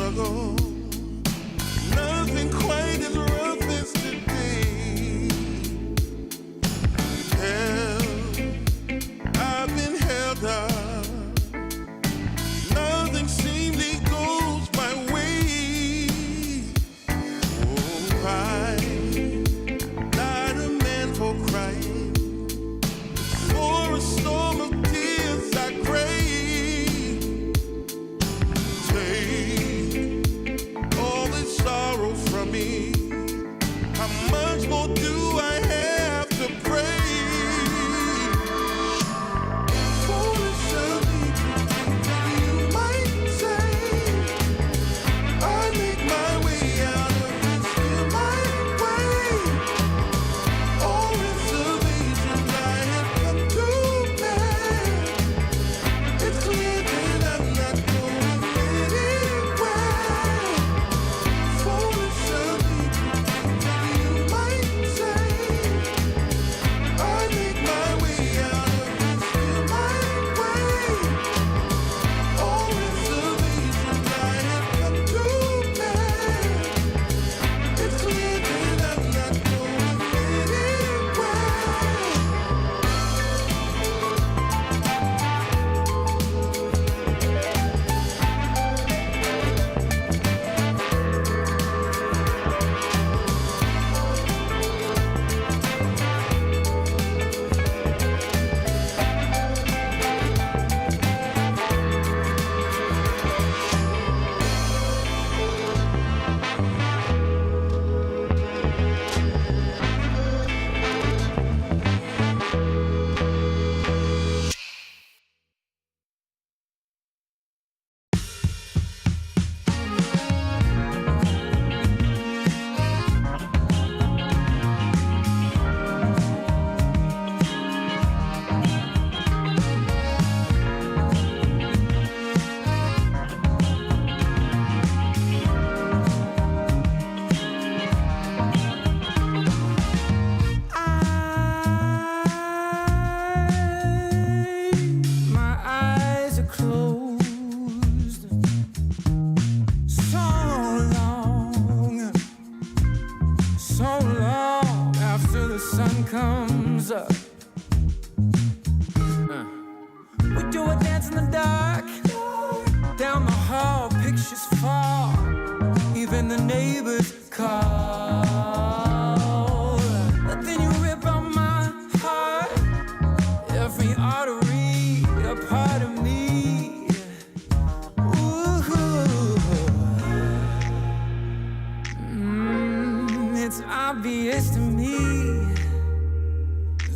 struggle. Nothing quite as rough as today. I've been held up. Nothing seemingly goes my way. Oh, I'm not a man for crying. For a storm of tears I crave. Take all this sorrow from me. How much more do I have to pray?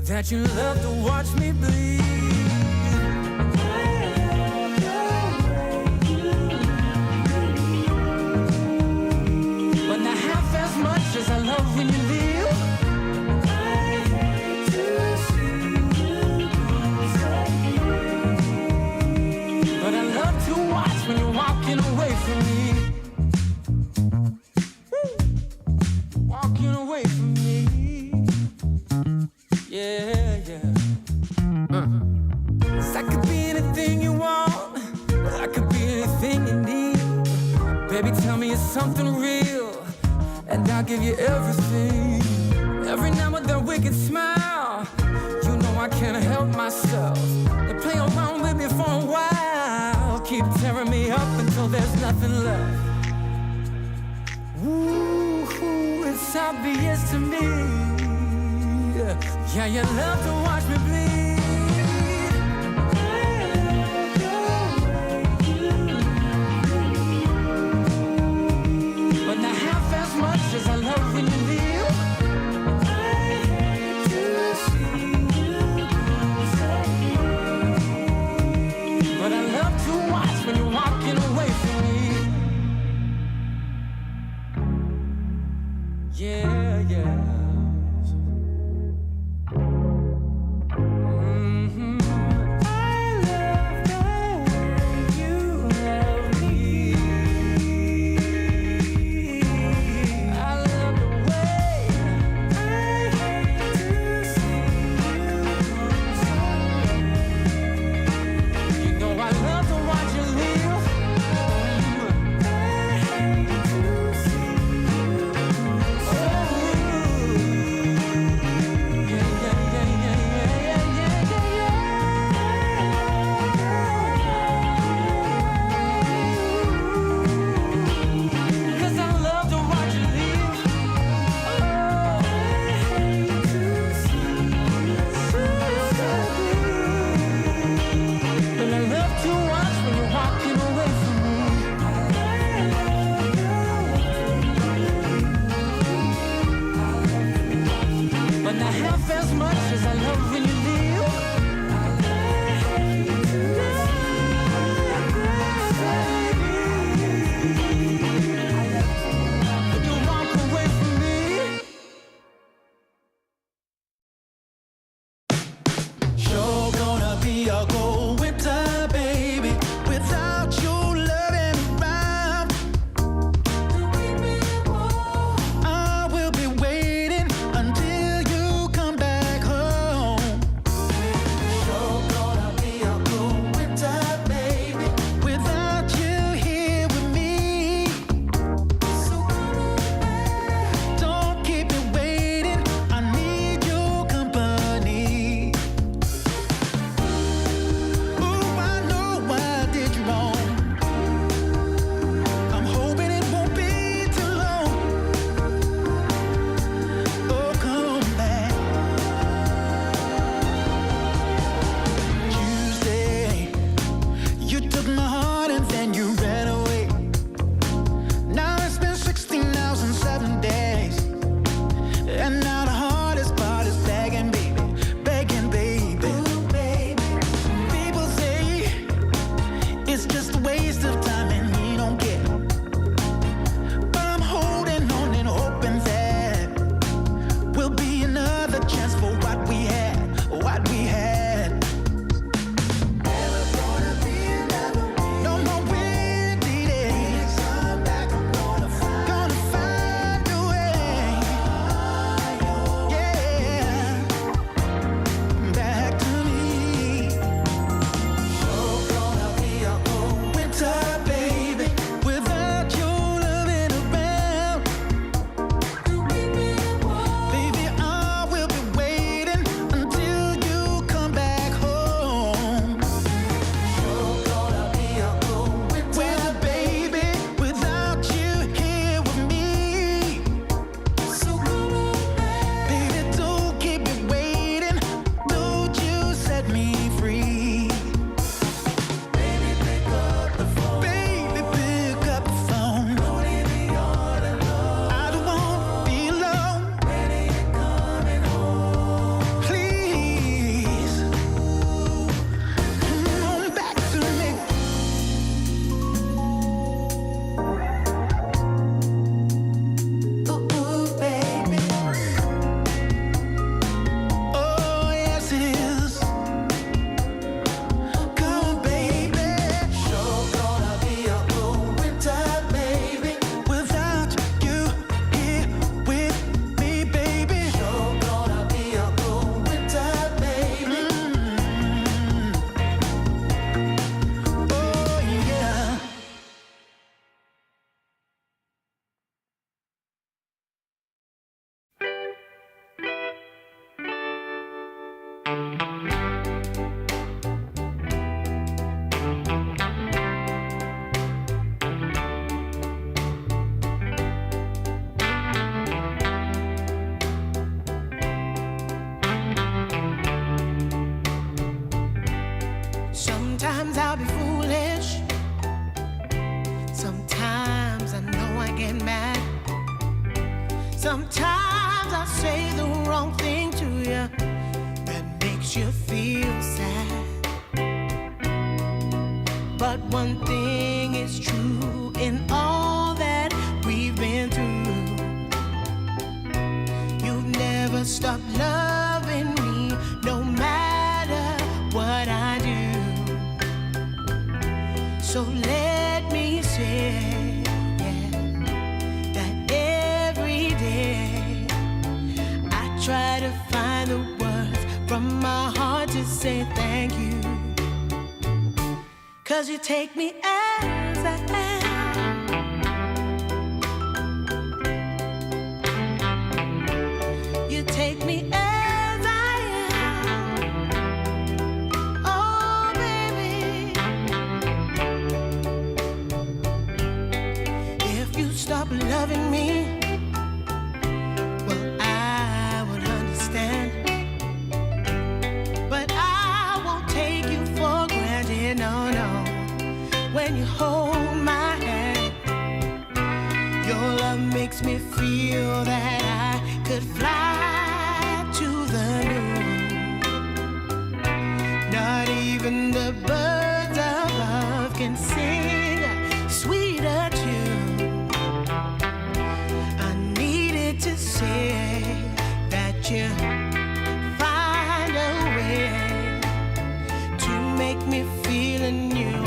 That you love to watch me bleed. But not half as much as I love when you leave. I hate to see you go. But I love to watch when you're walking away from me. Walking away from me. Yeah, yeah. I could be anything you want. I could be anything you need. Baby, tell me it's something real, and I'll give you everything. Every now and then wicked smile. You know I can't help myself. They play around with me for a while. Keep tearing me up until there's nothing left. Ooh, it's obvious to me. Yeah, you love to watch me bleed. But not half as much as I love when you leave. I hate to see you go. But I love to watch when you're walking away from me. Yeah, yeah. Sometimes I'll be foolish. Sometimes I know I get mad. Sometimes I say the wrong thing to you that makes you feel sad. But one thing is true in all that we've been through. You've never stopped loving me, no matter what I do. So let me say, yeah, that every day I try to find the words from my heart to say thank you. 'Cause you take me as I am. You take me as I am. Oh, baby. If you stop loving me, well, I would understand. But I won't take you for granted, no, no. When you hold my hand, your love makes me feel that I could fly to the moon. Not even the birds above can sing a sweeter tune. I needed to say that you find a way to make me feel anew.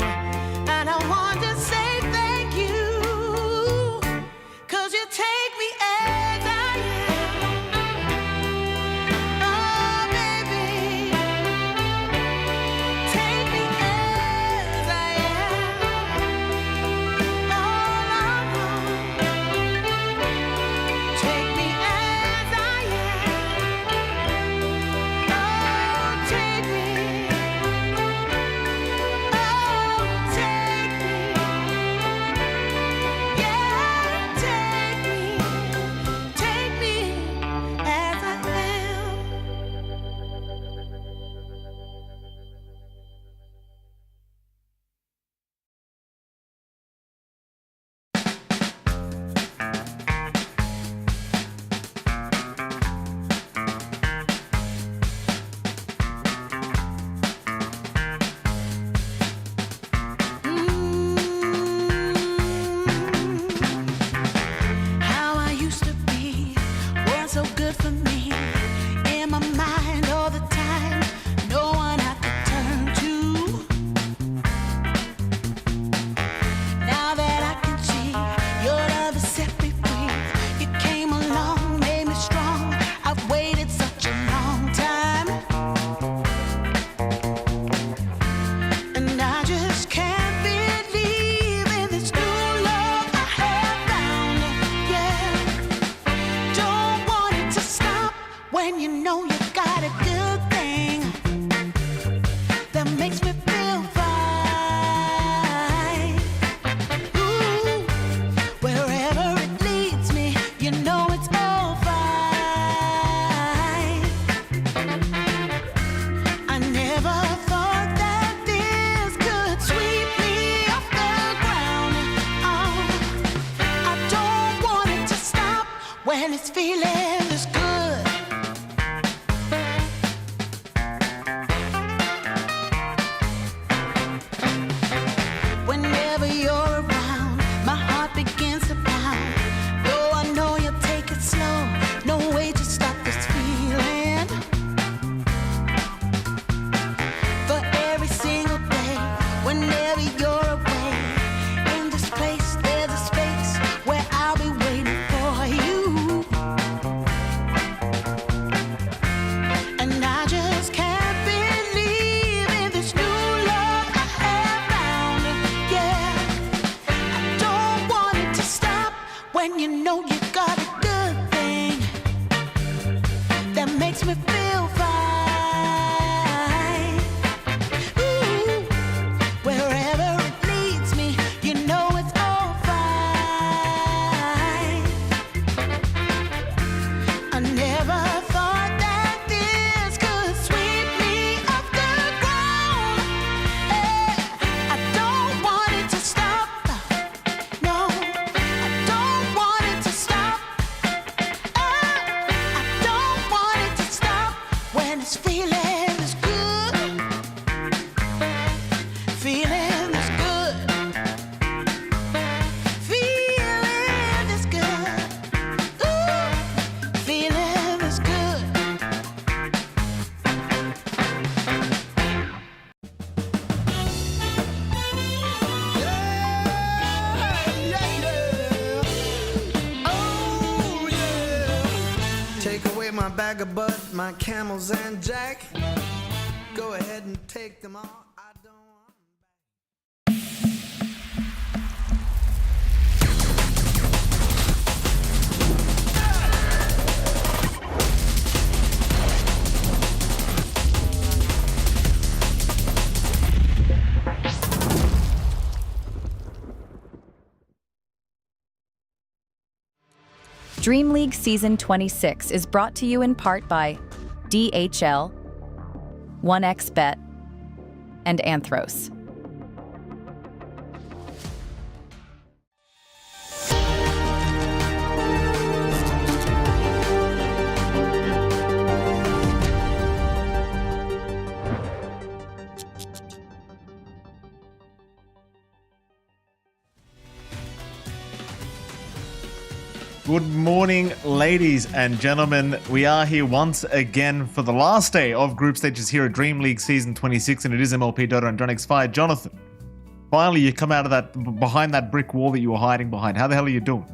And I want to say thank you, 'cause you take me as I am. Oh, baby, take me as I am. Oh, Lord, take me as I am. Oh, take me. Oh, take me. Yeah, take me. Take me as I am. How I used to be was so good for me. In my mind all the time, no one I could turn to. Now that I can see your love has set me free. You came along, made me strong. I've waited such a long time, and I just can't believe in this new love I have found. Yeah, don't want it to stop when you know you got a good thing that makes me feel fine. Ooh, wherever it leads me, you know it's all fine. I never thought that this could sweep me off the ground. Oh, I don't want it to stop when it's feeling this good. Whenever you're around, my heart begins to pound. Though I know you'll take it slow, no way to stop this feeling. For every single day, whenever you're away, in this place there's a space where I'll be waiting for you. bag of bud, my camels and jack. Go ahead and take them all. I don't want 'em DreamLeague Season 26 is brought to you in part by DHL, 1xBet, and Anthros. Good morning, ladies and gentlemen. We are here once again for the last day of group stages here at DreamLeague Season 26, and it is MLP Dota and DreamLeague. Jonathan, finally you come out of that, behind that brick wall that you were hiding behind. How the hell are you doing?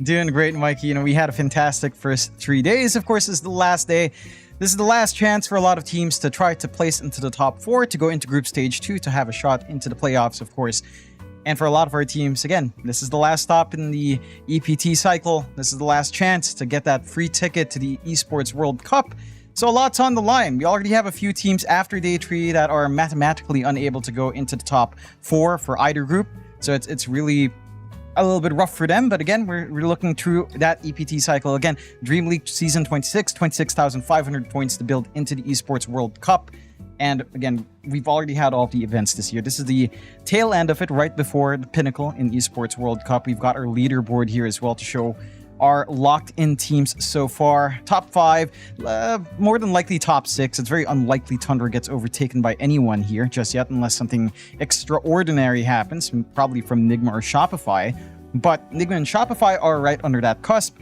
Doing great, Mikey. We had a fantastic first 3 days. Of course, this is the last day. This is the last chance for a lot of teams to try to place into the top 4 to go into group stage 2 to have a shot into the playoffs, of course. And for a lot of our teams, again, this is the last stop in the EPT cycle. This is the last chance to get that free ticket to the Esports World Cup. So a lot's on the line. We already have a few teams after day 3 that are mathematically unable to go into the top 4 for either group. So it's really a little bit rough for them. But again, we're looking through that EPT cycle. Again, DreamLeague Season 26, 26,500 points to build into the Esports World Cup. And again, we've already had all the events this year. This is the tail end of it, right before the pinnacle in Esports World Cup. We've got our leaderboard here as well to show our locked-in teams so far. Top 5, more than likely top 6. It's very unlikely Tundra gets overtaken by anyone here just yet, unless something extraordinary happens, probably from Nigma or Shopify. But Nigma and Shopify are right under that cusp.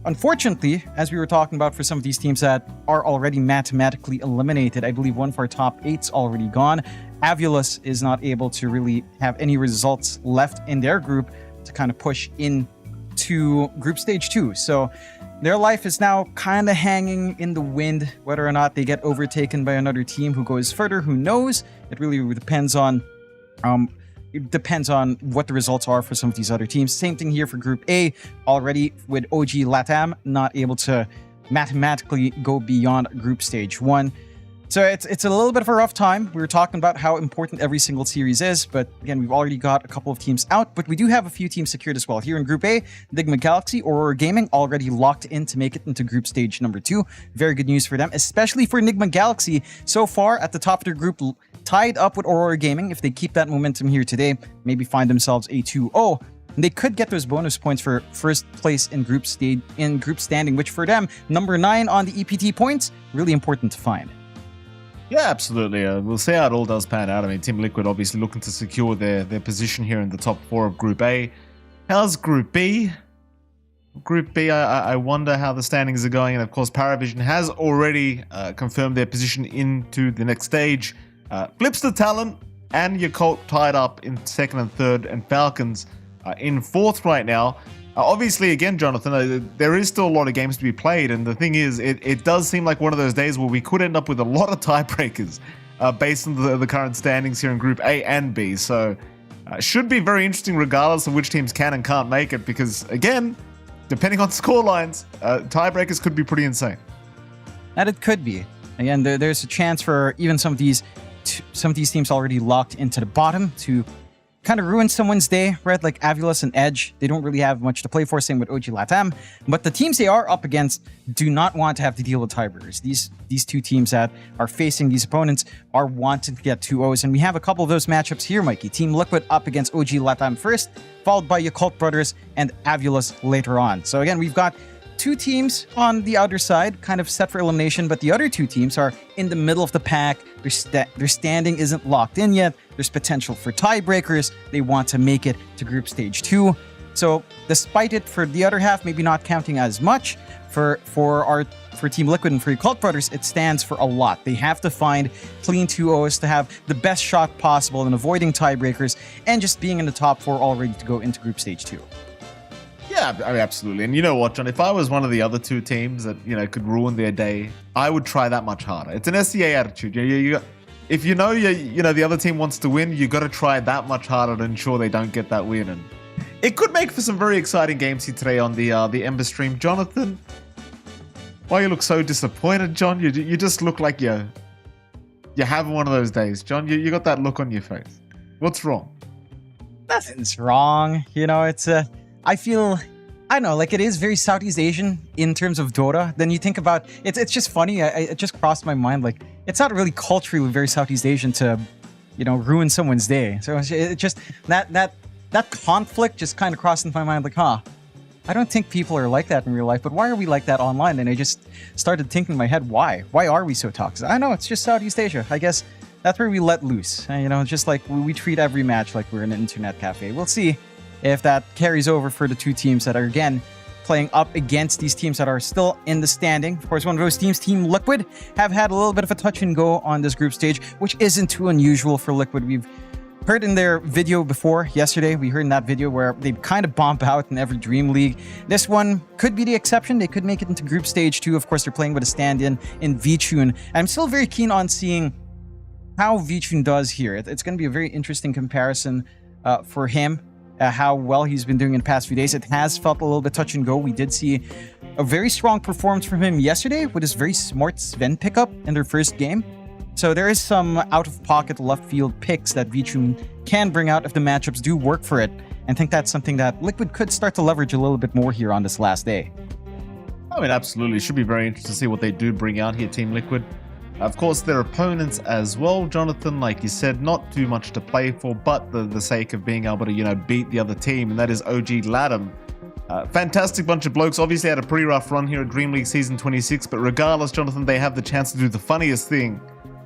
Unfortunately, as we were talking about for some of these teams that are already mathematically eliminated, I believe one of our top 8's already gone. Avulus is not able to really have any results left in their group to kind of push into group stage 2. So their life is now kind of hanging in the wind. Whether or not they get overtaken by another team who goes further, who knows? It really depends on what the results are for some of these other teams. Same thing here for Group A, already with OG Latam not able to mathematically go beyond Group Stage 1. So it's a little bit of a rough time. We were talking about how important every single series is, but again, we've already got a couple of teams out, but we do have a few teams secured as well. Here in Group A, Nigma Galaxy, Aurora Gaming, already locked in to make it into Group Stage number 2. Very good news for them, especially for Nigma Galaxy. So far, at the top of their group, tied up with Aurora Gaming. If they keep that momentum here today, maybe find themselves a 2-0. And they could get those bonus points for first place in group standing, which for them, number 9 on the EPT points, really important to find. Yeah, absolutely. We'll see how it all does pan out. I mean, Team Liquid obviously looking to secure their position here in the top 4 of Group A. How's Group B? Group B, I wonder how the standings are going. And of course, Paravision has already confirmed their position into the next stage. Flipster Talent and Yakult tied up in 2nd and 3rd, and Falcons in 4th right now. Obviously, again, Jonathan, there is still a lot of games to be played, and the thing is, it does seem like one of those days where we could end up with a lot of tiebreakers based on the current standings here in Group A and B. So, should be very interesting regardless of which teams can and can't make it, because, again, depending on scorelines, tiebreakers could be pretty insane. And it could be. Again, there's a chance for even some of these teams already locked into the bottom to kind of ruin someone's day, right? Like Avulus and Edge, they don't really have much to play for, same with OG Latam. But the teams they are up against do not want to have to deal with tiebreakers. These two teams that are facing these opponents are wanting to get 2-0s, and we have a couple of those matchups here, Mikey. Team Liquid up against OG Latam first, followed by Yakult Brothers and Avulus later on. So again, we've got 2 teams on the other side, kind of set for elimination, but the other 2 teams are in the middle of the pack. Their standing isn't locked in yet. There's potential for tiebreakers. They want to make it to Group Stage 2. So despite it, for the other half, maybe not counting as much, for Team Liquid and for Yakult Brothers, it stands for a lot. They have to find clean 2-0s to have the best shot possible in avoiding tiebreakers and just being in the top 4 all ready to go into Group Stage 2. Yeah, Yeah, I mean, absolutely. And you know what, John? If I was one of the other two teams that could ruin their day, I would try that much harder. It's an SEA attitude. If you know the other team wants to win, you got to try that much harder to ensure they don't get that win. And it could make for some very exciting games here today on the Ember stream. Jonathan, why you look so disappointed, John? You just look like you're having one of those days, John. You got that look on your face. What's wrong? Nothing's wrong. It's I feel, I don't know, like it is very Southeast Asian in terms of Dota. Then you think about, it's just funny. It just crossed my mind. Like, it's not really culturally very Southeast Asian to, ruin someone's day. So it just, that conflict just kind of crossed into my mind. Like, I don't think people are like that in real life, but why are we like that online? And I just started thinking in my head, why? Why are we so toxic? I know, it's just Southeast Asia. I guess that's where we let loose. Just like we treat every match like we're in an internet cafe. We'll see if that carries over for the two teams that are, again, playing up against these teams that are still in the standing. Of course, one of those teams, Team Liquid, have had a little bit of a touch and go on this group stage, which isn't too unusual for Liquid. We've heard in their video before, yesterday, we heard in that video where they kind of bomb out in every DreamLeague. This one could be the exception. They could make it into group stage 2. Of course, they're playing with a stand-in in VTune. I'm still very keen on seeing how VTune does here. It's going to be a very interesting comparison for him. How well he's been doing in the past few days. It has felt a little bit touch and go. We did see a very strong performance from him yesterday with his very smart Sven pickup in their first game. So there is some out-of-pocket left field picks that VTune can bring out if the matchups do work for it. And I think that's something that Liquid could start to leverage a little bit more here on this last day. I mean, absolutely. It should be very interesting to see what they do bring out here, Team Liquid. Of course, their opponents as well, Jonathan, like you said, not too much to play for, but the sake of being able to, beat the other team, and that is OG Latham. Fantastic bunch of blokes. Obviously had a pretty rough run here at DreamLeague Season 26, but regardless, Jonathan, they have the chance to do the funniest thing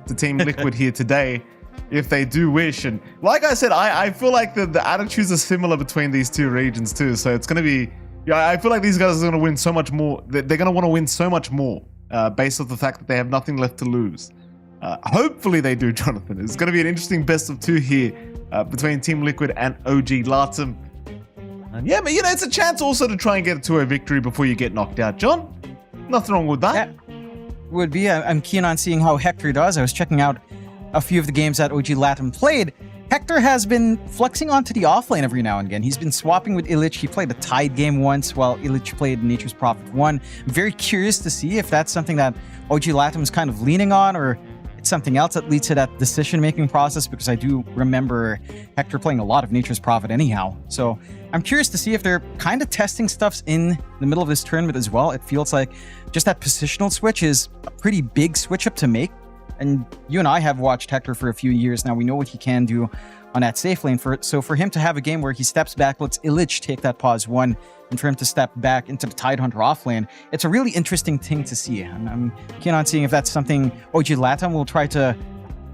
to Team Liquid here today, if they do wish. And like I said, I feel like the attitudes are similar between these two regions too, so it's going to be... I feel like these guys are going to win so much more. They're going to want to win so much more. Based off the fact that they have nothing left to lose. Hopefully they do, Jonathan. It's going to be an interesting best of 2 here between Team Liquid and OG Latham. And yeah, but it's a chance also to try and get to a victory before you get knocked out, John. Nothing wrong with that. Yeah, would be. I'm keen on seeing how Hector does. I was checking out a few of the games that OG Latham played. Hector has been flexing onto the offlane every now and again. He's been swapping with Illich. He played a Tide game once while Illich played Nature's Prophet 1. I'm very curious to see if that's something that OG Latham is kind of leaning on, or it's something else that leads to that decision-making process, because I do remember Hector playing a lot of Nature's Prophet anyhow. So I'm curious to see if they're kind of testing stuffs in the middle of this tournament as well. It feels like just that positional switch is a pretty big switch up to make. And you and I have watched Hector for a few years now. We know what he can do on that safe lane. So for him to have a game where he steps back, lets Illich take that pause 1, and for him to step back into the Tidehunter off lane, it's a really interesting thing to see. And I'm keen on seeing if that's something OG Latham will try to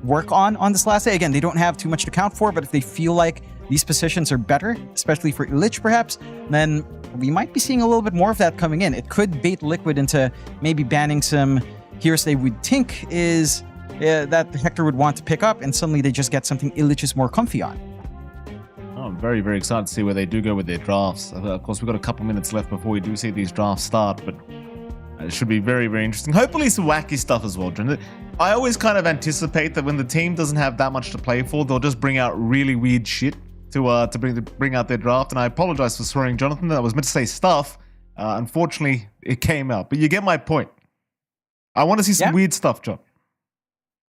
work on this last day. Again, they don't have too much to count for, but if they feel like these positions are better, especially for Illich perhaps, then we might be seeing a little bit more of that coming in. It could bait Liquid into maybe banning some heroes they would think is... that Hector would want to pick up, and suddenly they just get something Illich is more comfy on. Oh, I'm very, very excited to see where they do go with their drafts. Of course, we've got a couple minutes left before we do see these drafts start, but it should be very, very interesting. Hopefully some wacky stuff as well, John. I always kind of anticipate that when the team doesn't have that much to play for, they'll just bring out really weird shit to bring out their draft. And I apologize for swearing, Jonathan. That was meant to say stuff. Unfortunately, it came out. But you get my point. I want to see some weird stuff, John.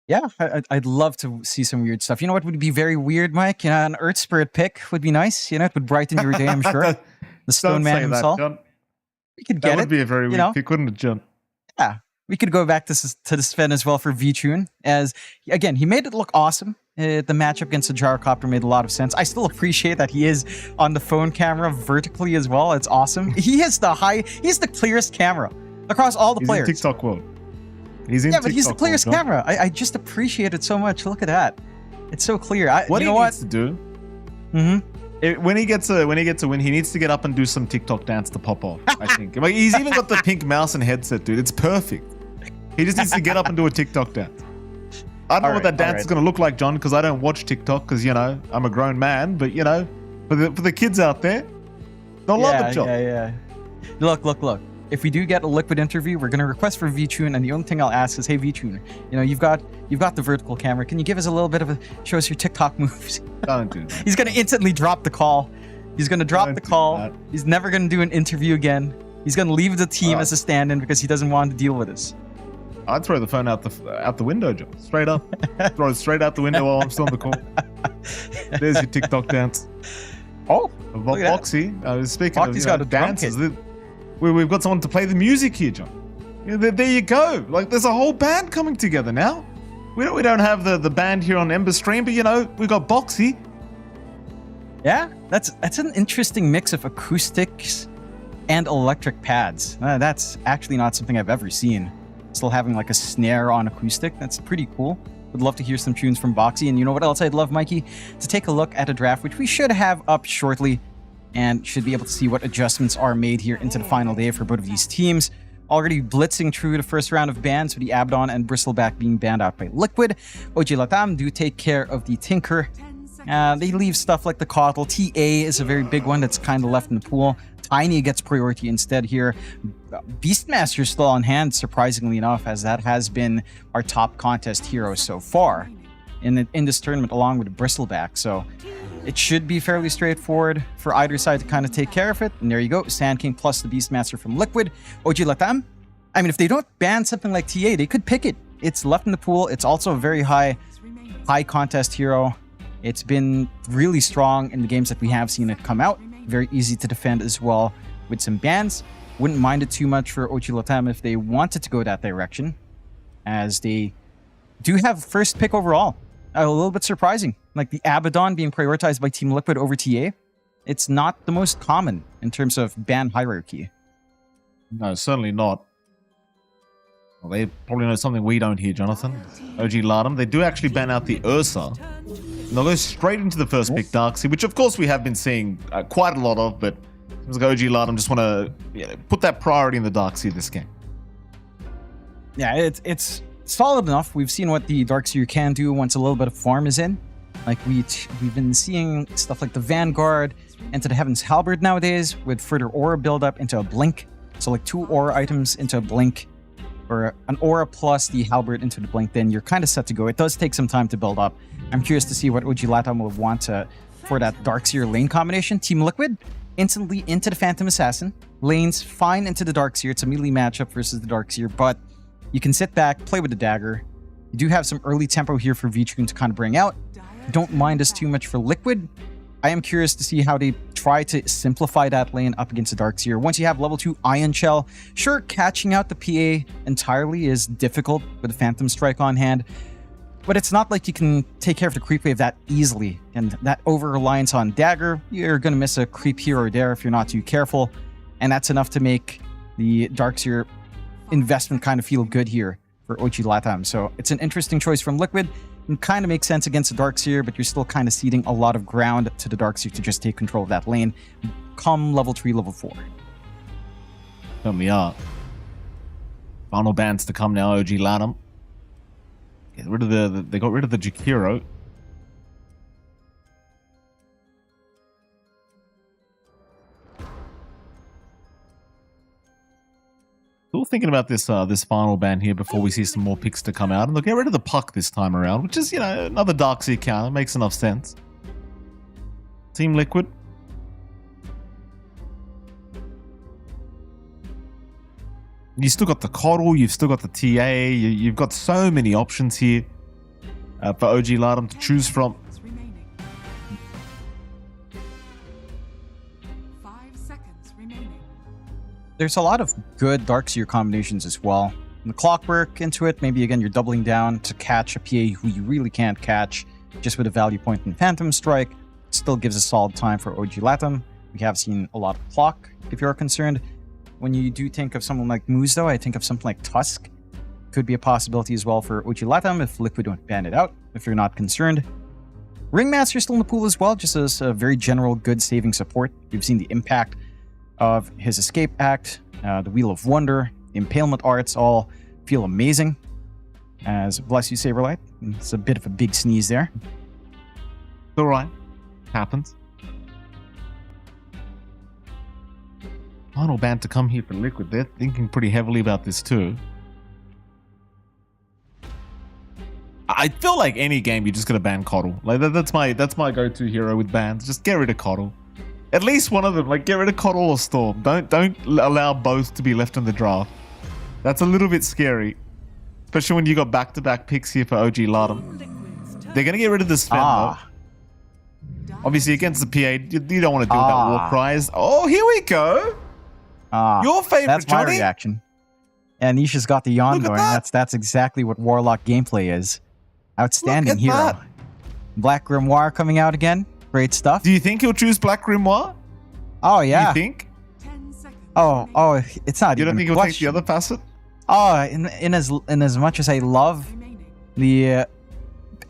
Yeah, I'd love to see some weird stuff. You know what would be very weird, Mike? An Earth Spirit pick would be nice. It would brighten your day, I'm sure. The Stone Man himself. John. We could get it. That would be a very weird pick, wouldn't it, John? Yeah, we could go back to the Sven as well for VTune. As, again, he made it look awesome. The matchup against the Gyrocopter made a lot of sense. I still appreciate that he is on the phone camera vertically as well. It's awesome. He's the clearest camera across all the players. In TikTok world. He's in but he's the clearest camera. I just appreciate it so much. Look at that. It's so clear. What he needs to do, when he gets a win, he needs to get up and do some TikTok dance to pop off, I think. Like, he's even got the pink mouse and headset, dude. It's perfect. He just needs to get up and do a TikTok dance. I don't know what that dance is going to look like, John, because I don't watch TikTok because, I'm a grown man. But, for the kids out there, They'll love it, John. Yeah. Look. If we do get a Liquid interview, we're gonna request for VTune, and the only thing I'll ask is, hey VTune, you know, you've got the vertical camera. Can you give us a little bit of a show us your TikTok moves? Don't do that. He's gonna instantly drop the call. He's gonna drop Don't the do call. that. He's never gonna do an interview again. He's gonna leave the team as a stand-in because he doesn't want to deal with us. I'd throw the phone out the window, John. Straight up. Throw it straight out the window while I'm still on the call. There's your TikTok dance. Oh, look at that. Boxy. Speaking Boxy's of got a drum dances, kit. we've got someone to play the music here, John. Yeah, there you go. Like, there's a whole band coming together now. We don't have the band here on Ember Stream, but you know, we got Boxy. Yeah, that's an interesting mix of acoustics and electric pads. That's actually not something I've ever seen. Still having like a snare on acoustic. That's pretty cool. Would love to hear some tunes from Boxy. And you know what else I'd love, Mikey? To take a look at a draft, which we should have up shortly, and should be able to see what adjustments are made here into the final day for both of these teams. Already blitzing through the first round of bans, with the Abaddon and Bristleback being banned out by Liquid. OG Latam do take care of the Tinker. They leave stuff like the Kotl. TA is a very big one that's kind of left in the pool. Tiny gets priority instead here. Beastmaster's still on hand, surprisingly enough, as that has been our top contest hero so far in this tournament, along with Bristleback. So it should be fairly straightforward for either side to kind of take care of it. And there you go, Sand King plus the Beastmaster from Liquid. OG Latam, I mean, if they don't ban something like TA, they could pick it. It's left in the pool. It's also a very high contest hero. It's been really strong in the games that we have seen it come out. Very easy to defend as well with some bans. Wouldn't mind it too much for OG Latam if they wanted to go that direction, as they do have first pick overall. A little bit surprising. Like the Abaddon being prioritized by Team Liquid over TA. It's not the most common in terms of ban hierarchy. No, certainly not. Well, they probably know something we don't here, Jonathan. OG Latam. They do actually ban out the Ursa. And they'll go straight into the first pick, Darksea, which of course we have been seeing quite a lot of, but seems like OG Latam just want to put that priority in the Darksea this game. Yeah, it's solid enough. We've seen what the Darkseer can do once a little bit of form is in. Like we've been seeing stuff like the Vanguard into the Heaven's Halberd nowadays, with further aura build-up into a blink. So like 2 aura items into a blink, or an aura plus the halberd into the blink, then you're kind of set to go. It does take some time to build up. I'm curious to see what OG Latam will want for that Darkseer lane combination. Team Liquid, instantly into the Phantom Assassin. Lanes fine into the Darkseer. It's a melee matchup versus the Darkseer, but you can sit back, play with the dagger. You do have some early tempo here for VTune to kind of bring out. Don't mind us too much for Liquid. I am curious to see how they try to simplify that lane up against the Darkseer. Once you have level 2 Ion Shell, sure, catching out the PA entirely is difficult with the Phantom Strike on hand, but it's not like you can take care of the creep wave that easily. And that over-reliance on dagger, you're going to miss a creep here or there if you're not too careful, and that's enough to make the Darkseer investment kind of feel good here for OG Latam. So it's an interesting choice from Liquid. It kind of makes sense against the Darkseer, but you're still kind of ceding a lot of ground to the Darkseer to just take control of that lane come level 3, level 4. Certainly are. Final bans to come now, OG Latam. Get rid of they got rid of the Jakiro. Still thinking about this this final ban here before we see some more picks to come out, and they'll get rid of the Puck this time around, which is, you know, another Darkseer counter. Makes enough sense. Team Liquid. You still got the Kotl, you've still got the TA, you've got so many options here for OG Latam to choose from. There's a lot of good Darkseer combinations as well. And the Clockwork into it, maybe again you're doubling down to catch a PA who you really can't catch just with a value point in Phantom Strike. Still gives a solid time for OG Latam. We have seen a lot of clock, if you're concerned. When you do think of someone like Moose, though, I think of something like Tusk. Could be a possibility as well for OG Latam if Liquid don't ban it out, if you're not concerned. Ringmaster still in the pool as well, just as a very general good saving support. We've seen the impact of his Escape Act, the Wheel of Wonder, Impalement Arts all feel amazing. As bless you, Saberlight. It's a bit of a big sneeze there. All right. Happens. Final ban to come here for Liquid. They're thinking pretty heavily about this too. I feel like any game you just gotta ban Coddle. Like that's my go-to hero with bans. Just get rid of Coddle. At least one of them. Like get rid of Coddle or Storm. Don't allow both to be left in the draft. That's a little bit scary, especially when you got back-to-back picks here for OG Latam. They're gonna get rid of the Sven though. Obviously against the PA, you don't want to do that war cries. Oh, here we go. Your favorite, that's my Johnny? reaction. And Nisha's got the yawn Look at going. that. That's exactly what Warlock gameplay is. Outstanding Look at hero. that. Black Grimoire coming out again. Great stuff. Do you think he'll choose Black Grimoire? Oh yeah. You think? Oh, it's not. You don't even think a he'll take question. the other facet? Oh, in as much as I love the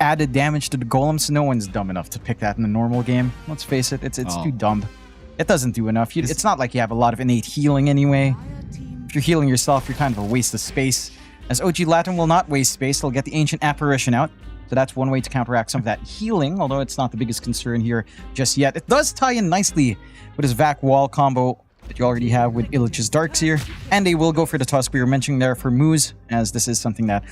added damage to the golems, no one's dumb enough to pick that in the normal game. Let's face it, it's too dumb. It doesn't do enough. It's not like you have a lot of innate healing anyway. If you're healing yourself, you're kind of a waste of space. As OG Latin will not waste space, they'll get the Ancient Apparition out. So that's one way to counteract some of that healing, although it's not the biggest concern here just yet. It does tie in nicely with his Vac Wall combo that you already have with Illich's Darkseer. And they will go for the Tusk we were mentioning there for Moose, as this is something that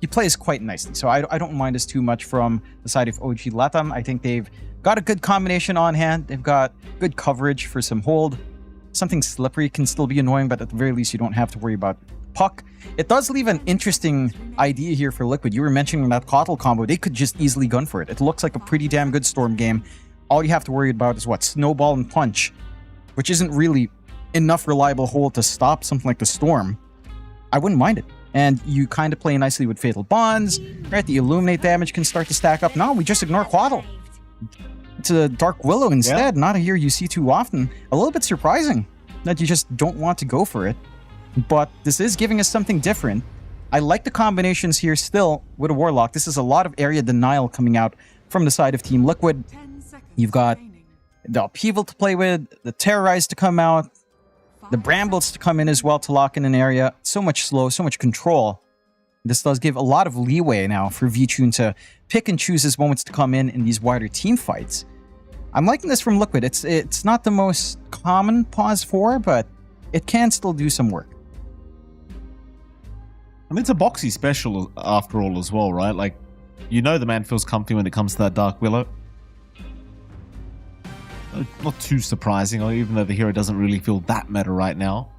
he plays quite nicely. So I don't mind this too much from the side of OG Latam. I think they've got a good combination on hand. They've got good coverage for some hold. Something slippery can still be annoying, but at the very least, you don't have to worry about puck. It does leave an interesting idea here for Liquid. You were mentioning that Kotl combo. They could just easily gun for it. It looks like a pretty damn good Storm game. All you have to worry about is what? Snowball and Punch, which isn't really enough reliable hold to stop something like the Storm. I wouldn't mind it. And you kind of play nicely with Fatal Bonds, right? The Illuminate damage can start to stack up. No, we just ignore Quaddle. It's a Dark Willow instead, not a hero you see too often. A little bit surprising that you just don't want to go for it. But this is giving us something different. I like the combinations here still with a Warlock. This is a lot of area denial coming out from the side of Team Liquid. You've got the Upheaval to play with, the Terrorize to come out, the Brambles to come in as well to lock in an area. So much slow, so much control. This does give a lot of leeway now for VTune to pick and choose his moments to come in these wider team fights. I'm liking this from Liquid. It's not the most common pause 4, but it can still do some work. I mean, it's a boxy special after all as well, right? Like, you know the man feels comfy when it comes to that Dark Willow. Not too surprising, even though the hero doesn't really feel that meta right now.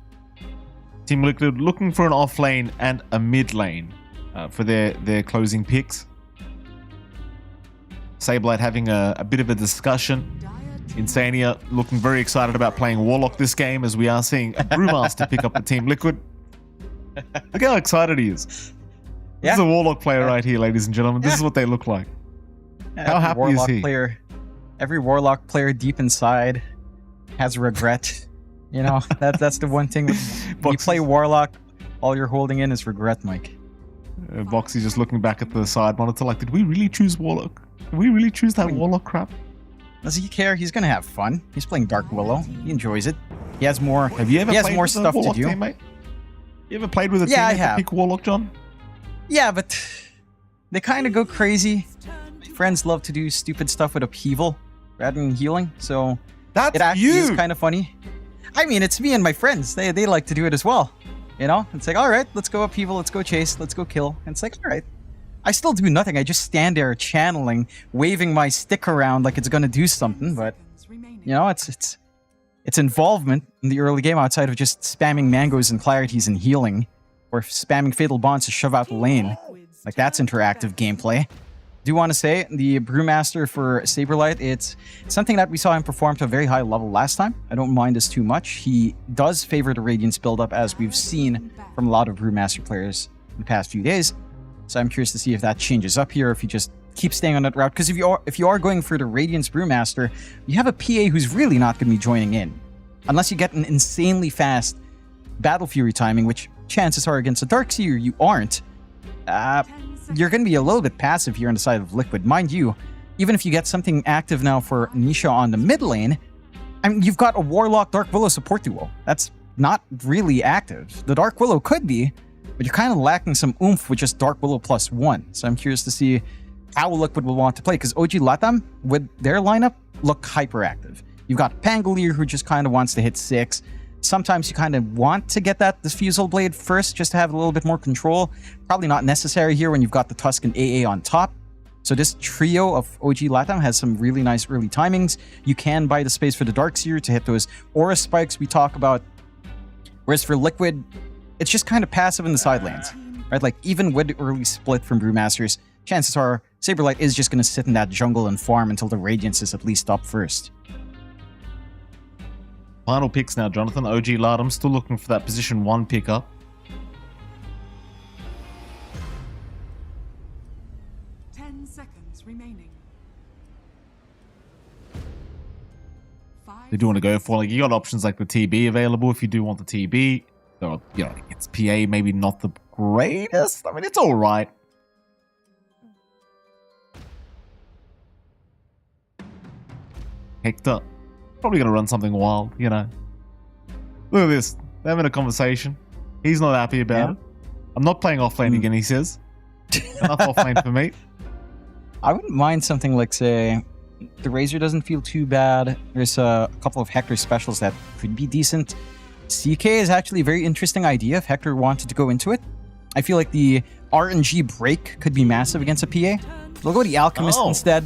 Team Liquid looking for an off lane and a mid lane for their closing picks. Sableye having a bit of a discussion. Insania looking very excited about playing Warlock this game, as we are seeing a Brewmaster pick up the Team Liquid. Look how excited he is. This is a Warlock player right here, ladies and gentlemen. This is what they look like. How happy is he? Every Warlock player deep inside has regret. You know, that's the one thing. When you play Warlock, all you're holding in is regret, Mike. Boxy just looking back at the side monitor like, did we really choose Warlock? Did we really choose that Warlock crap? Does he care? He's gonna have fun. He's playing Dark Willow. He enjoys it. He has more. Have you ever he has played more with stuff a Warlock to do. teammate? You ever played with a Yeah, teammate I have. to pick Warlock, John? Yeah, but they kind of go crazy. My friends love to do stupid stuff with Upheaval rather than healing, so That's it actually you. is kind of funny. I mean, it's me and my friends. They like to do it as well. You know, it's like, all right, let's go Upheaval, let's go chase, let's go kill. And it's like, all right. I still do nothing. I just stand there channeling, waving my stick around like it's gonna do something. But you know, it's involvement in the early game outside of just spamming mangoes and clarities and healing, or spamming fatal bonds to shove out the lane. Like that's interactive gameplay. Do want to say the Brewmaster for Saberlight, it's something that we saw him perform to a very high level last time. I don't mind this too much. He does favor the Radiance build-up, as we've seen from a lot of Brewmaster players in the past few days. So I'm curious to see if that changes up here, if he just keeps staying on that route. Because if you are going for the Radiance Brewmaster, you have a PA who's really not going to be joining in. Unless you get an insanely fast Battle Fury timing, which chances are against a Darkseer you aren't. You're going to be a little bit passive here on the side of Liquid. Mind you, even if you get something active now for Nisha on the mid lane, I mean, you've got a Warlock Dark Willow support duo. That's not really active. The Dark Willow could be, but you're kind of lacking some oomph with just Dark Willow +1. So I'm curious to see how Liquid will want to play, because OG Latam, with their lineup, look hyperactive. You've got Pangolier, who just kind of wants to hit 6. Sometimes you kind of want to get that Diffusal Blade first just to have a little bit more control. Probably not necessary here when you've got the Tuscan AA on top. So this trio of OG Latam has some really nice early timings. You can buy the space for the Darkseer to hit those aura spikes we talk about. Whereas for Liquid, it's just kind of passive in the side lanes, right? Like even with the early split from Brewmasters, chances are Saberlight is just going to sit in that jungle and farm until the Radiance is at least up first. Final picks now, Jonathan. OG Latam still looking for that position 1 pickup. Remaining. They do want to go for, like, you got options like the TB available if you do want the TB. So, you know, it's PA, maybe not the greatest. I mean, it's all right. Hector, probably going to run something wild, you know. Look at this. They're having a conversation. He's not happy about it. I'm not playing offlane again, he says. Enough offlane for me. I wouldn't mind something like, say, the Razor doesn't feel too bad. There's a couple of Hector specials that could be decent. CK is actually a very interesting idea if Hector wanted to go into it. I feel like the RNG break could be massive against a PA. We'll go the Alchemist instead.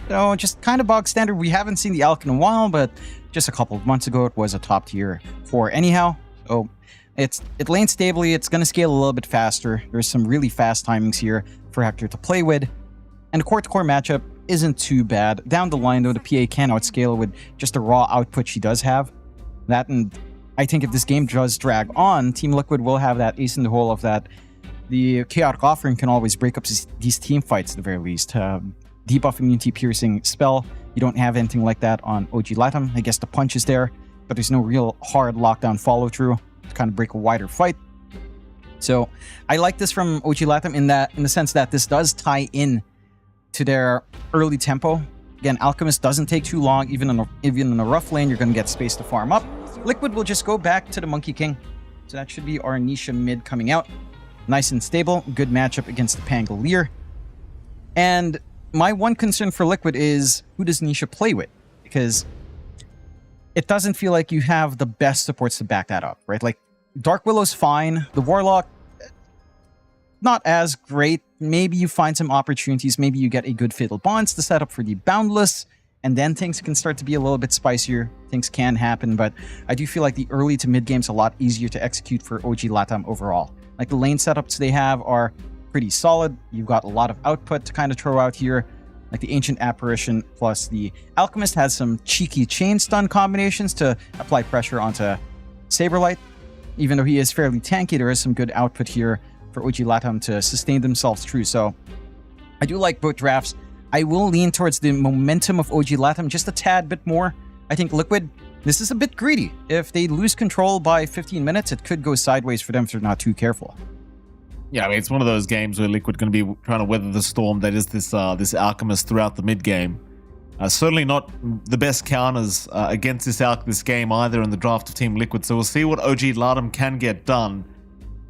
You know, just kind of bog standard. We haven't seen the Alch in a while, but just a couple of months ago, it was a top tier 4 anyhow. So it lanes stably. It's going to scale a little bit faster. There's some really fast timings here for Hector to play with. And the core-to-core matchup isn't too bad. Down the line, though, the PA can outscale with just the raw output she does have. That, and I think if this game does drag on, Team Liquid will have that ace in the hole of that. The Chaotic Offering can always break up these team fights at the very least. Debuff Immunity Piercing spell, you don't have anything like that on OG Latam. I guess the punch is there, but there's no real hard lockdown follow-through to kind of break a wider fight. So I like this from OG Latam in the sense that this does tie in to their early tempo. Again, Alchemist doesn't take too long. Even in a rough lane, you're going to get space to farm up. Liquid will just go back to the Monkey King. So that should be our Nisha mid coming out. Nice and stable. Good matchup against the Pangolier. And my one concern for Liquid is, who does Nisha play with? Because it doesn't feel like you have the best supports to back that up, right? Like, Dark Willow's fine. The Warlock, not as great. Maybe you find some opportunities. Maybe you get a good Fatal Bonds to set up for the Boundless, and then things can start to be a little bit spicier. Things can happen, but I do feel like the early to mid game's a lot easier to execute for OG Latam overall. Like, the lane setups they have are pretty solid. You've got a lot of output to kind of throw out here. Like the Ancient Apparition plus the Alchemist has some cheeky chain stun combinations to apply pressure onto Saberlight. Even though he is fairly tanky, there is some good output here for OG Latam to sustain themselves through. So I do like both drafts. I will lean towards the momentum of OG Latam just a tad bit more. I think Liquid, this is a bit greedy. If they lose control by 15 minutes, it could go sideways for them if they're not too careful. Yeah, I mean, it's one of those games where Liquid going to be trying to weather the storm that is this Alchemist throughout the mid game. Certainly not the best counters against this game either in the draft of Team Liquid. So we'll see what OG Latam can get done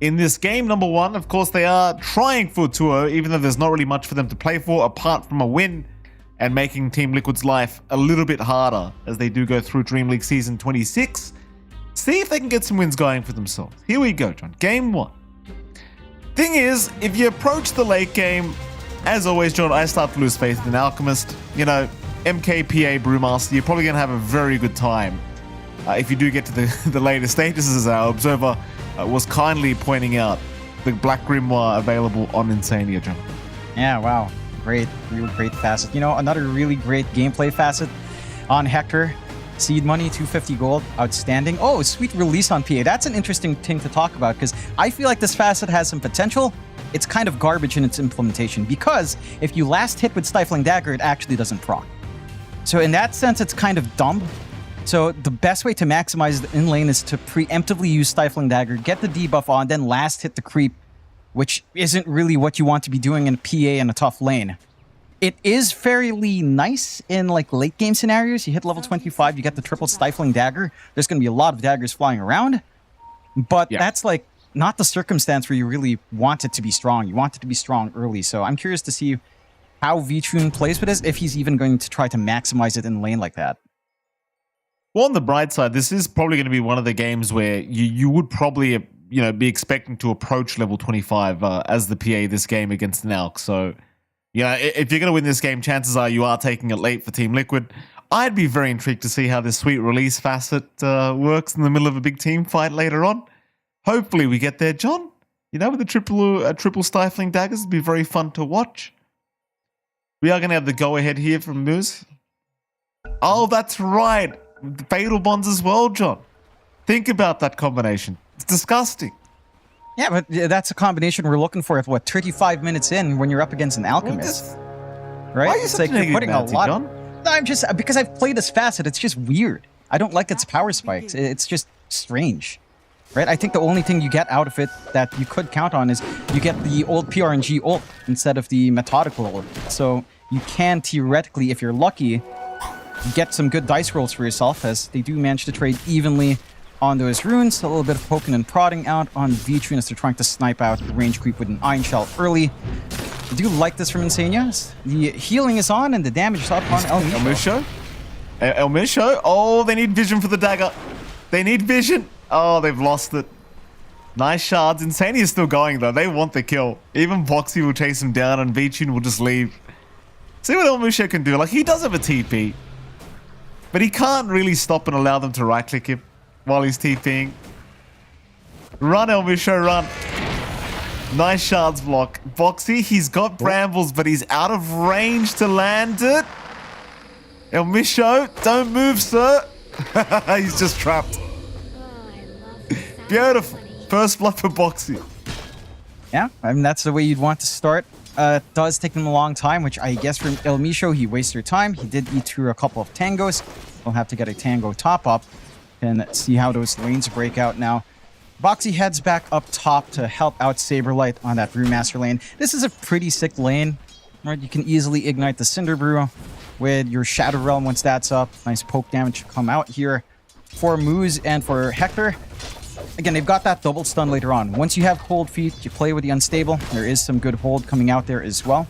in this game. Number one, of course, they are trying for 2-0, even though there's not really much for them to play for apart from a win and making Team Liquid's life a little bit harder as they do go through DreamLeague Season 26. See if they can get some wins going for themselves. Here we go, John. Game 1. Thing is, if you approach the late game, as always, John, I start to lose faith in Alchemist. You know, MKPA Brewmaster, you're probably going to have a very good time if you do get to the later stages, as our observer was kindly pointing out. The Black Grimoire available on Insania, John. Yeah, wow. Great, real great facet. You know, another really great gameplay facet on Hector. Seed money, 250 gold, outstanding. Oh, sweet release on PA. That's an interesting thing to talk about because I feel like this facet has some potential. It's kind of garbage in its implementation because if you last hit with Stifling Dagger, it actually doesn't proc. So in that sense, it's kind of dumb. So the best way to maximize the in lane is to preemptively use Stifling Dagger, get the debuff on, then last hit the creep, which isn't really what you want to be doing in a PA in a tough lane. It is fairly nice in like late game scenarios. You hit level 25, you get the triple Stifling Dagger. There's going to be a lot of daggers flying around, but that's like not the circumstance where you really want it to be strong. You want it to be strong early. So I'm curious to see how Vtune plays with this, if he's even going to try to maximize it in lane like that. Well, on the bright side, this is probably going to be one of the games where you would probably be expecting to approach level 25 as the PA this game against an Alk. So, if you're going to win this game, chances are you are taking it late for Team Liquid. I'd be very intrigued to see how this sweet release facet works in the middle of a big team fight later on. Hopefully we get there, John. With the triple stifling daggers, it'd be very fun to watch. We are going to have the go-ahead here from Moose. Oh, that's right. Fatal bonds as well, John. Think about that combination. It's disgusting. Yeah, but that's a combination we're looking for at 35 minutes in when you're up against an Alchemist. Right? Why are you It's such like a you're negative putting a Nancy, lot. John? No, I'm just because I've played this facet, it's just weird. I don't like its power spikes. It's just strange. Right? I think the only thing you get out of it that you could count on is you get the old PRNG ult instead of the methodical ult. So you can theoretically, if you're lucky, get some good dice rolls for yourself, as they do manage to trade evenly on those runes. A little bit of poking and prodding out on V-Trune as they're trying to snipe out the range creep with an Iron Shell early. I do like this from Insania. The healing is on and the damage is up on El Misho. El Misho? Oh, they need vision for the dagger. They need vision. Oh, they've lost it. Nice shards. Insania is still going, though. They want the kill. Even Boxy will chase him down and V-Tune will just leave. See what El Misho can do. Like, he does have a TP. But he can't really stop and allow them to right-click him while he's TPing. Run, El Misho, run. Nice shards block. Boxy, he's got brambles, but he's out of range to land it. El Misho, don't move, sir. He's just trapped. Beautiful. First blood for Boxy. Yeah, I mean, that's the way you'd want to start. It does take them a long time, which I guess from El Misho, he wasted time. He did eat through a couple of tangos. We'll have to get a tango top-up and see how those lanes break out now. Boxy heads back up top to help out Saberlight on that Brewmaster lane. This is a pretty sick lane, right? You can easily ignite the Cinder Brew with your Shadow Realm once that's up. Nice poke damage to come out here for Moose and for Hector. Again, they've got that double stun later on. Once you have cold feet, you play with the Unstable. There is some good hold coming out there as well.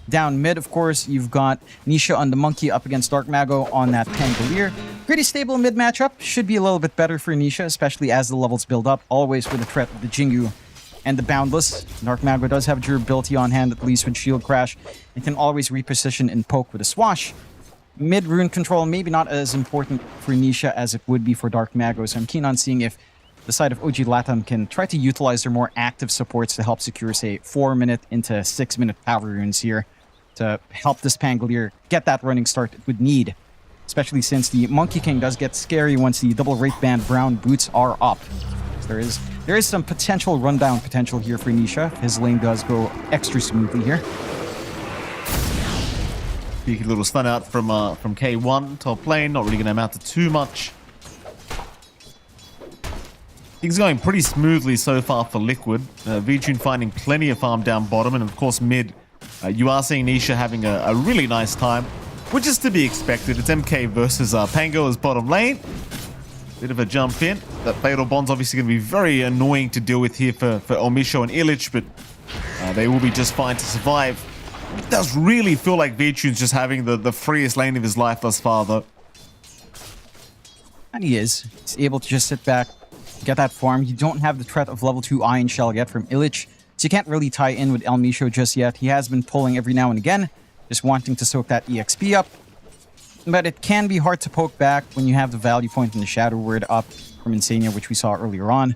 Down mid, of course, you've got Nisha on the Monkey up against Dark Mago on that Pangolier. Pretty stable mid matchup. Should be a little bit better for Nisha, especially as the levels build up. Always with the threat of the Jingu and the Boundless. Dark Mago does have durability on hand, at least with Shield Crash. It can always reposition and poke with a Swash. Mid rune control, maybe not as important for Nisha as it would be for Dark Mago, so I'm keen on seeing if the side of OG Latam can try to utilize their more active supports to help secure, say, 4-minute into 6-minute power runes here to help this Pangolier get that running start it would need, especially since the Monkey King does get scary once the double rate band brown boots are up. So there is some potential rundown potential here for Nisha. His lane does go extra smoothly here. Cheeky little stun out from K1 top lane, not really going to amount to too much. Things going pretty smoothly so far for Liquid. V-Tune finding plenty of farm down bottom, and of course mid, you are seeing Nisha having a really nice time, which is to be expected. It's MK versus Pango as bottom lane. Bit of a jump in. That Fatal Bond's obviously going to be very annoying to deal with here for El Misho and Illich, but they will be just fine to survive. It does really feel like V-Tune's just having the freest lane of his life thus far, though. And he is. He's able to just sit back, get that farm. You don't have the threat of level 2 Iron Shell yet from Illich, so you can't really tie in with El Misho just yet. He has been pulling every now and again, just wanting to soak that EXP up. But it can be hard to poke back when you have the value point and the Shadow Word up from Insania, which we saw earlier on.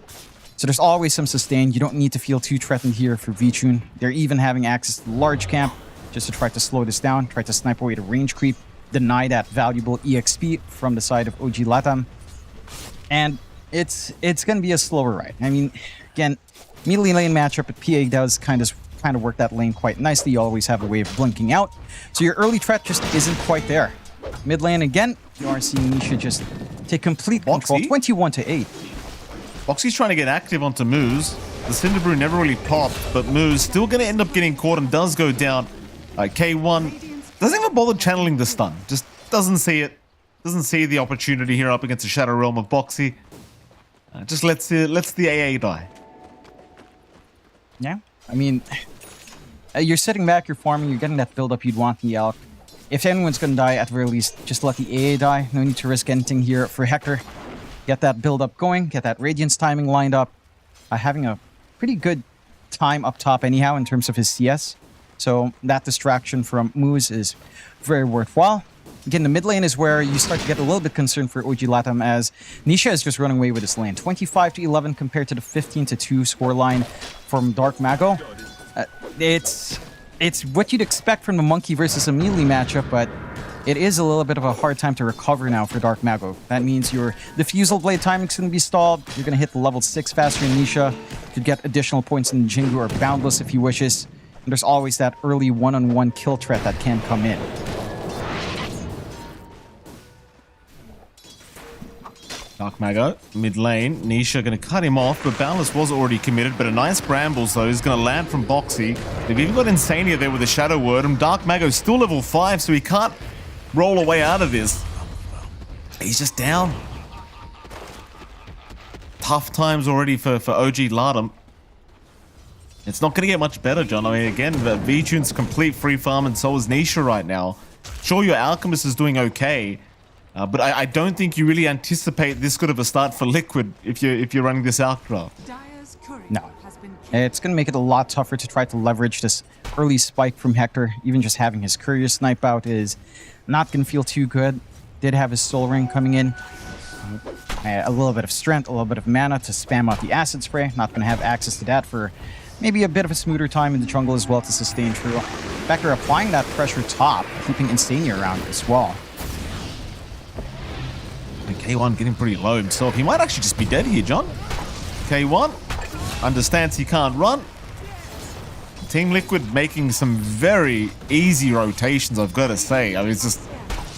So there's always some sustain. You don't need to feel too threatened here for V-Tune. They're even having access to the large camp just to try to slow this down, try to snipe away the range creep, deny that valuable EXP from the side of OG Latam. And it's going to be a slower ride. I mean, again, melee lane matchup at PA does kind of work that lane quite nicely. You always have a way of blinking out. So your early threat just isn't quite there. Mid lane again, you are seeing Nisha just take complete control, 21-8. Boxy's trying to get active onto Moose. The Cinder Brew never really popped, but Moose still going to end up getting caught and does go down. K1 doesn't even bother channeling the stun. Just doesn't see it. Doesn't see the opportunity here up against the Shadow Realm of Boxy. Just lets the AA die. Yeah, I mean, you're sitting back, you're farming, you're getting that build-up you'd want in the Alk. if anyone's going to die, at the very least, just let the AA die. No need to risk anything here for Hector. Get that build-up going, get that Radiance timing lined up. Having a pretty good time up top anyhow in terms of his CS. So that distraction from Moose is very worthwhile. Again, the mid lane is where you start to get a little bit concerned for OG Latam, as Nisha is just running away with his lane. 25-11 compared to the 15-2 scoreline from Dark Mago. It's what you'd expect from the Monkey versus a melee matchup, but it is a little bit of a hard time to recover now for Dark Mago. That means your Diffusal Blade timing's going to be stalled. You're going to hit the level 6 faster in Nisha. You could get additional points in Jingu or Boundless if he wishes. And there's always that early one-on-one kill threat that can come in. Dark Mago, mid lane. Nisha going to cut him off, but Boundless was already committed. But a nice Brambles, though, is going to land from Boxy. They've even got Insania there with a Shadow Word. And Dark Mago's still level 5, so he can't roll away out of this. He's just down. Tough times already for OG Latam. It's not going to get much better, John. I mean, again, the V-Tune's complete free farm, and so is Nisha right now. Sure, your Alchemist is doing okay, but I don't think you really anticipate this good of a start for Liquid if you're running this outcraft. No. It's going to make it a lot tougher to try to leverage this early spike from Hector. Even just having his Courier snipe out is not going to feel too good. Did have his Soul Ring coming in. A little bit of strength, a little bit of mana to spam out the Acid Spray. Not going to have access to that for maybe a bit of a smoother time in the jungle as well to sustain true. In fact, they're applying that pressure top, keeping Insania around as well. And K1 getting pretty low himself. He might actually just be dead here, John. K1 understands he can't run. Team Liquid making some very easy rotations, I've got to say. I mean, it's just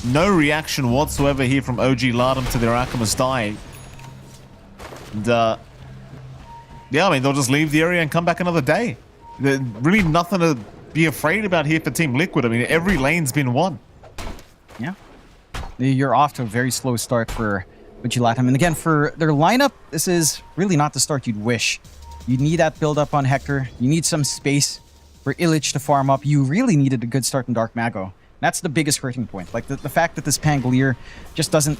no reaction whatsoever here from OG Latam to their Alchemist dying. And, yeah, I mean, they'll just leave the area and come back another day. There's really nothing to be afraid about here for Team Liquid. I mean, every lane's been won. Yeah. You're off to a very slow start for OG Latam. And again, for their lineup, this is really not the start you'd wish. You need that build up on Hector. You need some space for Illich to farm up. You really needed a good start in Dark Mago. That's the biggest hurting point. Like the fact that this Pangolier just isn't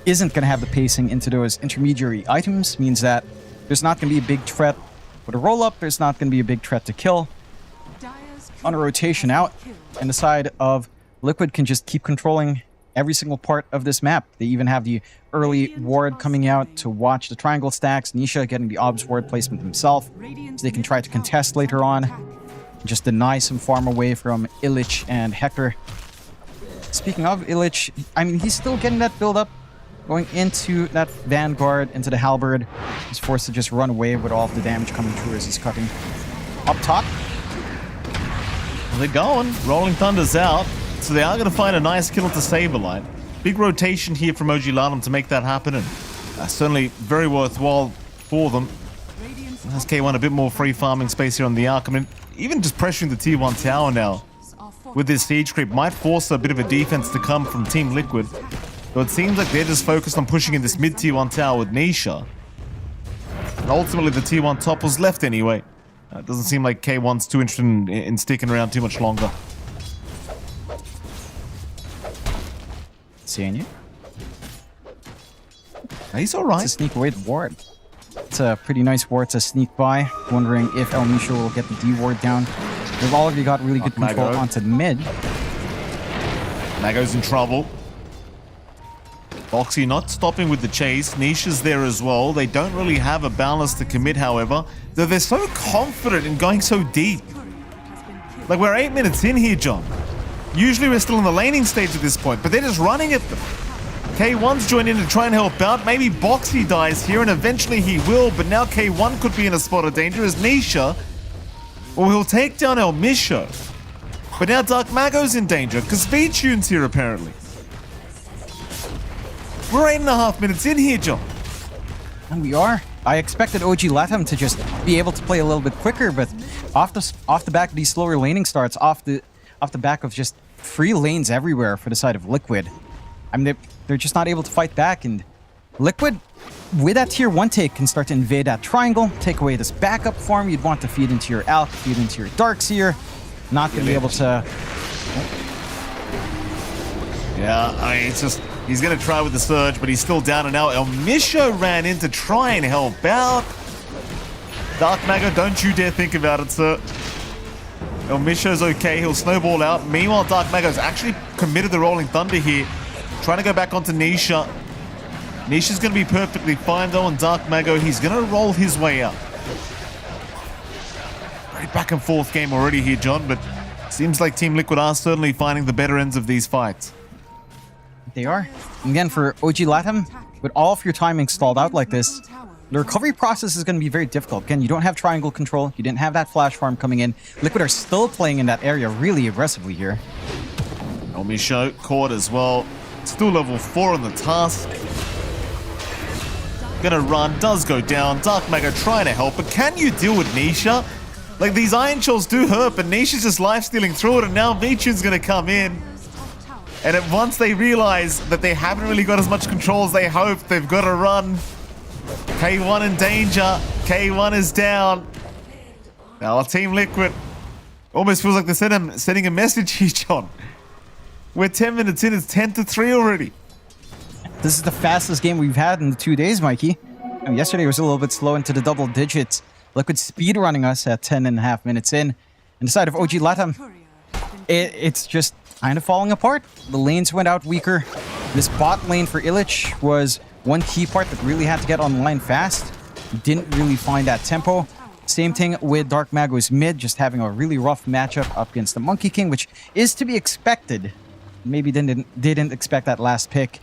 going to have the pacing into those intermediary items means that there's not going to be a big threat with a roll up. There's not going to be a big threat to kill. On a rotation out, and the side of Liquid can just keep controlling every single part of this map. They even have the early ward coming out to watch the triangle stacks. Nisha getting the obs ward placement himself, so they can try to contest later on. Just deny some farm away from Illich and Hector. Speaking of Illich, I mean, he's still getting that build up. Going into that Vanguard, into the Halberd. He's forced to just run away with all of the damage coming through as he's cutting. Up top. Well, they're going. Rolling Thunder's out. So they are going to find a nice kill to Saberlight. Big rotation here from OG Latam to make that happen, and certainly very worthwhile for them. Has K1 a bit more free farming space here on the Arc. I mean, even just pressuring the T1 tower now with this siege creep might force a bit of a defense to come from Team Liquid. But it seems like they're just focused on pushing in this mid T1 tower with Nisha. And ultimately the T1 top was left anyway. It doesn't seem like K1's too interested in sticking around too much longer. Seeing you. He's alright. It's a sneak away the ward. It's a pretty nice ward to sneak by. Wondering if El Misho will get the D ward down. They've already got really good control onto the mid. Mago's in trouble. Boxy not stopping with the chase. Nisha's there as well. They don't really have a balance to commit, however. Though they're so confident in going so deep. Like, we're 8 minutes in here, John. Usually we're still in the laning stage at this point, but they're just running at them. K1's joined in to try and help out. Maybe Boxy dies here, and eventually he will, but now K1 could be in a spot of danger as Nisha. Or he'll take down El Misho. But now Dark Mago's in danger, because V-Tune's here apparently. We're 8.5 minutes in here, John. And we are. I expected OG Latam to just be able to play a little bit quicker, but off the back of these slower laning starts, off the back of just free lanes everywhere for the side of Liquid, I mean, they're just not able to fight back. And Liquid, with that tier 1 take, can start to invade that triangle, take away this backup farm you'd want to feed into your Alk, feed into your Darkseer. Not going to be able to... Yeah, I mean, it's just, he's going to try with the surge, but he's still down and out. El Misho ran in to try and help out. Dark Mago, don't you dare think about it, sir. El Misho's okay, he'll snowball out. Meanwhile, Dark Mago's actually committed the Rolling Thunder here. Trying to go back onto Nisha. Nisha's going to be perfectly fine though on Dark Mago. He's going to roll his way up. Very back and forth game already here, John, but seems like Team Liquid are certainly finding the better ends of these fights. They are. And again, for OG Latam, with all of your timing stalled out like this, the recovery process is going to be very difficult. Again, you don't have triangle control. You didn't have that flash farm coming in. Liquid are still playing in that area really aggressively here. El Misho caught as well. Still level 4 on the task. Gonna run, does go down. Dark Mago trying to help, but can you deal with Nisha? Like, these Iron Shells do hurt, but Nisha's just life-stealing through it, and now V-Tune's gonna come in. And once they realize that they haven't really got as much control as they hoped, they've got to run. K1 in danger. K1 is down. Now, Team Liquid almost feels like they're sending a message here, John. We're 10 minutes in, it's 10-3 already. This is the fastest game we've had in the 2 days, Mikey. Yesterday was a little bit slow into the double digits. Liquid speedrunning us at 10.5 minutes in. And the side of OG Latam, it's just kind of falling apart. The lanes went out weaker. This bot lane for Illich was one key part that really had to get online fast. Didn't really find that tempo. Same thing with Dark Mago's mid, just having a really rough matchup up against the Monkey King, which is to be expected. Maybe didn't expect that last pick.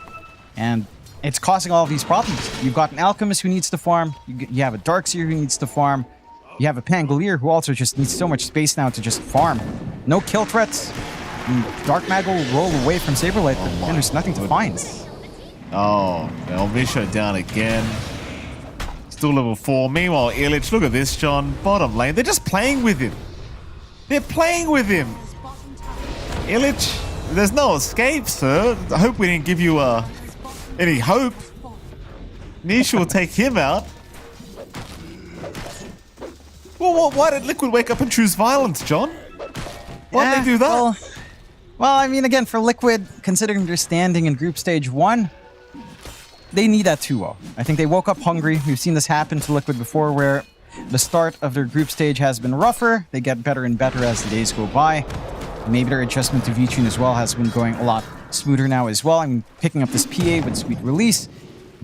And it's causing all of these problems. You've got an Alchemist who needs to farm. You have a Darkseer who needs to farm. You have a Pangolier who also just needs so much space now to just farm. No kill threats. And Dark Mago will roll away from Saberlight, but there's nothing to find. Oh, El Misho down again. Still level 4. Meanwhile, Illich, look at this, John. Bottom lane. They're just playing with him. They're playing with him. Illich, there's no escape, sir. I hope we didn't give you any hope. Nisha will take him out. Well, why did Liquid wake up and choose violence, John? Why'd they do that? Well, I mean, again, for Liquid, considering their standing in group stage 1, they need that 2-0. I think they woke up hungry. We've seen this happen to Liquid before, where the start of their group stage has been rougher. They get better and better as the days go by. Maybe their adjustment to V-Tune as well has been going a lot smoother now as well. I mean, picking up this PA with Sweet Release.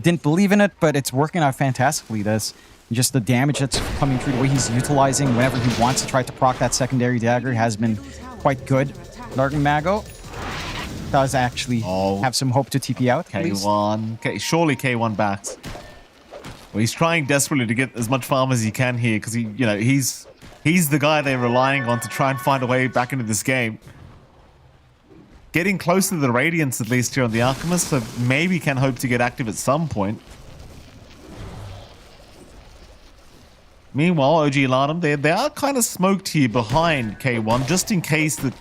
Didn't believe in it, but it's working out fantastically. That's just the damage that's coming through, the way he's utilizing whenever he wants to try to proc that secondary dagger has been quite good. Dark Mago does actually have some hope to TP out. K1. Surely K1 backs. Well, he's trying desperately to get as much farm as he can here because he's the guy they're relying on to try and find a way back into this game. Getting close to the Radiance at least here on the Alchemist, so maybe can hope to get active at some point. Meanwhile, OG Latam, they are kind of smoked here behind K1, just in case that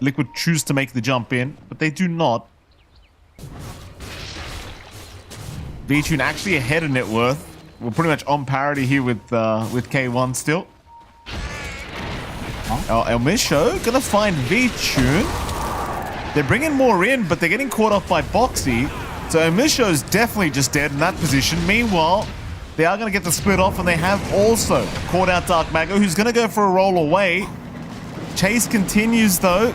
Liquid choose to make the jump in, but they do not. V-Tune actually ahead of net worth. We're pretty much on parity here with K1 still. El Misho gonna find V-Tune. They're bringing more in, but they're getting caught off by Boxy. So El Misho's definitely just dead in that position. Meanwhile, they are going to get the split off, and they have also caught out Dark Mago, who's going to go for a roll away. Chase continues, though.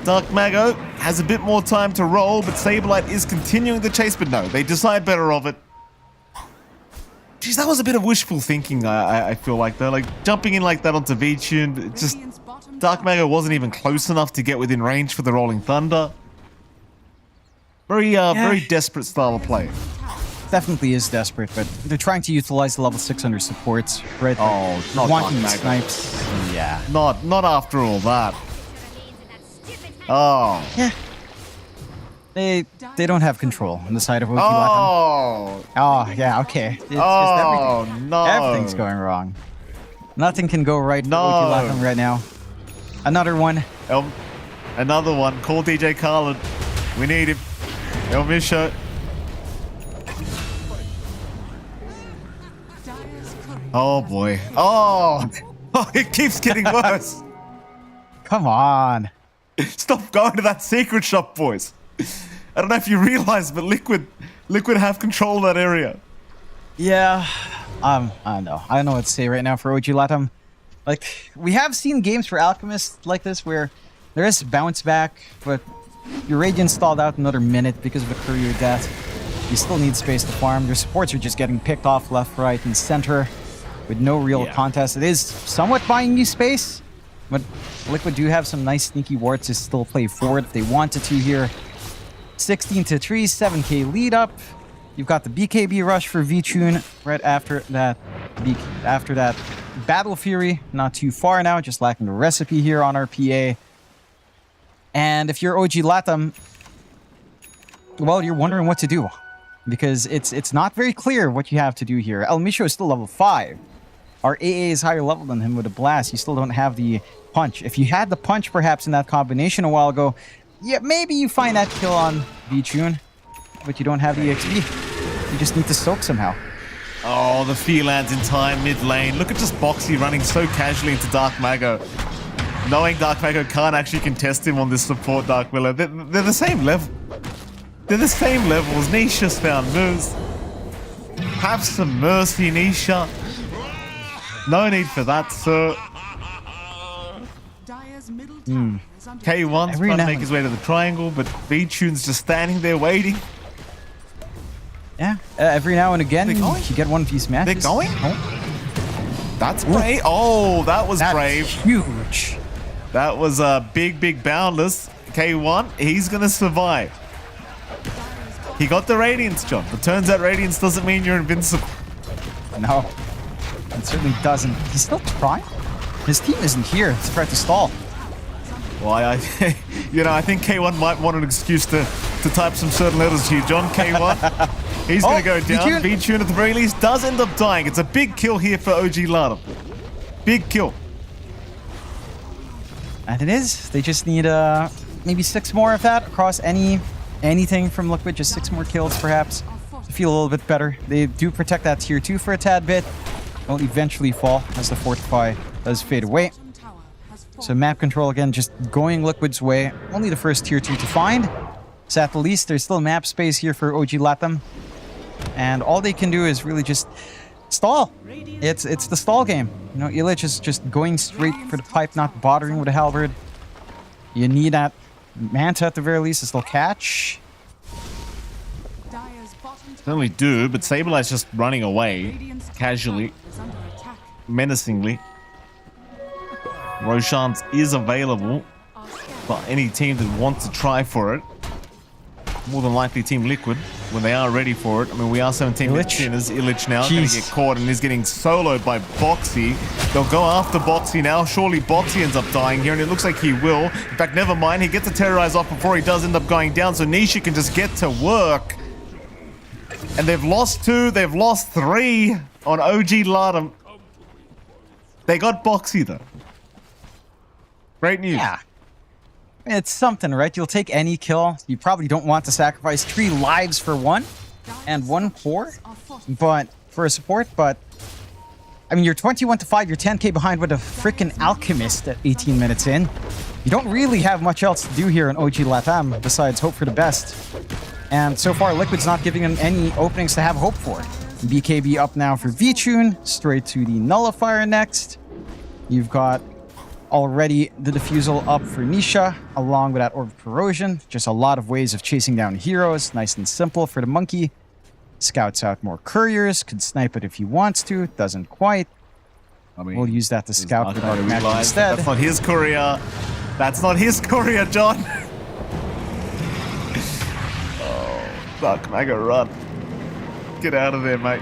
Dark Mago has a bit more time to roll, but Saberlight is continuing the chase, but no, they decide better of it. Jeez, that was a bit of wishful thinking, I feel like, though. Like, jumping in like that onto V-Tune, just... Dark Mago wasn't even close enough to get within range for the Rolling Thunder. Very desperate style of play. Definitely is desperate, but they're trying to utilize the level 600 supports, right? Oh, not wanting Dark Mago. snipes. Yeah. Not after all that. Oh. Yeah. They don't have control on the side of OG Latam. Oh. Oh, yeah, okay. It's just everything. No. Everything's going wrong. Nothing can go right for OG Latam right now. Another one. Another one. Call DJ Khaled. We need him. El Misho. Oh boy. Oh, it keeps getting worse. Come on. Stop going to that secret shop, boys. I don't know if you realize, but Liquid have control of that area. Yeah, I don't know. I don't know what to say right now for OG Latam. Like, we have seen games for Alchemist like this where there is bounce back, but your Radiant stalled out another minute because of a courier death. You still need space to farm. Your supports are just getting picked off left, right, and center with no real contest. It is somewhat buying you space, but Liquid do have some nice sneaky wards to still play forward if they wanted to here. 16 to 3, 7k lead up. You've got the BKB rush for V-Tune right after that. Battle Fury, not too far now, just lacking the recipe here on our PA. And if you're OG Latam, well, you're wondering what to do, because it's not very clear what you have to do here. El Misho is still level 5. Our AA is higher level than him with a blast. You still don't have the punch. If you had the punch perhaps in that combination a while ago, yeah, maybe you find that kill on V-Tune, but you don't have the XP. You just need to soak somehow. Oh, the Feelands in time, mid lane. Look at just Boxy running so casually into Dark Mago. Knowing Dark Mago can't actually contest him on this support Dark Willow. They're the same level. They're the same levels. Nisha's found moves. Have some mercy, Nisha. No need for that, sir. K1's trying to make his way to the triangle, but V-Tune's just standing there waiting. Yeah, every now and again you get one of these matches. They're going? Oh. That's brave. Oh, that was brave. Huge. That was a big boundless. K1, he's going to survive. He got the Radiance, John, but turns out Radiance doesn't mean you're invincible. No, it certainly doesn't. He's still trying. His team isn't here to try to stall. Well, I think K1 might want an excuse to type some certain letters here. John, K1, he's going to go down. V-Tune at the very least does end up dying. It's a big kill here for OG Latam. Big kill. And it is. They just need maybe 6 more of that across anything from Liquid. Just 6 more kills, perhaps, to feel a little bit better. They do protect that tier 2 for a tad bit. Will eventually fall as the Fortify does fade away. So map control again, just going Liquid's way. Only the first tier 2 to find. So at the least, there's still map space here for OG Latam. And all they can do is really just stall. It's the stall game. You know, Illich is just going straight for the pipe, not bothering with a halberd. You need that Manta at the very least to still catch. Certainly do, but Saberlight's just running away, casually, menacingly. Roshan's is available for any team that wants to try for it. More than likely Team Liquid, when they are ready for it. I mean, we are 17 minutes in as Illich now going to get caught and is getting soloed by Boxy. They'll go after Boxy now. Surely Boxy ends up dying here, and it looks like he will. In fact, never mind. He gets a terrorize off before he does end up going down, so Nisha can just get to work. And they've lost 2, they've lost 3 on OG Latam. They got Boxy though. Great news. Yeah. It's something, right? You'll take any kill. You probably don't want to sacrifice 3 lives for 1 and 1 core, but for a support, but I mean, you're 21 to 5, you're 10k behind with a freaking Alchemist at 18 minutes in. You don't really have much else to do here in OG Latam besides hope for the best. And so far, Liquid's not giving them any openings to have hope for. BKB up now for V-Tune, straight to the Nullifier next. You've got already the Diffusal up for Nisha, along with that Orb of Corrosion. Just a lot of ways of chasing down heroes, nice and simple for the Monkey. Scouts out more couriers, could snipe it if he wants to, doesn't quite. I mean, we'll use that to scout with our magic instead. That's not his courier. That's not his courier, John. Fuck, I gotta run. Get out of there, mate.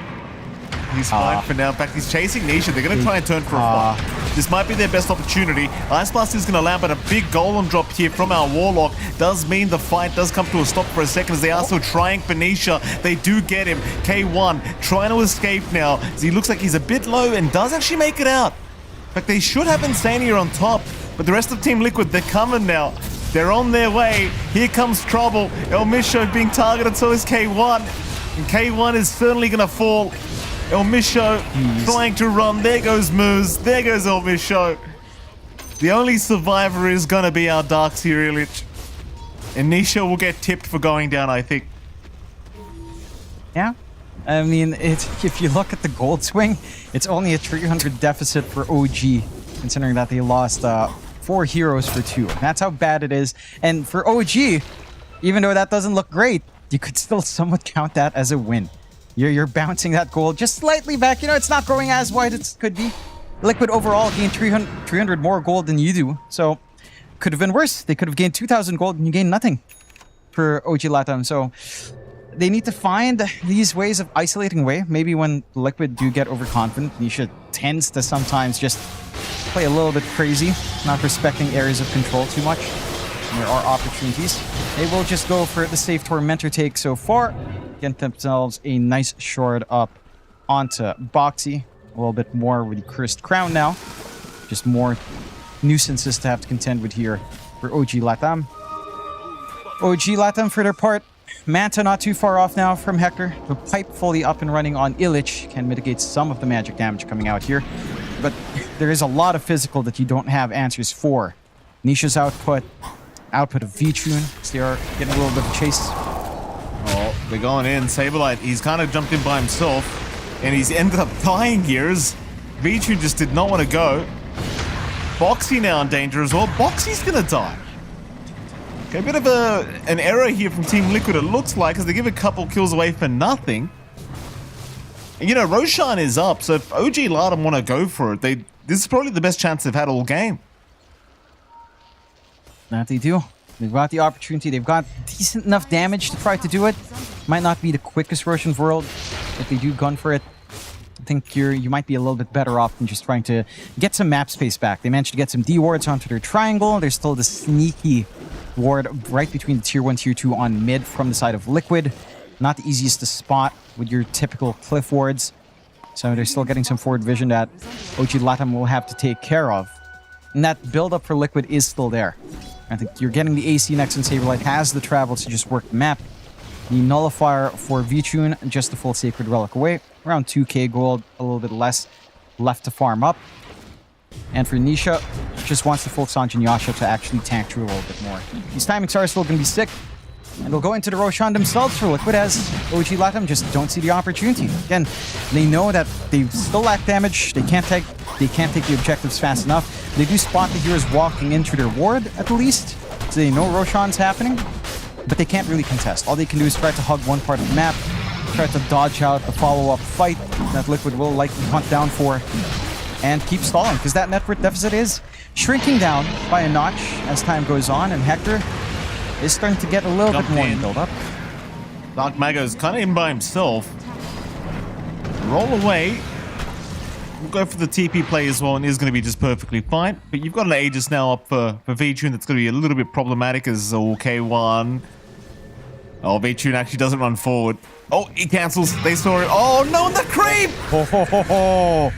He's fine for now. In fact, he's chasing Nisha. They're going to try and turn for a fight. This might be their best opportunity. Ice Blast is going to land, but a big golem drop here from our Warlock does mean the fight does come to a stop for a second as they are still trying for Nisha. They do get him. K1 trying to escape now as he looks like he's a bit low and does actually make it out. In fact, they should have Insania on top, but the rest of Team Liquid, they're coming now. They're on their way. Here comes trouble. El Misho being targeted, so is K1. And K1 is certainly going to fall. El Misho trying to run. There goes Moose. There goes El Misho. The only survivor is gonna be our Darkseer Illich. And Nisha will get tipped for going down, I think. Yeah. I mean, if you look at the gold swing, it's only a 300 deficit for OG, considering that they lost 4 heroes for 2. That's how bad it is. And for OG, even though that doesn't look great, you could still somewhat count that as a win. You're bouncing that gold just slightly back. You know, it's not growing as wide as it could be. Liquid overall gained 300 more gold than you do. So, could have been worse. They could have gained 2,000 gold and you gained nothing for OG Latam. So, they need to find these ways of isolating away. Maybe when Liquid do get overconfident, Nisha tends to sometimes just play a little bit crazy, not respecting areas of control too much. And there are opportunities. They will just go for the safe Tormentor take so far. Get themselves a nice shard up onto Boxy. A little bit more with the Cursed Crown now. Just more nuisances to have to contend with here for OG Latam. OG Latam, for their part, Manta not too far off now from Hector. The pipe fully up and running on Illich can mitigate some of the magic damage coming out here. But there is a lot of physical that you don't have answers for. Nisha's output of V-Tune, so they are getting a little bit of chase. Oh, they're going in. Saberlight, he's kind of jumped in by himself, and he's ended up dying here as V-Tune just did not want to go. Boxy now in danger as well. Boxy's gonna die. Okay, a bit of an error here from Team Liquid, it looks like, as they give a couple kills away for nothing. And, you know, Roshan is up, so if OG Latam want to go for it, this is probably the best chance they've had all game. That they do. They've got the opportunity. They've got decent enough damage to try to do it. Might not be the quickest Roshan world, but they do gun for it. I think you might be a little bit better off than just trying to get some map space back. They managed to get some D wards onto their triangle. There's still the sneaky ward right between the tier 1, tier 2 on mid from the side of Liquid. Not the easiest to spot with your typical cliff wards. So they're still getting some forward vision that OG Latam will have to take care of. And that build-up for Liquid is still there. I think you're getting the AC next, and Saberlight has the travel to just work the map. The nullifier for V-Tune, just the full Sacred Relic away. Around 2k gold, a little bit less left to farm up. And for Nisha, just wants the full Sanjin Yasha to actually tank through a little bit more. These timings are still going to be sick. And they'll go into the Roshan themselves for Liquid as OG Latam just don't see the opportunity. Again, they know that they still lack damage. They can't take the objectives fast enough. They do spot the heroes walking into their ward at least, so they know Roshan's happening, but they can't really contest. All they can do is try to hug one part of the map, try to dodge out the follow-up fight that Liquid will likely hunt down for, and keep stalling, because that net worth deficit is shrinking down by a notch as time goes on, and Hector is starting to get a little bit more in build-up. Dark Mago's kind of in by himself. Roll away. We'll go for the TP play as well, and is going to be just perfectly fine. But you've got an Aegis now up for V-Tune that's going to be a little bit problematic as OK1. Oh, V-Tune actually doesn't run forward. Oh, he cancels. They saw it. Oh, no, the creep! Ho, ho, ho, ho.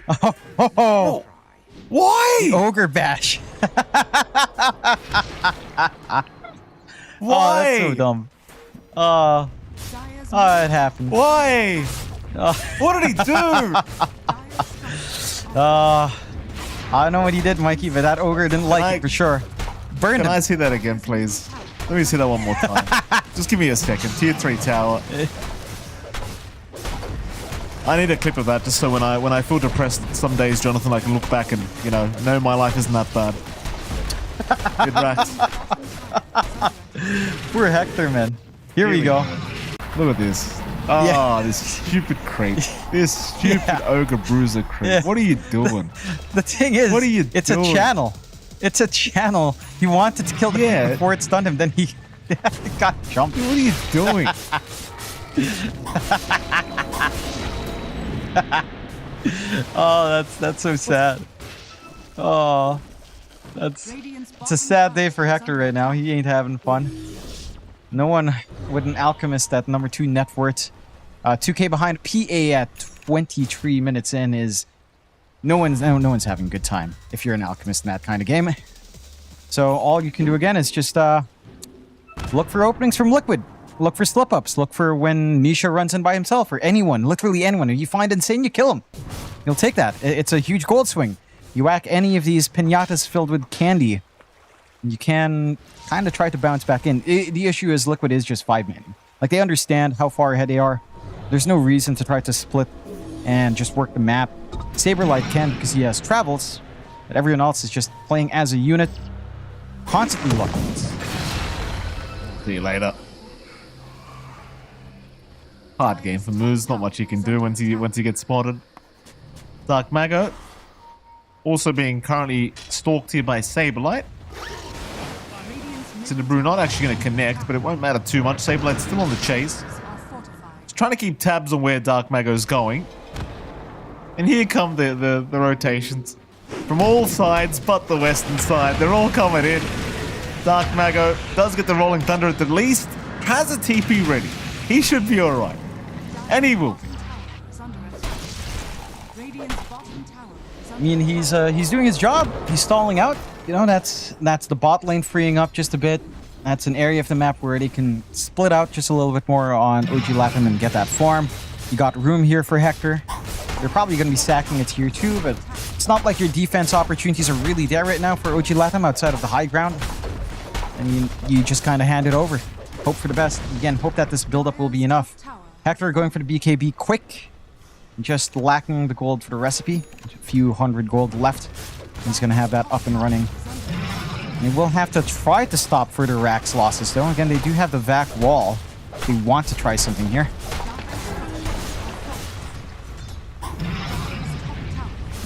Oh, ho, ho. Why? Ogre bash. Why? Oh, that's so dumb. Oh, it happened. Why? What did he do? I don't know what he did, Mikey, but that ogre didn't like it for sure. Burned Can him. I see that again, please? Let me see that one more time. Just give me a second. Tier 3 tower. I need a clip of that just so when I feel depressed some days, Jonathan, I can look back and, you know my life isn't that bad. Good rats. Poor Hector, man. Here we go. Look at this. Oh, Yeah. this stupid creep. This stupid ogre bruiser creep. Yeah. What are you doing? The thing is, What are you it's doing? a channel. It's a channel. He wanted to kill the Yeah. creep before it stunned him, then he got jumped. What are you doing? Oh, that's so sad. Oh, it's a sad day for Hector right now. He ain't having fun. No one with an alchemist at number 2 net worth. 2k behind PA at 23 minutes in is no one's having a good time if you're an alchemist in that kind of game. So all you can do again is just look for openings from Liquid. Look for slip-ups. Look for when Nisha runs in by himself, or anyone, literally anyone. If you find Insane, you kill him. You'll take that. It's a huge gold swing. You whack any of these pinatas filled with candy, you can kind of try to bounce back in. The issue is Liquid is just 5-man. Like, they understand how far ahead they are. There's no reason to try to split and just work the map. Saberlight can because he has travels, but everyone else is just playing as a unit, constantly locking it. See you later. Hard game for Moose. Not much he can do once he gets spotted. Dark Mago also being currently stalked here by Saberlight. So the Brew not actually going to connect, but it won't matter too much. Saberlight's still on the chase. He's trying to keep tabs on where Dark Mago's going. And here come the rotations. From all sides but the western side. They're all coming in. Dark Mago does get the Rolling Thunder at the least. Has a TP ready. He should be alright. And he will. I mean, he's doing his job. He's stalling out. You know, that's the bot lane freeing up just a bit. That's an area of the map where they can split out just a little bit more on OG Latam and get that farm. You got room here for Hector. They're probably going to be sacking it here too, but it's not like your defense opportunities are really there right now for OG Latam outside of the high ground. I mean, you just kind of hand it over. Hope for the best. Again, hope that this build-up will be enough. Hector going for the BKB quick. Just lacking the gold for the recipe. A few hundred gold left. He's going to have that up and running. And they will have to try to stop further Rax losses, though. Again, they do have the VAC wall. They want to try something here.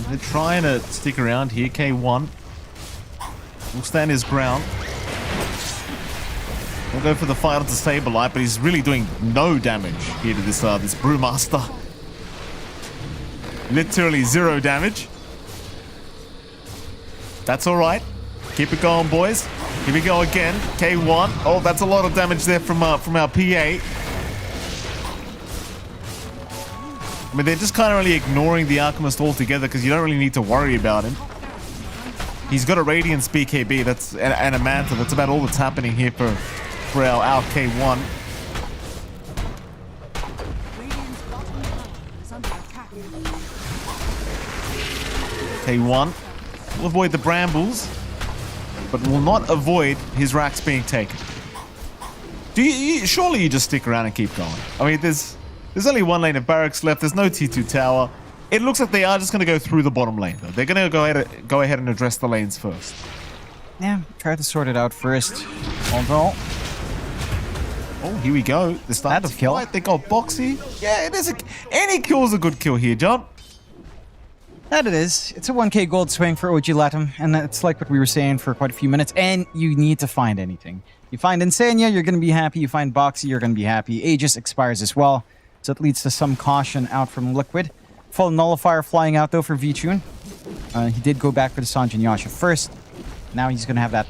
They're trying to stick around here. K1 will stand his ground. We'll go for the fight onto Saberlight, but he's really doing no damage here to this Brewmaster. Literally 0 damage. That's all right. Keep it going, boys. Here we go again. K1. Oh, that's a lot of damage there from our PA. I mean, they're just kind of really ignoring the Alchemist altogether because you don't really need to worry about him. He's got a Radiance BKB and a Manta. That's about all that's happening here for our K1. K1 will avoid the brambles, but will not avoid his racks being taken. Surely you just stick around and keep going. I mean, there's only one lane of barracks left. There's no T2 tower. It looks like they are just going to go through the bottom lane, though. They're going to go ahead and address the lanes first. Yeah, try to sort it out first. Although... Oh, here we go. They're starting to fight. They got Boxy. Yeah, it is. Any kill's a good kill here, John. That it is. It's a 1k gold swing for OG Latam, and it's like what we were saying for quite a few minutes, and you need to find anything. You find Insania, you're going to be happy. You find Boxy, you're going to be happy. Aegis expires as well, so it leads to some caution out from Liquid. Full Nullifier flying out, though, for V-Tune. He did go back for the Sanjin Yasha first. Now he's going to have that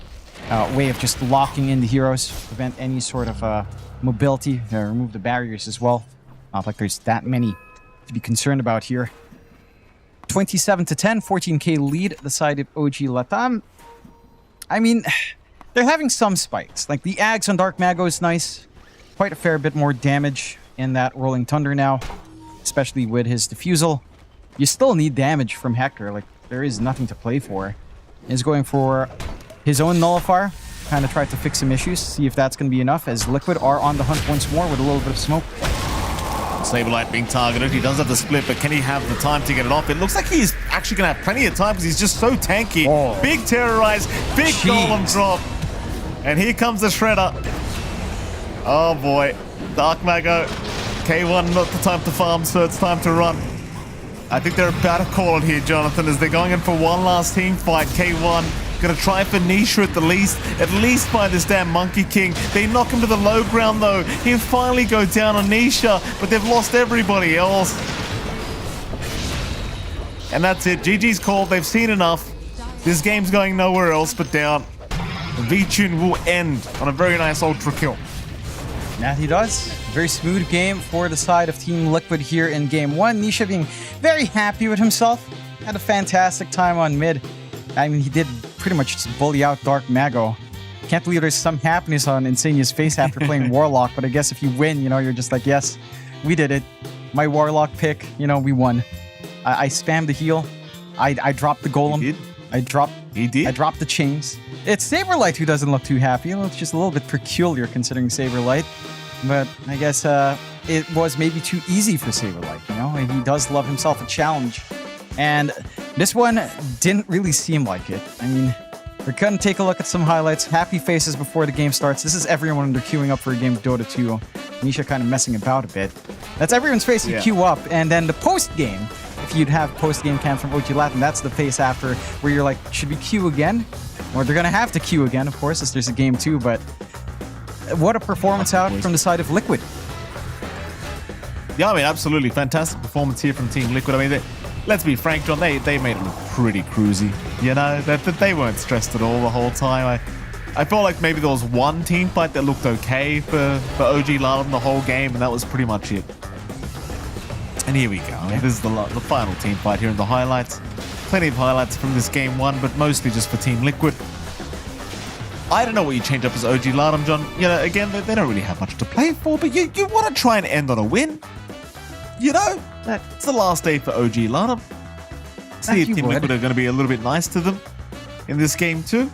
way of just locking in the heroes, prevent any sort of mobility, remove the barriers as well. Not like there's that many to be concerned about here. 27 to 10, 14k lead the side of OG Latam. I mean, they're having some spikes. Like the Ags on Dark Mago is nice. Quite a fair bit more damage in that Rolling Thunder now, especially with his Diffusal. You still need damage from Hector. Like, there is nothing to play for. He's going for his own Nullifier. Kind of try to fix some issues, see if that's going to be enough, as Liquid are on the hunt once more with a little bit of smoke. Saberlight being targeted. He does have the split, but can he have the time to get it off? It looks like he's actually going to have plenty of time because he's just so tanky. Oh. Big terrorize, big golem drop. And here comes the Shredder. Oh boy. Dark Mago. K1, not the time to farm, so it's time to run. I think they're about to call it here, Jonathan, as they're going in for one last team fight. K1 gonna try for Nisha at least by this damn Monkey King. They knock him to the low ground though. He'll finally go down on Nisha, but they've lost everybody else. And that's it. GG's called. They've seen enough. This game's going nowhere else but down. V-Tune will end on a very nice ultra kill. Yeah, he does. Very smooth game for the side of Team Liquid here in Game 1. Nisha being very happy with himself. Had a fantastic time on mid. I mean, he did pretty much just bully out Dark Mago. Can't believe there's some happiness on Insania's face after playing Warlock, but I guess if you win, you know, you're just like, yes, we did it. My Warlock pick, you know, we won. I spammed the heal. I dropped the golem. He did. I dropped the chains. It's Saberlight who doesn't look too happy. It's just a little bit peculiar considering Saberlight. But I guess it was maybe too easy for Saberlight, you know? He does love himself a challenge. And this one didn't really seem like it. I mean, we're gonna take a look at some highlights. Happy faces before the game starts. This is everyone they're queuing up for a game of Dota 2. Nisha kind of messing about a bit. That's everyone's face you queue up. And then the post-game, if you'd have post-game cam from OG Latin, that's the face after where you're like, should we queue again? Or they're gonna have to queue again, of course, as there's a game too, but what a performance out from the side of Liquid. Yeah, I mean, absolutely fantastic performance here from Team Liquid. I mean, let's be frank, John, they made it look pretty cruisy. You know, that they weren't stressed at all the whole time. I felt like maybe there was one team fight that looked okay for OG Latin the whole game, and that was pretty much it. And here we go. I mean, this is the final team fight here in the highlights. Plenty of highlights from this game one, but mostly just for Team Liquid. I don't know what you change up as OG Latin, John. You know, again, they don't really have much to play for, but you want to try and end on a win. You know, it's the last day for OG Latin. See if Team Liquid are going to be a little bit nice to them in this game too.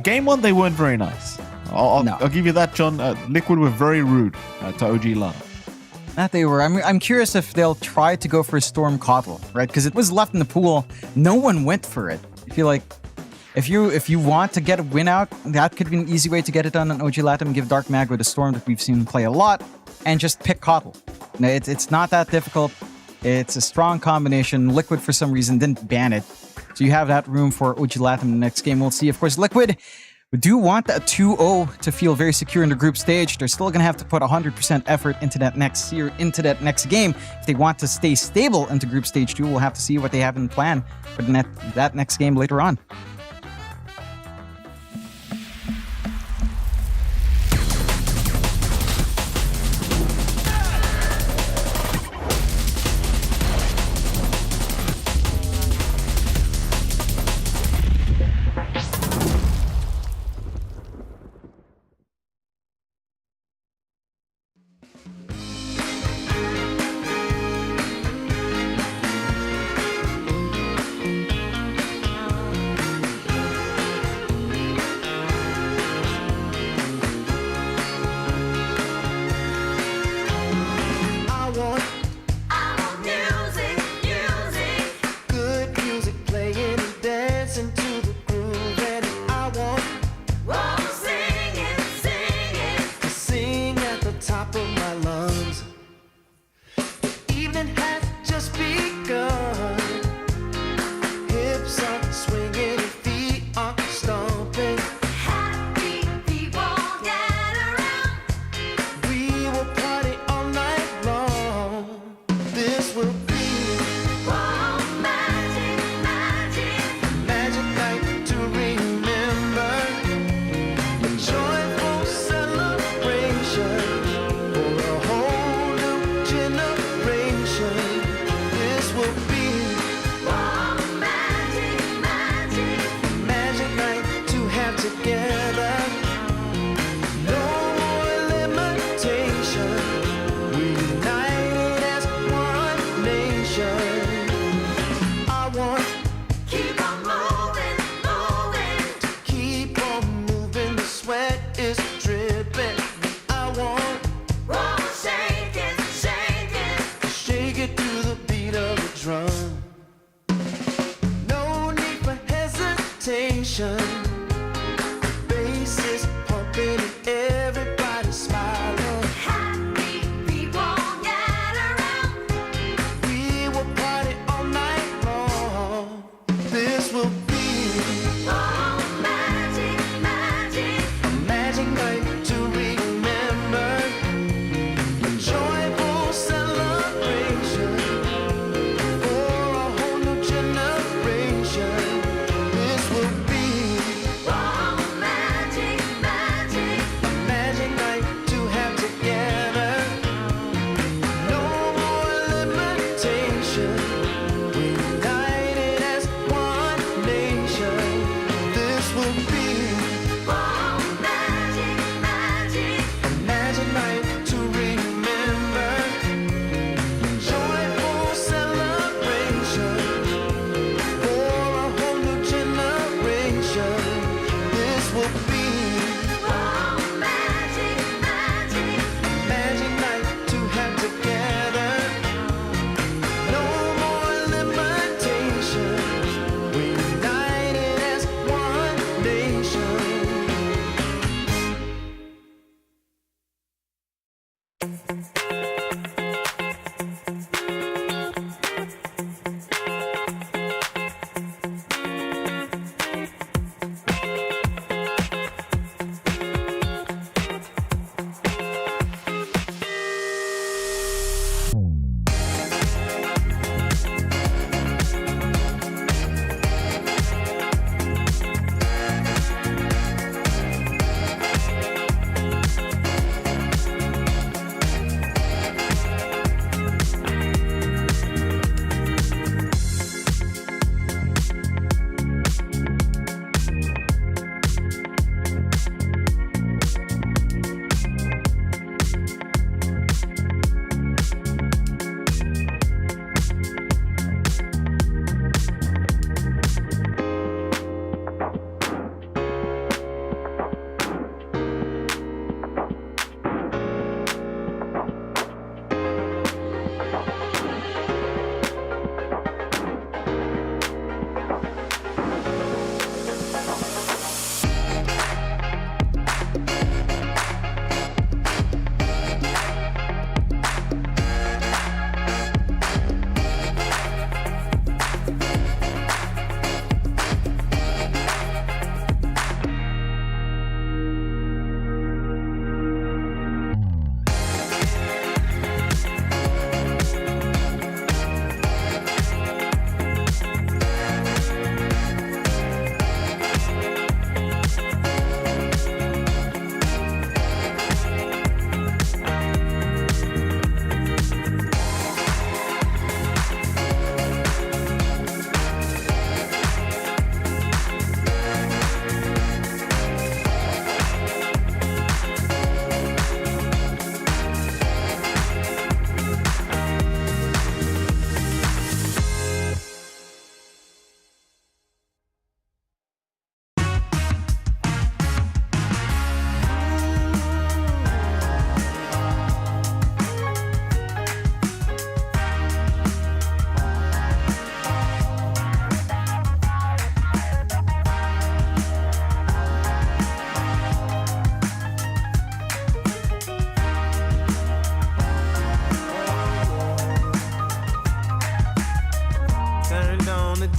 Game one, they weren't very nice. I'll give you that, John. Liquid were very rude to OG Latin. That they were. I'm curious if they'll try to go for a Storm Coddle, right? Because it was left in the pool. No one went for it. I feel like if you want to get a win out, that could be an easy way to get it done on OG Latin. Give Dark Magma the Storm that we've seen him play a lot, and just pick Coddle. Now, it's not that difficult. It's a strong combination. Liquid, for some reason, didn't ban it. So you have that room for OG Latin in the next game. We'll see. Of course, Liquid do want that 2-0 to feel very secure in the group stage. They're still going to have to put 100% effort into that next game. If they want to stay stable into group stage 2, we'll have to see what they have in plan for that next game later on. Magic night.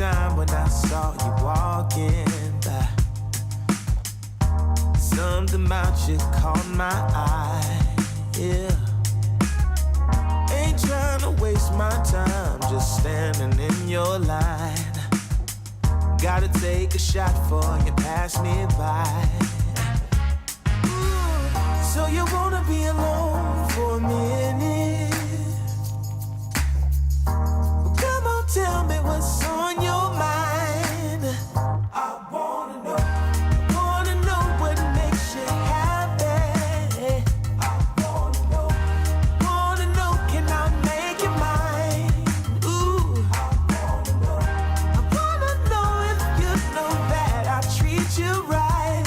dime when I saw you walking by. Something about you caught my eye, yeah. Ain't trying to waste my time, just standing in your line. Gotta take a shot for you pass me by. So you wanna be alone for a minute? Well, come on, tell me what's on your mind. I wanna know what makes you happy. I wanna know, can I make you mine? Ooh, I wanna know if you know that I treat you right.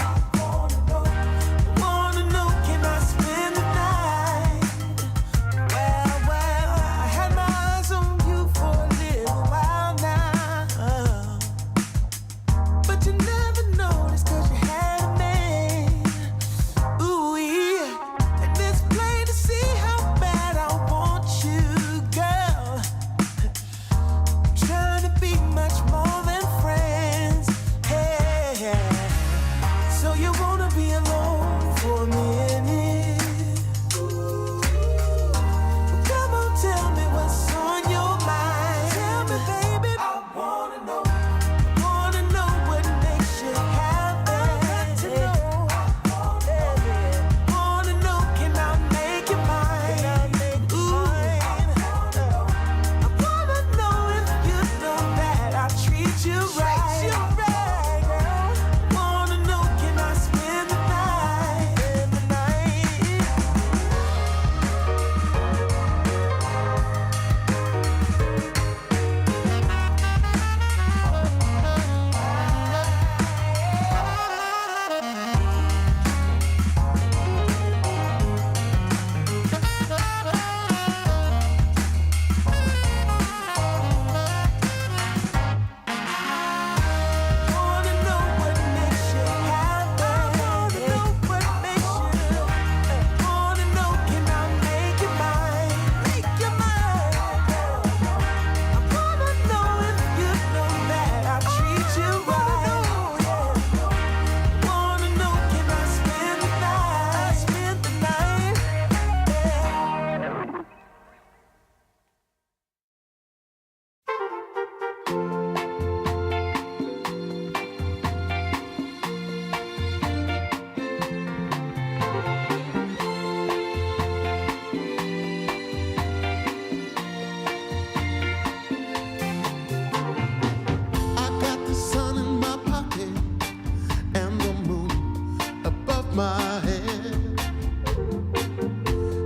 my head.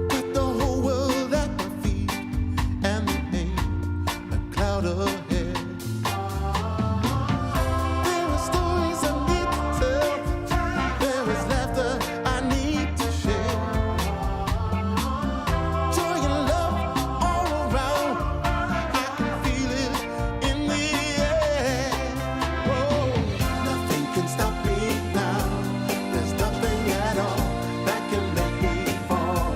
Got the whole world at my feet, and there ain't a cloud ahead. There are stories I need to tell. There is laughter I need to share. Joy and love all around. I can feel it in the air. Oh, nothing can stop me now. There's nothing at all that can make me fall.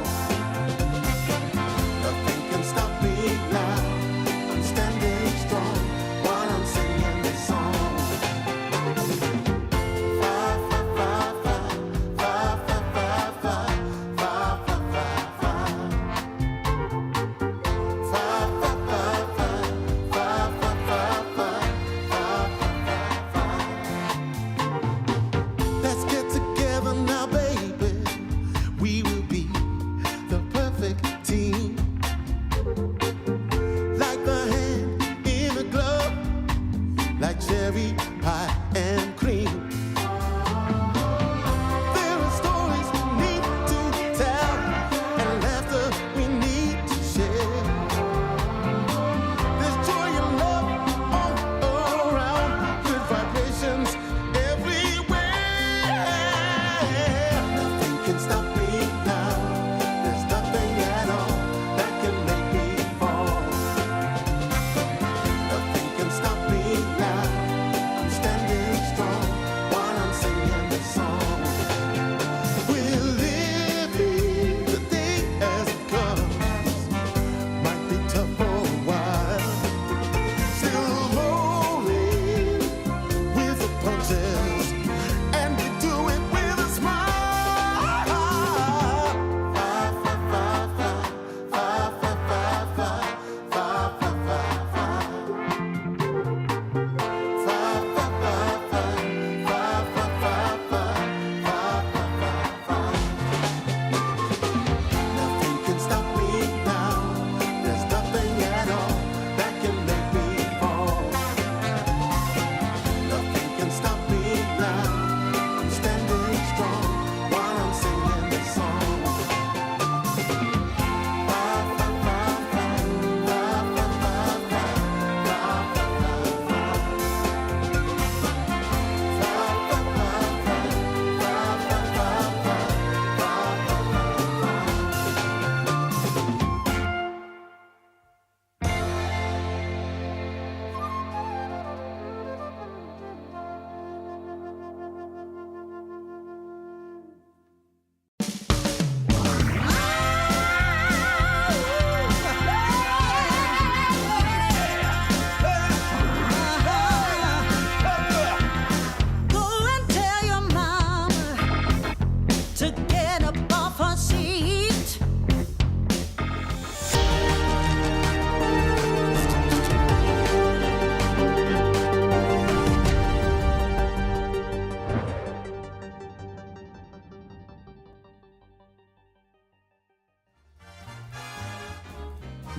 Nothing can stop me now. I'm standing strong while I'm singing this song. Fa fa fa fa fa fa fa fa fa fa fa fa. Fa fa fa fa fa fa fa fa fa. Let's get together now, baby. We will be the perfect team. Like the hand in a glove, like cherry pie and cream. There are stories we need to tell, and laughter we need to share. There's joy and love all around, good vibrations everywhere. Nothing can stop me now. There's nothing at all that can make me fall. Nothing can stop me now. I'm standing strong while I'm singing this song. We're living the day as it comes. Might be tough for a while. Still rolling with the punches, and we do it with a smile. Fa fa fa fa fa fa fa fa fa fa fa fa. Fa fa fa fa fa fa fa fa fa fa fa. Nothing can stop me now. There's nothing at all that can make me fall. Nothing can stop me now. I'm standing strong while I'm singing this song. Fa fa fa fa fa fa fa fa fa fa fa. Fa fa fa fa fa fa fa Go and tell your mama to get up off her seat.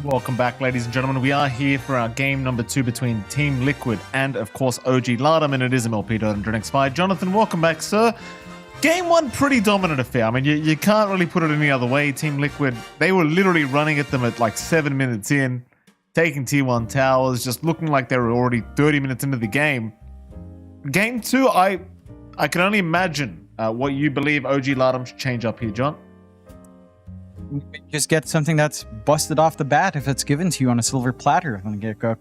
Welcome back, ladies and gentlemen. We are here for our game number 2 between Team Liquid and, of course, OG Lardum, and it is MLP Dota and DreamLeague. Jonathan, welcome back, sir. Game 1, pretty dominant affair. I mean, you can't really put it any other way. Team Liquid, they were literally running at them at like 7 minutes in, taking T1 towers, just looking like they were already 30 minutes into the game. Game 2, I can only imagine what you believe OG Lardum should change up here, John. Just get something that's busted off the bat if it's given to you on a silver platter.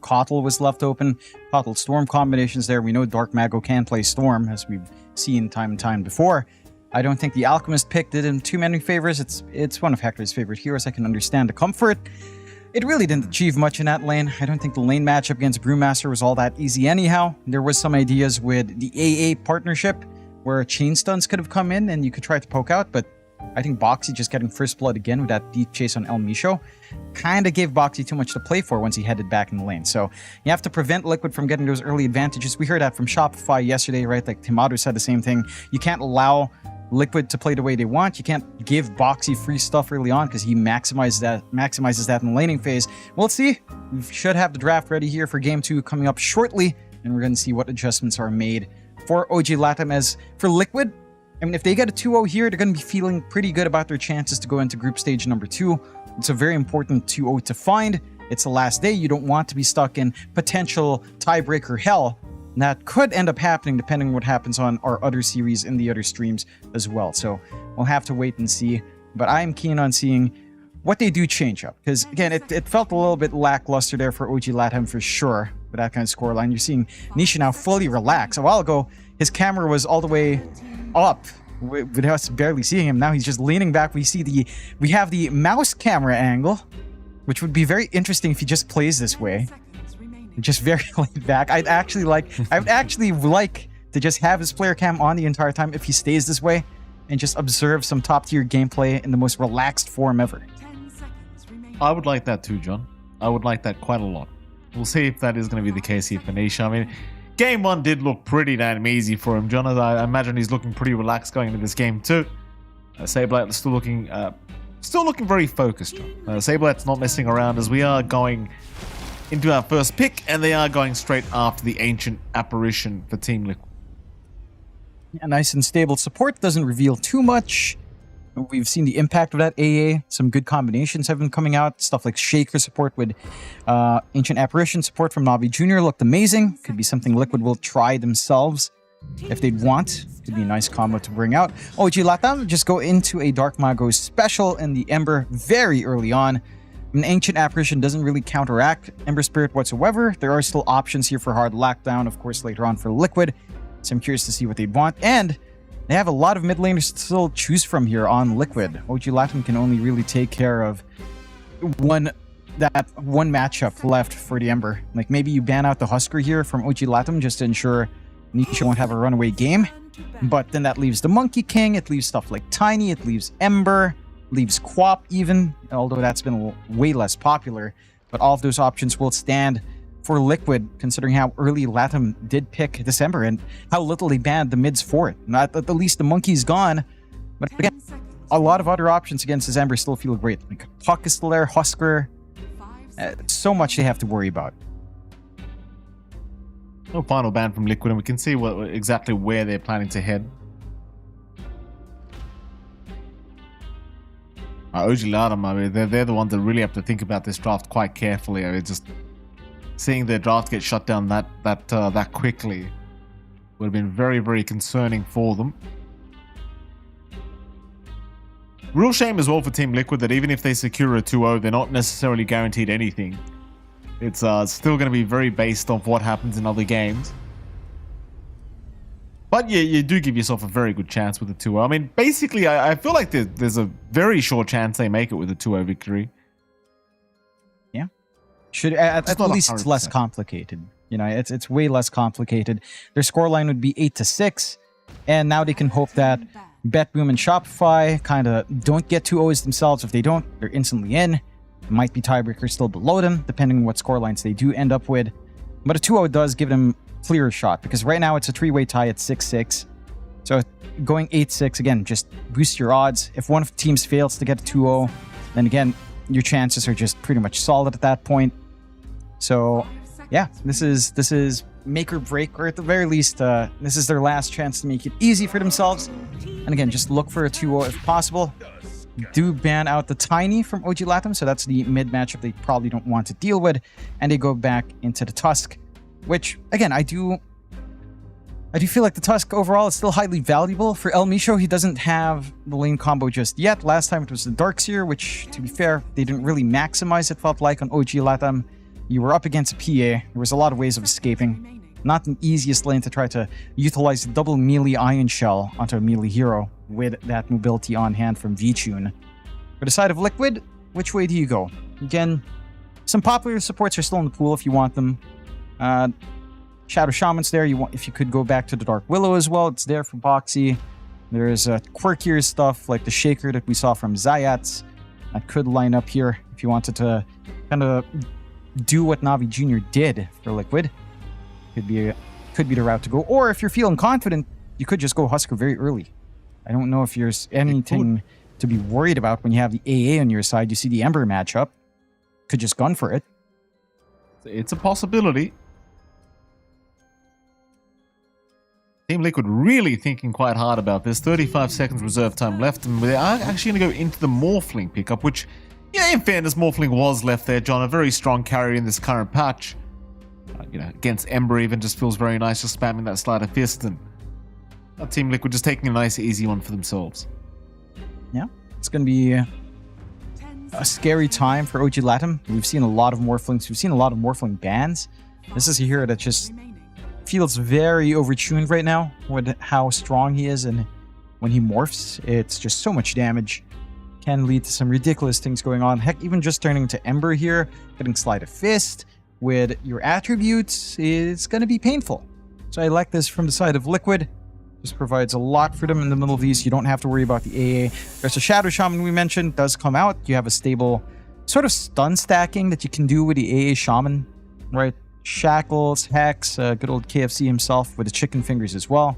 Kotl was left open. Kotl Storm combinations there. We know Dark Mago can play Storm, as we've seen time and time before. I don't think the Alchemist pick did him too many favors. It's one of Hector's favorite heroes. I can understand the comfort. It really didn't achieve much in that lane. I don't think the lane matchup against Brewmaster was all that easy anyhow. There was some ideas with the AA partnership where chain stuns could have come in and you could try to poke out, but I think Boxy just getting first blood again with that deep chase on El Misho kind of gave Boxy too much to play for once he headed back in the lane. So you have to prevent Liquid from getting those early advantages. We heard that from Shopify yesterday, right? Like Timadu said the same thing. You can't allow Liquid to play the way they want. You can't give Boxy free stuff early on because he maximizes that in the laning phase. Well, let's see. We should have the draft ready here for Game 2 coming up shortly, and we're going to see what adjustments are made for OG Latam. As for Liquid, I mean, if they get a 2-0 here, they're going to be feeling pretty good about their chances to go into group stage number 2. It's a very important 2-0 to find. It's the last day. You don't want to be stuck in potential tiebreaker hell. And that could end up happening depending on what happens on our other series in the other streams as well. So we'll have to wait and see. But I am keen on seeing what they do change up. Because, again, it felt a little bit lackluster there for OG Latam for sure with that kind of scoreline. You're seeing Nisha now fully relax. A while ago, his camera was all the way up with us barely seeing him. Now he's just leaning back. We have the mouse camera angle, which would be very interesting if he just plays this way. Just very laid back. I would actually like to just have his player cam on the entire time if he stays this way and just observe some top tier gameplay in the most relaxed form ever. I would like that too, John. I would like that quite a lot. We'll see if that is going to be the case here for Nisha. I mean, game 1 did look pretty damn easy for him, John. I imagine he's looking pretty relaxed going into this game too. Saberlight is still looking very focused, John. Saberlight's not messing around as we are going into our first pick, and they are going straight after the Ancient Apparition for Team Liquid. A nice and stable support, doesn't reveal too much. We've seen the impact of that AA. Some good combinations have been coming out. Stuff like Shaker support with Ancient Apparition support from Navi Jr. looked amazing. Could be something Liquid will try themselves if they'd want. Could be a nice combo to bring out. OG Latam just go into a Dark Mago special in the Ember very early on. An Ancient Apparition doesn't really counteract Ember Spirit whatsoever. There are still options here for hard lockdown, of course, later on for Liquid. So I'm curious to see what they'd want. And they have a lot of mid laners to still choose from here on Liquid. OG Latam can only really take care of one matchup left for the Ember. Like maybe you ban out the Husker here from OG Latam just to ensure Nisha won't have a runaway game. But then that leaves the Monkey King, it leaves stuff like Tiny, it leaves Ember, leaves Quap even, although that's been way less popular. But all of those options will stand for Liquid, considering how early Latam did pick December and how little they banned the mids for it. Not at the least the Monkey's gone, but again, a lot of other options against December still feel great. Like Puck is still there, Husker, so much they have to worry about. No final ban from Liquid, and we can see exactly where they're planning to head. OG Latam, I mean, they're the ones that really have to think about this draft quite carefully. I mean, just seeing their draft get shut down that quickly would have been very, very concerning for them. Real shame as well for Team Liquid that even if they secure a 2-0, they're not necessarily guaranteed anything. It's still going to be very based off what happens in other games. But yeah, you do give yourself a very good chance with a 2-0. I mean, basically, I feel like there's a very short chance they make it with a 2-0 victory. Yeah. Should at least it's less complicated. You know, it's way less complicated. Their scoreline would be 8-6, and now they can hope that BetBoom and Shopify kind of don't get 2-0s themselves. If they don't, they're instantly in. Might be tiebreaker still below them, depending on what scorelines they do end up with. But a 2-0 does give them a clearer shot, because right now it's a 3-way tie at 6-6. So going 8-6, again, just boost your odds. If one of the teams fails to get a 2-0, then again, your chances are just pretty much solid at that point. So yeah, this is make or break, or at the very least, this is their last chance to make it easy for themselves. And again, just look for a 2-0 if possible. Do ban out the Tiny from OG Latam, so that's the mid matchup they probably don't want to deal with, and they go back into the Tusk, which again, I do feel like the Tusk overall is still highly valuable for El Misho. He doesn't have the lane combo just yet. Last time it was the Darkseer, which, to be fair, they didn't really maximize, it felt like, on OG Latam. You were up against a PA. There was a lot of ways of escaping. Not the easiest lane to try to utilize the double melee Iron Shell onto a melee hero with that mobility on hand from V-Tune. For the side of Liquid, which way do you go? Again, some popular supports are still in the pool if you want them. Shadow Shaman's there. If you could go back to the Dark Willow as well, it's there for Boxy. There's quirkier stuff like the Shaker that we saw from Zayats that could line up here if you wanted to kind of do what Navi Jr. did for Liquid. Could be the route to go. Or if you're feeling confident, you could just go Husker very early. I don't know if there's anything to be worried about when you have the AA on your side. You see the Ember matchup. Could just gun for it. It's a possibility. Team Liquid really thinking quite hard about this. 35 seconds reserve time left, and they are actually going to go into the Morphling pickup, which, yeah, in fairness, Morphling was left there, John. A very strong carry in this current patch. Against Ember even just feels very nice, just spamming that Sleight of Fist, and Team Liquid just taking a nice, easy one for themselves. Yeah, it's going to be a scary time for OG Latam. We've seen a lot of Morphlings. We've seen a lot of Morphling bans. This is a hero that just feels very overtuned right now with how strong he is, and when he morphs, it's just so much damage. Can lead to some ridiculous things going on. Heck, even just turning to Ember here, getting Sleight of Fist with your attributes is going to be painful. So I like this from the side of Liquid. Just provides a lot for them in the middle of these. You don't have to worry about the AA. There's a Shadow Shaman we mentioned, does come out. You have a stable sort of stun stacking that you can do with the AA Shaman, right? Shackles, Hex, good old KFC himself with the chicken fingers as well.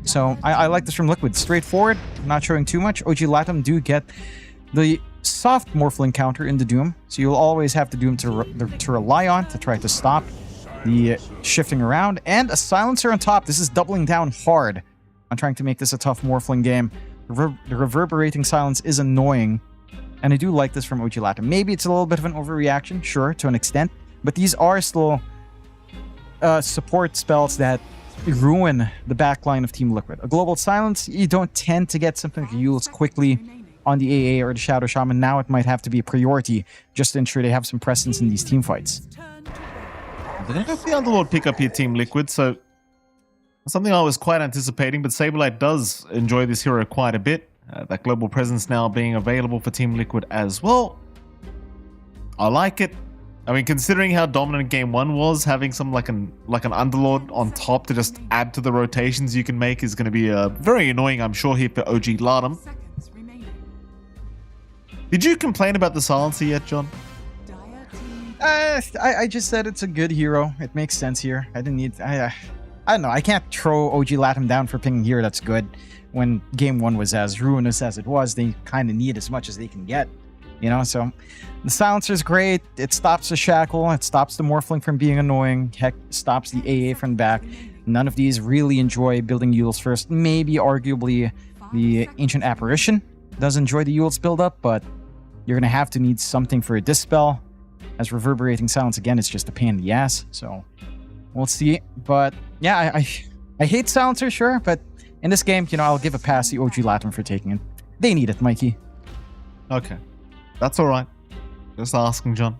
So I like this from Liquid. Straightforward, not showing too much. OG Latam do get the soft Morphling counter in the Doom, so you'll always have the Doom to rely on to try to stop the shifting around, and a silencer on top. This is doubling down hard on trying to make this a tough Morphling game. The reverberating silence is annoying, and I do like this from OG Latam. Maybe it's a little bit of an overreaction, sure, to an extent, but these are still support spells that ruin the backline of Team Liquid. A Global Silence, you don't tend to get something like Yules quickly on the AA or the Shadow Shaman. Now it might have to be a priority just to ensure they have some presence in these team fights. They have the Underlord pick up here, Team Liquid, so something I was quite anticipating, but Saberlight does enjoy this hero quite a bit. That global presence now being available for Team Liquid as well. I like it. I mean, considering how dominant Game 1 was, having some like an Underlord on top to just add to the rotations you can make is going to be very annoying, I'm sure, here for OG Latam. Did you complain about the silencer yet, John? I just said it's a good hero. It makes sense here. I didn't need... I don't know. I can't throw OG Latam down for picking a hero that's good. When Game 1 was as ruinous as it was, they kind of need as much as they can get. You know, so the silencer is great. It stops the shackle. It stops the Morphling from being annoying. Heck, stops the AA from back. None of these really enjoy building Yules first. Maybe, arguably, the Ancient Apparition does enjoy the Yules build-up, but you're going to have to need something for a Dispel. As Reverberating Silence, again, it's just a pain in the ass, so we'll see. But yeah, I hate Silencer, sure, but in this game, you know, I'll give a pass to OG Latam for taking it. They need it, Mikey. Okay. That's alright. Just asking, John.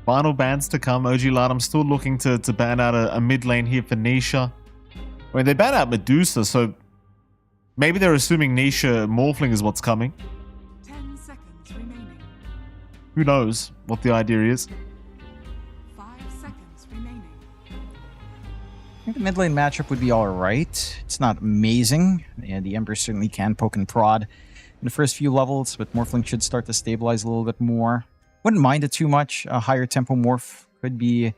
Final bans to come. OG Latam still looking to ban out a mid lane here for Nisha. I mean, they ban out Medusa, so maybe they're assuming Nisha Morphling is what's coming. 10 seconds remaining. Who knows what the idea is. 5 seconds remaining. I think the mid lane matchup would be alright. It's not amazing. Yeah, the Ember certainly can poke and prod in the first few levels, but Morphling should start to stabilize a little bit more. Wouldn't mind it too much. A higher tempo morph could be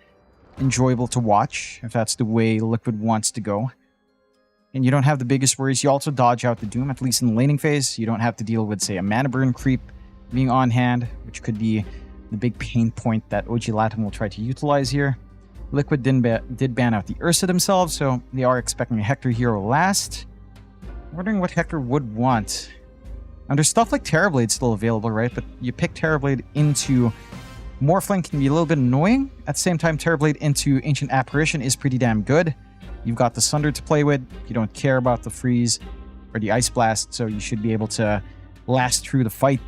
enjoyable to watch if that's the way Liquid wants to go. And you don't have the biggest worries. You also dodge out the Doom, at least in the laning phase. You don't have to deal with, say, a mana burn creep being on hand, which could be the big pain point that OG Latam will try to utilize here. Liquid did ban out the Ursa themselves, so they are expecting a Hector hero last. Wondering what Hector would want. And there's stuff like Terrorblade still available, right? But you pick Terrorblade into Morphling can be a little bit annoying. At the same time, Terrorblade into Ancient Apparition is pretty damn good. You've got the Sunder to play with. You don't care about the Freeze or the Ice Blast, so you should be able to last through the fight.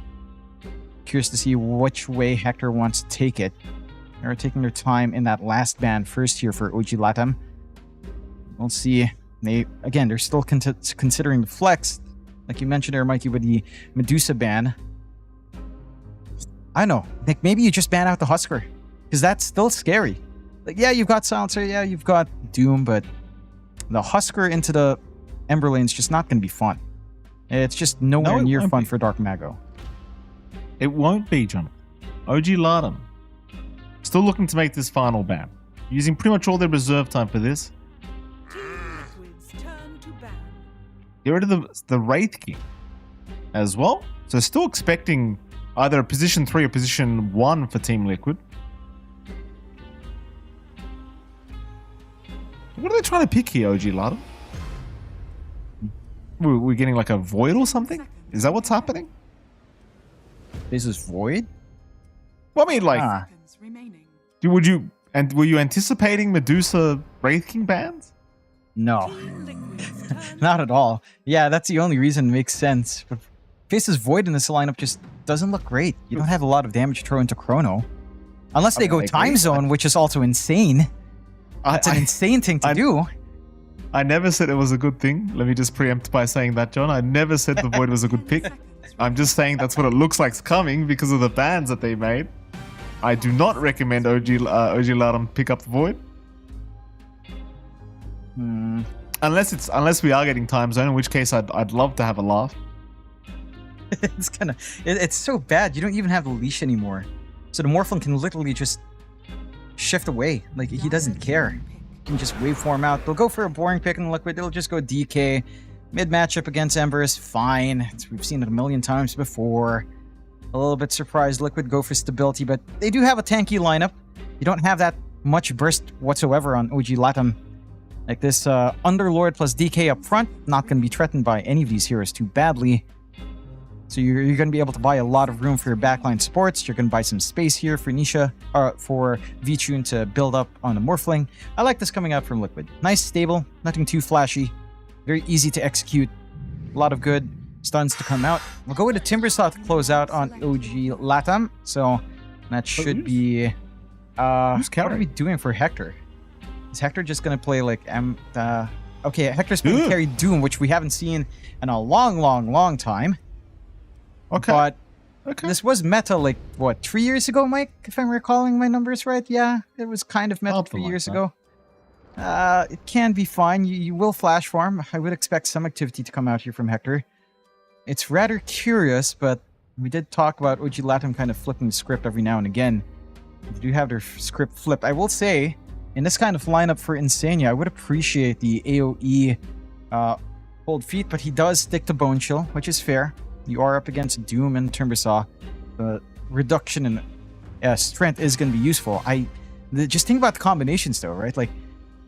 Curious to see which way Hector wants to take it. They're taking their time in that last ban first here for OG Latam. We'll see. They're still considering the flex. Like you mentioned there, Mikey, with the Medusa ban. I don't know. I think maybe you just ban out the Husker. Because that's still scary. Like, yeah, you've got Silencer, yeah, you've got Doom, but the Husker into the Ember lane is just not going to be fun. It's just nowhere near fun for Dark Mago. It won't be, John. OG Latam still looking to make this final ban. Using pretty much all their reserve time for this. Get rid of the Wraith King as well. So still expecting either a position 3 or position 1 for Team Liquid. What are they trying to pick here, OG Lada? We're getting like a void or something? Is that what's happening? This is void? Well, I mean, like, Ah. were you anticipating Medusa Wraith King bans? No. Not at all. Yeah, that's the only reason it makes sense. But Faces Void in this lineup just doesn't look great. You don't have a lot of damage thrown into Chrono. Unless they go time zone, which is also insane. It's an insane thing to do. I never said it was a good thing. Let me just preempt by saying that, John. I never said the Void was a good pick. I'm just saying that's what it looks like's coming because of the bans that they made. I do not recommend OG Latum pick up the Void. Unless we are getting time zone, in which case I'd love to have a laugh. It's so bad. You don't even have the leash anymore. So the Morphlin can literally just shift away. Like, he doesn't care. He can just waveform out. They'll go for a boring pick in Liquid. They'll just go DK. Mid matchup against Ember is fine. We've seen it a million times before. A little bit surprised Liquid go for stability, but they do have a tanky lineup. You don't have that much burst whatsoever on OG Latam. Like this Underlord plus DK up front, not going to be threatened by any of these heroes too badly. So you're going to be able to buy a lot of room for your backline supports. You're going to buy some space here for Nisha, for V-Tune to build up on the Morphling. I like this coming out from Liquid. Nice, stable, nothing too flashy. Very easy to execute. A lot of good stuns to come out. We'll go with a Timbersaw to close out on OG Latam. So that should be... what are we doing for Hector? Is Hector just going to play like... okay, Hector's going to carry Doom, which we haven't seen in a long time. Okay. But this was meta like, what, 3 years ago, Mike? If I'm recalling my numbers right? Yeah, it was kind of meta 3 years ago. It can be fine. You will flash farm. I would expect some activity to come out here from Hector. It's rather curious, but we did talk about OG Latam kind of flipping the script every now and again. They do have their script flip. I will say, in this kind of lineup for Insania, I would appreciate the AoE hold feet, but he does stick to Bone Chill, which is fair. You are up against Doom and Timbersaw. The reduction in strength is going to be useful. Just think about the combinations though, right? Like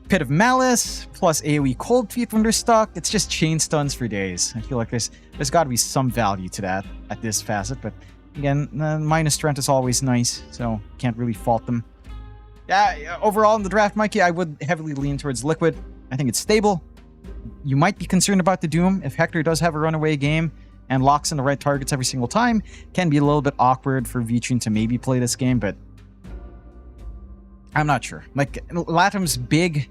Pit of Malice plus AoE Cold Feet when they're stuck. It's just chain stuns for days. I feel like there's got to be some value to that at this facet. But again, minus strength is always nice, so can't really fault them. Yeah, overall in the draft, Mikey, I would heavily lean towards Liquid. I think it's stable. You might be concerned about the Doom. If Hector does have a runaway game and locks in the right targets every single time, can be a little bit awkward for V-Tune to maybe play this game, but I'm not sure. Like, Latam's big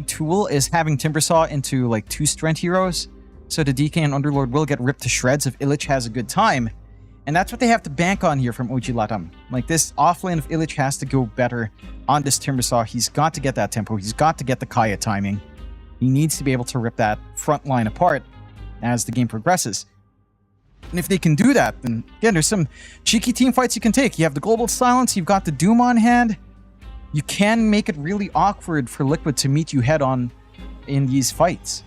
tool is having Timbersaw into like 2 strength heroes, so the DK and Underlord will get ripped to shreds if Illich has a good time. And that's what they have to bank on here from OG Latam. Like, this offlane of Illich has to go better on this Timbersaw. He's got to get that tempo. He's got to get the Kaya timing. He needs to be able to rip that front line apart as the game progresses. And if they can do that, then again, there's some cheeky team fights you can take. You have the Global Silence, you've got the Doom on hand. You can make it really awkward for Liquid to meet you head on in these fights.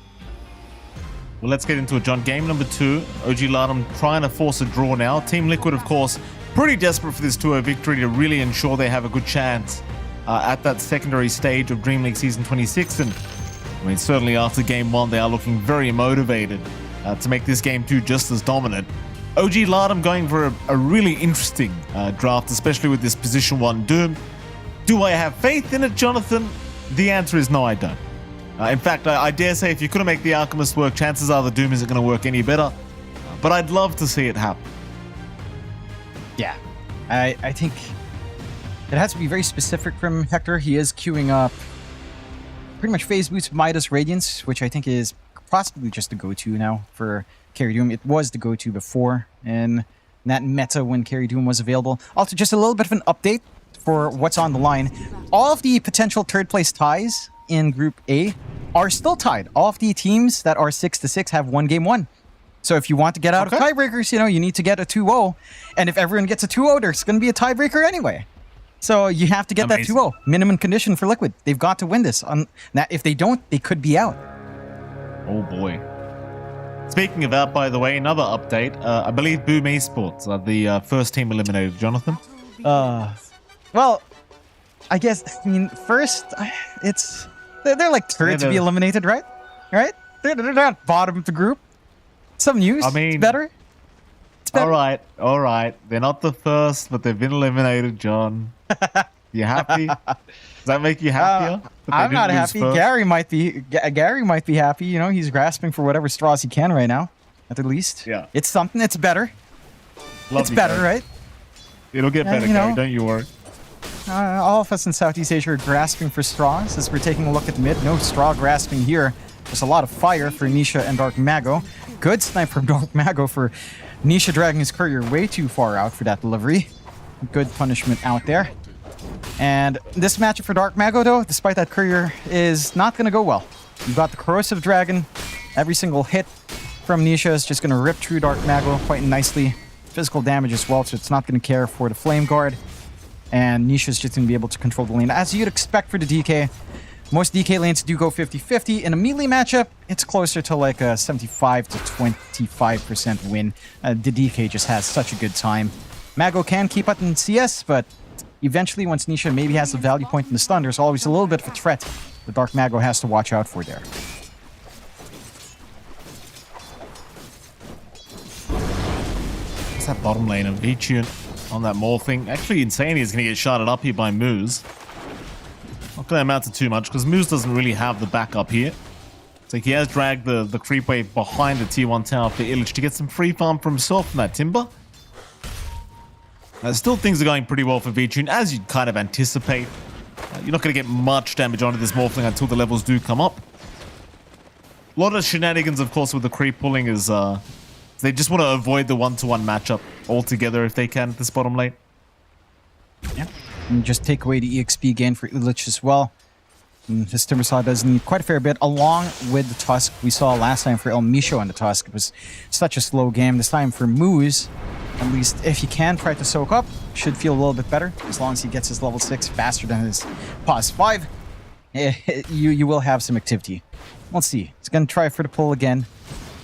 Well, let's get into it, John. Game number 2. OG Latam trying to force a draw now. Team Liquid, of course, pretty desperate for this 2-0 victory to really ensure they have a good chance at that secondary stage of DreamLeague Season 26. And I mean, certainly after Game 1, they are looking very motivated to make this Game 2 just as dominant. OG Latam going for a really interesting draft, especially with this Position 1 Doom. Do I have faith in it, Jonathan? The answer is no, I don't. In fact, I dare say if you couldn't make the Alchemist work, chances are the Doom isn't going to work any better. But I'd love to see it happen. Yeah, I think it has to be very specific from Hector. He is queuing up pretty much phase boots Midas Radiance, which I think is possibly just the go-to now for Carry Doom. It was the go-to before in that meta when Carry Doom was available. Also, just a little bit of an update for what's on the line. All of the potential third place ties in Group A are still tied. All of the teams that are 6-6 have won game 1. So if you want to get out of tiebreakers, you need to get a 2-0. And if everyone gets a 2-0, there's going to be a tiebreaker anyway. So you have to get that 2-0. Minimum condition for Liquid. They've got to win this. If they don't, they could be out. Oh boy. Speaking of out, by the way, another update. I believe Boom Esports are the first team eliminated, Jonathan. Well, I guess, first, it's They're like third to be eliminated, right? Right? They're not bottom of the group. Some news. I mean, it's better. It's better. All right. They're not the first, but they've been eliminated, John. You happy? Does that make you happier? I'm not happy. First? Gary might be happy. You know, he's grasping for whatever straws he can right now, at the least. Yeah. It's something. It's better. It's better, Gary. right? It'll get better, you know, Gary. Don't you worry. All of us in Southeast Asia are grasping for straws as we're taking a look at mid. No straw grasping here. There's a lot of fire for Nisha and Dark Mago. Good snipe from Dark Mago for Nisha dragging his courier way too far out for that delivery. Good punishment out there. And this matchup for Dark Mago, though, despite that courier, is not going to go well. You've got the Corrosive Dragon. Every single hit from Nisha is just going to rip through Dark Mago quite nicely. Physical damage as well, so it's not going to care for the Flame Guard. And Nisha's just going to be able to control the lane. As you'd expect for the DK, most DK lanes do go 50-50. In a melee matchup, it's closer to like a 75 to 25% win. The DK just has such a good time. Mago can keep up in CS, but eventually once Nisha maybe has the value point in the stun, there's always a little bit of a threat that Dark Mago has to watch out for there. What's that bottom lane of Vichun on that morphing? Actually, Insanity is going to get shotted up here by Moose. Not going to amount to too much because Moose doesn't really have the backup here. So he has dragged the creep wave behind the tier 1 tower for Illich to get some free farm for himself from that Timber. Still, things are going pretty well for Vichun, as you'd kind of anticipate. You're not going to get much damage onto this morphling until the levels do come up. A lot of shenanigans, of course, with the creep pulling is they just want to avoid the 1-to-1 matchup altogether if they can at this bottom lane. Yeah. And just take away the EXP gain for Illich as well. And this Timbersaw does need quite a fair bit, along with the Tusk we saw last time for El Misho and the Tusk. It was such a slow game. This time for Moose, at least if he can try to soak up, should feel a little bit better. As long as he gets his level 6 faster than his pause 5, you will have some activity. Let's see. It's going to try for the pull again.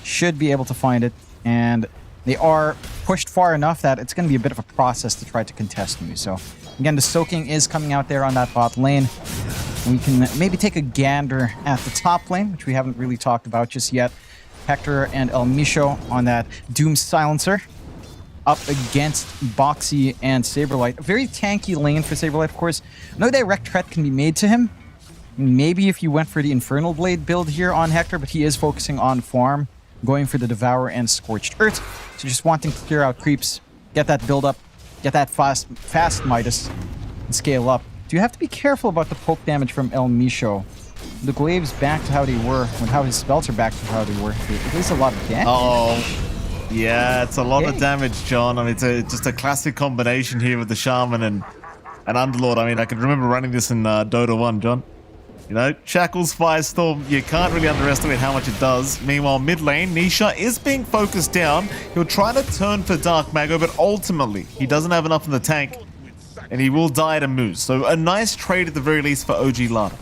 Should be able to find it. And they are pushed far enough that it's going to be a bit of a process to try to contest Moose. So again, the soaking is coming out there on that bot lane. We can maybe take a gander at the top lane, which we haven't really talked about just yet. Hector and El Misho on that Doom Silencer up against Boxy and Saberlight. A very tanky lane for Saberlight, of course. No direct threat can be made to him. Maybe if you went for the Infernal Blade build here on Hector, but he is focusing on farm, going for the Devour and Scorched Earth. So just wanting to clear out creeps, get that build up, get that fast Midas, and scale up. Do you have to be careful about the poke damage from El Misho? The glaives back to how they were, and how his spells are back to how they were. It is a lot of damage. Oh, yeah, it's a lot of damage, John. I mean, it's just a classic combination here with the Shaman and Underlord. I mean, I can remember running this in Dota 1, John. You know, Shackles, Firestorm, you can't really underestimate how much it does. Meanwhile, mid lane, Nisha is being focused down. He'll try to turn for Dark Mago, but ultimately, he doesn't have enough in the tank, and he will die to Moose. So a nice trade at the very least for OG Lada.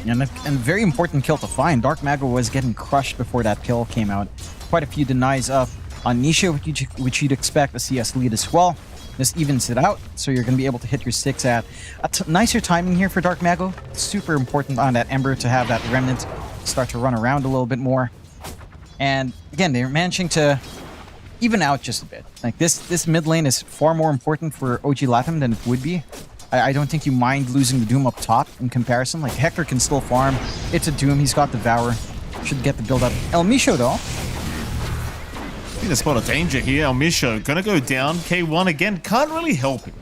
And a very important kill to find. Dark Mago was getting crushed before that kill came out. Quite a few denies up on Nisha, which you'd expect a CS lead as well. This evens it out, so you're going to be able to hit your 6 at a nicer timing here for Dark Mago. Super important on that Ember to have that Remnant start to run around a little bit more. And again, they're managing to even out just a bit. Like this mid lane is far more important for OG Latam than it would be. I don't think you mind losing the Doom up top in comparison. Like Hector can still farm. It's a Doom. He's got Devour. Should get the build up. El Misho though. In a spot of danger here, El Misho gonna go down. K1 again, can't really help him.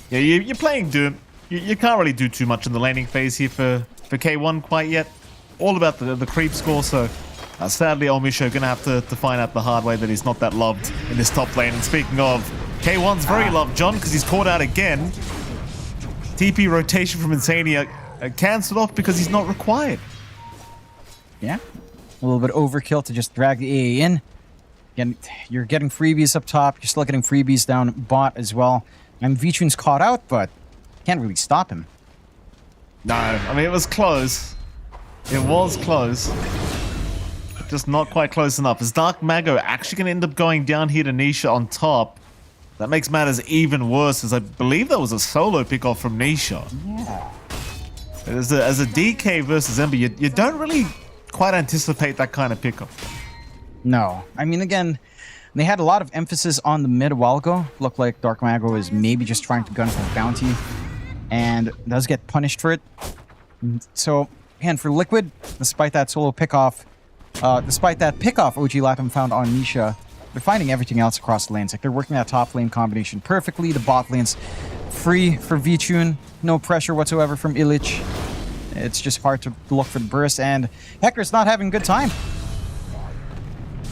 Yeah, you're playing Doom. You can't really do too much in the laning phase here for K1 quite yet. All about the creep score, so sadly El Misho gonna have to find out the hard way that he's not that loved in this top lane. And speaking of, K1's very loved, John, because he's caught out again. TP rotation from Insania cancelled off because he's not required. Yeah, a little bit overkill to just drag the AA in. Again, you're getting freebies up top. You're still getting freebies down bot as well. And Vichun's caught out, but can't really stop him. No, I mean, it was close. It was close. Just not quite close enough. Is Dark Mago actually going to end up going down here to Nisha on top? That makes matters even worse, as I believe that was a solo pick-off from Nisha. Yeah. As a DK versus Ember, you don't really quite anticipate that kind of pickup. No. I mean, again, they had a lot of emphasis on the mid a while ago. Looked like Dark Mago is maybe just trying to gun for the bounty and does get punished for it. So, again, for Liquid, despite that solo pickoff, despite that pickoff OG Latam found on Nisha, they're finding everything else across the lanes. Like, they're working that top lane combination perfectly. The bot lane's free for V-Tune. No pressure whatsoever from Illich. It's just hard to look for the burst, and Hector's not having a good time.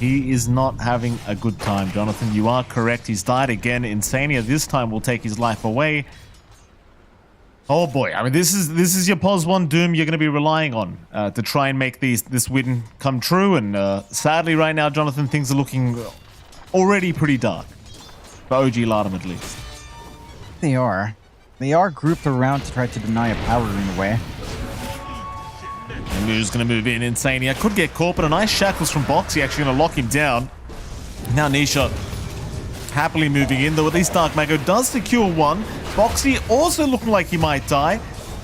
He is not having a good time, Jonathan. You are correct. He's died again. Insania this time will take his life away. Oh boy, I mean, this is your POS 1 Doom you're going to be relying on to try and make this win come true. And sadly right now, Jonathan, things are looking already pretty dark. For OG Latam at least. They are. They are grouped around to try to deny a power in a way. And Moo's going to move in. Insania could get caught, but a nice shackles from Boxy actually going to lock him down. Now Nisha happily moving in, though at least Dark Mago does secure one. Boxy also looking like he might die,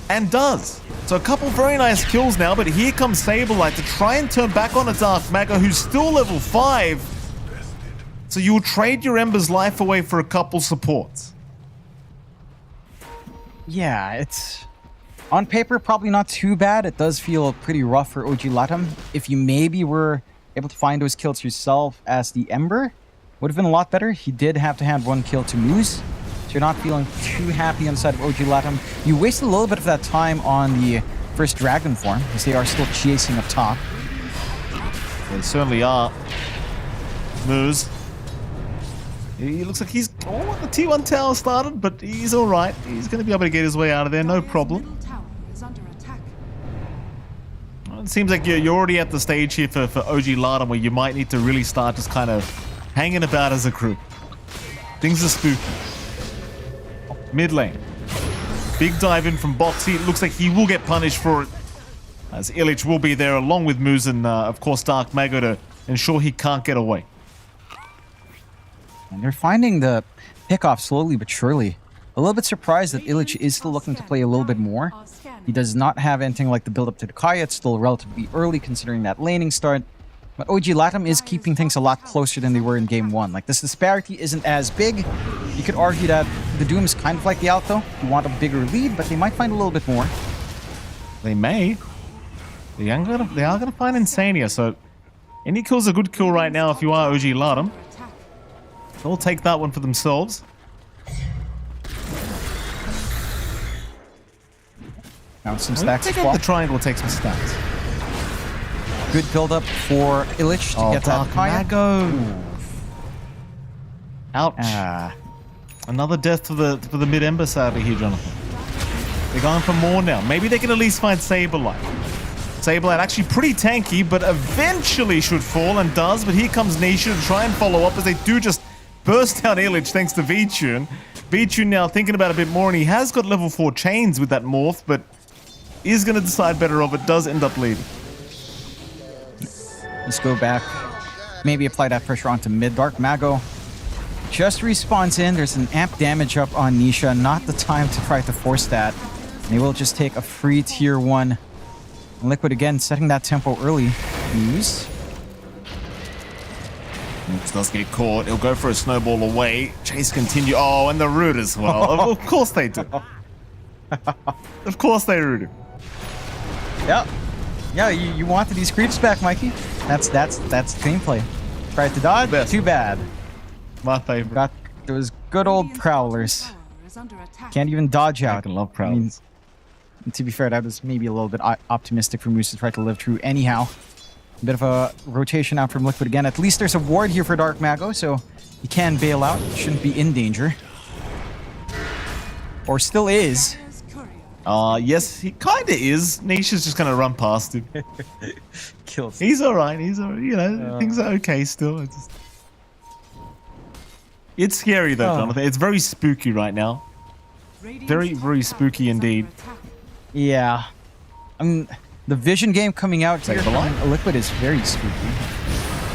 and does. So a couple very nice kills now, but here comes Saberlight to try and turn back on a Dark Mago who's still level 5. So you'll trade your Ember's life away for a couple supports. Yeah, it's... on paper, probably not too bad. It does feel pretty rough for OG Latam. If you maybe were able to find those kills yourself as the Ember, would have been a lot better. He did have to hand one kill to Moose, so you're not feeling too happy on the side of OG Latam. You wasted a little bit of that time on the first Dragon form, as they are still chasing up top. They certainly are. Moose. He looks like he's... oh, the T1 tower started, but he's alright. He's going to be able to get his way out of there, no problem. Well, it seems like you're already at the stage here for OG Latam where you might need to really start just kind of hanging about as a group. Things are spooky. Mid lane. Big dive in from Boxy. It looks like he will get punished for it, as Illich will be there along with Moose and, of course, Dark Mago to ensure he can't get away. And they're finding the pickoff slowly but surely. A little bit surprised that Illich is still looking to play a little bit more. He does not have anything like the build up to the Kaya. It's still relatively early considering that laning start. But OG Latam is keeping things a lot closer than they were in game 1. Like, this disparity isn't as big. You could argue that the Doom is kind of like the Alto. You want a bigger lead, but they might find a little bit more. They may. They are going to find Insania, so any kill's a good kill right now if you are OG Latam. They'll take that one for themselves. Now some stacks Take of out the triangle, will take some stacks. Good build up for Illich to get that Dark Kaya. Mago. Ouch. Another death for the mid Ember sadly here, Jonathan. They're going for more now. Maybe they can at least find Saberlight. Saberlight actually pretty tanky, but eventually should fall and does. But here comes Nisha to try and follow up as they do just burst down Illich thanks to V-Tune. V-Tune now thinking about it a bit more, and he has got level 4 chains with that morph, but is going to decide better of it, does end up leading. Let's go back. Maybe apply that pressure onto mid. Dark Mago just respawns in. There's an amp damage up on Nisha. Not the time to try to force that. And they will just take a free tier 1. Liquid again setting that tempo early. Moose. Moose does get caught. He'll go for a snowball away. Chase continue. Oh, and the root as well. Of course they do. Of course they root him. Yep. Yeah, you wanted these creeps back, Mikey. That's gameplay. Tried to dodge. Best. Too bad. My favorite. Got those good old prowlers. Can't even dodge out. I love prowlers. I mean, to be fair, that was maybe a little bit optimistic for Moose to try to live through anyhow. A bit of a rotation out from Liquid again. At least there's a ward here for Dark Mago, so he can bail out. Shouldn't be in danger. Or still is. Yes, he kind of is. Nisha's just going to run past him. Kills. He's alright. He's alright. You know, things are okay still. It's scary though, Jonathan. It's very spooky right now. Very, very spooky indeed. Yeah. The Vision game coming out here Saberlight? from Liquid is very spooky.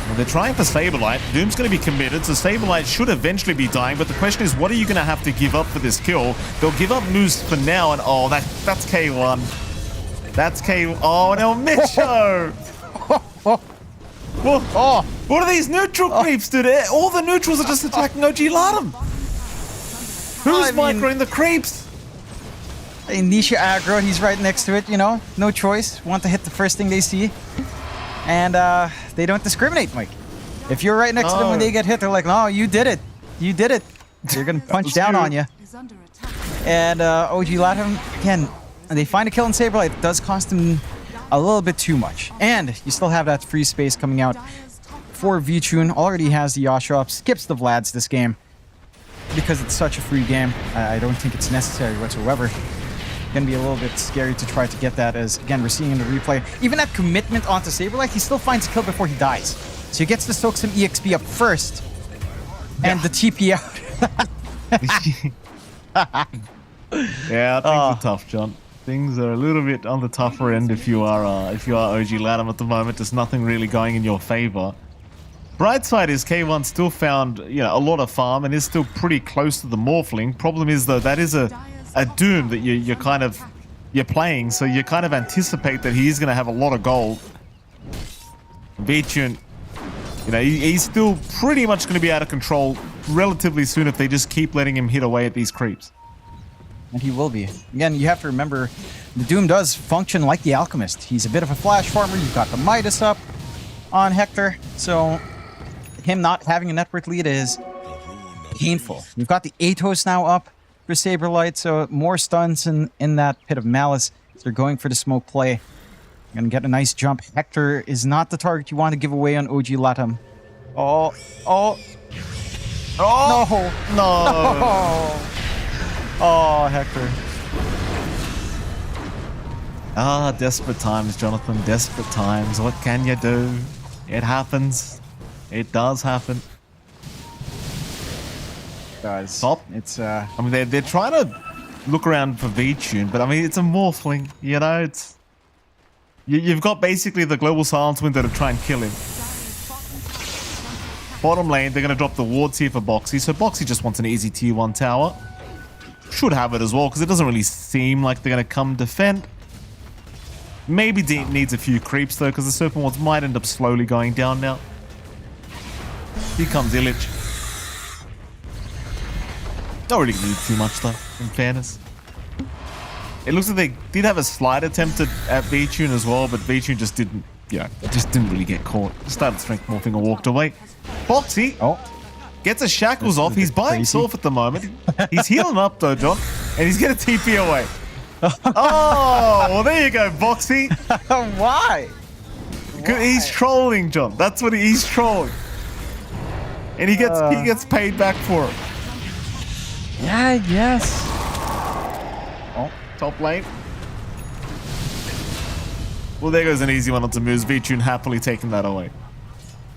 Well, they're trying for Saberlight. Doom's going to be committed, so Saberlight should eventually be dying. But the question is, what are you going to have to give up for this kill? They'll give up Moose for now, and oh, that's K1. That's K. Oh, no, Micho! Oh, What are these neutral creeps, dude? All the neutrals are just attacking OG Latum. Who's I mean- microing the creeps? Nisha aggro, he's right next to it, you know? No choice. Want to hit the first thing they see. And they don't discriminate, Mike. If you're right next to them when they get hit, they're like, no, you did it. You did it. They're going to punch down on you. And OG Latum, again, they find a kill in Saberlight. It does cost them a little bit too much. And you still have that free space coming out for V-Tune. Already has the Yasha up. Skips the Vlads this game because it's such a free game. I don't think it's necessary whatsoever. Gonna be a little bit scary to try to get that, as again we're seeing in the replay. Even that commitment onto Saberlight, he still finds a kill before he dies. So he gets to soak some EXP up first, and the TP out. Yeah, things are tough, John. Things are a little bit on the tougher end if you are OG Latum at the moment. There's nothing really going in your favor. Bright side is K1 still found a lot of farm and is still pretty close to the Morphling. Problem is though, that is a Doom that you're playing, so you kind of anticipate that he's going to have a lot of gold. V-Tune, he's still pretty much going to be out of control relatively soon if they just keep letting him hit away at these creeps. And he will be. Again, you have to remember, the Doom does function like the Alchemist. He's a bit of a flash farmer. You've got the Midas up on Hector, so him not having a network lead is painful. You've got the Atos now up for Saberlight, so more stuns in that Pit of Malice. So they're going for the smoke play. Gonna get a nice jump. Hector is not the target you want to give away on OG Latum. Oh, No. oh, Hector. Desperate times, Jonathan. Desperate times. What can you do? It happens. It does happen. Guys, Stop. it's I mean, they're trying to look around for V-Tune, but I mean, it's a Morphling. It's you've got basically the global silence window to try and kill him. Bottom lane, they're going to drop the wards here for Boxy, so Boxy just wants an easy tier 1 tower. Should have it as well, because it doesn't really seem like they're going to come defend. Maybe Deep needs a few creeps though, because the Serpent Wards might end up slowly going down now. Here comes Illich. Don't really need too much though, in fairness. It looks like they did have a slide attempt at V-Tune as well, but V-Tune just didn't, just didn't really get caught. Started strength morphing and walked away. Boxy gets his shackles off. He's by himself at the moment. He's healing up though, John, and he's gonna TP away. Oh, well there you go, Boxy. Why? He's trolling, John. That's what he's trolling, and he gets paid back for it. Yeah, yes. Oh, top lane. Well, there goes an easy one onto Moose. V-Tune happily taking that away.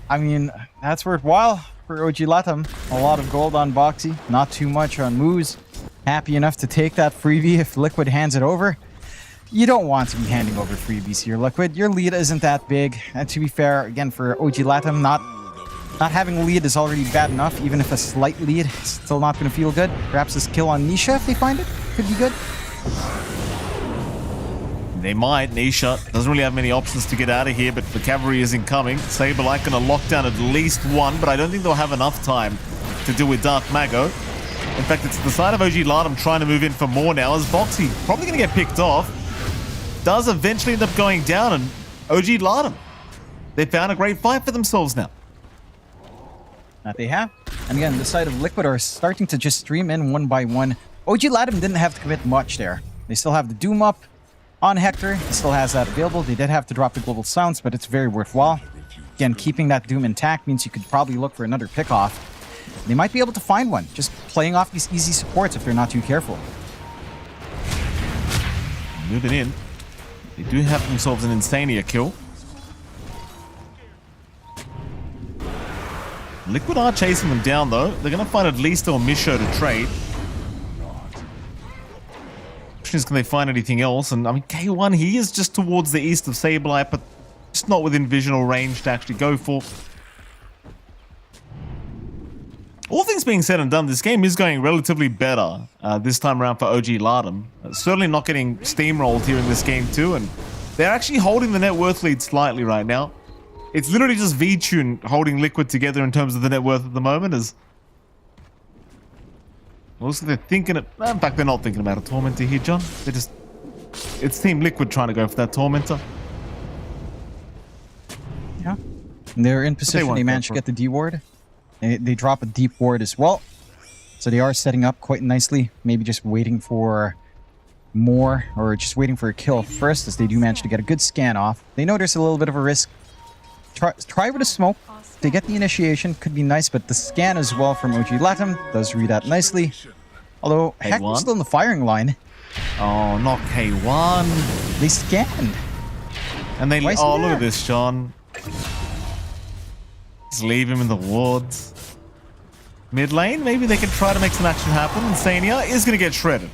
I mean, that's worthwhile for OG Latum. A lot of gold on Boxy, not too much on Moose. Happy enough to take that freebie if Liquid hands it over. You don't want to be handing over freebies here, Liquid. Your lead isn't that big. And to be fair, again, for OG Latum, not having a lead is already bad enough. Even if a slight lead, it's still not going to feel good. Perhaps this kill on Nisha, if they find it, could be good. They might. Nisha doesn't really have many options to get out of here, but the cavalry is incoming. Saberlight going to lock down at least one, but I don't think they'll have enough time to deal with Dark Mago. In fact, it's the side of OG Latum trying to move in for more now, as Boxy probably going to get picked off. Does eventually end up going down, and OG Latum, they found a great fight for themselves now. That they have. And again, the side of Liquid are starting to just stream in one by one. OG Latum didn't have to commit much there. They still have the Doom up on Hector. He still has that available. They did have to drop the global sounds, but it's very worthwhile. Again, keeping that Doom intact means you could probably look for another pickoff. They might be able to find one, just playing off these easy supports if they're not too careful. Moving in. They do have themselves an Insania kill. Liquid are chasing them down though. They're going to find at least a Misho to trade. Question is, can they find anything else? And I mean, K1, he is just towards the east of Saberlight, but just not within visual range to actually go for. All things being said and done, this game is going relatively better this time around for OG Lardum. Certainly not getting steamrolled here in this game too, and they're actually holding the net worth lead slightly right now. It's literally just V-Tune holding Liquid together in terms of the net worth at the moment. As also they're thinking, in fact they're not thinking about a Tormentor here, John. They're just, it's Team Liquid trying to go for that Tormentor. Yeah, and they're in position. They managed to get the D ward. They drop a deep ward as well. So they are setting up quite nicely. Maybe just waiting for more, or just waiting for a kill first, as they do manage to get a good scan off. They know there's a little bit of a risk. Try with a smoke. They get the initiation. Could be nice, but the scan as well from OG Latam does read out nicely. Although, Hector's still in the firing line. Oh, not K1. They scanned. And they... Oh, look at this, John. Just leave him in the wards. Mid lane, maybe they can try to make some action happen. Insania is going to get shredded.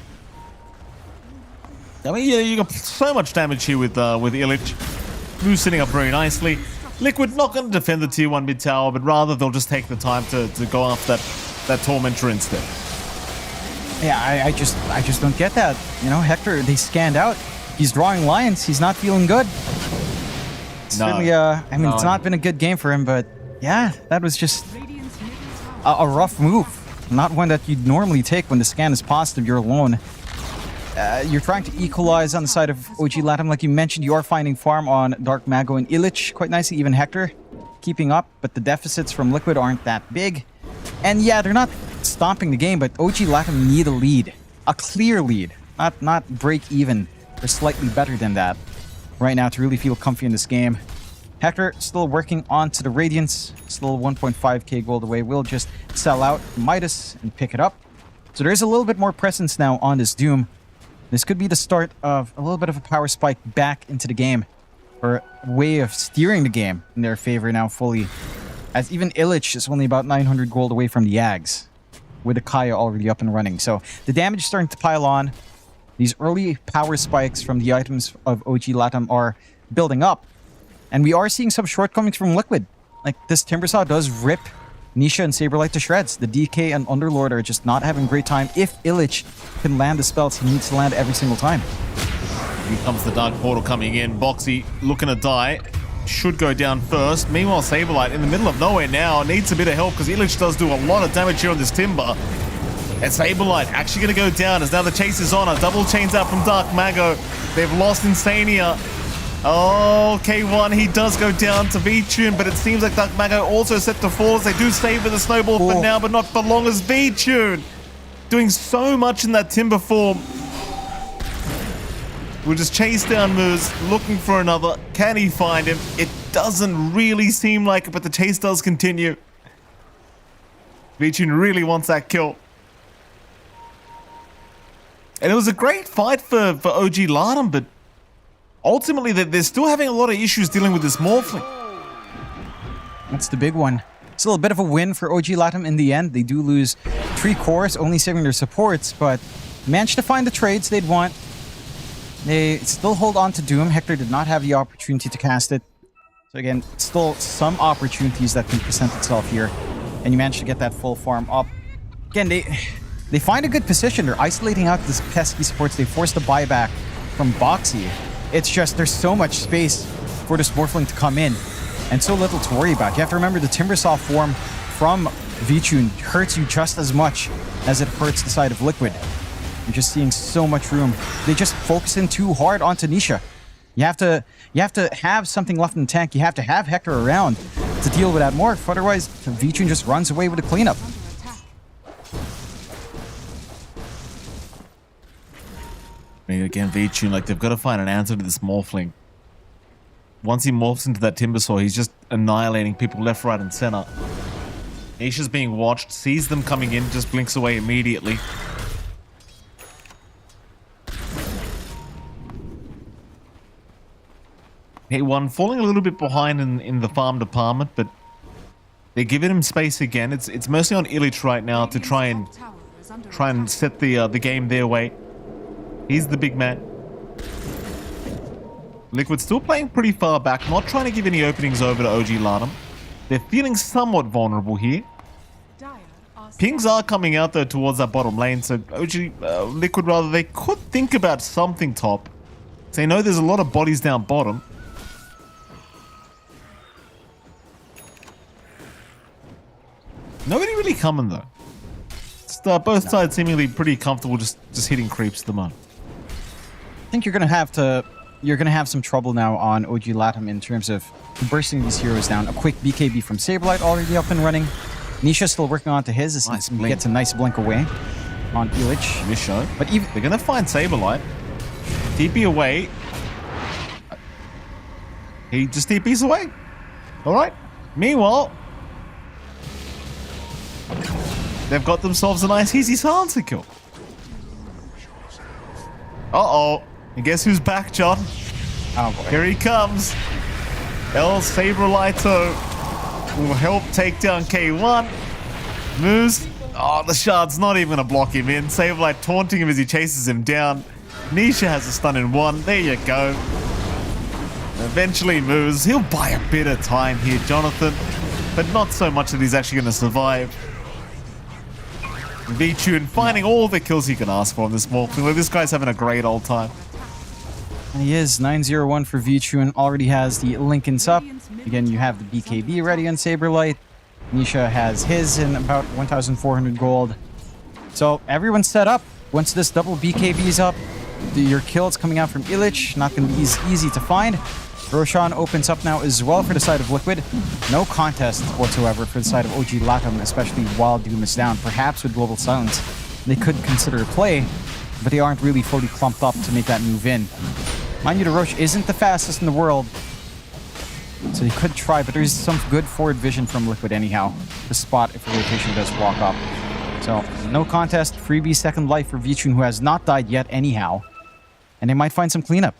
I mean, you got so much damage here with Illich. Blue sitting up very nicely. Liquid not going to defend the tier 1 mid tower, but rather they'll just take the time to go after that Tormentor instead. Yeah, I just don't get that. You know, Hector, they scanned out. He's drawing lines. He's not feeling good. Certainly, I mean, it's not been a good game for him, but yeah, that was just a rough move. Not one that you'd normally take when the scan is positive. You're alone. You're trying to equalize on the side of OG Latam. Like you mentioned, you are finding farm on Dark Mago and Illich quite nicely. Even Hector keeping up, but the deficits from Liquid aren't that big. And yeah, they're not stomping the game, but OG Latam need a lead. A clear lead. Not break even. Or slightly better than that right now to really feel comfy in this game. Hector still working on to the Radiance. Still 1.5k gold away. Will just sell out Midas and pick it up. So there's a little bit more presence now on this Doom. This could be the start of a little bit of a power spike back into the game. Or a way of steering the game in their favor now fully. As even Illich is only about 900 gold away from the Yags. With the Kaya already up and running. So the damage is starting to pile on. These early power spikes from the items of OG Latam are building up. And we are seeing some shortcomings from Liquid. Like, this Timbersaw does rip Nisha and Saberlight to shreds. The DK and Underlord are just not having a great time. If Illich can land the spells he needs to land every single time. Here comes the Dark Portal coming in. Boxy looking to die. Should go down first. Meanwhile, Saberlight in the middle of nowhere now. Needs a bit of help because Illich does do a lot of damage here on this Timber. And Saberlight actually going to go down as now the chase is on. A double chains out from Dark Mago. They've lost Insania. Oh, K1, he does go down to V-Tune, but it seems like Dark Mago also set to fall as they do save with the snowball for now, but not for long as V-Tune. Doing so much in that Timber form. We'll just chase down Moose, looking for another. Can he find him? It doesn't really seem like it, but the chase does continue. V-Tune really wants that kill. And it was a great fight for OG Lardum, but ultimately they're still having a lot of issues dealing with this Morphling. That's the big one. Still a bit of a win for OG Latam in the end. They do lose 3 cores, only saving their supports, but managed to find the trades they'd want. They still hold on to Doom. Hector did not have the opportunity to cast it. So again, still some opportunities that can present itself here. And you managed to get that full farm up. Again, they find a good position. They're isolating out this pesky supports. They force the buyback from Boxy. It's just there's so much space for this Morphling to come in. And so little to worry about. You have to remember the Timbersaw form from V-Tune hurts you just as much as it hurts the side of Liquid. You're just seeing so much room. They just focus in too hard onto Nisha. You have to have something left in the tank. You have to have Hector around to deal with that Morph. Otherwise, V-Tune just runs away with a cleanup. Again, V-Tune, like, they've got to find an answer to this Morphling. Once he morphs into that Timbersaw, he's just annihilating people left, right, and center. Nisha's being watched, sees them coming in, just blinks away immediately. K1 falling a little bit behind in the farm department, but they're giving him space again. It's mostly on Illich right now to try and set the game their way. He's the big man. Liquid still playing pretty far back, not trying to give any openings over to OG Lardum. They're feeling somewhat vulnerable here. Pings are coming out though towards that bottom lane, so OG Liquid rather, they could think about something top. So they know there's a lot of bodies down bottom. Nobody really coming though. Just, both sides seemingly pretty comfortable just hitting creeps at the moment. I think you're gonna have some trouble now on OG Latam in terms of bursting these heroes down. A quick BKB from Saberlight already up and running. Nisha still working on to his as Nice he blink. gets a nice blink away on Illich. Misho. But even They're gonna find Saberlight. TP away. He just TP's away. Alright. Meanwhile, they've got themselves a nice easy silencer kill. Uh-oh. And guess who's back, John? oh boy. Here he comes. El Saberlighto will help take down K1. Moves. Oh, the shard's not even gonna block him in. Saberlight taunting him as he chases him down. Nisha has a stun in one. There you go. Eventually moves. He'll buy a bit of time here, Jonathan, but not so much that he's actually going to survive. V-Tune finding all the kills he can ask for on this Morphling. This guy's having a great old time. And he is 9-0-1 for Vichun. Already has the Lincolns up. Again, you have the BKB ready on Saberlight. Nisha has his in about 1,400 gold. So everyone's set up. Once this double BKB is up, your kills coming out from Illich, not going to be easy to find. Roshan opens up now as well for the side of Liquid. No contest whatsoever for the side of OG Latam, especially while Doom is down. Perhaps with Global Silence, they could consider a play, but they aren't really fully clumped up to make that move in. Mind you, the Roche isn't the fastest in the world, so they could try, but there's some good forward vision from Liquid anyhow to spot if a rotation does walk up. So, no contest, freebie second life for Vichun, who has not died yet anyhow. And they might find some cleanup.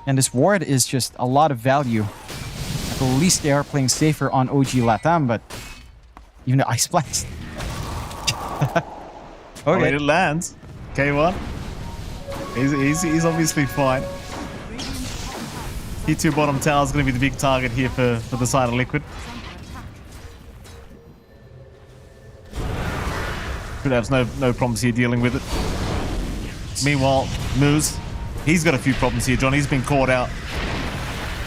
And this ward is just a lot of value. At least they are playing safer on OG Latam, but even the Ice Blast. Okay, it lands. K1. He's obviously fine. T2 bottom tower is going to be the big target here for the side of Liquid. Could have no problems here dealing with it. Meanwhile, Moose, he's got a few problems here, John. He's been caught out.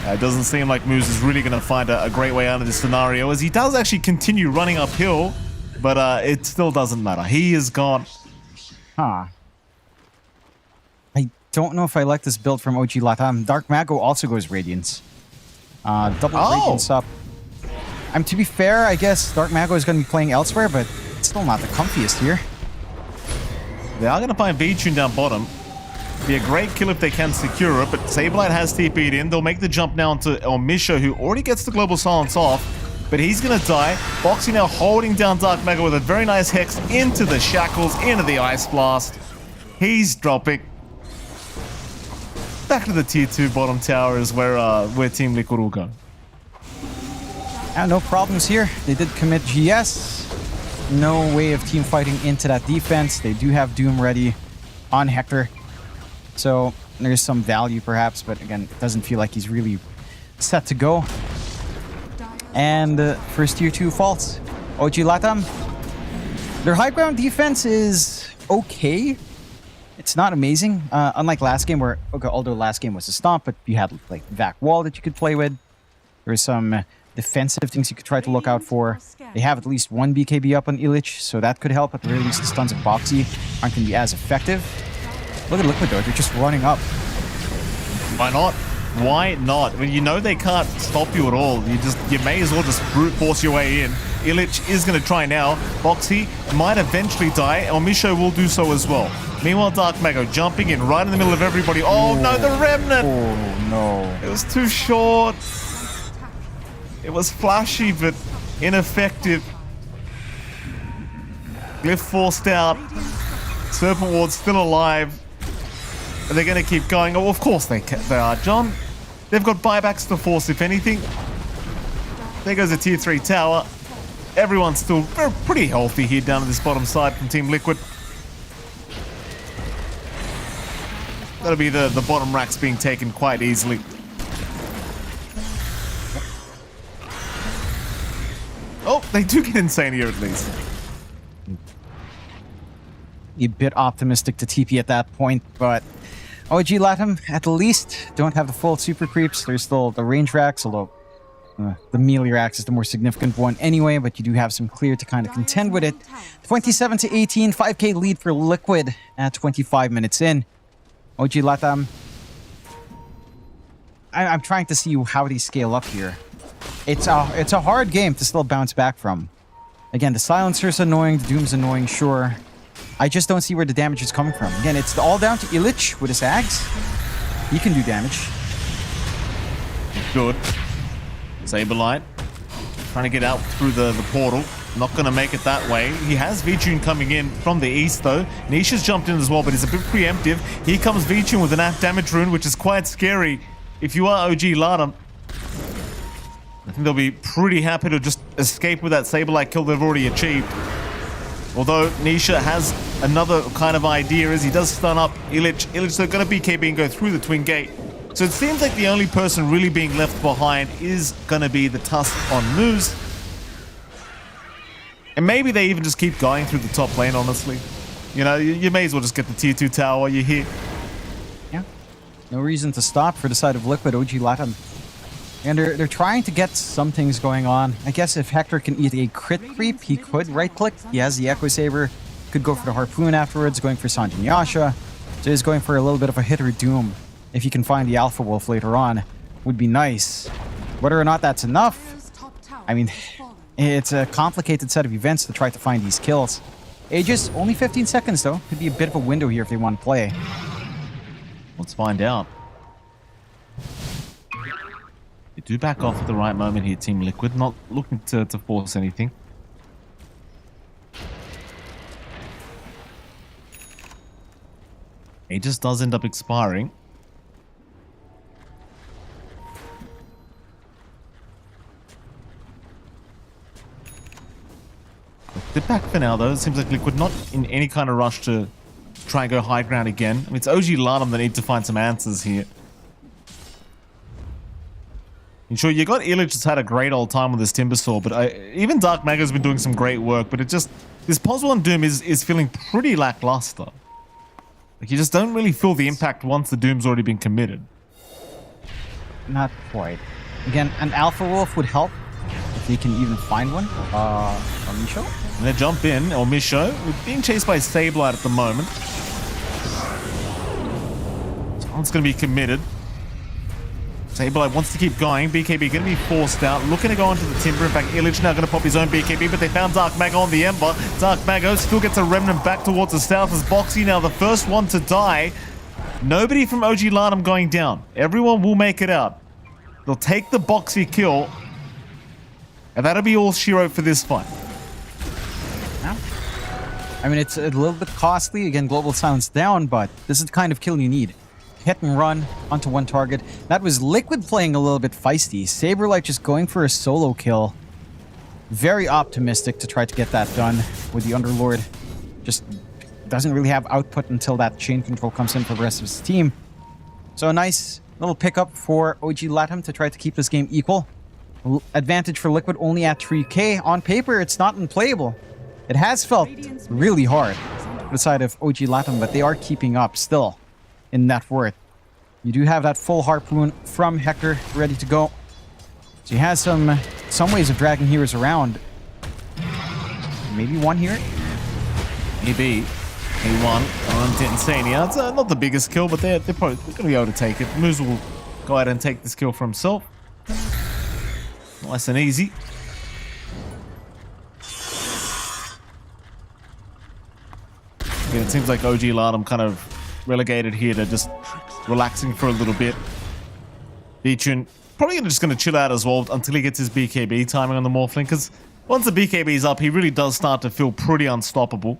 It doesn't seem like Moose is really going to find a great way out of this scenario, as he does actually continue running uphill, but it still doesn't matter. He is gone. Huh. I don't know if I like this build from OG Latam. Dark Mago also goes Radiance. Double Radiance up. To be fair, I guess Dark Mago is going to be playing elsewhere, but it's still not the comfiest here. They are going to find V-Tune down bottom. Be a great kill if they can secure it, but Saberlight has TP'd in. They'll make the jump now onto Misho, who already gets the Global Silence off, but he's going to die. Boxy now holding down Dark Mago with a very nice Hex into the Shackles, into the Ice Blast. He's dropping. Back to the tier 2 bottom tower is where Team Liquid will go. No problems here. They did commit GS. No way of team fighting into that defense. They do have Doom ready on Hector. So there's some value perhaps, but again, it doesn't feel like he's really set to go. And first tier 2 falls. OG Latam. Their high ground defense is okay. It's not amazing. Unlike last game where, okay, although last game was a stomp, but you had like Vac Wall that you could play with. There's some defensive things you could try to look out for. They have at least one BKB up on Illich, so that could help. At the very least, the stuns of Boxy aren't going to be as effective. Look at Liquid though, they're just running up. Why not? Why not? When you know they can't stop you at all, you may as well just brute force your way in. Illich is going to try now. Boxy might eventually die, and Misho will do so as well. Meanwhile, Dark Mago jumping in right in the middle of everybody. Oh no, the Remnant! Oh no. It was too short. It was flashy, but ineffective. Glyph forced out. Serpent Ward's still alive. Are they going to keep going? Oh, of course they are, John. They've got buybacks to force, if anything. There goes a tier 3 tower. Everyone's still pretty healthy here down at this bottom side from Team Liquid. That'll be the bottom racks being taken quite easily. Oh, they do get insane here at least. A bit optimistic to TP at that point, but OG Latam at least don't have the full super creeps. There's still the range racks, although the melee racks is the more significant one anyway, but you do have some clear to kind of contend with it. 27 to 18, 5k lead for Liquid at 25 minutes in. OG Latam. I'm trying to see how they scale up here. It's a hard game to still bounce back from. Again, the Silencer's annoying, the Doom's annoying, sure. I just don't see where the damage is coming from. Again, it's all down to Illich with his Ags. He can do damage. Good. Saberlight trying to get out through the portal. Not going to make it that way. He has V-Tune coming in from the east, though. Nisha's jumped in as well, but he's a bit preemptive. Here comes V-Tune with an damage rune, which is quite scary. If you are OG Latam, I think they'll be pretty happy to just escape with that Saberlight kill they've already achieved. Although Nisha has another kind of idea as he does stun up Illich. Illich, they're going to BKB and go through the twin gate. So it seems like the only person really being left behind is going to be the Tusk on Moose. And maybe they even just keep going through the top lane, honestly. You know, you may as well just get the tier 2 tower while you're here. Yeah. No reason to stop for the side of Liquid, OG Latam. And they're trying to get some things going on. I guess if Hector can eat a crit creep, he could right-click. He has the Echo Saber. Could go for the Harpoon afterwards, going for Sanjin Yasha. So he's going for a little bit of a hit or Doom. If he can find the Alpha Wolf later on, would be nice. Whether or not that's enough, I mean, it's a complicated set of events to try to find these kills. Aegis, only 15 seconds though. Could be a bit of a window here if they want to play. Let's find out. They do back off at the right moment here, Team Liquid. Not looking to force anything. Aegis does end up expiring. They're back for now, though. It seems like Liquid not in any kind of rush to try and go high ground again. I mean, it's OG Latam that need to find some answers here. And sure, you got Illich just had a great old time with this Timbersaw, but even Dark Mago's been doing some great work, but it just... This Poswell on Doom is feeling pretty lackluster. Like, you just don't really feel the impact once the Doom's already been committed. Not quite. Again, an Alpha Wolf would help. If he can even find one. Or Misho? And they jump in, or Misho. We're being chased by Saberlight at the moment. Someone's going to be committed. Saberlight wants to keep going. BKB going to be forced out. Looking to go onto the Timber. In fact, Illich now going to pop his own BKB, but they found Dark Mago on the Ember. Dark Mago still gets a Remnant back towards the south as Boxy now the first one to die. Nobody from OG Latam going down. Everyone will make it out. They'll take the Boxy kill. And that'll be all she wrote for this fight. Yeah. I mean, it's a little bit costly. Again, Global Silence down, but this is the kind of kill you need. Hit and run onto one target. That was Liquid playing a little bit feisty. Saberlight just going for a solo kill. Very optimistic to try to get that done with the Underlord. Just doesn't really have output until that chain control comes in for the rest of his team. So a nice little pickup for OG Latam to try to keep this game equal. Advantage for Liquid only at 3k. On paper, it's not unplayable. It has felt really hard on the side of OG Latam, but they are keeping up still in net worth. You do have that full Harpoon from Hector ready to go. So he has some ways of dragging heroes around. Maybe one here? Maybe. A1 on Titaniania. It's not the biggest kill, but they're probably going to be able to take it. Moose will go ahead and take this kill for himself. Nice and easy. Yeah, it seems like OG Latam kind of relegated here to just relaxing for a little bit. V-Tune probably just going to chill out as well until he gets his BKB timing on the Morphling, because once the BKB is up, he really does start to feel pretty unstoppable.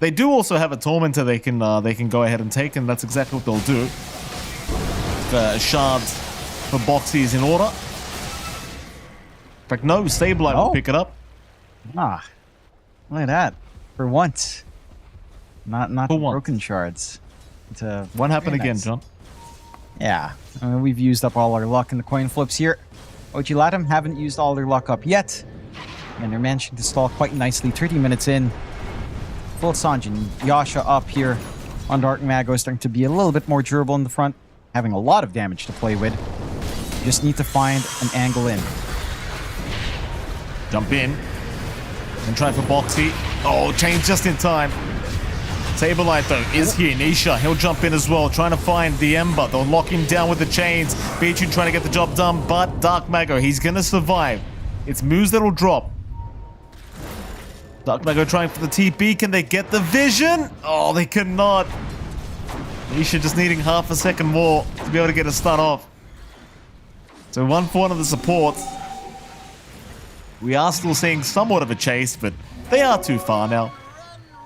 They do also have a Tormentor they can go ahead and take, and that's exactly what they'll do. Shards for Boxy is in order. In fact, no, Saberlight will pick it up. Ah, look at that. For once. Not for broken shards. It's what happened again, nice. John? Yeah, we've used up all our luck in the coin flips here. OG Latam haven't used all their luck up yet. And they're managing to stall quite nicely. 30 minutes in. full Sanjin. Yasha up here on Dark Mago is starting to be a little bit more durable in the front, having a lot of damage to play with. You just need to find an angle in. Jump in. And try for Boxy. Oh, chains just in time. Saberlight, though, is here. Nisha, he'll jump in as well, trying to find the Ember. They'll lock him down with the chains. Beechun trying to get the job done, but Dark Mago, he's going to survive. It's moves that'll drop. Dark Mago trying for the TP. Can they get the vision? Oh, they cannot. Nisha just needing half a second more to be able to get a stun off. So 1-for-1 of the supports. We are still seeing somewhat of a chase, but they are too far now.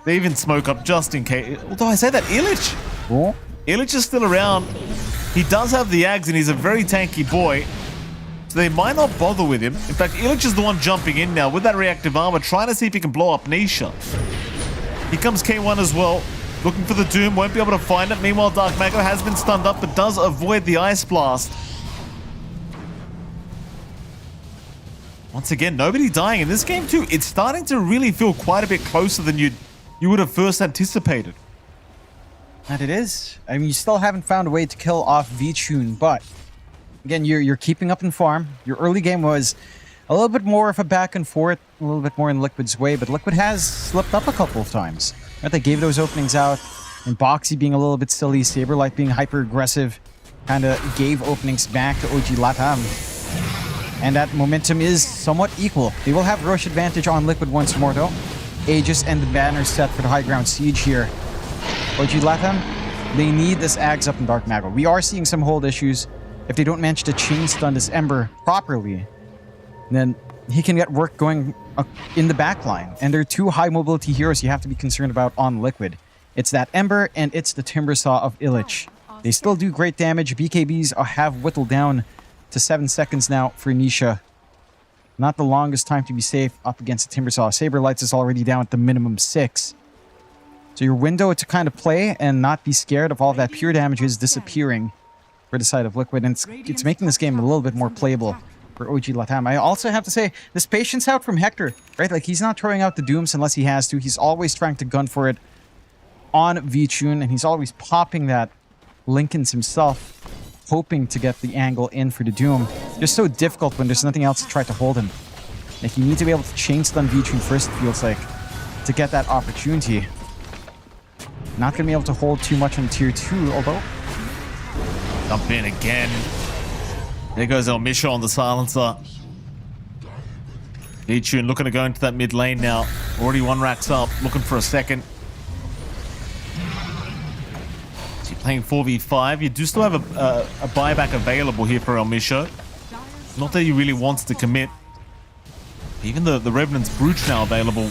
They even smoke up just in case. Although I say that, Illich. Oh. Illich is still around. He does have the Ags and he's a very tanky boy. So they might not bother with him. In fact, Illich is the one jumping in now with that reactive armor, trying to see if he can blow up Nisha. Here comes K1 as well. Looking for the Doom, won't be able to find it. Meanwhile, Dark Mago has been stunned up, but does avoid the Ice Blast. Once again, nobody dying in this game too. It's starting to really feel quite a bit closer than you would have first anticipated. And it is. I mean, you still haven't found a way to kill off V-Tune, but again, you're keeping up in farm. Your early game was a little bit more of a back and forth, a little bit more in Liquid's way, but Liquid has slipped up a couple of times. Right? They gave those openings out, and Boxy being a little bit silly, Saberlight being hyper aggressive, kind of gave openings back to OG Latam. And that momentum is somewhat equal. They will have rush advantage on Liquid once more though. Aegis and the banner set for the high ground siege here. OG Latam, they need this Ags up in Dark Mago. We are seeing some hold issues. If they don't manage to chain stun this Ember properly, then he can get work going in the backline. And there are two high mobility heroes you have to be concerned about on Liquid. It's that Ember and it's the Timber Saw of Illich. They still do great damage. BKBs have whittled down to 7 seconds now for Nisha. Not the longest time to be safe up against the Timbersaw. Saberlights is already down at the minimum 6. So your window to kind of play and not be scared of all that pure damage is disappearing for the side of Liquid. And it's making this game a little bit more playable for OG Latam. I also have to say, this patience out from Hector, right? Like, he's not throwing out the Dooms unless he has to. He's always trying to gun for it on V-Tune, and he's always popping that Lincolns himself, hoping to get the angle in for the Doom. Just so difficult when there's nothing else to try to hold him. Like, you need to be able to chain stun V-Tune first, it feels like, to get that opportunity. Not going to be able to hold too much on tier 2, although... Jump in again. There goes El Misha on the silencer. V-Tune looking to go into that mid lane now. Already one racks up, looking for a second. Playing 4v5. You do still have a buyback available here for El Misha. Not that he really wants to commit. Even the Revenant's Brooch now available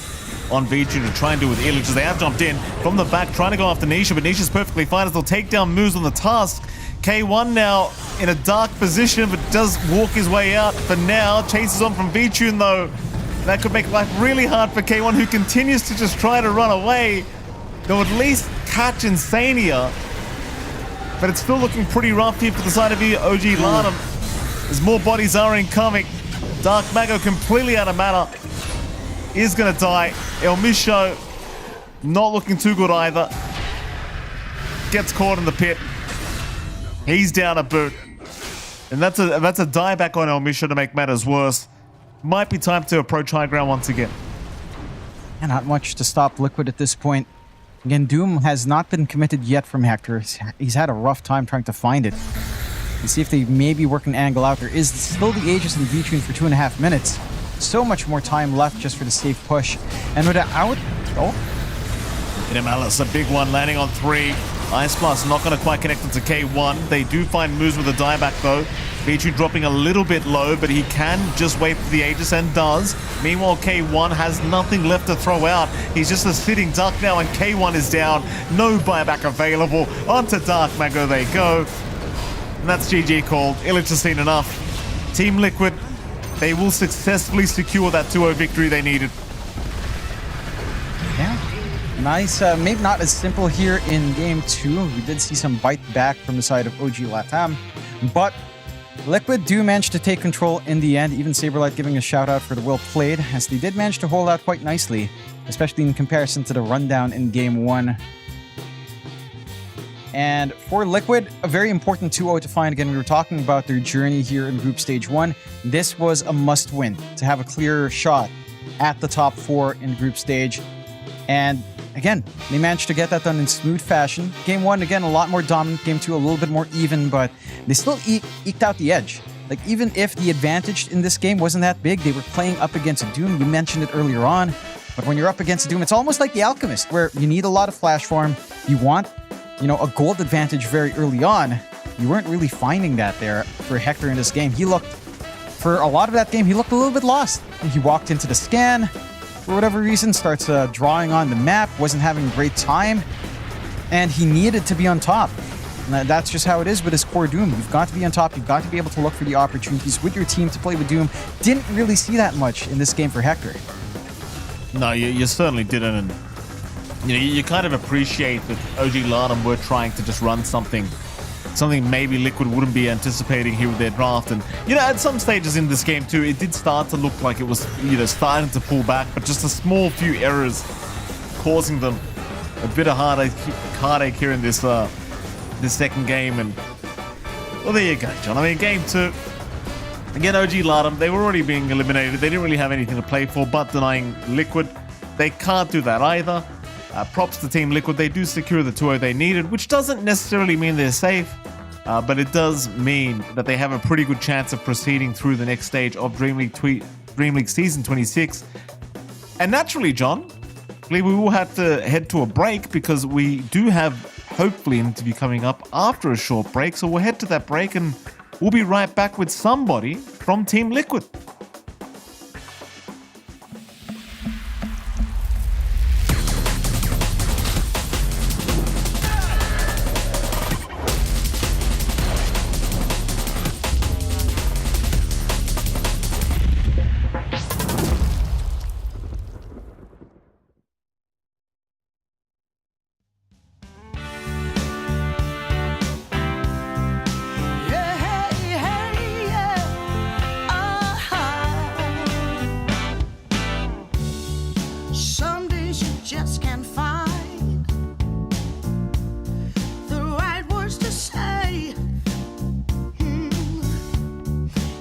on V-Tune to try and do with Illich as they have jumped in from the back, trying to go after Nisha, but Nisha's perfectly fine as they'll take down moves on the Tusk. K1 now in a dark position, but does walk his way out for now. Chases on from V-Tune though. That could make life really hard for K1, who continues to just try to run away. They'll at least catch Insania. But it's still looking pretty rough here for the side of OG Latam. As more bodies are incoming. Dark Mago completely out of mana. Is going to die. El Misho not looking too good either. Gets caught in the pit. He's down a boot. And that's a dieback on El Misho to make matters worse. Might be time to approach high ground once again. And not much to stop Liquid at this point. Again, Doom has not been committed yet from Hector. He's had a rough time trying to find it. And see if they maybe work an angle out. There is still the Aegis and V-Tune for 2.5 minutes. So much more time left just for the safe push. And with it out... Oh. Alice, a big one, landing on 3. Ice Blast not going to quite connect into K1. They do find moves with a dieback though. V-Tune dropping a little bit low, but he can just wait for the Aegis and does. Meanwhile, K1 has nothing left to throw out. He's just a sitting duck now, and K1 is down. No buyback available. Onto Dark Mago they go. And that's GG called. Illich has seen enough. Team Liquid, they will successfully secure that 2-0 victory they needed. Yeah. Nice. Maybe not as simple here in game 2. We did see some bite back from the side of OG Latam. But Liquid do manage to take control in the end. Even Saberlight giving a shout out for the well played, as they did manage to hold out quite nicely. especially in comparison to the rundown in Game 1. And for Liquid, a very important 2-0 to find. Again, we were talking about their journey here in Group Stage 1. This was a must-win to have a clear shot at the top 4 in Group Stage. And again, they managed to get that done in smooth fashion. Game 1, again, a lot more dominant. Game 2, a little bit more even, but they still eked out the edge. Like, even if the advantage in this game wasn't that big, they were playing up against Doom. You mentioned it earlier on. But when you're up against Doom, it's almost like the Alchemist, where you need a lot of flash farm. You want, a gold advantage very early on. You weren't really finding that there for Hector in this game. For a lot of that game, he looked a little bit lost. He walked into the scan, for whatever reason, starts drawing on the map, wasn't having a great time, and he needed to be on top. And that's just how it is with his core Doom. You've got to be on top, you've got to be able to look for the opportunities with your team to play with Doom. Didn't really see that much in this game for Hector. No, you certainly didn't. And you kind of appreciate that OG Lardham were trying to just run something maybe Liquid wouldn't be anticipating here with their draft. And at some stages in this game too, it did start to look like it was starting to pull back, but just a small few errors causing them a bit of heartache here in this second game. And well, there you go, John. I mean, Game 2. Again, OG Lardham, they were already being eliminated. They didn't really have anything to play for, but denying Liquid, they can't do that either. Props to Team Liquid. They do secure the 2-0 they needed, which doesn't necessarily mean they're safe, but it does mean that they have a pretty good chance of proceeding through the next stage of DreamLeague Season 26. And naturally, John, we will have to head to a break because we do have, hopefully, an interview coming up after a short break. So we'll head to that break and we'll be right back with somebody from Team Liquid. Some days you just can't find the right words to say.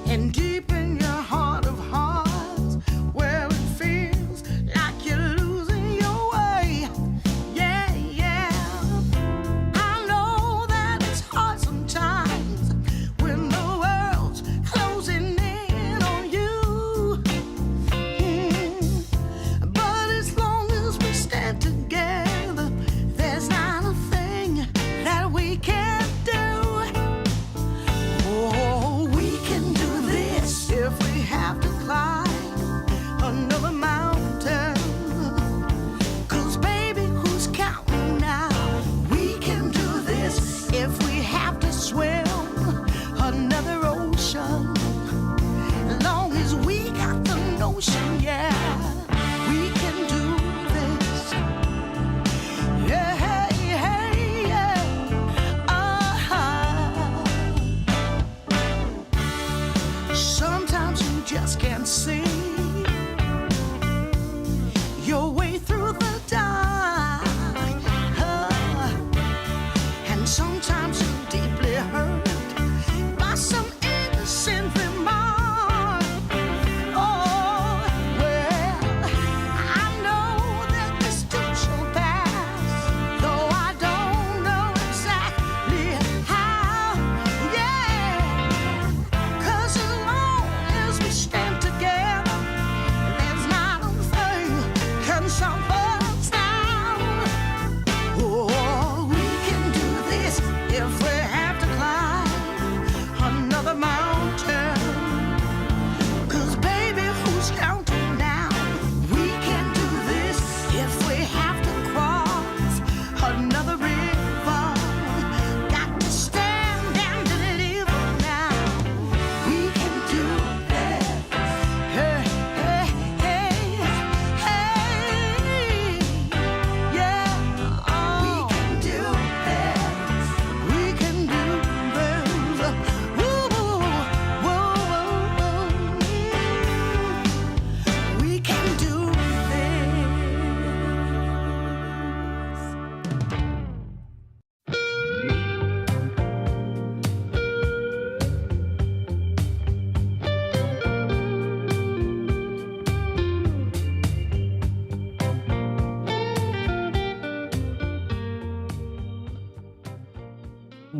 And deep in your heart of hearts, where it feels like you're losing your way. Yeah, yeah. I know that it's hard sometimes when the world's closing in on you. But as long as we stand together, there's not a thing that we can't do. Oh, we can do this if we have to climb another mountain. 'Cause baby, who's counting now? We can do this if we have to swim another ocean. As long as we got the notion, yeah, we can do this.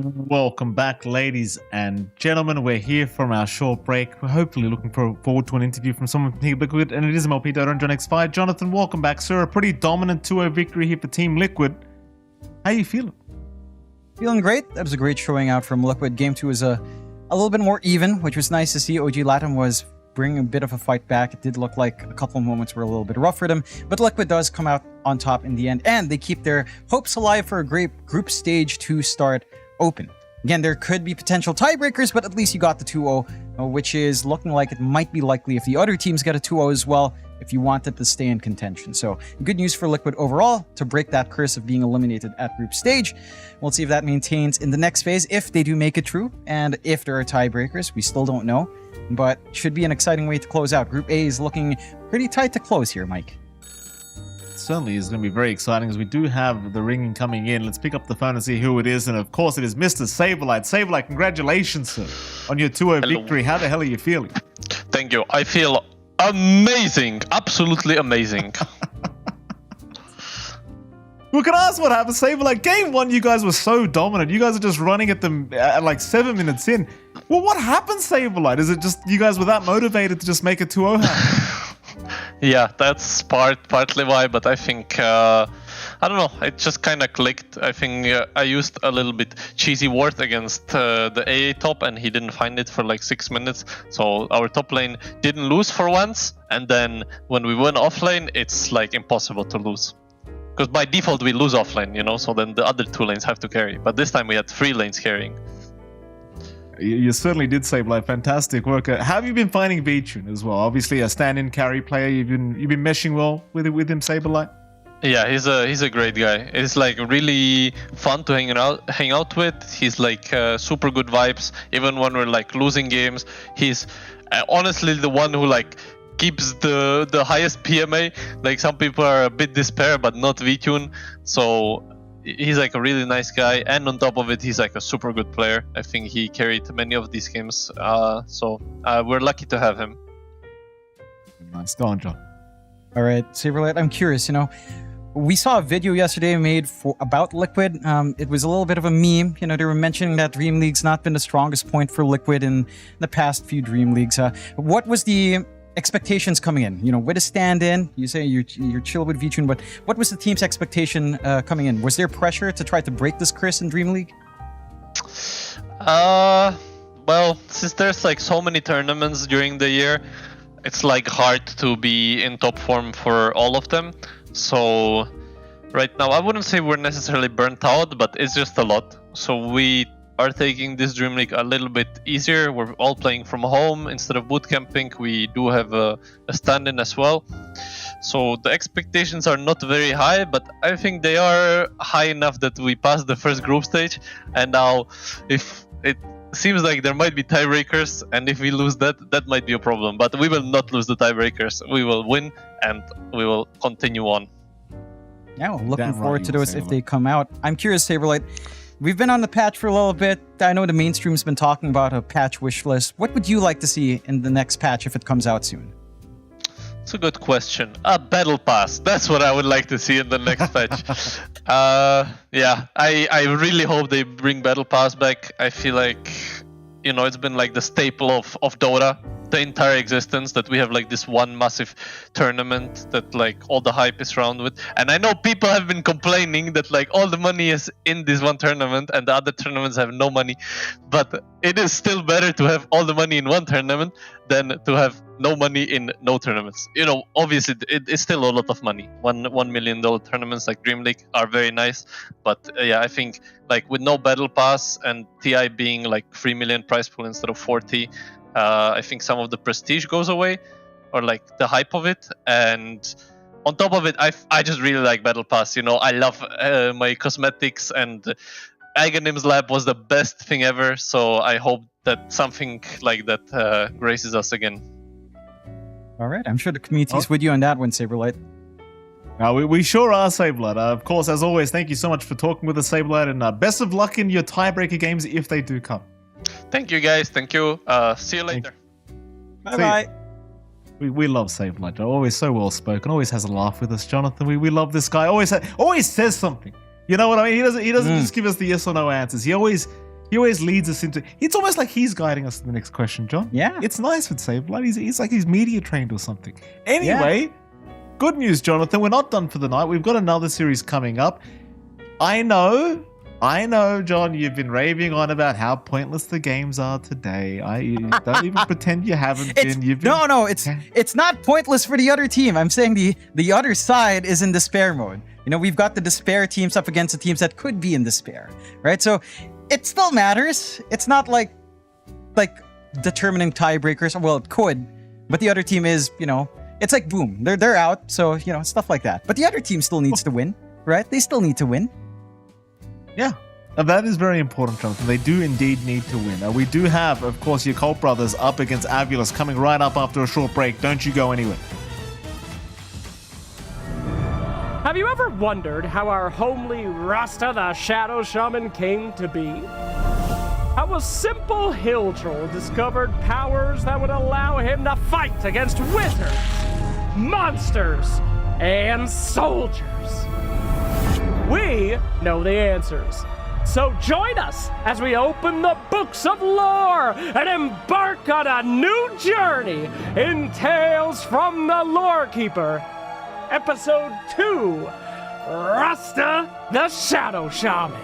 Welcome back, ladies and gentlemen. We're here from our short break. We're hopefully looking forward to an interview from someone from Team Liquid, and it is MLP Dota and John X5. Jonathan, welcome back, sir. A pretty dominant 2-0 victory here for Team Liquid. How you feeling? Feeling great. That was a great showing out from Liquid. Game 2 was a little bit more even, which was nice to see. OG Latam was bringing a bit of a fight back. It did look like a couple of moments were a little bit rough for them, but Liquid does come out on top in the end, and they keep their hopes alive for a great group stage 2 start open. Again, there could be potential tiebreakers, but at least you got the 2-0, which is looking like it might be likely if the other teams get a 2-0 as well, if you wanted to stay in contention. So good news for Liquid overall to break that curse of being eliminated at group stage. We'll see if that maintains in the next phase, if they do make it through, and if there are tiebreakers. We still don't know, but should be an exciting way to close out. Group A is looking pretty tight to close here, Mike. Certainly is going to be very exciting as we do have the ringing coming in. Let's pick up the phone and see who it is. And of course, it is Mr. Saberlight. Saberlight, congratulations, sir, on your 2-0 victory. How the hell are you feeling? Thank you. I feel amazing. Absolutely amazing. Well, can I ask what happened, Saberlight? Game 1, you guys were so dominant. You guys are just running at them at like 7 minutes in. Well, what happened, Saberlight? Is it just you guys were that motivated to just make a 2-0 happen? Yeah, that's partly why, but I think, I don't know, it just kind of clicked. I think I used a little bit cheesy ward against the AA top, and he didn't find it for like 6 minutes. So our top lane didn't lose for once, and then when we went off lane, it's like impossible to lose. Because by default we lose off lane, you know, so then the other 2 lanes have to carry. But this time we had 3 lanes carrying. You certainly did, Saberlight. Fantastic work. How have you been finding Vichun as well? Obviously, a stand-in carry player. You've been meshing well with him, Saberlight. Yeah, he's a great guy. It's like really fun to hang out with. He's like super good vibes. Even when we're like losing games, he's honestly the one who like keeps the highest PMA. Like some people are a bit despair, but not Vichun. So he's like a really nice guy, and on top of it, he's like a super good player. I think he carried many of these games, so we're lucky to have him. Nice. Go on, John. All right, Saberlight, I'm curious, you know, we saw a video yesterday made about Liquid. It was a little bit of a meme. You know, they were mentioning that DreamLeague's not been the strongest point for Liquid in the past few DreamLeagues. What was the expectations coming in? You know, with a stand-in, you say you're chill with Vichun, but what was the team's expectation coming in? Was there pressure to try to break this curse in DreamLeague? Well, since there's like so many tournaments during the year, it's like hard to be in top form for all of them. So right now, I wouldn't say we're necessarily burnt out, but it's just a lot. So we are taking this DreamLeague a little bit easier. We're all playing from home instead of boot camping. We do have a stand-in as well. So the expectations are not very high, but I think they are high enough that we passed the first group stage. And now, if it seems like there might be tiebreakers, and if we lose that might be a problem. But we will not lose the tiebreakers. We will win, and we will continue on. Yeah, well, looking forward to those if they come out. I'm curious, Saberlight. We've been on the patch for a little bit. I know the mainstream's been talking about a patch wish list. What would you like to see in the next patch if it comes out soon? It's a good question. A battle pass. That's what I would like to see in the next patch. Yeah, I really hope they bring battle pass back. I feel like, you know, it's been like the staple of Dota, the entire existence, that we have like this one massive tournament that like all the hype is around with. And I know people have been complaining that like all the money is in this one tournament and the other tournaments have no money, but it is still better to have all the money in one tournament than to have no money in no tournaments. You know, obviously it's still a lot of money. $1 million tournaments like DreamLeague are very nice, but yeah, I think like with no battle pass and TI being like 3 million prize pool instead of 40, I think some of the prestige goes away, or like the hype of it. And on top of it, I just really like battle pass. You know, I love my cosmetics, and Aghanim's lab was the best thing ever. So I hope that something like that graces us again. All right, I'm sure the community's with you on that one, Saberlight. We sure are, Saberlight. Of course, as always, thank you so much for talking with us, Saberlight, and best of luck in your tiebreaker games if they do come. Thank you, guys. Thank you. See you later. Bye-bye. We love Saberlight. Always so well spoken. Always has a laugh with us, Jonathan. We love this guy. Always says something. You know what I mean? He doesn't just give us the yes or no answers. He always He always leads us into. It's almost like he's guiding us to the next question, John. Yeah. It's nice with Sableye. He's like he's media trained or something. Anyway, good news, Jonathan. We're not done for the night. We've got another series coming up. I know, John. You've been raving on about how pointless the games are today. Don't even pretend you haven't been. You've been. No. It's not pointless for the other team. I'm saying the other side is in despair mode. You know, we've got the despair teams up against the teams that could be in despair, right? So it still matters. It's not like determining tiebreakers. Well, it could, but the other team is, you know, it's like boom, they're out. So you know, stuff like that. But the other team still needs to win, right? They still need to win. Yeah. And that is very important, Jonathan. They do indeed need to win. We do have, of course, your Colt brothers up against Avulus coming right up after a short break. Don't you go anywhere. Have you ever wondered how our homely Rasta the Shadow Shaman came to be? How a simple hill troll discovered powers that would allow him to fight against wizards, monsters, and soldiers? We know the answers. So join us as we open the books of lore and embark on a new journey in Tales from the Lore Keeper. Episode 2, Rasta the Shadow Shaman.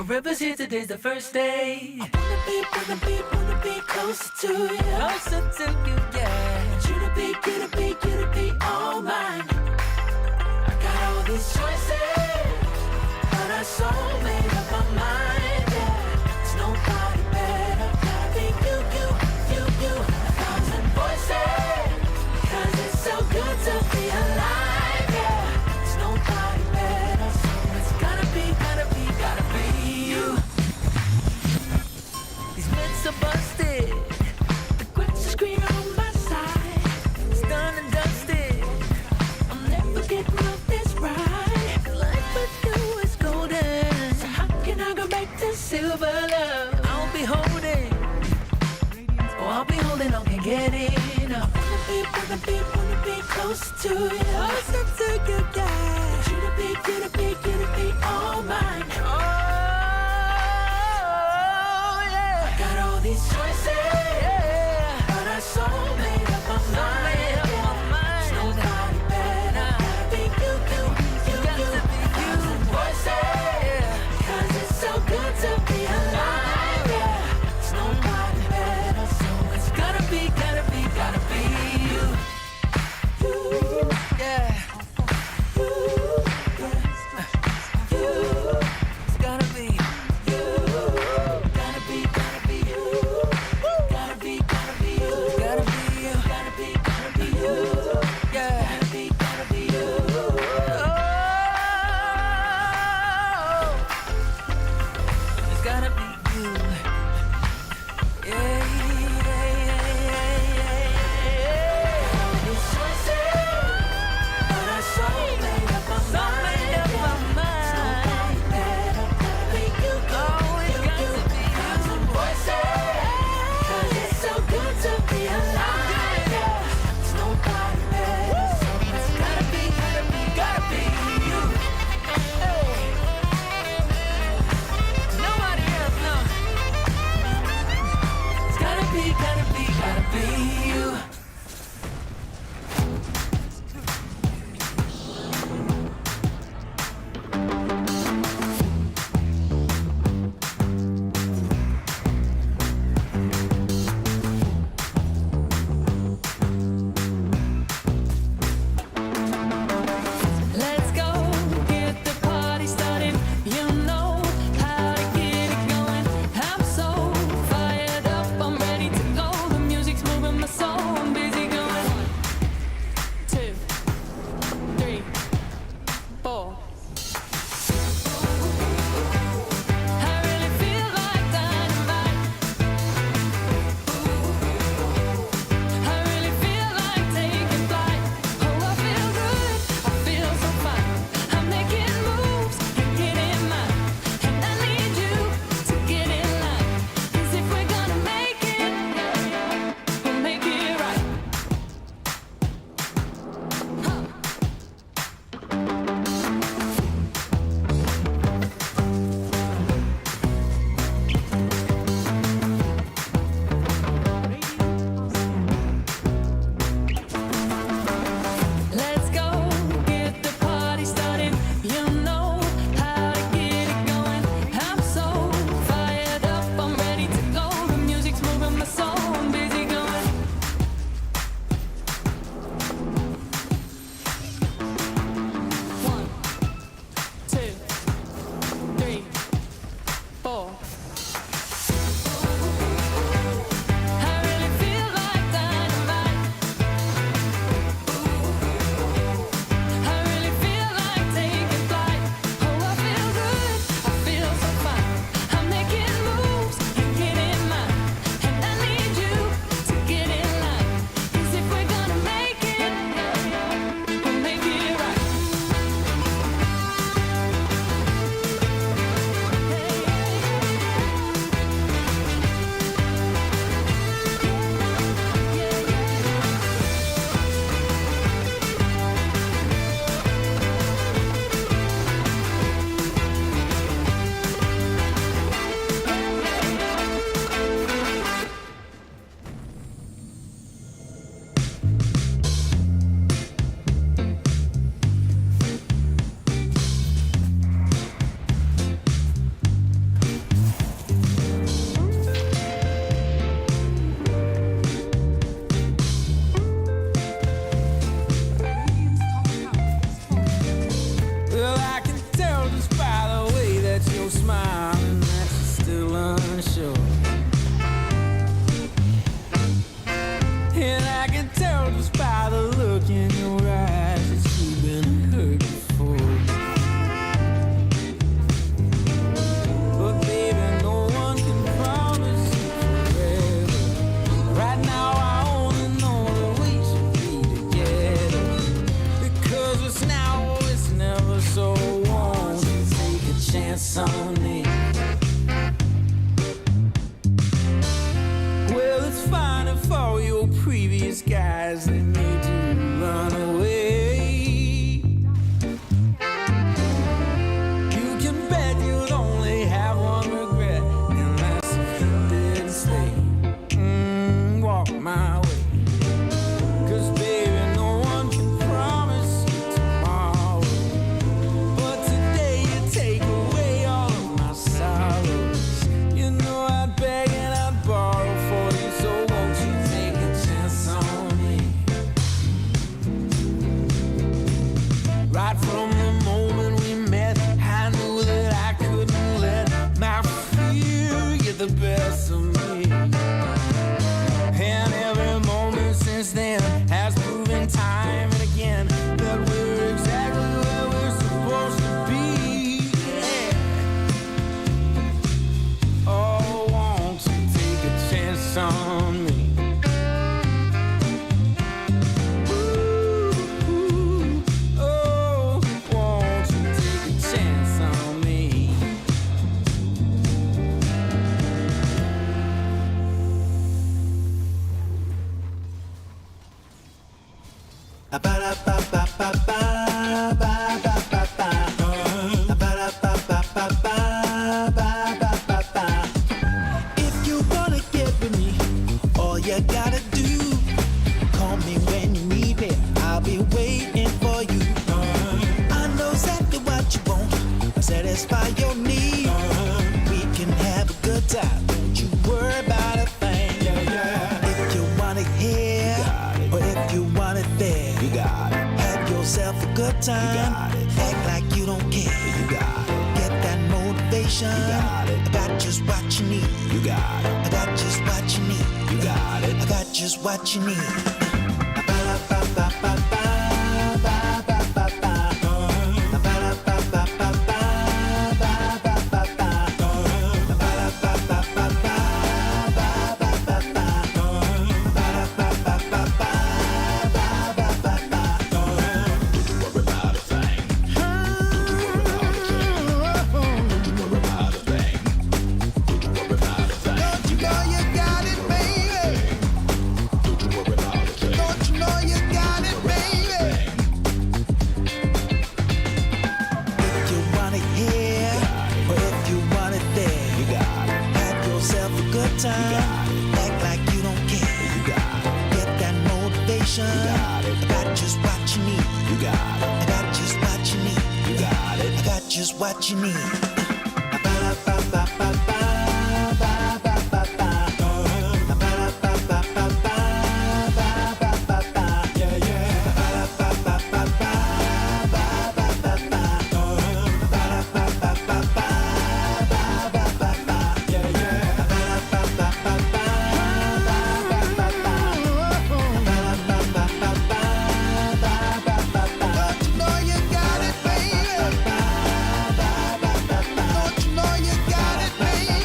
Forever's here, today's the first day. Wanna be closer to you. Closer to you, yeah. Want you to be all mine. I got all these choices, but I so made up my mind, yeah. There's nobody better, gotta be you. 1,000 voices, 'cause it's so good to be alive, yeah. There's nobody better, so it's gotta be you. These myths are busted. The grass is green on my side. It's done and dusted. I'll never get off this ride. Life with you is golden. So how can I go back to silver love? I'll be holding. Oh, I'll be holding on, can't get enough. Wanna be closer to you. Closer to you, yeah. Want you to be all mine. These choices, yeah. But I so made up my mind. There's nobody better. Gotta be you. Voices, yeah. 'Cause it's so good to be alive, yeah. There's nobody better, so it's gotta be you. Yeah. now, it's never so. Won't you take a chance on me? Well, it's fine if all your previous guys they made you run away. You can bet you'll only have one regret, and that's if you didn't stay. Walk my way. 'Cause baby, no one can promise you tomorrow, but today you take away all of my sorrows. You know I'd beg and I'd borrow for you, so won't you take a chance on me? Right from the moment we met, I knew that I couldn't let my fear get the best of me. And every moment since then has proven time and again that we're exactly where we're supposed to be. Yeah. Oh, won't you take a chance on me? Ooh, oh, won't you take a chance on me? If you wanna get with me, all you gotta do, call me when you need me. I'll be waiting for you. I know exactly what you want, satisfy your need. We can have a good time, don't you worry about a thing. If you want it here, or if you want it there, you got it. Have yourself a good time, you got it. Act like you don't care, you got it. Get that motivation, you got it. I got just what you need, you got it. I got just what you need, you got it. I got just what you need. Don't you know you got it, baby? Don't you know you got it, baby? If you want it here, or if you want it there, you got it. Have yourself a good time, act like you don't care, you got it. Get that motivation, you got it. I got just what you need, you got it. I got just what you need, you got it. I got just what you need. Don't you know you got it, baby? Don't you know you got it, baby?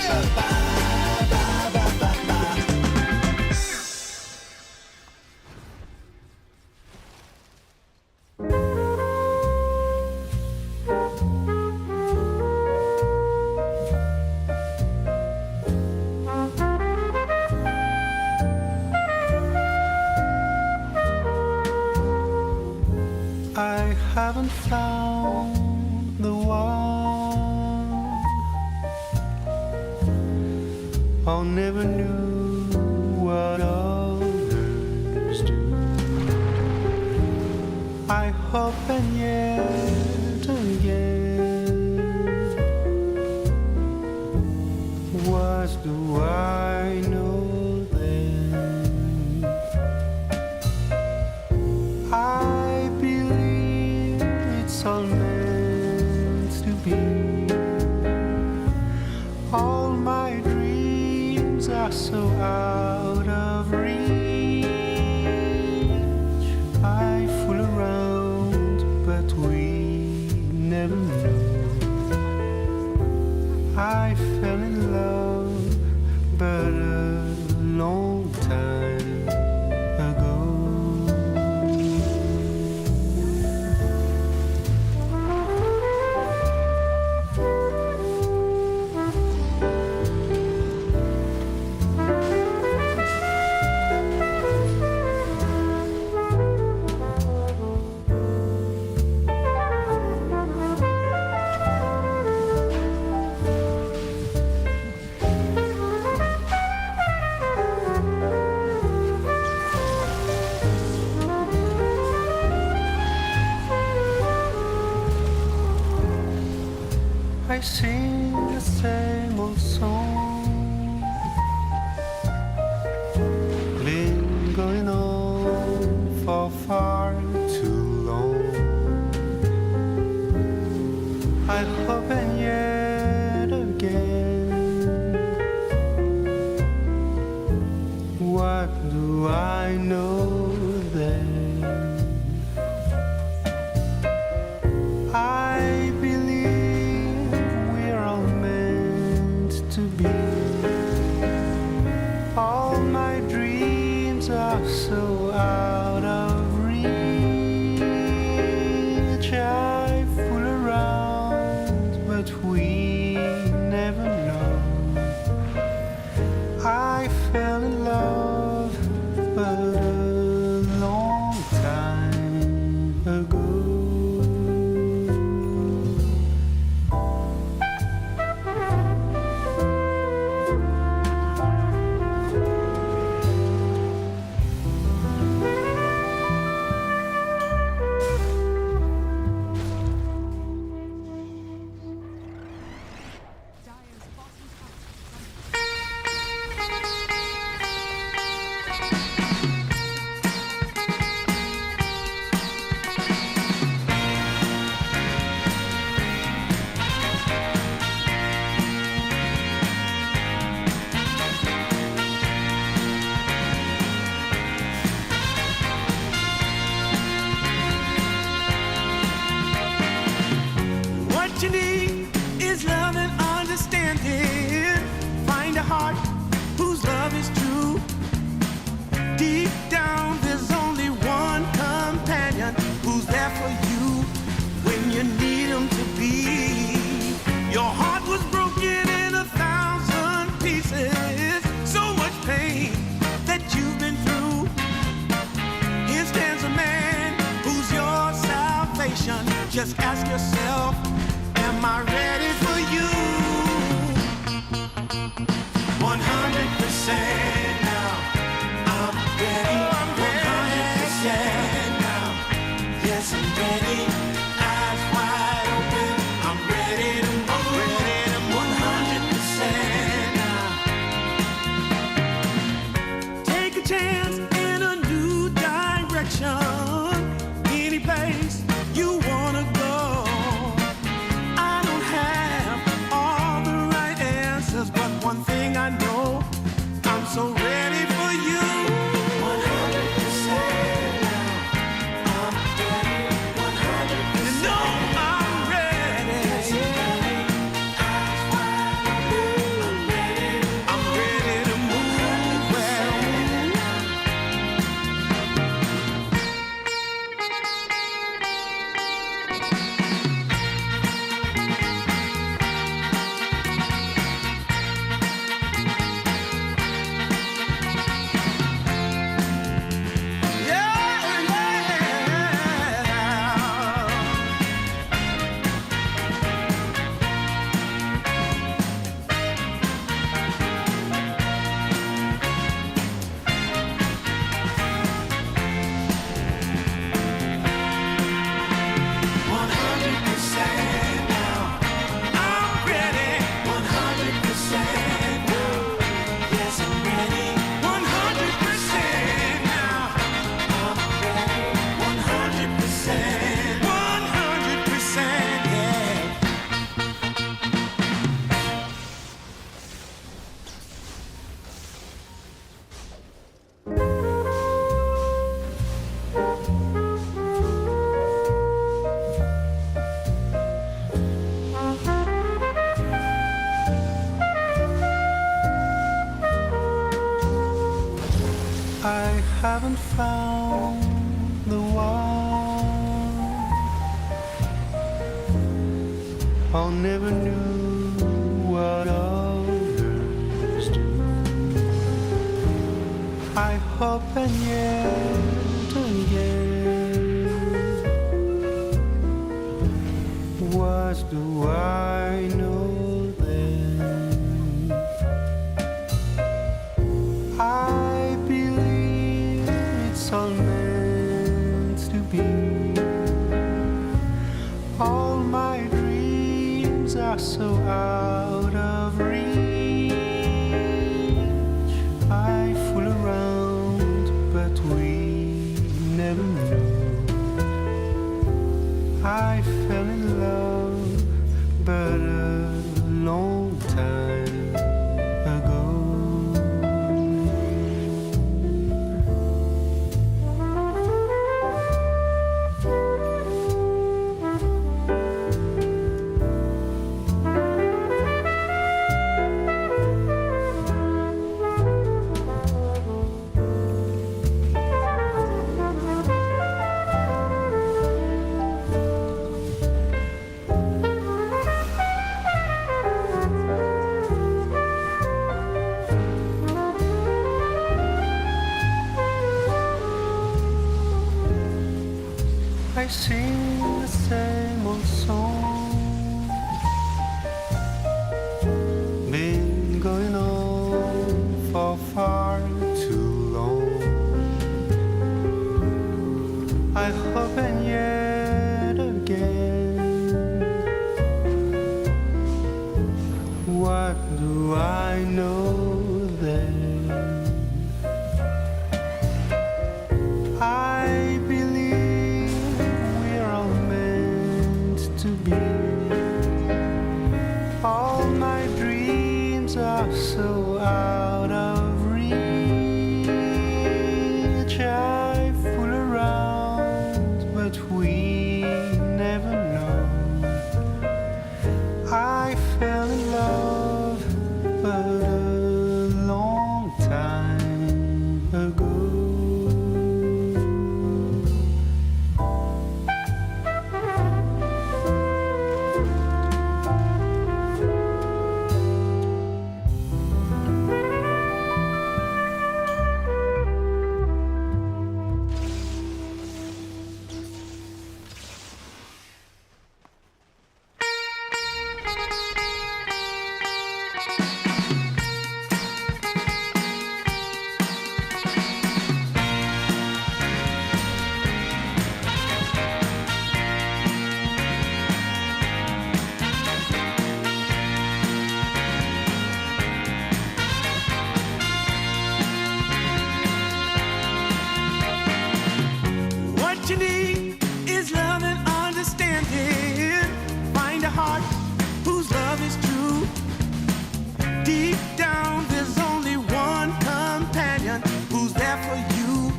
I haven't found the one. I never knew what others do. I hope and yet again, what do I know then? I believe it's all meant to be. All my dreams are so out of reach. I fool around, but we never know. I fell in love, but a long time ago. I sing the same old song. Been going on for far too long. I hope and yet again. What do I know then? I believe we're all meant to be. All my dreams are so out of reach. I fool around, but we never know. I fell in love, but a long time ago. What you need is love and understanding. Find a heart whose love is true. Deep down, there's only one companion who's there for you when you need him to be. Your heart was broken in 1,000 pieces. So much pain that you've been through. Here stands a man who's your salvation. Just ask yourself, am I ready for you? 100% now. I'm ready. 100% now. Yes, I'm ready. Eyes wide open. I'm ready to move. 100% now. Take a chance in a new direction. Any place you wanna go. I don't have all the right answers, but one thing I know, I'm so ready for you. 100% now. I'm ready. 100%. You know I'm ready. Yes, I'm ready. Eyes wide open. I'm ready to move. Well, I haven't found the one. I never knew what others do. I hope and yet again. What do I know then? I believe it's all meant to be. All my dreams dreams are so out of reach. I fool around, but we never know. I fell in love, but a long time ago. I sing the same old song. Been going on for far too long. I hope and yet again. What do I know then? I believe we're all meant to be. All my dreams are so out of reach. I fool around, but we never know. I fell in love, but a long time ago. What you need is love and understanding. Find a heart whose love is true. Deep down, there's only one companion who's there for you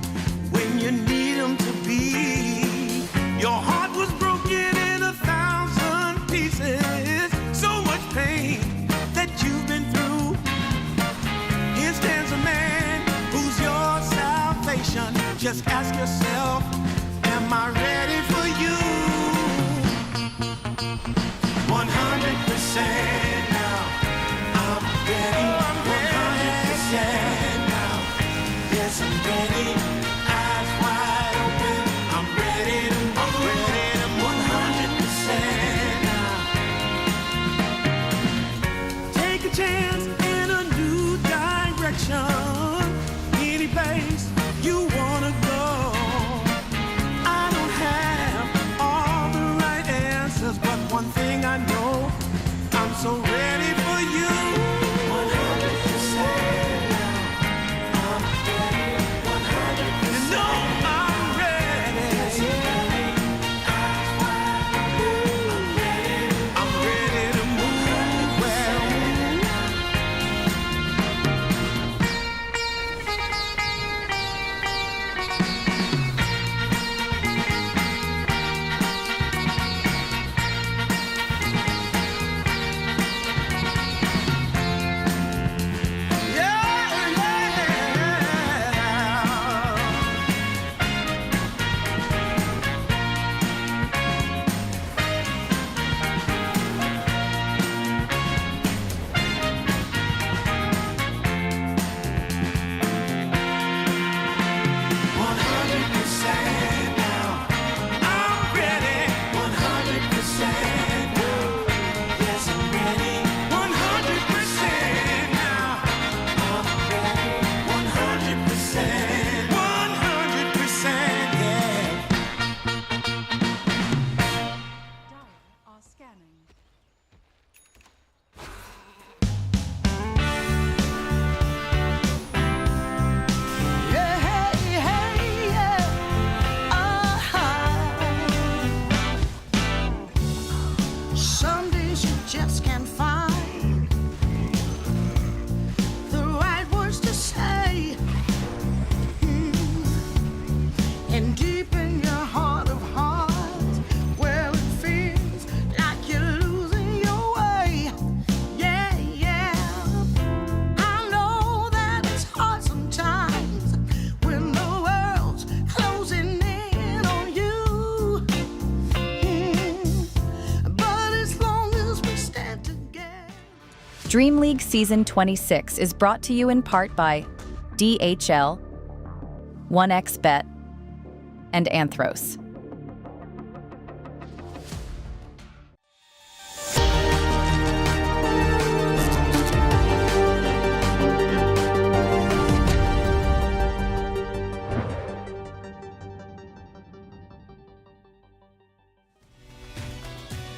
when you need him to be. Your heart was broken in 1,000 pieces. So much pain that you've been through. Here stands a man who's your salvation. Just ask yourself, am I ready for you? 100% now. I'm ready. 100% now. Yes, I'm ready. Eyes wide open. I'm ready to move. I'm ready to move. 100% now. Take a chance in a new direction. Any place you wanna go. I don't have all the right answers, but one thing I know, I'm so ready for you. 100% now. I'm ready. 100%. You know I'm ready. Yes, I'm ready. Eyes wide open. I'm ready. I'm ready to move. Well, Some days you just can't find the right words to say. And deep in your heart of hearts, well, it feels like you're losing your way. Yeah, yeah. I know that it's hard sometimes when the world's closing in on you. But as long as we stand together. DreamLeague Season 26 is brought to you in part by DHL, 1xBet, and Anthros.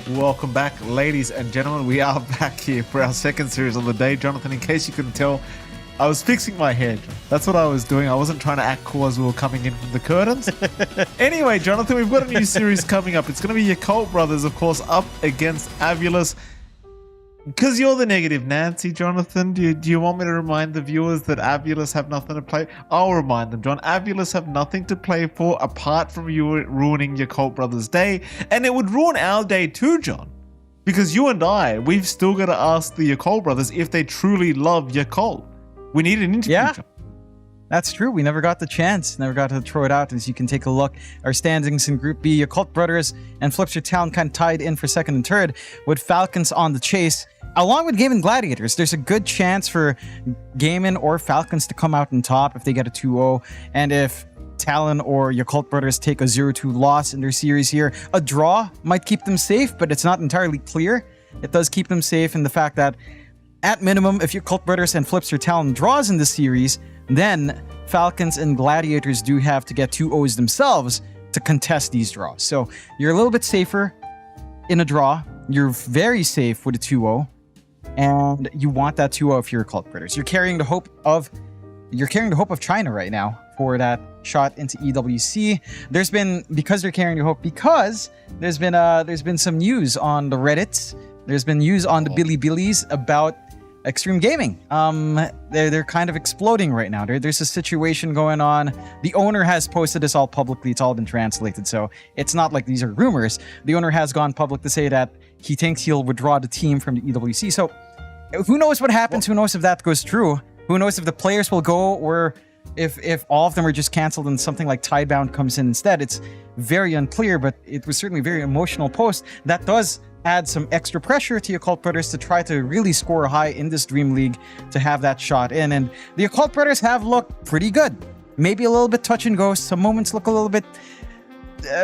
Welcome back, ladies and gentlemen. We are back here for our second series of the day. Jonathan, in case you couldn't tell, I was fixing my hair. That's what I was doing. I wasn't trying to act cool as we were coming in from the curtains. Anyway, Jonathan, we've got a new series coming up. It's going to be your Colt brothers, of course, up against Avulus. Because you're the negative Nancy, Jonathan, do you want me to remind the viewers that Avulus have nothing to play? I'll remind them, John. Avulus have nothing to play for apart from you ruining your Colt brothers' day. And it would ruin our day too, John. Because you and I, we've still got to ask the Colt brothers if they truly love your Colt. We need an interview. Yeah. John. That's true. We never got the chance. Never got to throw it out. As you can take a look, our standings in Group B, Occult Brothers and Flipster Town kind of tied in for second and third, with Falcons on the chase. Along with Gaiman Gladiators, there's a good chance for Gaiman or Falcons to come out on top if they get a 2-0. And if Talon or Occult Brothers take a 0-2 loss in their series here, a draw might keep them safe, but it's not entirely clear. It does keep them safe in the fact that, at minimum, if Occult Brothers and Flipster Talon draws in this series, then Falcons and Gladiators do have to get 2-0s themselves to contest these draws. So you're a little bit safer in a draw. You're very safe with a 2-0. And you want that 2-0 if you're Occult Brothers. You're carrying the hope of China right now for that shot into EWC. Because they're carrying the hope, because there's been some news on the Reddits. There's been news on the Bilibili's about Extreme Gaming. They're kind of exploding right now. There's a situation going on. The owner has posted this all publicly. It's all been translated, so it's not like these are rumors. The owner has gone public to say that he thinks he'll withdraw the team from the EWC. So who knows what happens? Who knows if that goes true? Who knows if the players will go, or if all of them are just canceled and something like Tidebound comes in instead? It's very unclear, but it was certainly a very emotional post that does add some extra pressure to Occult Brothers to try to really score high in this Dream League to have that shot in. And the Occult Brothers have looked pretty good. Maybe a little bit touch and go. Some moments look a little bit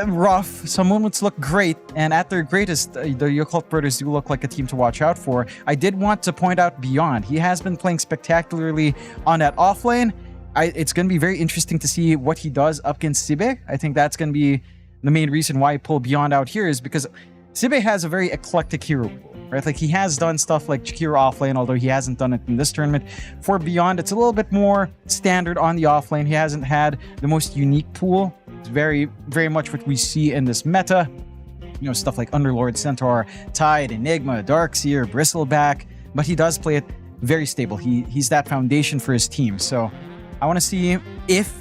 rough. Some moments look great. And at their greatest, the Occult Brothers do look like a team to watch out for. I did want to point out Beyond. He has been playing spectacularly on that offlane. It's going to be very interesting to see what he does up against Sibe. I think that's going to be the main reason why I pull Beyond out here, is because Sibe has a very eclectic hero pool, right? Like, he has done stuff like Jakiro offlane, although he hasn't done it in this tournament. For Beyond, it's a little bit more standard on the offlane. He hasn't had the most unique pool. It's very, very much what we see in this meta. You know, stuff like Underlord, Centaur, Tide, Enigma, Darkseer, Bristleback. But he does play it very stable. He's that foundation for his team. So I want to see if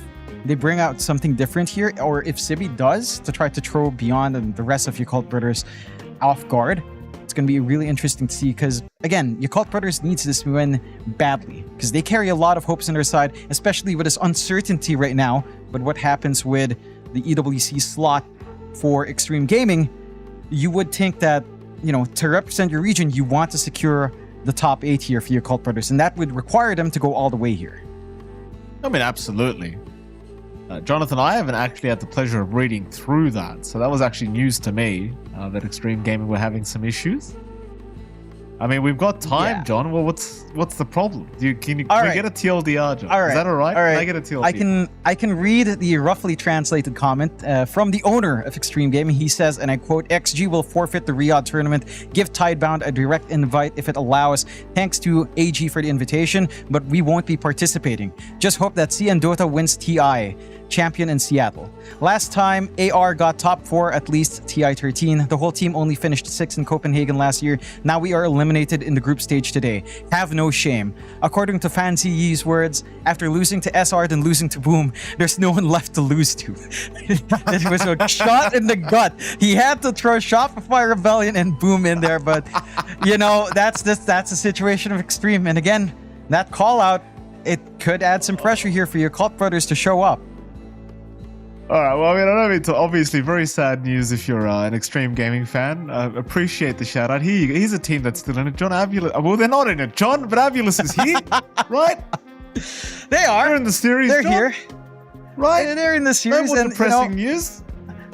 they bring out something different here, or if Sibi does, to try to throw Beyond and the rest of Occult Brothers off guard. It's going to be really interesting to see, because, again, Occult Brothers needs this win badly, because they carry a lot of hopes on their side, especially with this uncertainty right now. But what happens with the EWC slot for Extreme Gaming, you would think that, you know, to represent your region, you want to secure the top 8 here for Occult Brothers, and that would require them to go all the way here. I mean, absolutely. Jonathan, I haven't actually had the pleasure of reading through that, so that was actually news to me, that Extreme Gaming were having some issues. I mean, we've got time, Yeah. John. Well, what's the problem? Can we right. get a TLDR, John? All right. Is that all right? All right. Can I get a TLDR? I can read the roughly translated comment from the owner of Extreme Gaming. He says, and I quote, "XG will forfeit the Riyadh tournament. Give Tidebound a direct invite if it allows. Thanks to AG for the invitation, but we won't be participating. Just hope that CN Dota wins TI. champion in Seattle. Last time, AR got top 4, at least TI13. The whole team only finished 6th in Copenhagen last year. Now we are eliminated in the group stage today. Have no shame. According to Fancy Yee's words, after losing to SR then losing to Boom, there's no one left to lose to. It was a shot in the gut. He had to throw Shopify Rebellion and Boom in there, but you know, that's a situation of extreme. And again, that call out, it could add some pressure here for your Cult Brothers to show up. Alright, well, I mean, I don't mean to, obviously very sad news if you're an Extreme Gaming fan. Appreciate the shout out. Here's a team that's still in it. John Avulus. Well, they're not in it, John, but Avulus is here, right? They are. They're in the series, They're John, here. right? They're in the series. No more and, depressing news.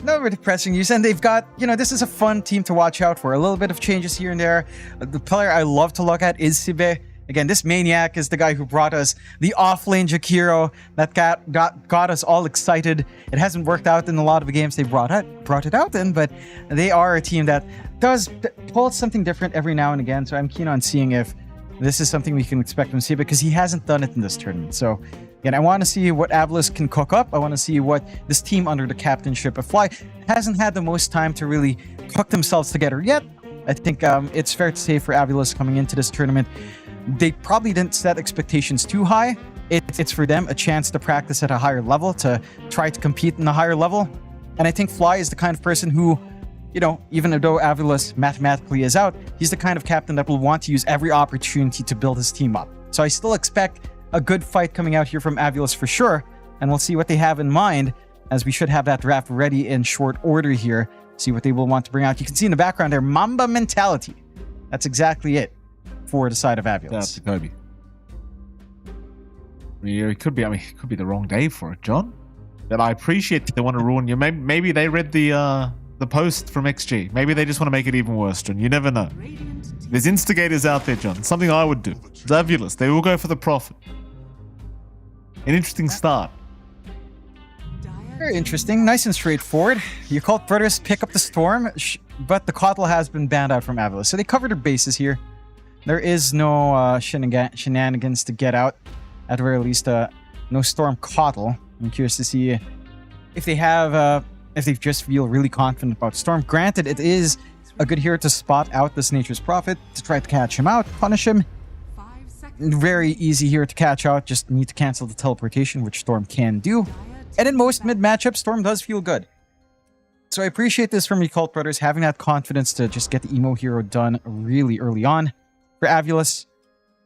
No more depressing news. And they've got, this is a fun team to watch out for. A little bit of changes here and there. The player I love to look at is Sibe. Again, this maniac is the guy who brought us the off-lane Jakiro that got us all excited. It hasn't worked out in a lot of the games they brought it out in, but they are a team that does pull something different every now and again. So I'm keen on seeing if this is something we can expect from Sibe, because he hasn't done it in this tournament. So again, I want to see what Avulus can cook up. I want to see what this team under the captainship of Fly hasn't had the most time to really cook themselves together yet. I think it's fair to say for Avulus coming into this tournament, they probably didn't set expectations too high. It's for them a chance to practice at a higher level, to try to compete in a higher level. And I think Fly is the kind of person who, even though Avulus mathematically is out, he's the kind of captain that will want to use every opportunity to build his team up. So I still expect a good fight coming out here from Avulus for sure. And we'll see what they have in mind, as we should have that draft ready in short order here. See what they will want to bring out. You can see in the background there, Mamba mentality. That's exactly it for the side of Avulus. That's Kobe. It could be the wrong day for it, John. But I appreciate that they want to ruin you. Maybe they read the post from XG. Maybe they just want to make it even worse, John. You never know. There's instigators out there, John. Something I would do. Avulus, they will go for the profit. An interesting start. Very interesting. Nice and straightforward. Your Cult Brothers pick up the Storm, but the Coddle has been banned out from Avulus. So they cover their bases here. There is no shenanigans to get out. At the very least, no Storm Coddle. I'm curious to see if they have, if they just feel really confident about Storm. Granted, it is a good hero to spot out this Nature's Prophet, to try to catch him out, punish him. Very easy here to catch out. Just need to cancel the teleportation, which Storm can do. And in most mid matchups, Storm does feel good. So I appreciate this from your Cult Brothers, having that confidence to just get the emo hero done really early on. For Avulus,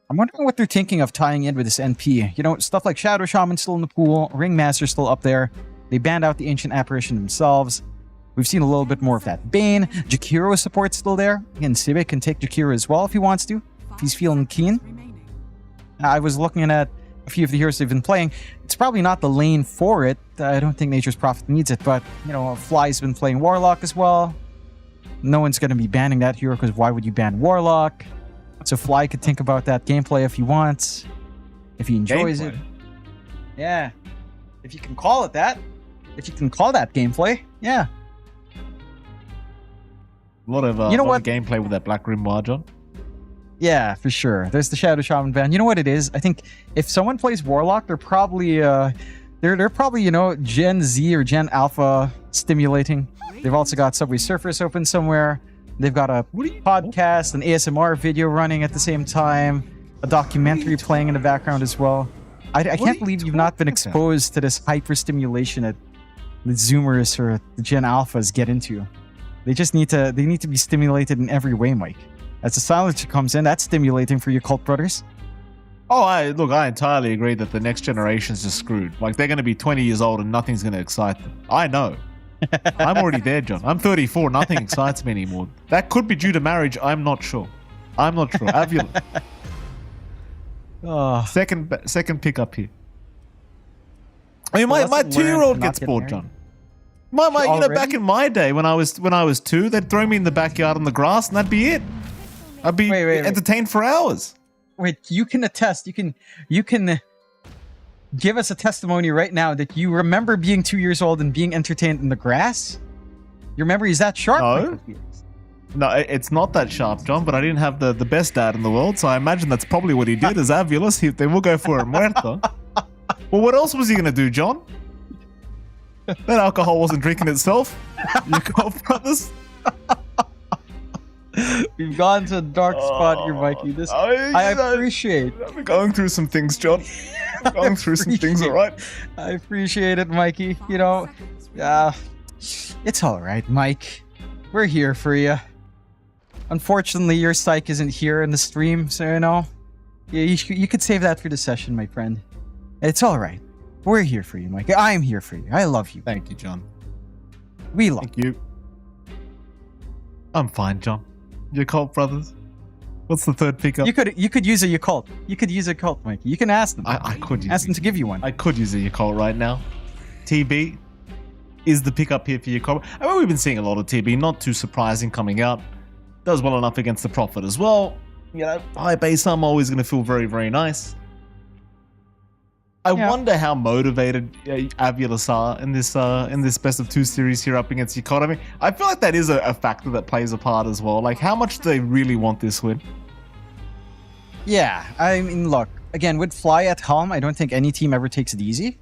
I'm wondering what they're thinking of tying in with this NP. Stuff like Shadow Shaman still in the pool, Ringmaster still up there. They banned out the Ancient Apparition themselves. We've seen a little bit more of that Bane. Jakiro support still there. Again, Sibe can take Jakiro as well if he wants to, if he's feeling keen. I was looking at a few of the heroes they've been playing. It's probably not the lane for it. I don't think Nature's Prophet needs it, but, Fly's been playing Warlock as well. No one's going to be banning that hero, because why would you ban Warlock? So Fly could think about that gameplay if he wants, if he enjoys it. Yeah. If you can call it that. If you can call that gameplay, yeah. A lot of gameplay with that Black Grimoire, John. Yeah, for sure. There's the Shadow Shaman ban. You know what it is? I think if someone plays Warlock, they're probably they're probably, Gen Z or Gen Alpha stimulating. They've also got Subway Surfers open somewhere. They've got a podcast, an ASMR video running at the same time, a documentary playing in the background as well. I can't believe you've not been exposed to this hyper stimulation that the Zoomers or the Gen Alphas get into. They need to be stimulated in every way, Mike. As the silencer comes in, that's stimulating for your Cult Brothers. Oh, I entirely agree that the next generation's just screwed. Like, they're going to be 20 years old and nothing's going to excite them. I know. I'm already there, John. I'm 34. Nothing excites me anymore. That could be due to marriage. I'm not sure. Avulus. Second pick up here. I mean, my 2-year-old gets bored, John. Back in my day when I was 2, they'd throw me in the backyard on the grass and that'd be it. I'd be entertained for hours. Wait, you can attest. You can give us a testimony right now that you remember being 2 years old and being entertained in the grass? Your memory is that sharp? No, it's not that sharp, John, but I didn't have the best dad in the world, so I imagine that's probably what he did as Avulus. They will go for a muerto. Well, what else was he going to do, John? That alcohol wasn't drinking itself. You Colt brothers. We've gone to a dark spot here, Mikey. This I appreciate. I'm going through some things, John. I'm going through some things, alright? I appreciate it, Mikey. It's all right, Mike. We're here for you. Unfortunately, your psych isn't here in the stream, so you could save that for the session, my friend. It's all right. We're here for you, Mike. I'm here for you. I love you. Thank you, John. We love Thank you. I'm fine, John. Your Colt brothers. What's the third pickup? you. You could use a Yakult. You could use a Yakult, Mikey. You can ask them. I could use Ask them to give you one. I could use a Yakult right now. TB is the pickup here for Yakult. I mean, we've been seeing a lot of TB, not too surprising coming out. Does well enough against the Prophet as well. High base armor always going to feel very, very nice. I wonder how motivated Avulus are in this best of 2 series here up against Yakult. I mean, I feel like that is a factor that plays a part as well. Like, how much do they really want this win? Yeah, I mean, look, again, with Fly at helm, I don't think any team ever takes it easy.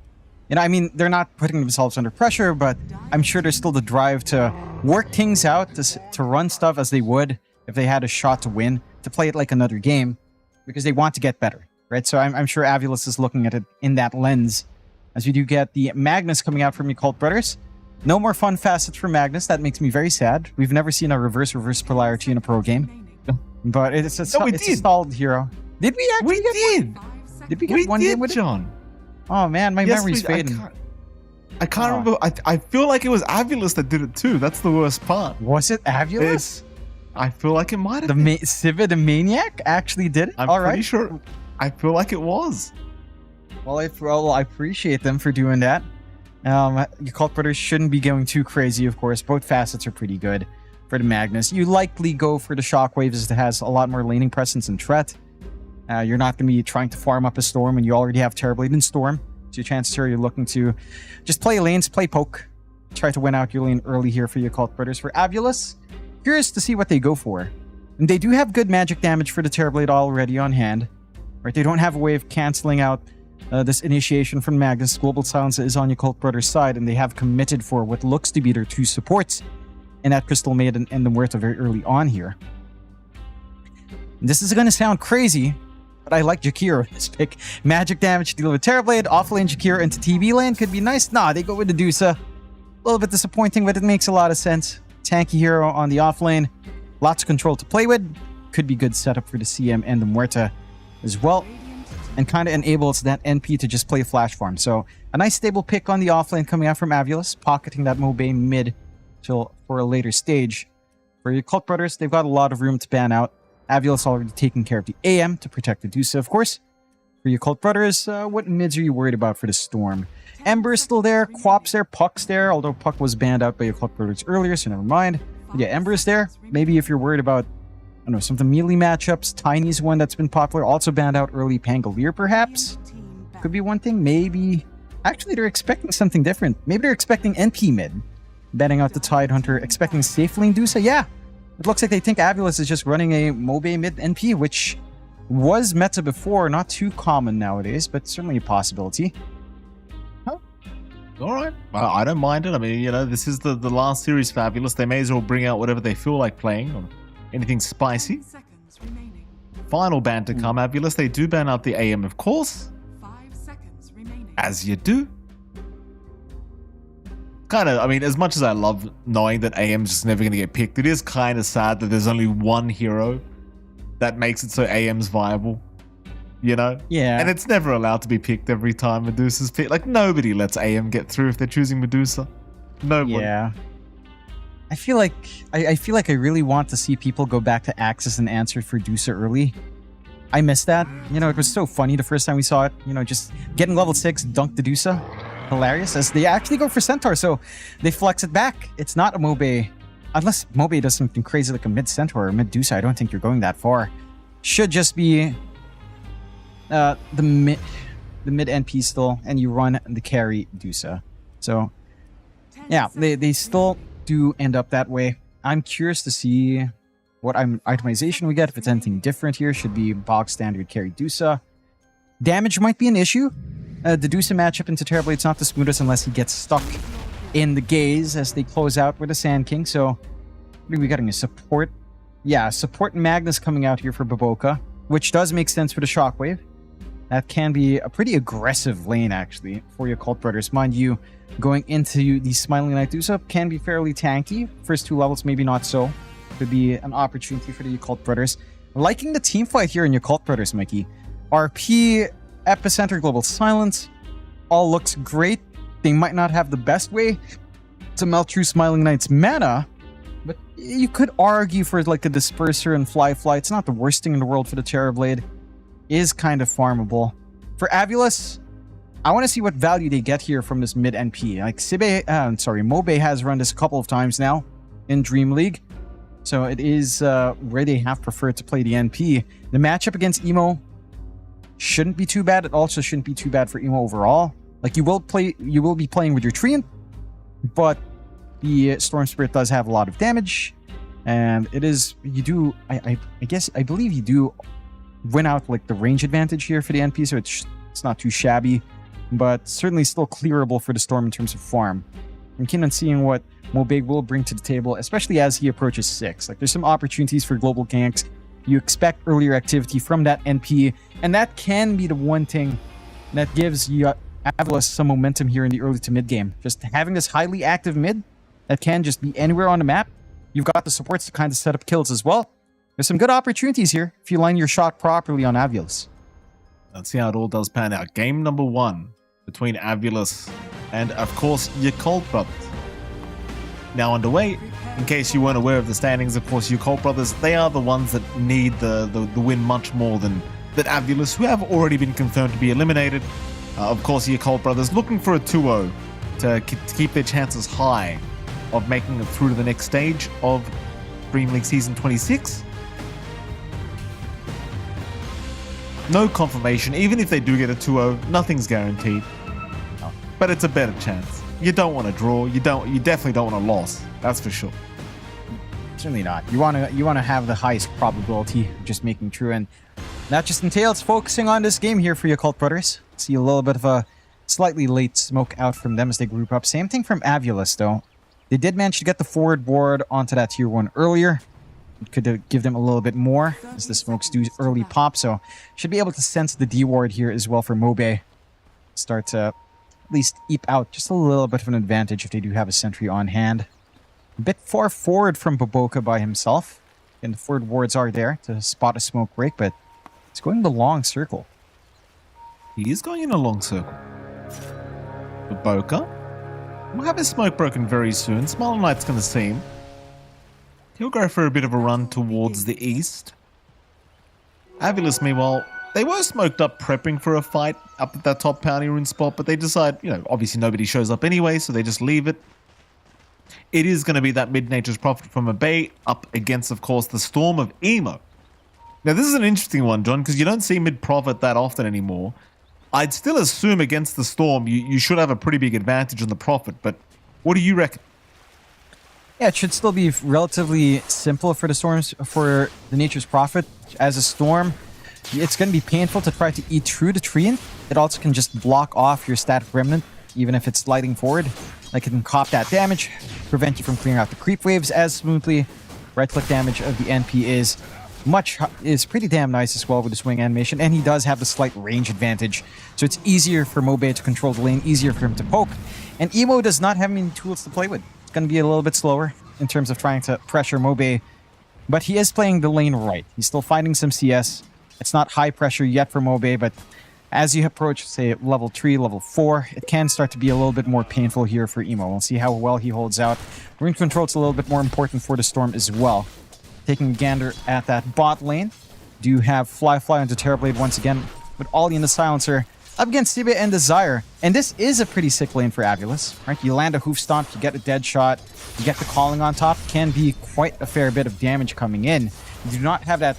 I mean, they're not putting themselves under pressure, but I'm sure there's still the drive to work things out, to run stuff as they would if they had a shot to win, to play it like another game, because they want to get better, right? So I'm sure Avulus is looking at it in that lens, as we do get the Magnus coming out from Yakult Brothers. No more fun facets for Magnus. That makes me very sad. We've never seen a reverse polarity in a pro game. But it's a solid hero. Did we actually Did we get one game with John? Oh man, my memory's fading. I can't remember. I feel like it was Avulus that did it too. That's the worst part. Was it Avulus? I feel like it might have The been. Siva the Maniac actually did it? I'm pretty sure. I feel like it was. Well, I appreciate them for doing that. Yakult Brothers shouldn't be going too crazy, of course. Both facets are pretty good for the Magnus. You likely go for the Shockwaves, as it has a lot more laning presence and threat. You're not going to be trying to farm up a Storm when you already have Terrorblade and Storm. So your chances here, you're looking to just play lanes, play poke, try to win out your lane early here for Yakult Brothers. For Avulus, curious to see what they go for. And they do have good magic damage for the Terrorblade already on hand. Right? They don't have a way of canceling out this initiation from Magnus. Global Silence is on Yakult Brothers' side, and they have committed for what looks to be their 2 supports in that Crystal Maiden and the Muerta very early on here. And this is going to sound crazy, but I like Jakiro in this pick. Magic damage to deal with Terrorblade, offlane Jakiro into TB lane could be nice. Nah, they go with the Dusa. A little bit disappointing, but it makes a lot of sense. Tanky hero on the offlane. Lots of control to play with. Could be good setup for the CM and the Muerta as well. And kind of enables that NP to just play flash farm. So a nice stable pick on the offlane coming out from Avulus, pocketing that Mobe mid till for a later stage. For Yakult Brothers, they've got a lot of room to ban out. Avulus already taking care of the AM to protect the Dusa, of course. For Yakult Brothers, what mids are you worried about for the Storm? Ember's still there, Quap's there, Puck's there, although Puck was banned out by Yakult Brothers earlier, so never mind. But yeah, Ember's there. Maybe if you're worried about, I don't know, some of the melee matchups, Tiny's one that's been popular, also banned out early, Pangolier perhaps? Could be one thing, maybe. Actually, they're expecting something different. Maybe they're expecting NP mid. Banning out the Tidehunter, expecting safe lane Dusa, yeah. It looks like they think Avulus is just running a Mobe mid NP, which was meta before, not too common nowadays, but certainly a possibility. All right. Well, I don't mind it. I mean, this is the last series for Avulus. They may as well bring out whatever they feel like playing, or anything spicy. Final ban to come, Avulus. They do ban out the AM, of course. As you do. Kind of, I mean, as much as I love knowing that AM's just never going to get picked, it is kind of sad that there's only one hero that makes it so AM's viable. Yeah. And it's never allowed to be picked every time Medusa's picked. Like, nobody lets AM get through if they're choosing Medusa. Nobody. Yeah. I feel like I really want to see people go back to Axis and answer for Dusa early. I miss that. It was so funny the first time we saw it. Just getting level 6, dunk the Dusa. Hilarious, as they actually go for Centaur, so they flex it back. It's not a Mobe. Unless Mobe does something crazy like a mid Centaur or mid Dusa, I don't think you're going that far. Should just be the mid NP still, and you run the carry Dusa. So yeah, they still do end up that way. I'm curious to see what itemization we get. If it's anything different here, should be bog standard carry Dusa. Damage might be an issue. The Dusa matchup into Terrorblade's not the smoothest unless he gets stuck in the gaze as they close out with a Sand King. So what are we getting? A support? Yeah, support Magnus coming out here for Baboka, which does make sense for the Shockwave. That can be a pretty aggressive lane, actually, for your Cult Brothers. Mind you, going into the Smiling Knight Usopp can be fairly tanky. First 2 levels, maybe not so. Could be an opportunity for the Cult Brothers. Liking the team fight here in your Cult Brothers, Mikey. RP, Epicenter, Global Silence, all looks great. They might not have the best way to melt through Smiling Knight's mana, but you could argue for like a Disperser and Fly. It's not the worst thing in the world for the Terrorblade. Is kind of farmable. For Avulus, I want to see what value they get here from this mid NP. Like Mobe has run this a couple of times now in Dream League. So it is where they have preferred to play the NP. The matchup against Emo shouldn't be too bad. It also shouldn't be too bad for Emo overall. Like you will be playing with your Treant, but the Storm Spirit does have a lot of damage. And it is, I believe you do win out like the range advantage here for the NP, so it's not too shabby, but certainly still clearable for the Storm in terms of farm. I'm keen on seeing what Mobe will bring to the table, especially as he approaches 6. Like there's some opportunities for global ganks. You expect earlier activity from that NP, and that can be the one thing that gives you Avulus some momentum here in the early to mid game. Just having this highly active mid that can just be anywhere on the map. You've got the supports to kind of set up kills as well. There's some good opportunities here if you line your shot properly on Avulus. Let's see how it all does pan out. Game number 1 between Avulus and, of course, your Cult Brothers. Now underway. In case you weren't aware of the standings, of course, your Cult Brothers, they are the ones that need the win much more than Avulus, who have already been confirmed to be eliminated. Of course, your Cult Brothers looking for a 2-0 to keep their chances high of making it through to the next stage of Dream League Season 26. No confirmation. Even if they do get a 2-0, nothing's guaranteed. But it's a better chance. You don't want to draw. You definitely don't want a loss. That's for sure. Certainly not. You want to have the highest probability of just making true, and that just entails focusing on this game here for your Cult Brothers. See a little bit of a slightly late smoke out from them as they group up. Same thing from Avulus, though. They did manage to get the forward ward onto that tier 1 earlier. It could give them a little bit more as the smokes do early pop, so should be able to sense the D ward here as well for Mobe. Start to at least eke out just a little bit of an advantage if they do have a sentry on hand. A bit far forward from Baboka by himself, and the forward wards are there to spot a smoke break, but it's going the long circle. He is going in a long circle. Baboka will have his smoke broken very soon. Smiling Knight's going to see him. He'll go for a bit of a run towards the east. Avulus, meanwhile, they were smoked up prepping for a fight up at that top Poundy Rune spot, but they decide, obviously nobody shows up anyway, so they just leave it. It is going to be that mid-nature's Prophet from a Bay up against, of course, the Storm of Emo. Now, this is an interesting one, John, because you don't see mid-Prophet that often anymore. I'd still assume against the Storm, you should have a pretty big advantage on the Prophet, but what do you reckon? Yeah, it should still be relatively simple for the Storms, for the Nature's Prophet. As a Storm, it's going to be painful to try to eat through the Treant. It also can just block off your static Remnant, even if it's sliding forward. Like it can cop that damage, prevent you from clearing out the creep waves as smoothly. Right-click damage of the NP is pretty damn nice as well with the swing animation, and he does have the slight range advantage. So it's easier for Mobe to control the lane, easier for him to poke. And Emo does not have many tools to play with. Going to be a little bit slower in terms of trying to pressure Mobe, but he is playing the lane right. He's still finding some CS. It's not high pressure yet for Mobe, but as you approach, say, level 3, level 4, it can start to be a little bit more painful here for Emo. We'll see how well he holds out. Rune control's a little bit more important for the Storm as well. Taking a gander at that bot lane. Do you have Fly onto Terrorblade once again with Ollie in the silencer up against Sibe and Desire. And this is a pretty sick lane for Avulus, right? You land a hoof stomp, you get a dead shot, you get the calling on top. Can be quite a fair bit of damage coming in. You do not have that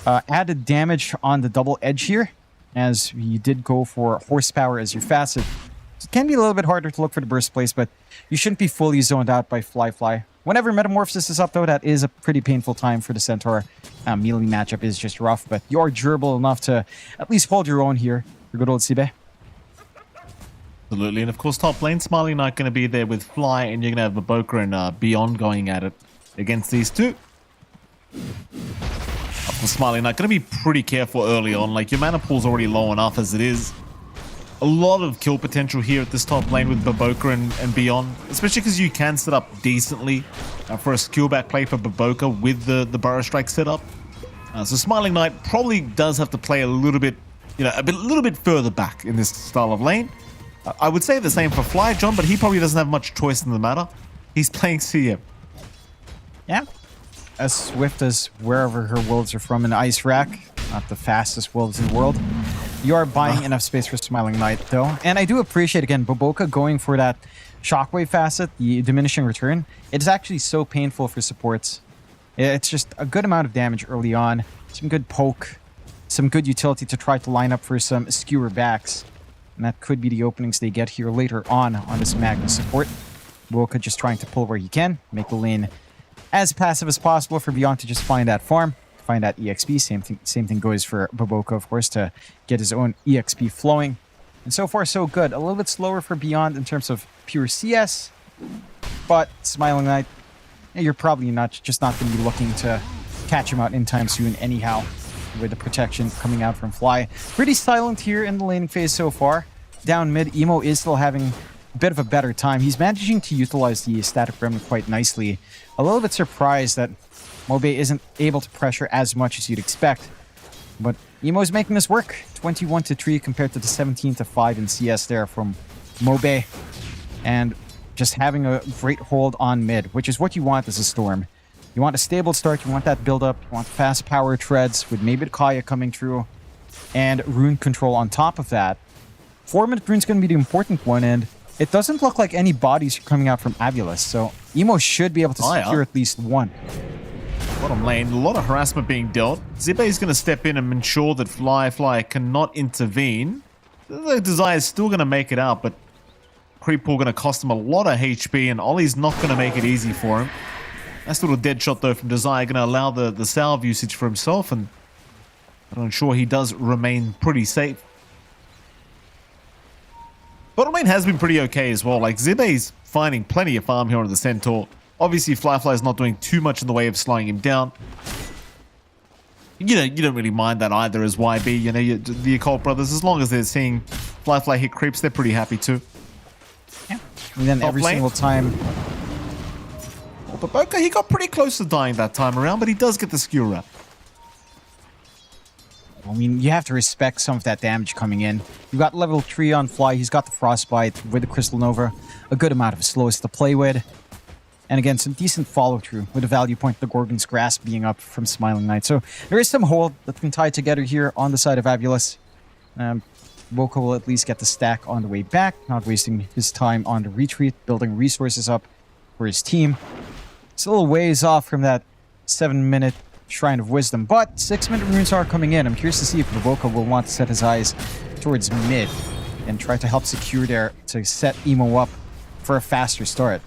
added damage on the double edge here, as you did go for horsepower as your facet. So it can be a little bit harder to look for the burst place, but you shouldn't be fully zoned out by Fly. Whenever Metamorphosis is up, though, that is a pretty painful time for the Centaur. Melee matchup is just rough, but you're durable enough to at least hold your own here for good old Sibe. Absolutely, and of course, top lane, Smiling Knight going to be there with Fly, and you're going to have Maboka and Beyond going at it against these two. Of course, Smiling Knight going to be pretty careful early on. Like, your mana pool's already low enough as it is. A lot of kill potential here at this top lane with Maboka and Beyond, especially because you can set up decently for a skill back play for Maboka with the Burrow Strike setup. So Smiling Knight probably does have to play a little bit, you know, a little bit further back in this style of lane. I would say the same for Fly, John, but he probably doesn't have much choice in the matter. He's playing CM. Yeah. As swift as wherever her wolves are from in Ice Rack. Not the fastest wolves in the world. You are buying enough space for Smiling Knight, though. And I do appreciate, again, Maboka going for that Shockwave facet, the diminishing return. It's actually so painful for supports. It's just a good amount of damage early on. Some good poke. Some good utility to try to line up for some skewer backs. And that could be the openings they get here later on this Magnus support. Maboka just trying to pull where he can. Make the lane as passive as possible for Beyond to just find that farm. Find that EXP. Same thing goes for Maboka, of course, to get his own EXP flowing. And so far, so good. A little bit slower for Beyond in terms of pure CS. But Smiling Knight, you're probably just not going to be looking to catch him out anytime soon anyhow, with the protection coming out from Fly. Pretty silent here in the laning phase so far. Down mid, Emo is still having a bit of a better time. He's managing to utilize the static remnant quite nicely. A little bit surprised that Mobe isn't able to pressure as much as you'd expect. But Emo is making this work. 21-3 compared to the 17-5 in CS there from Mobe. And just having a great hold on mid, which is what you want as a Storm. You want a stable start, you want that build up, you want fast power treads with maybe Kaya coming through and rune control on top of that. 4-minute rune's going to be the important one, and it doesn't look like any bodies are coming out from Avulus, so Emo should be able to secure at least one. Bottom lane, a lot of harassment being dealt. Zibe is going to step in and ensure that Fly cannot intervene. The Desire is still going to make it out, but creep pool going to cost him a lot of HP, and Ollie's not going to make it easy for him. Nice little dead shot though from Desire, going to allow the salve usage for himself, and I'm sure he does remain pretty safe. Bottom lane has been pretty okay as well. Like, Zibe's finding plenty of farm here on the Centaur. Obviously, Fly's not doing too much in the way of slowing him down. You know, you don't really mind that either as YB. You know, the Occult Brothers, as long as they're seeing Fly hit creeps, they're pretty happy too. Yeah. And then every single time... But Boca, he got pretty close to dying that time around, but he does get the skew wrap. I mean, you have to respect some of that damage coming in. You've got level 3 on Fly, he's got the Frostbite with the Crystal Nova, a good amount of slows to play with. And again, some decent follow-through with the value point of the Gorgon's Grasp being up from Smiling Knight. So there is some hold that can tie together here on the side of Avulus. Boca will at least get the stack on the way back, not wasting his time on the retreat, building resources up for his team. It's a little ways off from that 7-minute Shrine of Wisdom, but 6-minute runes are coming in. I'm curious to see if Maboka will want to set his eyes towards mid and try to help secure there to set Emo up for a faster start.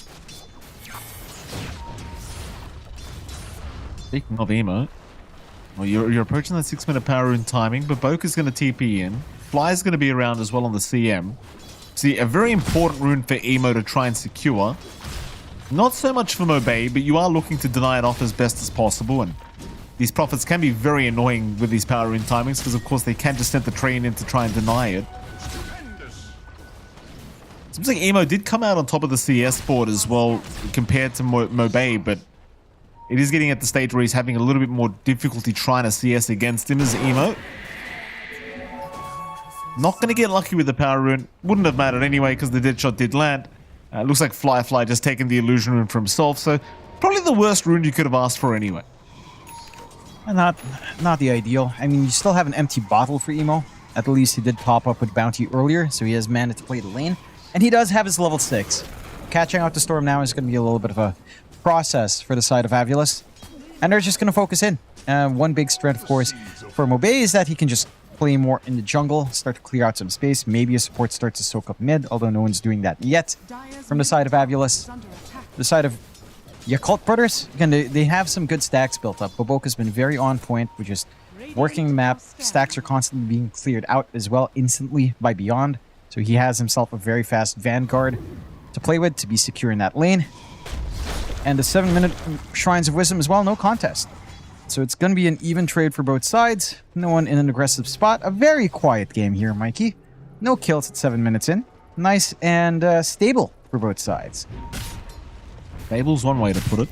Speaking of Emo, well, you're approaching that 6-minute power rune timing, but Boca's going to TP in. Fly's going to be around as well on the CM. See, a very important rune for Emo to try and secure. Not so much for Mobe, but you are looking to deny it off as best as possible, and these prophets can be very annoying with these power rune timings, because of course they can just send the train in to try and deny it. Seems like Emo did come out on top of the CS board as well, compared to Mobe, but it is getting at the stage where he's having a little bit more difficulty trying to CS against him as Emo. Not going to get lucky with the power rune. Wouldn't have mattered anyway, because the dead shot did land. Looks like Fly just taking the illusion rune for himself, so probably the worst rune you could have asked for anyway. Not the ideal. I mean, you still have an empty bottle for Emo. At least he did pop up with Bounty earlier, so he has mana to play the lane. And he does have his level 6. Catching out the Storm now is going to be a little bit of a process for the side of Avulus. And they're just going to focus in. One big strength, of course, for Mobe is that he can just play more in the jungle, start to clear out some space. Maybe a support starts to soak up mid, although no one's doing that yet. From the side of Avulus, the side of the Occult Brothers, again, they have some good stacks built up. Boboka's been very on point with just working the map. Stacks are constantly being cleared out as well instantly by Beyond. So he has himself a very fast Vanguard to play with, to be secure in that lane. And the 7-minute Shrines of Wisdom as well, no contest. So it's going to be an even trade for both sides. No one in an aggressive spot. A very quiet game here, Mikey. No kills at 7 minutes in. Nice and stable for both sides. Stable's one way to put it.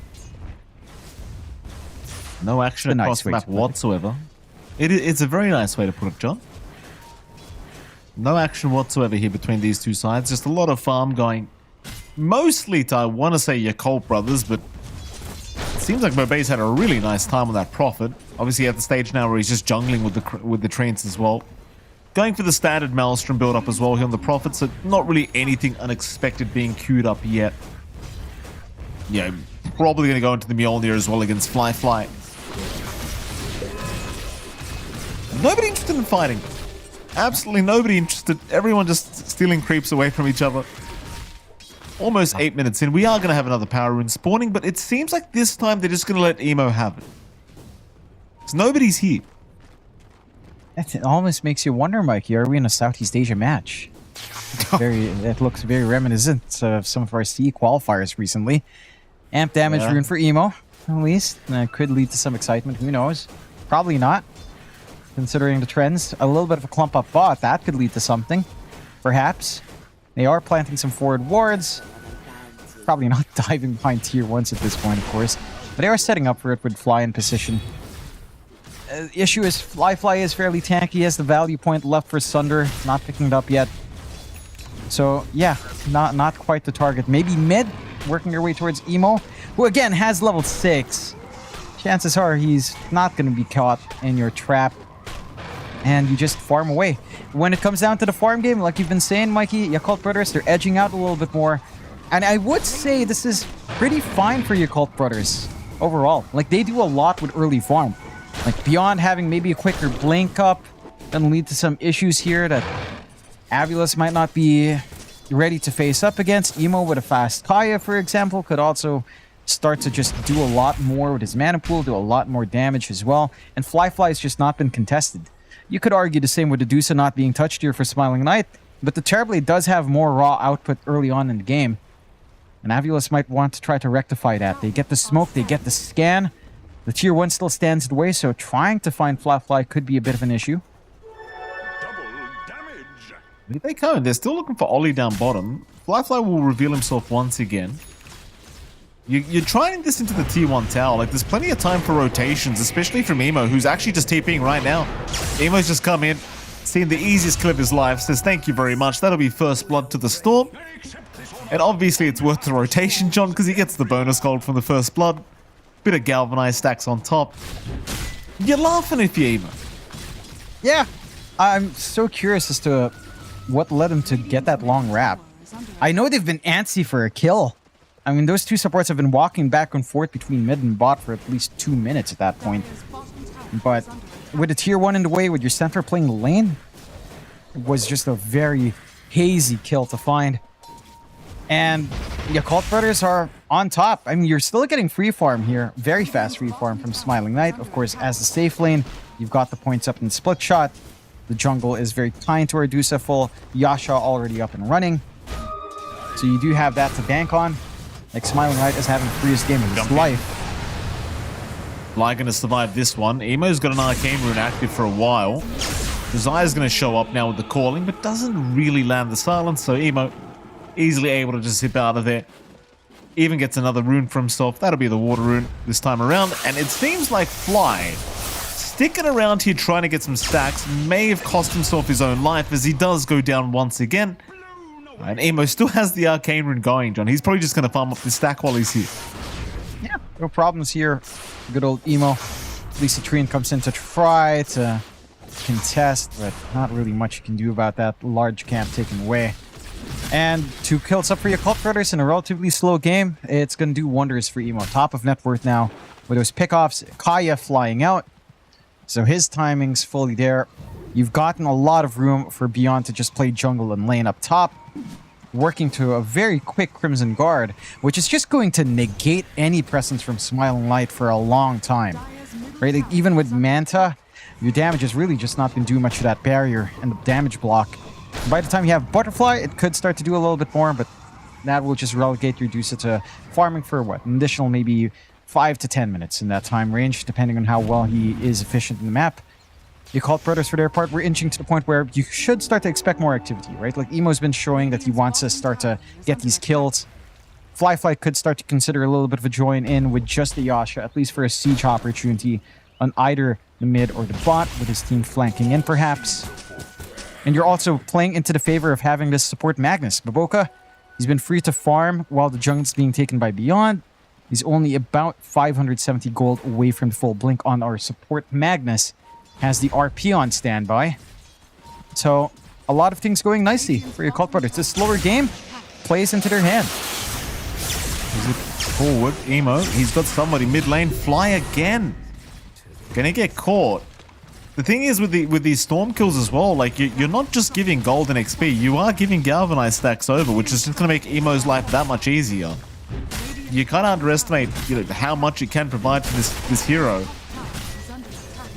No action across the map whatsoever. It's a very nice way to put it, John. No action whatsoever here between these two sides. Just a lot of farm going mostly to, I want to say, your Colt brothers, but it seems like Mobe's had a really nice time on that Prophet. Obviously at the stage now where he's just jungling with the Treants as well. Going for the standard Maelstrom build-up as well here on the Prophet, so not really anything unexpected being queued up yet. Yeah, probably going to go into the Mjolnir as well against Fly. Nobody interested in fighting. Absolutely nobody interested. Everyone just stealing creeps away from each other. Almost 8 minutes in. We are going to have another power rune spawning, but it seems like this time they're just going to let Emo have it. Because nobody's here. It almost makes you wonder, Mikey, are we in a Southeast Asia match? It looks very reminiscent of some of our CE qualifiers recently. Amp damage rune for Emo, at least. Could lead to some excitement, who knows? Probably not. Considering the trends, a little bit of a clump up bot, that could lead to something. Perhaps. They are planting some forward wards. Probably not diving behind tier 1s at this point, of course. But they are setting up for it with Fly in position. Issue is Fly is fairly tanky. He has the value point left for Sunder. Not picking it up yet. So, yeah, not quite the target. Maybe mid, working their way towards Emo, who again has level 6. Chances are he's not going to be caught in your trap. And you just farm away. When it comes down to the farm game, like you've been saying, Mikey, Yakult Brothers, they're edging out a little bit more. And I would say this is pretty fine for Yakult Brothers overall. Like, they do a lot with early farm. Like, beyond having maybe a quicker blink up, can lead to some issues here that Avulus might not be ready to face up against. Emo with a fast Kaya, for example, could also start to just do a lot more with his mana pool, do a lot more damage as well. And Fly has just not been contested. You could argue the same with Medusa not being touched here for Smiling Knight, but the Terrorblade does have more raw output early on in the game. And Avulus might want to try to rectify that. They get the smoke, they get the scan. The tier 1 still stands in the way, so trying to find Fly could be a bit of an issue. Where they come? They're still looking for Ollie down bottom. Fly will reveal himself once again. You're trying this into the tier 1 tower. Like, there's plenty of time for rotations, especially from Emo, who's actually just TPing right now. Emo's just come in, seen the easiest kill of his life, says thank you very much. That'll be first blood to the Storm. And obviously it's worth the rotation, John, because he gets the bonus gold from the first blood. Bit of galvanized stacks on top. You're laughing if you're Emo. Yeah, I'm so curious as to what led him to get that long wrap. I know they've been antsy for a kill. I mean, those two supports have been walking back and forth between mid and bot for at least 2 minutes at that point. But with the tier 1 in the way, with your center playing the lane, it was just a very hazy kill to find. And Yakult Brothers are on top. I mean, you're still getting free farm here. Very fast free farm from Smiling Knight. Of course, as the safe lane, you've got the points up in split shot. The jungle is very kind to Ardusa full. Yasha already up and running. So you do have that to bank on. Like, Smiling Knight is having the freest game of his life. Fly gonna survive this one. Emo's got an Arcane Rune active for a while. Desire's gonna show up now with the calling, but doesn't really land the silence, so Emo easily able to just zip out of there. Even gets another rune for himself. That'll be the water rune this time around. And it seems like Fly, sticking around here trying to get some stacks, may have cost himself his own life as he does go down once again. And Emo still has the Arcane Rune going, John. He's probably just going to farm up the stack while he's here. Yeah, no problems here. Good old Emo. At least the Treant comes in to try to contest, but not really much you can do about that. Large camp taken away. And 2 kills up for Yakult Brothers in a relatively slow game. It's going to do wonders for Emo. Top of net worth now with those pickoffs. Kaya flying out. So his timing's fully there. You've gotten a lot of room for Beyond to just play jungle and lane up top. Working to a very quick Crimson Guard, which is just going to negate any presence from Smiling Light for a long time. Right? Like, even with Manta, your damage has really just not been doing much of that barrier and the damage block. By the time you have Butterfly, it could start to do a little bit more, but that will just relegate your Dusa to farming for what? An additional maybe 5 to 10 minutes in that time range, depending on how well he is efficient in the map. The Occult Brothers, for their part, we're inching to the point where you should start to expect more activity, right? Like, Emo's been showing that he wants to start to get these kills. Fly could start to consider a little bit of a join in with just the Yasha, at least for a siege opportunity on either the mid or the bot, with his team flanking in, perhaps. And you're also playing into the favor of having this support Magnus. Baboka, he's been free to farm while the jungle's being taken by Beyond. He's only about 570 gold away from the full blink on our support Magnus. Has the RP on standby. So, a lot of things going nicely for your Occult Brothers. It's a slower game, plays into their hand. Is it forward? Emo, he's got somebody mid lane. Fly again. Gonna get caught. The thing is with these storm kills as well, like you're not just giving gold and XP, you are giving galvanized stacks over, which is just gonna make Emo's life that much easier. You can't underestimate, how much it can provide for this hero.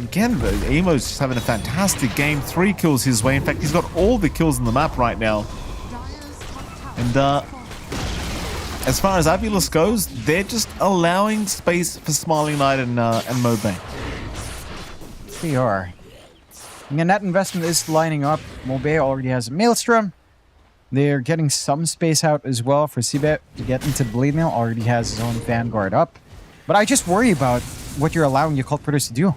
Again, Emo's just having a fantastic game. 3 kills his way. In fact, he's got all the kills on the map right now. And as far as Abulus goes, they're just allowing space for Smiling Knight and Mobay. They are. And that investment is lining up. Mobay already has a Maelstrom. They're getting some space out as well for Sibet to get into Blade Mail. Already has his own Vanguard up. But I just worry about what you're allowing your Occult Brothers to do.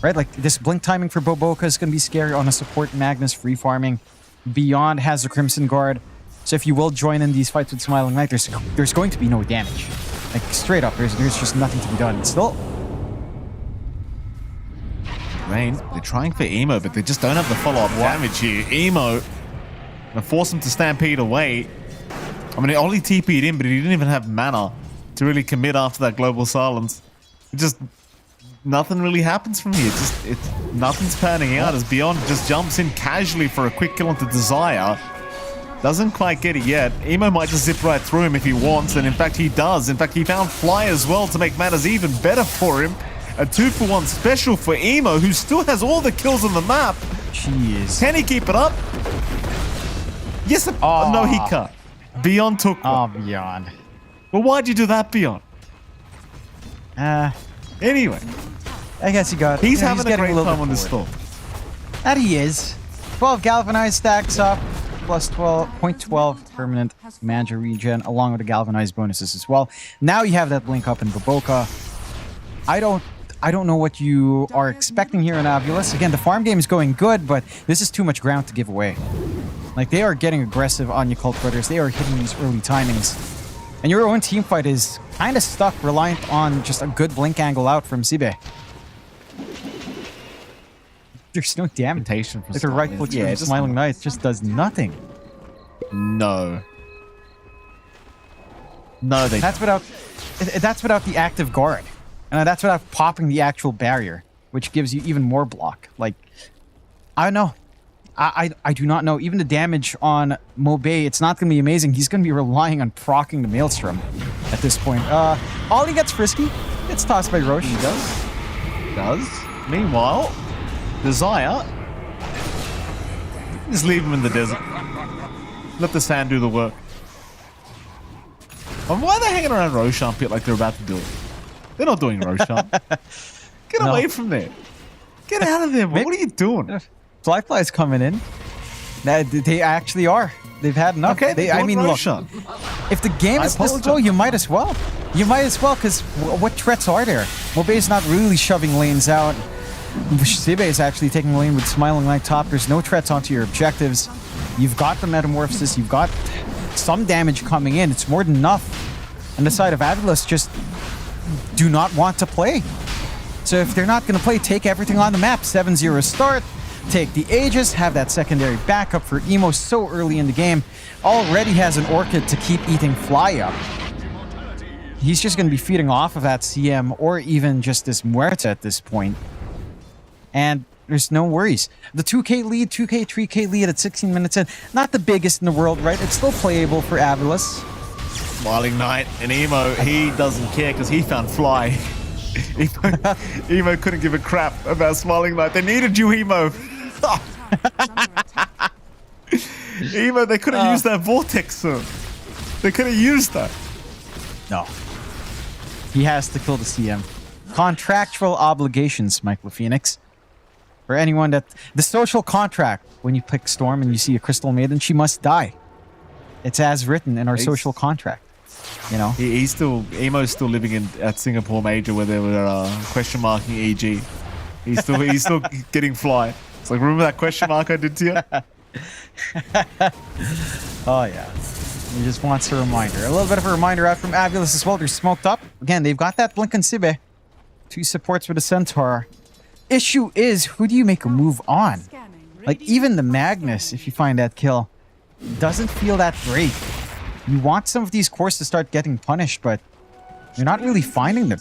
Right? Like, this blink timing for Boboka is going to be scary on a support Magnus free farming. Beyond has the Crimson Guard. So if you will join in these fights with Smiling Knight, there's going to be no damage. Like, straight up, there's just nothing to be done. Still, Rain, they're trying for Emo, but they just don't have the follow-up damage here. Emo, gonna force him to stampede away. I mean, he only TP'd in, but he didn't even have mana to really commit after that global silence. It just, nothing really happens from here. Nothing's panning out as Beyond just jumps in casually for a quick kill into Desire. Doesn't quite get it yet. Emo might just zip right through him if he wants, and in fact he does. In fact, he found Fly as well to make matters even better for him. A 2-for-1 special for Emo, who still has all the kills on the map. jeez. Can he keep it up? Yes. No, he can't. Beyond took one. Oh, Beyond. Well, why'd you do that, Beyond? Anyway, I guess he got. he's having a getting great little time bit on this forward. storm. That he is. 12 galvanized stacks up, plus 0.12 permanent manager regen, along with the galvanized bonuses as well. Now you have that blink up in Baboka. I don't know what you are expecting here in Avulus. Again, the farm game is going good, but this is too much ground to give away. Like, they are getting aggressive on your Occult Brothers. They are hitting these early timings. And your own team fight is kind of stuck, reliant on just a good blink angle out from Sibe. There's no damage. Like Like the right click, Smiling Knight just does nothing. No, That's without the active guard. And that's without popping the actual barrier, which gives you even more block. Like, I don't know. I do not know. Even the damage on Mobay, it's not going to be amazing. He's going to be relying on proccing the Maelstrom at this point. Ollie gets frisky. Gets tossed by Roche. He does. Meanwhile, Desire, just leave him in the desert. Let the sand do the work. And why are they hanging around Roshan pit like they're about to do it? They're not doing Roshan. Get away from there. Get out of there, what are you doing? Flyfly's coming in. They actually are. They've had enough. Okay, I mean, look. Roshan. If the game is this slow, you might as well. You might as well, because what threats are there? Mobay's not really shoving lanes out. Sibe is actually taking the lane with Smiling Knight top. There's no threats onto your objectives. You've got the Metamorphosis. You've got some damage coming in. It's more than enough. And the side of Avulus just do not want to play. So if they're not going to play, take everything on the map. 7-0 start. Take the Aegis. Have that secondary backup for Emo so early in the game. Already has an Orchid to keep eating Fly up. He's just going to be feeding off of that CM or even just this Muerta at this point. And there's no worries. The 2K lead, 2K, 3K lead at 16 minutes in. Not the biggest in the world, right? It's still playable for Avulus. Smiling Knight and Emo, he doesn't care because he found Fly. Emo couldn't give a crap about Smiling Knight. They needed you, Emo. Emo, they could have used that vortex, sir. They could have used that. No. He has to kill the CM. Contractual obligations, Michael Phoenix. For anyone that... The social contract, when you pick Storm and you see a Crystal Maiden, she must die. It's as written in our social contract. You know? He's still... Emo's still living at Singapore Major where they were question marking EG. He's still getting fly. It's like, remember that question mark I did to you? Oh, yeah. He just wants a reminder. A little bit of a reminder out from Avulus as well. They're smoked up. Again, they've got that Blink and Sibe. 2 supports with a Centaur. Issue is, who do you make a move on? Like, even the Magnus, if you find that kill, doesn't feel that great. You want some of these cores to start getting punished, but you're not really finding them.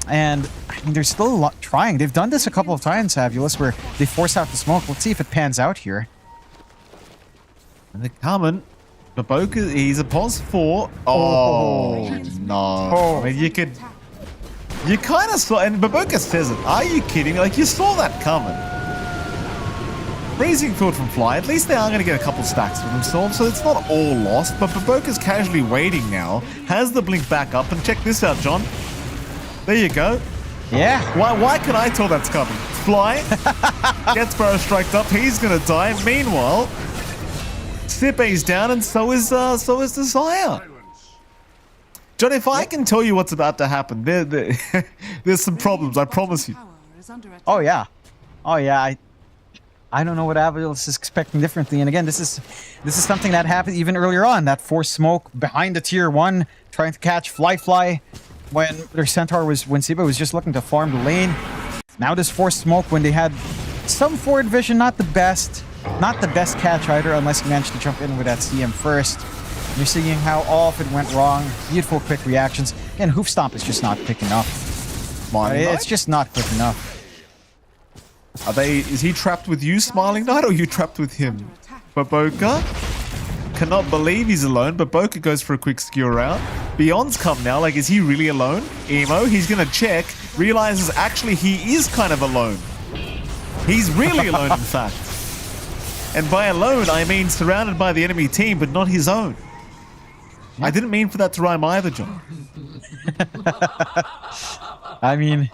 And, I mean, they're still a lot trying. They've done this a couple of times, Avulus, where they force out the smoke. Let's see if it pans out here. And they're coming. Baboka, he's a pos 4. Oh, no. I mean, you kind of saw, and Baboka says it. Are you kidding me? Like, you saw that coming. Freezing Field from Fly. At least they are going to get a couple stacks for themselves, so it's not all lost. But Baboka's casually waiting now. Has the blink back up, and check this out, John. There you go. Yeah. Why can I tell that's coming? Fly gets Burrow striked up. He's going to die. Meanwhile, Sipe's down, and so is Desire. John, if I can tell you what's about to happen, there's some problems, I promise you. Oh, yeah. Oh, yeah. I don't know what Avulus is expecting differently. And again, this is something that happened even earlier on. That forced smoke behind the tier 1, trying to catch Fly when their Centaur when Siba was just looking to farm the lane. Now this forced smoke when they had some forward vision, not the best catch either, unless you managed to jump in with that CM first. You're seeing how all of it went wrong. Beautiful quick reactions. And Hoof Stomp is just not quick enough. It's just not quick enough. Is he trapped with you, Smiling Knight, or are you trapped with him? Baboka cannot believe he's alone. Baboka goes for a quick skew around. Beyond's come now. Like, is he really alone? Emo, he's gonna check. Realizes actually he is kind of alone. He's really alone, in fact. And by alone, I mean surrounded by the enemy team, but not his own. Yeah. I didn't mean for that to rhyme either, John. I mean,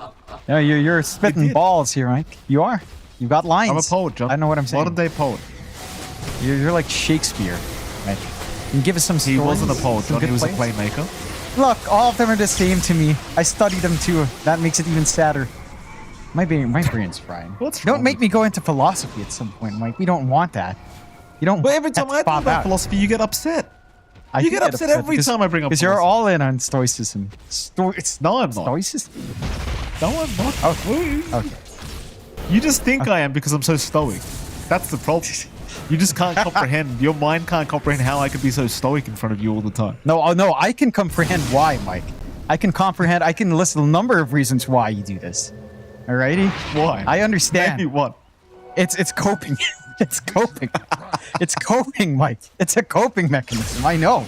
you're spitting balls here, Mike. You are. You've got lines. I'm a poet, John. I know what I'm saying. Modern day poet. You're like Shakespeare, Mike. You can give us some stories. He wasn't a poet, John. He was a playmaker. Look, all of them are the same to me. I studied them too. That makes it even sadder. My brain's frying. Don't make me go into philosophy at some point, Mike. We don't want that. You don't. But every time I talk about philosophy, you get upset. You get upset every time I bring up philosophy. Because you're all in on stoicism. No, I'm not. Stoicism? No, I'm not. Okay. You just think I am because I'm so stoic. That's the problem. You just can't comprehend. Your mind can't comprehend how I could be so stoic in front of you all the time. No, I can comprehend why, Mike. I can list a number of reasons why you do this. Alrighty? Why? I understand. Maybe what? It's coping. It's coping. It's coping, Mike. It's a coping mechanism. I know.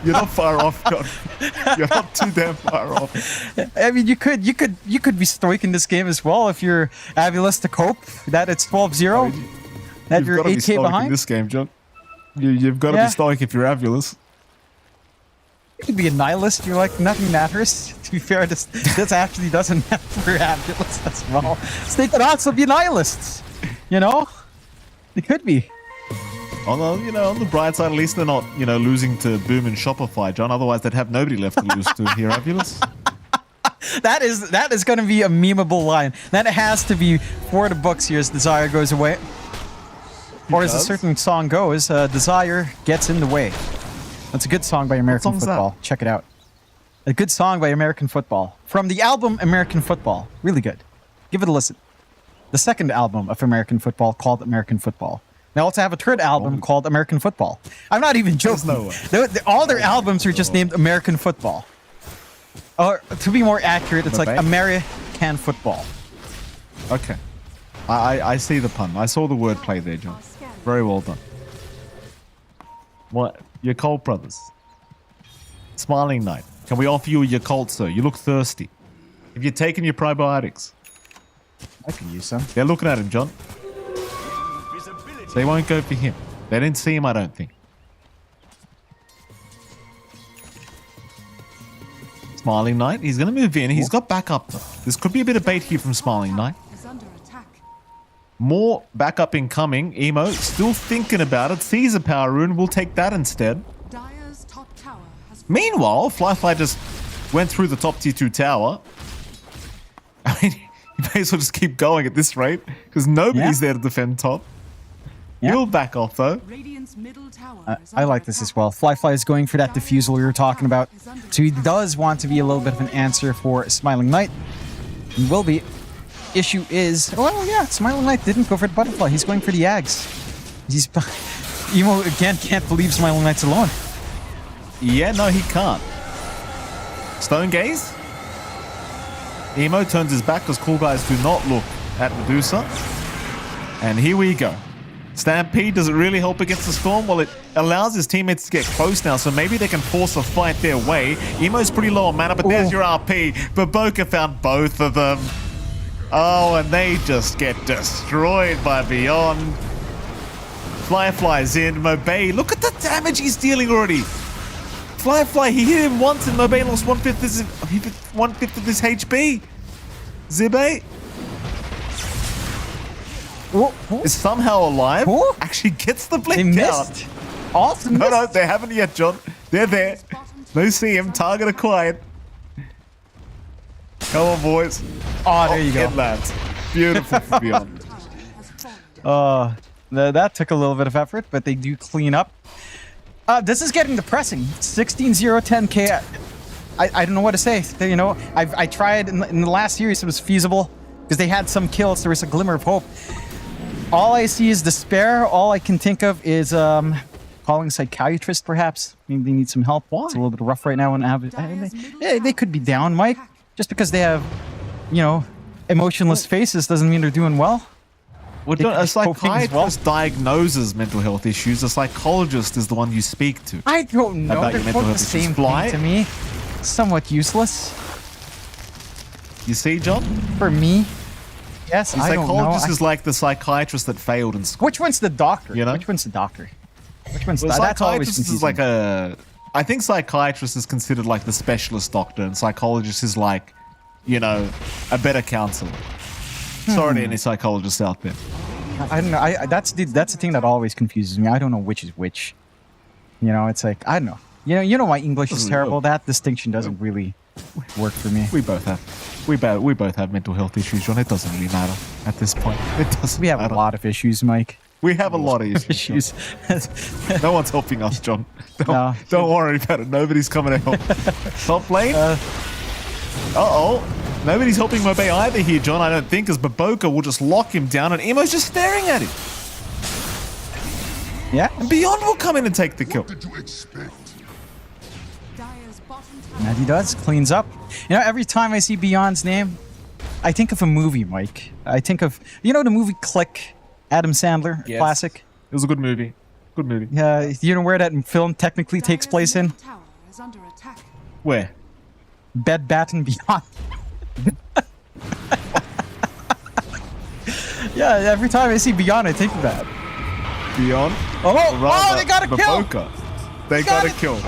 You're not far off, John. You're not too damn far off. I mean, you could be stoic in this game as well if you're Avulus to cope. That it's 12-0. That you're 8K behind. In this game, John. You've got to be stoic if you're Avulus. You could be a nihilist. You're like, nothing matters. To be fair, this actually doesn't matter for Avulus as well. So they could also be nihilists. You know? They could be. On the bright side, at least they're not, losing to Boom and Shopify, John. Otherwise, they'd have nobody left to lose to here, Avulus. That is going to be a memeable line. That has to be for the books here as Desire goes away. Or as a certain song goes, Desire gets in the way. That's a good song by American Football. Check it out. A good song by American Football. From the album American Football. Really good. Give it a listen. The second album of American Football called American Football. They also have a third album called American Football. I'm not even joking. No way. All their albums are just named American Football. Or to be more accurate, it's like American Football. Okay. I see the pun. I saw the wordplay there, John. Very well done. What? Your Colt brothers. Smiling Knight. Can we offer you a Yakult, sir? You look thirsty. Have you taken your probiotics? I can use some. They're looking at him, John. They won't go for him. They didn't see him, I don't think. Smiling Knight, he's going to move in. He's got backup though. This could be a bit of bait here from Smiling Knight. More backup incoming. Emo still thinking about it. Sees a power rune. We'll take that instead. Meanwhile, Fly just went through the top tier 2 tower. I mean, you may as well just keep going at this rate because nobody's there to defend top. He'll back off though. I like this as well. Fly is going for that defusal we were talking about. So he does want to be a little bit of an answer for Smiling Knight. He will be. Issue is, well, yeah, Smiling Knight didn't go for the butterfly. He's going for the Ags. He's Emo again can't believe Smiling Knight's alone. Yeah, no, he can't. Stone Gaze. Emo turns his back because cool guys do not look at Medusa. And here we go. Stampede, does it really help against the Storm? Well, it allows his teammates to get close now, so maybe they can force a fight their way. Emo's pretty low on mana, but there's your RP. But Boca found both of them. Oh, and they just get destroyed by Beyond. Fly's in. Mobay, look at the damage he's dealing already. Fly, he hit him once and Mobay lost 1/5 of his HP. Zibe is somehow alive. Actually gets the blink down. Awesome. No, they haven't yet, John. They're there. No see him. Target acquired. Come on, boys. Oh, there you go. Good lads. Beautiful for Beyond. That took a little bit of effort, but they do clean up. This is getting depressing. 16-0-10k. I don't know what to say. You know, I tried in the last series. It was feasible because they had some kills. There was a glimmer of hope. All I see is despair. All I can think of is calling a psychiatrist, perhaps. Maybe they need some help. Why? It's a little bit rough right now. And they could be down, Mike. Just because they have, you know, emotionless faces doesn't mean they're doing well. Well, a psychiatrist diagnoses mental health issues. A psychologist is the one you speak to. I don't know. About They're your mental both the health same issues. Fly. thing to me. Somewhat useless. You see, John? For me, yes, The I don't know. psychologist is like the psychiatrist that failed in school. Which one's the doctor? You know? Which one's the doctor? Which one's Well, that's always psychiatrist confusing. is like a... I think psychiatrist is considered like the specialist doctor, and psychologist is like, you know, a better counselor. Sorry to any psychologists out there. I don't know. That's the thing that always confuses me. I don't know which is which. You know, it's like I don't know. You know, my English is terrible. That distinction doesn't really work for me. We both have. We both have mental health issues, John. It doesn't really matter at this point. It doesn't. We have matter. a lot of issues, Mike. We have a lot of issues. No one's helping us, John. Don't worry about it. Nobody's coming to help. Top lane. Uh-oh. Nobody's helping Mobay either here, John, I don't think, as Baboka will just lock him down and Emo's just staring at him. Yeah. And Beyond will come in and take the kill. And he does. Cleans up. You know, every time I see Beyond's name, I think of a movie, Mike. I think of, you know, the movie Click, Adam Sandler, Yes. classic. It was a good movie. Good movie. Yeah, you know where that film technically takes place in? Where? Bed, Bat, and Beyond. Yeah, every time I see Beyond, I think of that. Beyond? Oh, they got a kill! Baboka. They got a kill.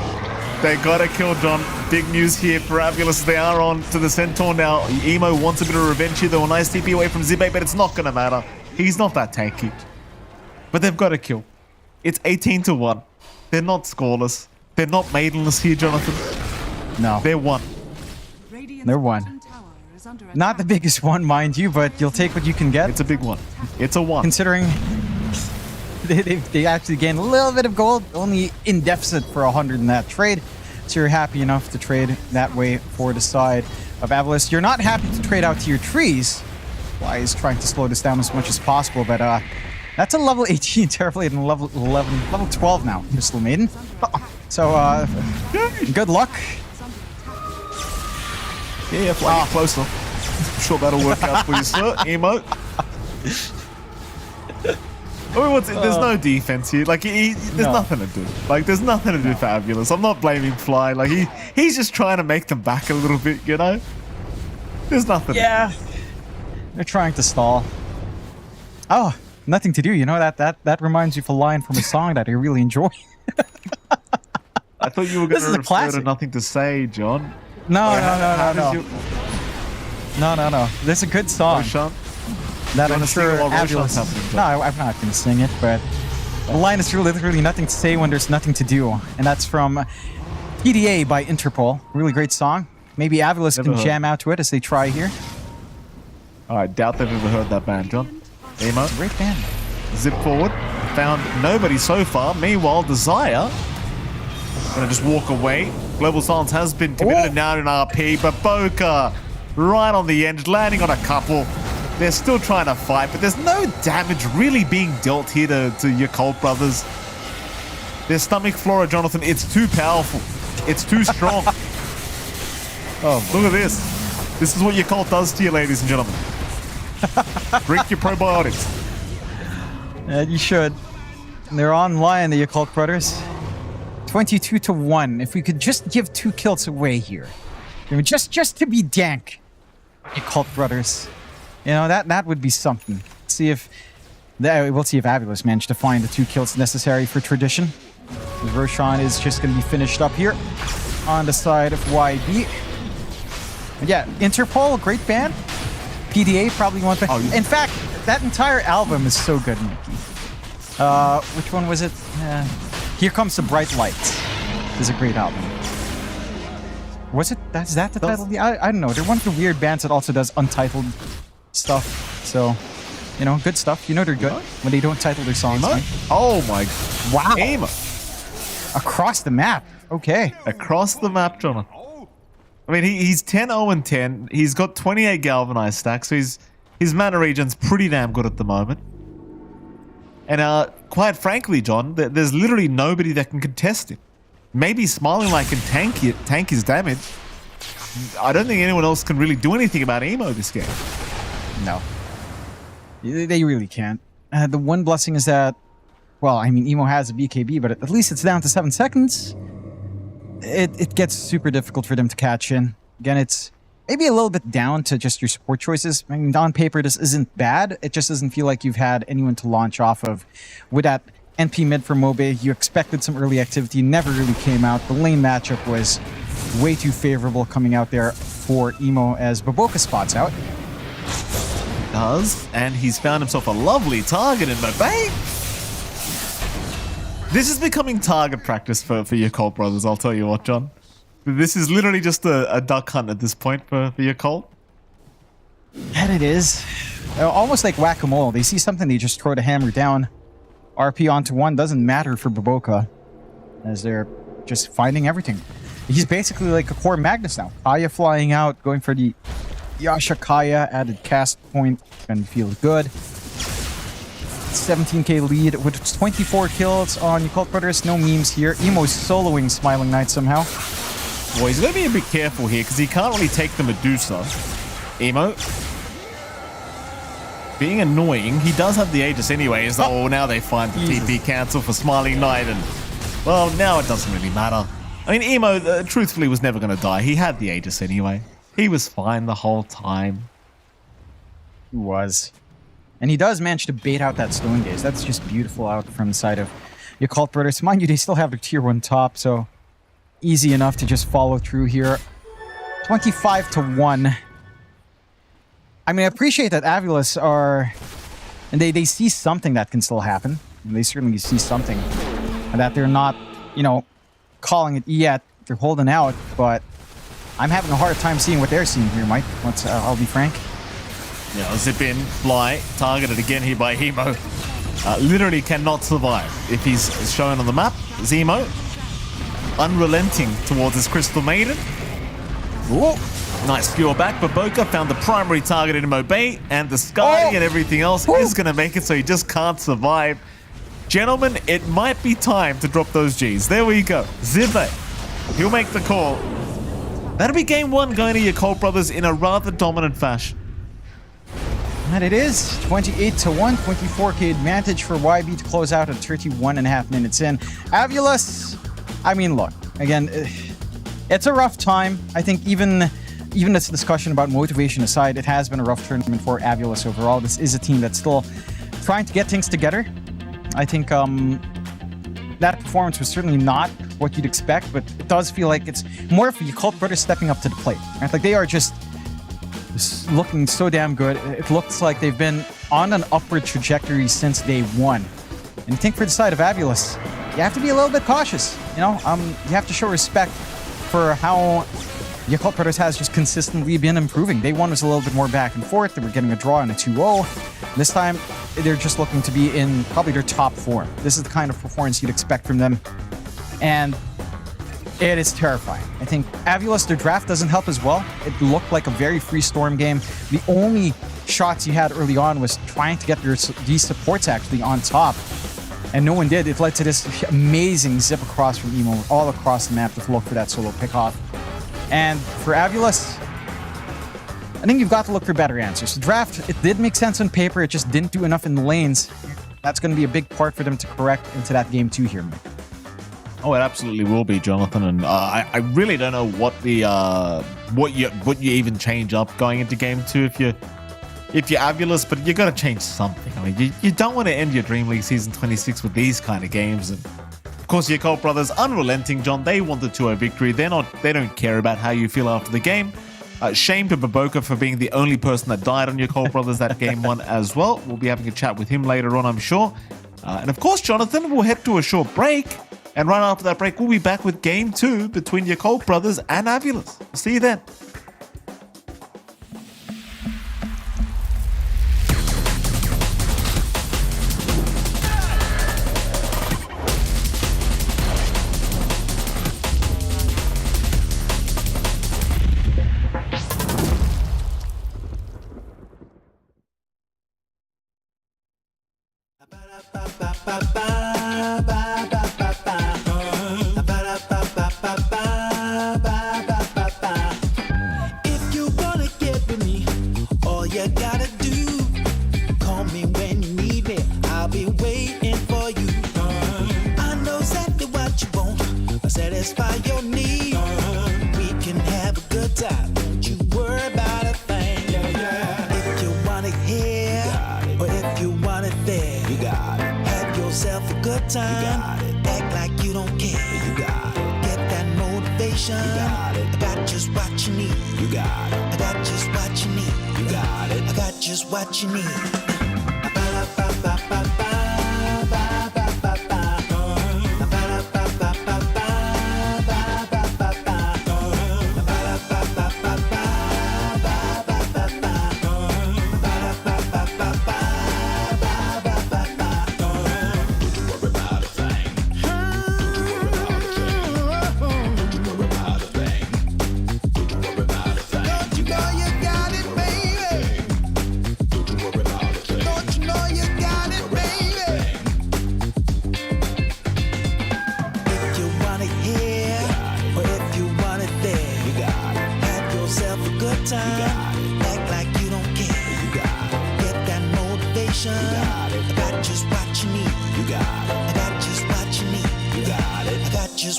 They got a kill, John. Big news here for Avulus. They are on to the Centaur now. Emo wants a bit of revenge here, though. A nice TP away from Zibe, but it's not going to matter. He's not that tanky. But they've got a kill. It's 18-1. They're not scoreless. They're not maidenless here, Jonathan. No. They're one. They're one. Not the biggest one, mind you, but you'll take what you can get. It's a big one. It's a one. Considering they actually gained a little bit of gold, only in deficit for 100 in that trade. So you're happy enough to trade that way for the side of Avulus. You're not happy to trade out to your trees. Fly is trying to slow this down as much as possible, but that's a level 18 Terrorblade and level 11, level 12 now, Missile Maiden. So good luck. Yeah, Fly, get closer. I'm sure that'll work out for you, sir. Emo. There's no defense here. Like, there's nothing to do. Like, there's nothing to do for Avulus. I'm not blaming Fly. Like, he's just trying to make them back a little bit, you know? There's nothing. Yeah. They're trying to stall. Oh, nothing to do. You know, that reminds you of a line from a song that I really enjoy. I thought you were going This to is a refer to classic. Nothing to Say, John. No. No. This is a good song Roshan? that You I'm wanna sing sure it while Avulus... Roshan's happening, No, I'm not going to sing it, but the line is literally nothing to say when there's nothing to do. And that's from PDA by Interpol. Really great song. Maybe Avulus Never can heard. jam out to it as they try here. I doubt they've ever heard that band, John. Emo, Great band. zip forward. Found nobody so far. Meanwhile, Desire gonna just walk away. Global Silence has been committed and now in RP, but Boca right on the end, landing on a couple. They're still trying to fight, but there's no damage really being dealt here to your Colt brothers. Their stomach flora, Jonathan, it's too powerful. It's too strong. Oh, look at this. This is what your Colt does to you, ladies and gentlemen. Drink your probiotics. You should. They're online, the Occult Brothers. 22-1. If we could just give 2 kills away here. I mean, just to be dank. Occult Brothers. You know, that would be something. See if... We'll see if Avulus managed to find the 2 kills necessary for tradition. Roshan is just going to be finished up here on the side of YB. But yeah, Interpol, great band. PDA, probably one thing. Oh, yeah. In fact, that entire album is so good, Mikey. Which one was it? Here Comes the Bright Lights. Is a great album. Was it? Is that the title? I don't know. They're one of the weird bands that also does untitled stuff. So, you know, good stuff. You know they're good when they don't title their songs. Emo? Right? Oh my... Wow. Emo. Across the map. Okay. Across the map, Jonathan. I mean, he's 10-0-10. He's got 28 galvanized stacks, so his mana region's pretty damn good at the moment. And quite frankly, John, there's literally nobody that can contest him. Maybe Smiling Like can tank his damage. I don't think anyone else can really do anything about Emo this game. No. They really can't. The one blessing is that, well, I mean, Emo has a BKB, but at least it's down to 7 seconds. It gets super difficult for them to catch in. Again, it's maybe a little bit down to just your support choices. I mean, on paper, this isn't bad. It just doesn't feel like you've had anyone to launch off of. With that NP mid for Mobe, you expected some early activity, never really came out. The lane matchup was way too favorable coming out there for Emo as Baboka spots out. Does, and he's found himself a lovely target in Mobe. This is becoming target practice for your Colt brothers, I'll tell you what, John. This is literally just a duck hunt at this point for your Colt. And it is. Almost like whack-a-mole. They see something, they just throw the hammer down. RP onto 1 doesn't matter for Baboka, as they're just finding everything. He's basically like a core Magnus now. Kaya flying out, going for the Yasha Kaya, added cast point, and feels good. 17k lead with 24 kills on Occult Brothers. No memes here. Emo's soloing Smiling Knight somehow. Well, he's going to be a bit careful here because he can't really take the Medusa. Emo. Being annoying, he does have the Aegis anyways. Oh, now they find the TP cancel for Smiling Knight, and well, now it doesn't really matter. I mean, Emo, truthfully, was never going to die. He had the Aegis anyway. He was fine the whole time. He was. And he does manage to bait out that Stone Gaze. That's just beautiful out from the side of your Occult Brothers. Mind you, they still have their tier 1 top, so easy enough to just follow through here. 25-1. I mean, I appreciate that Avulus are... And they see something that can still happen. They certainly see something. And that they're not, you know, calling it yet. They're holding out, but I'm having a hard time seeing what they're seeing here, Mike. I'll be frank. Yeah, zip in, fly, targeted again here by Emo. Literally cannot survive. If he's shown on the map, Zemo, unrelenting towards his Crystal Maiden. Ooh, nice skewer back, but Boca found the primary target in Mobe, and the Sky and everything else is going to make it so he just can't survive. Gentlemen, it might be time to drop those Gs. There we go. Zippe, he'll make the call. That'll be game 1 going to your Colt brothers in a rather dominant fashion. And it is 28-1, 24k advantage for YB to close out at 31.5 minutes in. Avulus, I mean, look, again, it's a rough time. I think even this discussion about motivation aside, it has been a rough tournament for Avulus overall. This is a team that still trying to get things together. I think that performance was certainly not what you'd expect, but it does feel like it's more of the Yakult brothers stepping up to the plate. Right? Like they are just looking so damn good. It looks like they've been on an upward trajectory since day one. And I think for the side of Avulus, you have to be a little bit cautious. You know, you have to show respect for how Yakult Brothers has just consistently been improving. Day one was a little bit more back and forth. They were getting a draw in a 2-0. This time, they're just looking to be in probably their top form. This is the kind of performance you'd expect from them. And it is terrifying. I think Avulus, their draft doesn't help as well. It looked like a very free storm game. The only shots you had early on was trying to get these supports actually on top. And no one did. It led to this amazing zip across from Emo all across the map to look for that solo pickoff. And for Avulus, I think you've got to look for better answers. The draft, it did make sense on paper. It just didn't do enough in the lanes. That's going to be a big part for them to correct into that game 2 here, Mike. Oh, it absolutely will be, Jonathan. And I really don't know what you even change up going into game 2 if you're Avulus, but you got to change something. I mean, you don't want to end your DreamLeague season 26 with these kind of games. And of course, your Yakult brothers, unrelenting, John. They want the 2-0 victory. They don't care about how you feel after the game. Shame to Baboka for being the only person that died on your Yakult brothers that game 1 as well. We'll be having a chat with him later on, I'm sure. And of course, Jonathan, we'll head to a short break. And right after that break, we'll be back with game 2 between your Yakult brothers and Avulus. See you then. If you wanna get with me, all you gotta do, call me when you need me. I'll be waiting for you. I know exactly what you want. I'll satisfy your need. We can have a good time. Don't you worry about a thing. If you want it here, or if you want it there, you got it. Have yourself a good time. You got it. Act like you don't care. You got it. Get that motivation. You got it. I got just what you need. You got it. I got just what you need. You got it. I got just what you need.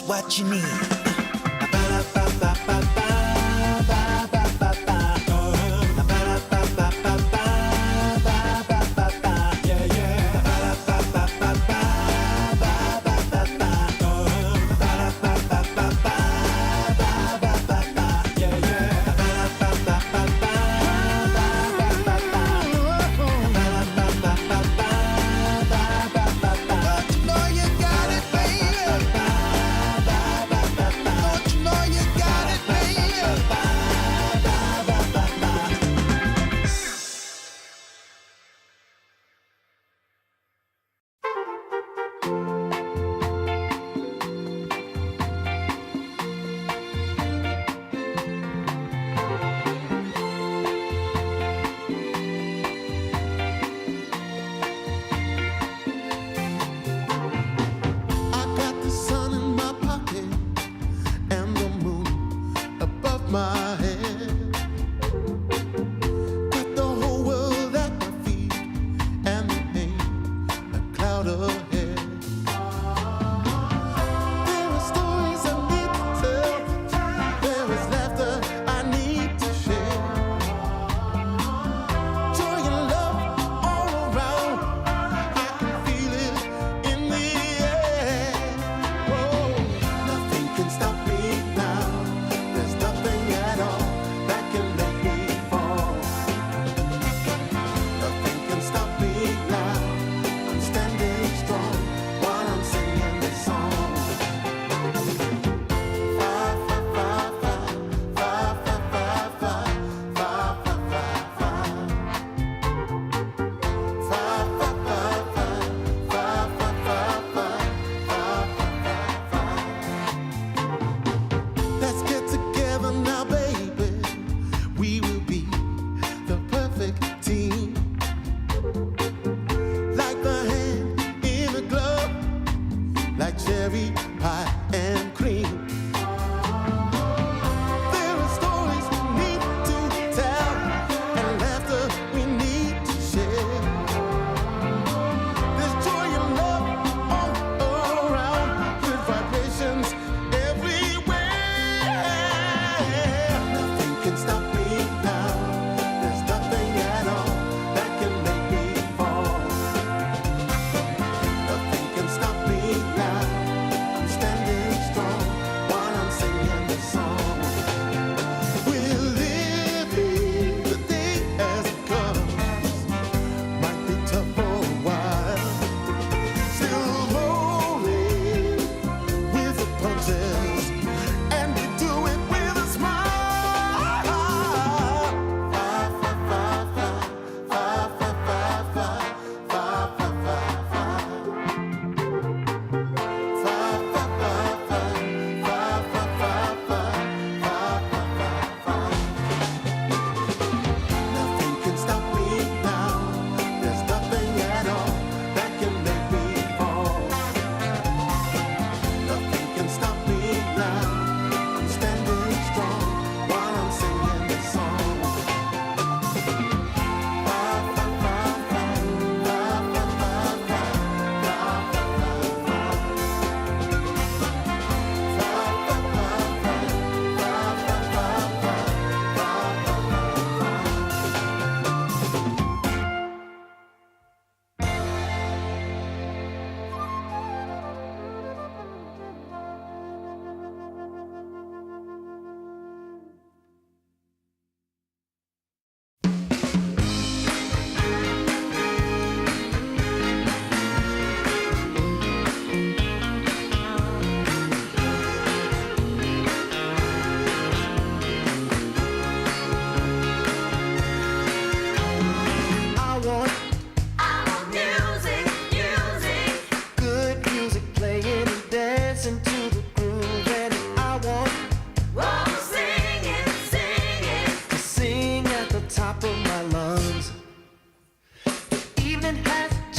What you need.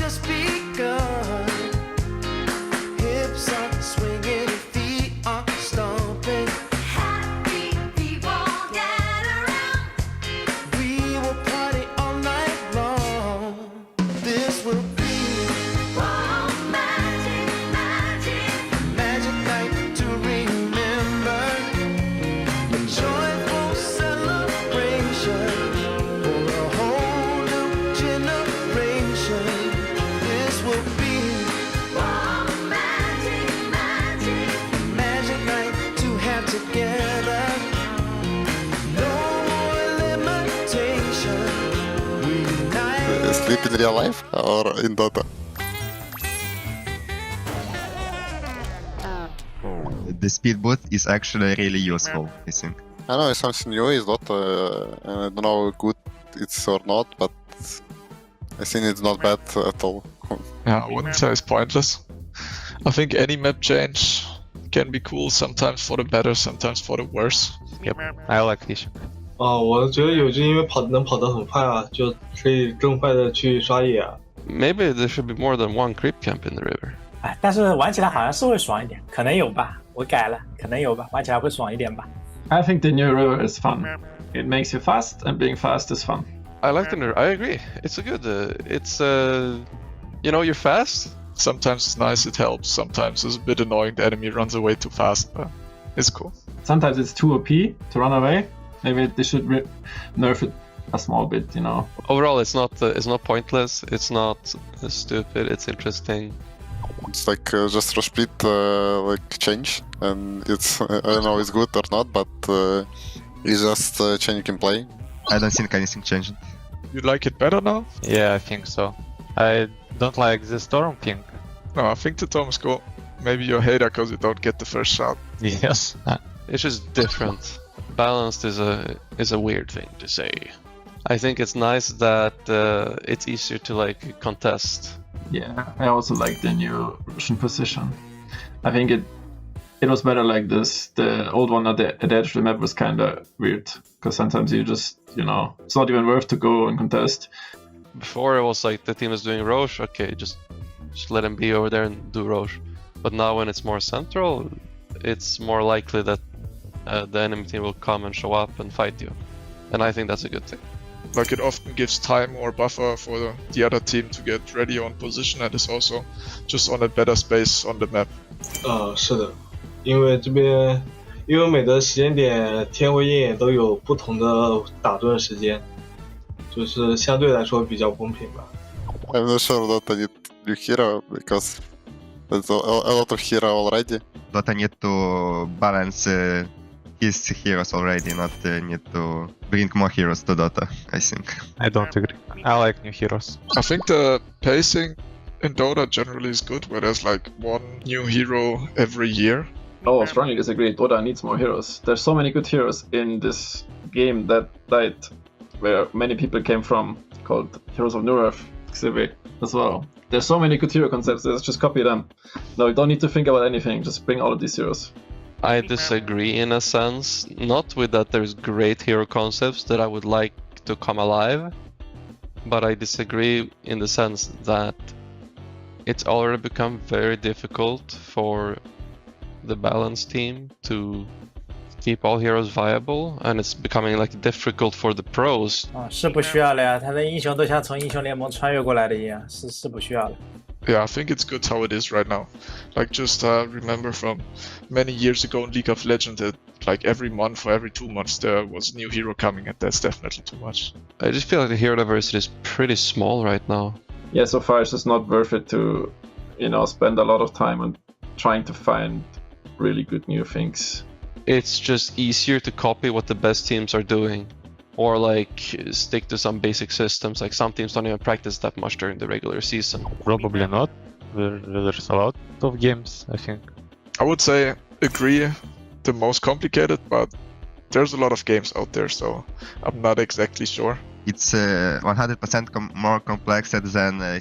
just begun. Hips are swinging, feet are stomping. Happy people gather around. We will party all night long. This will be magic, magic, magic night to remember. A joyful celebration for a whole new generation. This will be magic, magic, magic night to have together. No more limitation. We unite. Sleep in real life or in Dota? The speed boost is actually really useful, I think. I know it's something new, it's Dota, and I don't know how good it's or not, but I think it's not bad at all. Yeah, I wouldn't say it's pointless. I think any map change can be cool, sometimes for the better, sometimes for the worse. Yep, I like this. 我觉得有就因为能跑得很快啊，就可以更快的去刷野啊。 Maybe there should be more than one creep camp in the river. 哎，但是玩起来好像是会爽一点，可能有吧，我改了，可能有吧，玩起来会爽一点吧。 I think the new river is fun. It makes you fast, and being fast is fun. I like the I agree. It's a good. You know, you're fast. Sometimes it's nice, it helps. Sometimes it's a bit annoying, the enemy runs away too fast, but it's cool. Sometimes it's too OP to run away. Maybe they should nerf it a small bit, you know. Overall, it's not pointless. It's not stupid. It's interesting. It's like just rush speed like change, and it's I don't know it's good or not, but it's just change you can play. I don't think anything changed. You like it better now? Yeah, I think so. I don't like the Storm King. No, I think the Tom's cool. Maybe you're a hater because you don't get the first shot. Yes. It's just different. Balanced is a weird thing to say. I think it's nice that it's easier to like contest. Yeah, I also like the new Russian position. I think it was better like this. The old one at the edge of the map was kind of weird because sometimes you just, you know, it's not even worth to go and contest. Before it was like the team is doing Roche, okay, just let him be over there and do Roche. But now when it's more central, it's more likely that the enemy team will come and show up and fight you. And I think that's a good thing. Like it often gives time or buffer for the other team to get ready on position, and is also just on a better space on the map. 是的，因为这边因为每个时间点天辉鹰眼都有不同的打盾时间，就是相对来说比较公平吧。 I'm not sure Dota need new hero because there's a lot of hero already. Dota need to balance his heroes already, not need to bring more heroes to Dota, I think. I don't agree. I like new heroes. I think the pacing in Dota generally is good, where there's like one new hero every year. Oh, I strongly disagree. Dota needs more heroes. There's so many good heroes in this game that died, where many people came from, called Heroes of New Earth, XIV as well. There's so many good hero concepts, let's just copy them. No, you don't need to think about anything, just bring all of these heroes. I disagree in a sense, not with that there's great hero concepts that I would like to come alive, but I disagree in the sense that it's already become very difficult for the balance team to keep all heroes viable, and it's becoming like difficult for the pros. 是不需要了呀，他的英雄都像从英雄联盟穿越过来的一样，是不需要了。 Yeah, I think it's good how it is right now. Like just remember from many years ago in League of Legends that like every month or every 2 months there was a new hero coming, and that's definitely too much. I just feel like the hero diversity is pretty small right now. Yeah, so far it's just not worth it to, you know, spend a lot of time on trying to find really good new things. It's just easier to copy what the best teams are doing, or like stick to some basic systems. Like some teams don't even practice that much during the regular season. Probably not. There's a lot of games, I think. I would say agree, the most complicated, but there's a lot of games out there, so I'm not exactly sure. It's 100% more complex than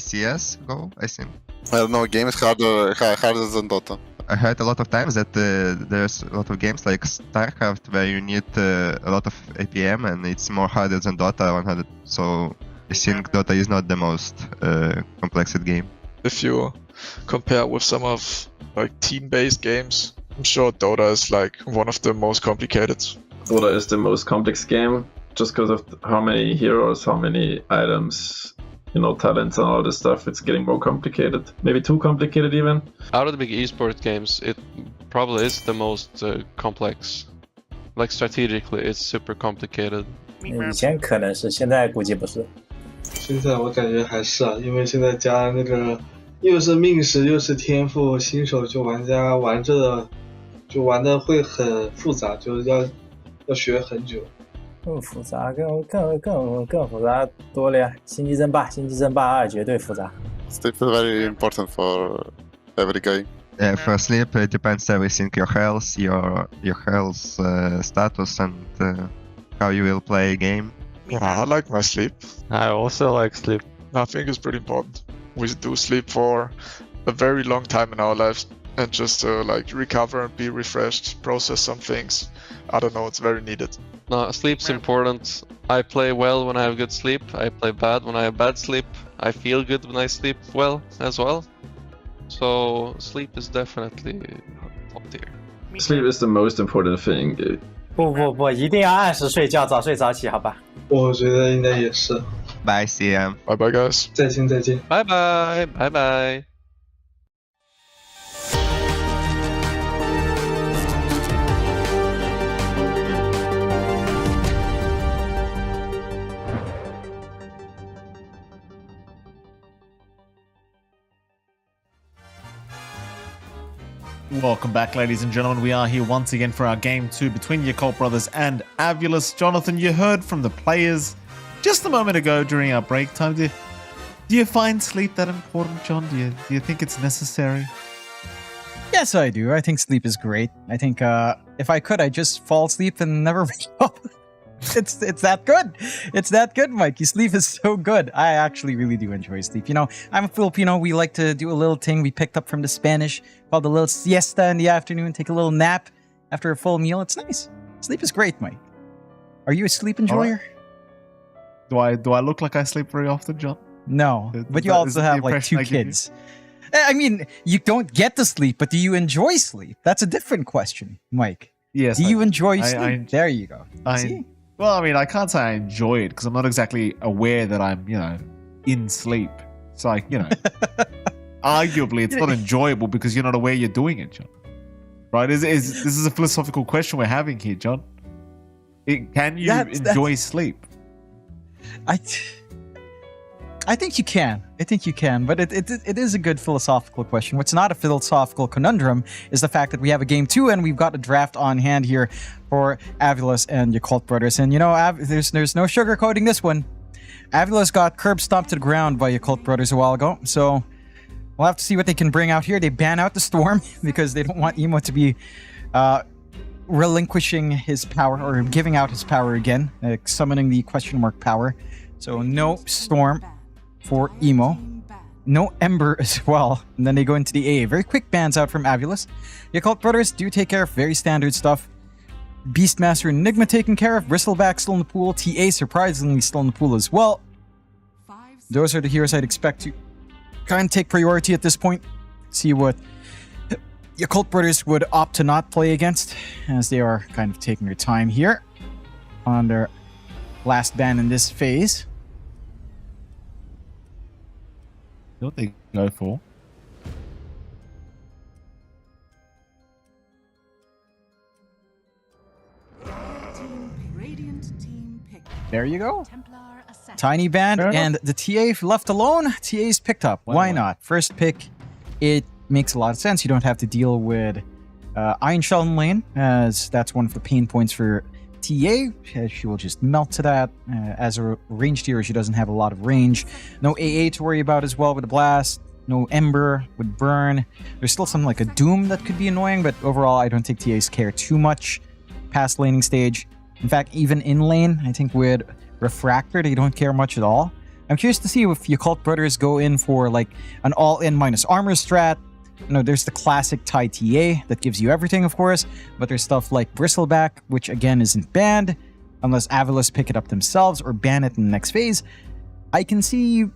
CS:GO, I think. I don't know, game is harder than Dota. I heard a lot of times that there's a lot of games like StarCraft where you need a lot of APM and it's more harder than Dota 100. So I think Dota is not the most complex game. If you compare with some of like team-based games, I'm sure Dota is like one of the most complicated. Dota is the most complex game just because of how many heroes, how many items, talents and all this stuff. It's getting more complicated. Maybe too complicated even. Out of the big esports games, it probably is the most complex. Like strategically, it's super complicated. 以前可能是，现在估计不是。现在我感觉还是啊，因为现在加那个又是命时又是天赋，新手就玩家玩着就玩的会很复杂，就是要学很久。更复杂，更复杂多了呀！星际争霸2绝对复杂。Sleep is very important for every game. For sleep, it depends everything: your health, your health status, and how you will play a game. Yeah, I like my sleep. I also like sleep. I think it's pretty important. We do sleep for a very long time in our lives, and just to like recover and be refreshed, process some things. I don't know, it's very needed. No, sleep's important. I play well when I have good sleep. I play bad when I have bad sleep. I feel good when I sleep well as well. So sleep is definitely top tier. Sleep is the most important thing. 不，一定要按时睡觉，早睡早起，好吧？我觉得应该也是。Bye, CM. Bye bye, guys. 再见。Bye bye. Welcome back, ladies and gentlemen. We are here once again for our Game 2 between the Occult Brothers and Avulus. Jonathan, you heard from the players just a moment ago during our break time. Do you find sleep that important, John? Do you think it's necessary? Yes, I do. I think sleep is great. I think if I could, I'd just fall asleep and never wake up. It's that good. It's that good, Mikey. Sleep is so good. I actually really do enjoy sleep. I'm a Filipino. We like to do a little thing we picked up from the Spanish called a little siesta in the afternoon. Take a little nap after a full meal. It's nice. Sleep is great, Mike. Are you a sleep enjoyer? Right. Do I look like I sleep very often, John? No, but you also have like 2 kids. I mean, you don't get to sleep, but do you enjoy sleep? That's a different question, Mike. Yes. Do you enjoy sleep? There you go. Well, I mean, I can't say I enjoy it because I'm not exactly aware that I'm, in sleep. It's like, arguably it's not enjoyable because you're not aware you're doing it, John. Right? This is a philosophical question we're having here, John. Can you enjoy sleep? I think you can. But it is a good philosophical question. What's not a philosophical conundrum is the fact that we have a game 2 and we've got a draft on hand here for Avulus and your Cult Brothers. And there's no sugarcoating this one. Avulus got curb stomped to the ground by your Cult Brothers a while ago. So we'll have to see what they can bring out here. They ban out the Storm because they don't want Emo to be relinquishing his power or giving out his power again, summoning the question mark power. So no Storm for Emo. No Ember as well. And then they go into the A. Very quick bans out from Avulus. The Occult Brothers do take care of very standard stuff. Beastmaster Enigma taken care of. Bristleback still in the pool. TA surprisingly still in the pool as well. Those are the heroes I'd expect to kind of take priority at this point. See what the Occult Brothers would opt to not play against, as they are kind of taking their time here on their last ban in this phase. What they go for? There you go. Tiny band and the TA left alone. TA's picked up. Why not? First pick, it makes a lot of sense. You don't have to deal with Iron Shell in lane, as that's one of the pain points for TA. She will just melt to that. As a ranged hero, she doesn't have a lot of range. No AA to worry about as well with the blast. No Ember with burn. There's still something like a Doom that could be annoying, but overall, I don't think TAs care too much past laning stage. In fact, even in lane, I think with Refractor, they don't care much at all. I'm curious to see if your Cult Brothers go in for like an all-in minus armor strat. There's the classic TIE TA that gives you everything, of course, but there's stuff like Bristleback, which again isn't banned, unless Avulus pick it up themselves or ban it in the next phase. I can see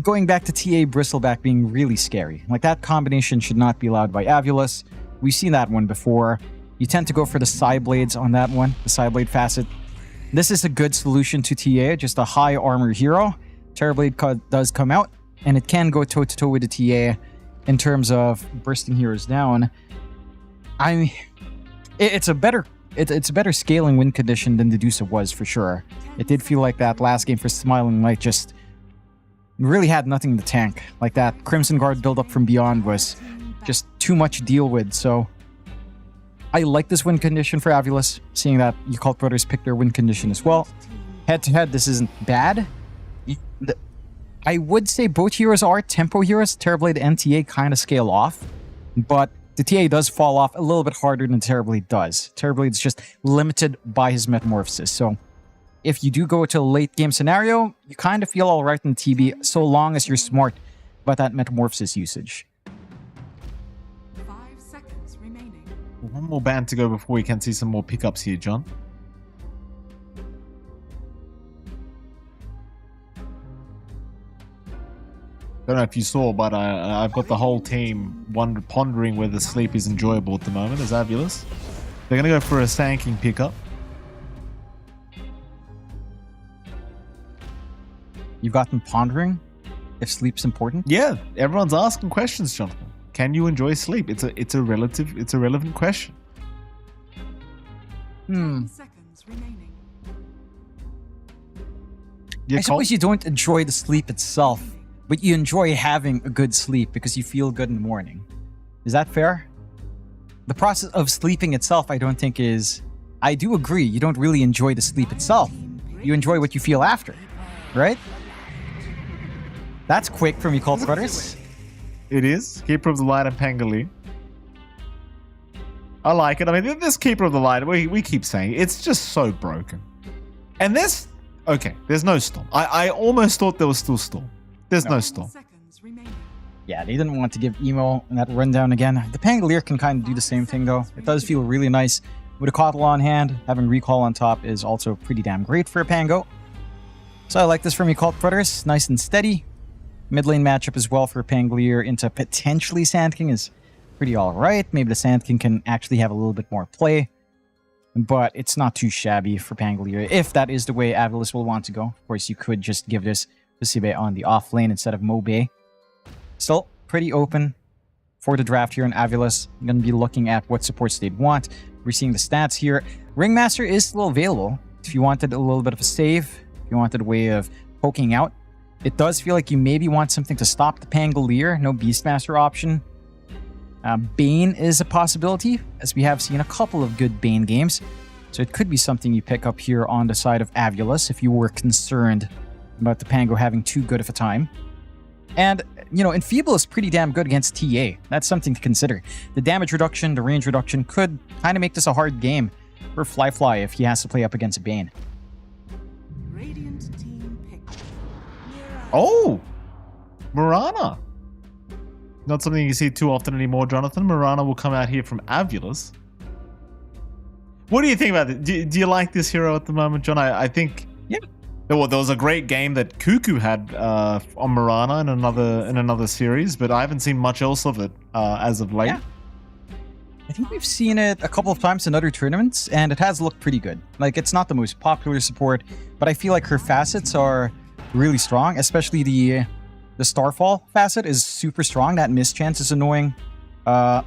going back to TA Bristleback being really scary. Like, that combination should not be allowed by Avulus. We've seen that one before. You tend to go for the side blades on that one, the side blade facet. This is a good solution to TA, just a high armor hero. Terrorblade does come out, and it can go toe-to-toe with the TA in terms of bursting heroes down. It's a better scaling win condition than Dedusa was, for sure. It did feel like that last game for Smiling Light just really had nothing in the tank. Like, that Crimson Guard build-up from Beyond was just too much to deal with, so I like this win condition for Avulus, seeing that Yakult Brothers picked their win condition as well. Head-to-head, this isn't bad. I would say both heroes are tempo heroes. Terrorblade and TA kind of scale off, but the TA does fall off a little bit harder than Terrorblade does. Terrorblade's just limited by his metamorphosis, so if you do go to a late game scenario, you kind of feel alright in TB so long as you're smart about that metamorphosis usage. 5 seconds remaining. One more band to go before we can see some more pickups here, John. Don't know if you saw, but I've got the whole team pondering whether sleep is enjoyable at the moment as Avulus. They're going to go for a Sand King pickup. You've got them pondering if sleep's important? Yeah, everyone's asking questions, Jonathan. Can you enjoy sleep? It's a relevant question. 10 seconds remaining. I suppose you don't enjoy the sleep itself, but you enjoy having a good sleep because you feel good in the morning. Is that fair? The process of sleeping itself, I don't think is... I do agree, you don't really enjoy the sleep itself. You enjoy what you feel after, right? That's quick from Yakult Brothers. It is. Keeper of the Light and Pangali. I like it. I mean, this Keeper of the Light, we keep saying, it's just so broken. And this... Okay, there's no Storm. I almost thought there was still Storm. There's no Storm. Yeah, they didn't want to give Emo that rundown again. The Pangolier can kind of do the same thing, though. It does feel really nice. With a Coddle on hand, having Recall on top is also pretty damn great for a Pango. So I like this from Yakult Brothers. Nice and steady. Mid lane matchup as well for Pangolier into potentially Sand King is pretty alright. Maybe the Sand King can actually have a little bit more play. But it's not too shabby for Pangolier, if that is the way Avulus will want to go. Of course, you could just give this to Sibe on the off lane instead of Mobe. Still pretty open for the draft here in Avulus. I'm going to be looking at what supports they'd want. We're seeing the stats here. Ringmaster is still available if you wanted a little bit of a save, if you wanted a way of poking out. It does feel like you maybe want something to stop the Pangolier. No Beastmaster option. Bane is a possibility, as we have seen a couple of good Bane games. So it could be something you pick up here on the side of Avulus if you were concerned about the Pango having too good of a time. And, you know, Enfeeble is pretty damn good against TA. That's something to consider. The damage reduction, the range reduction could kind of make this a hard game for Fly if he has to play up against Bane. Oh! Mirana! Not something you see too often anymore, Jonathan. Mirana will come out here from Avulus. What do you think about it? Do you like this hero at the moment, John? I think... Yeah. Well, there was a great game that Cuckoo had on Mirana in another series, but I haven't seen much else of it as of late. Yeah. I think we've seen it a couple of times in other tournaments, and it has looked pretty good. Like, it's not the most popular support, but I feel like her facets are really strong, especially the Starfall facet is super strong. That mischance is annoying.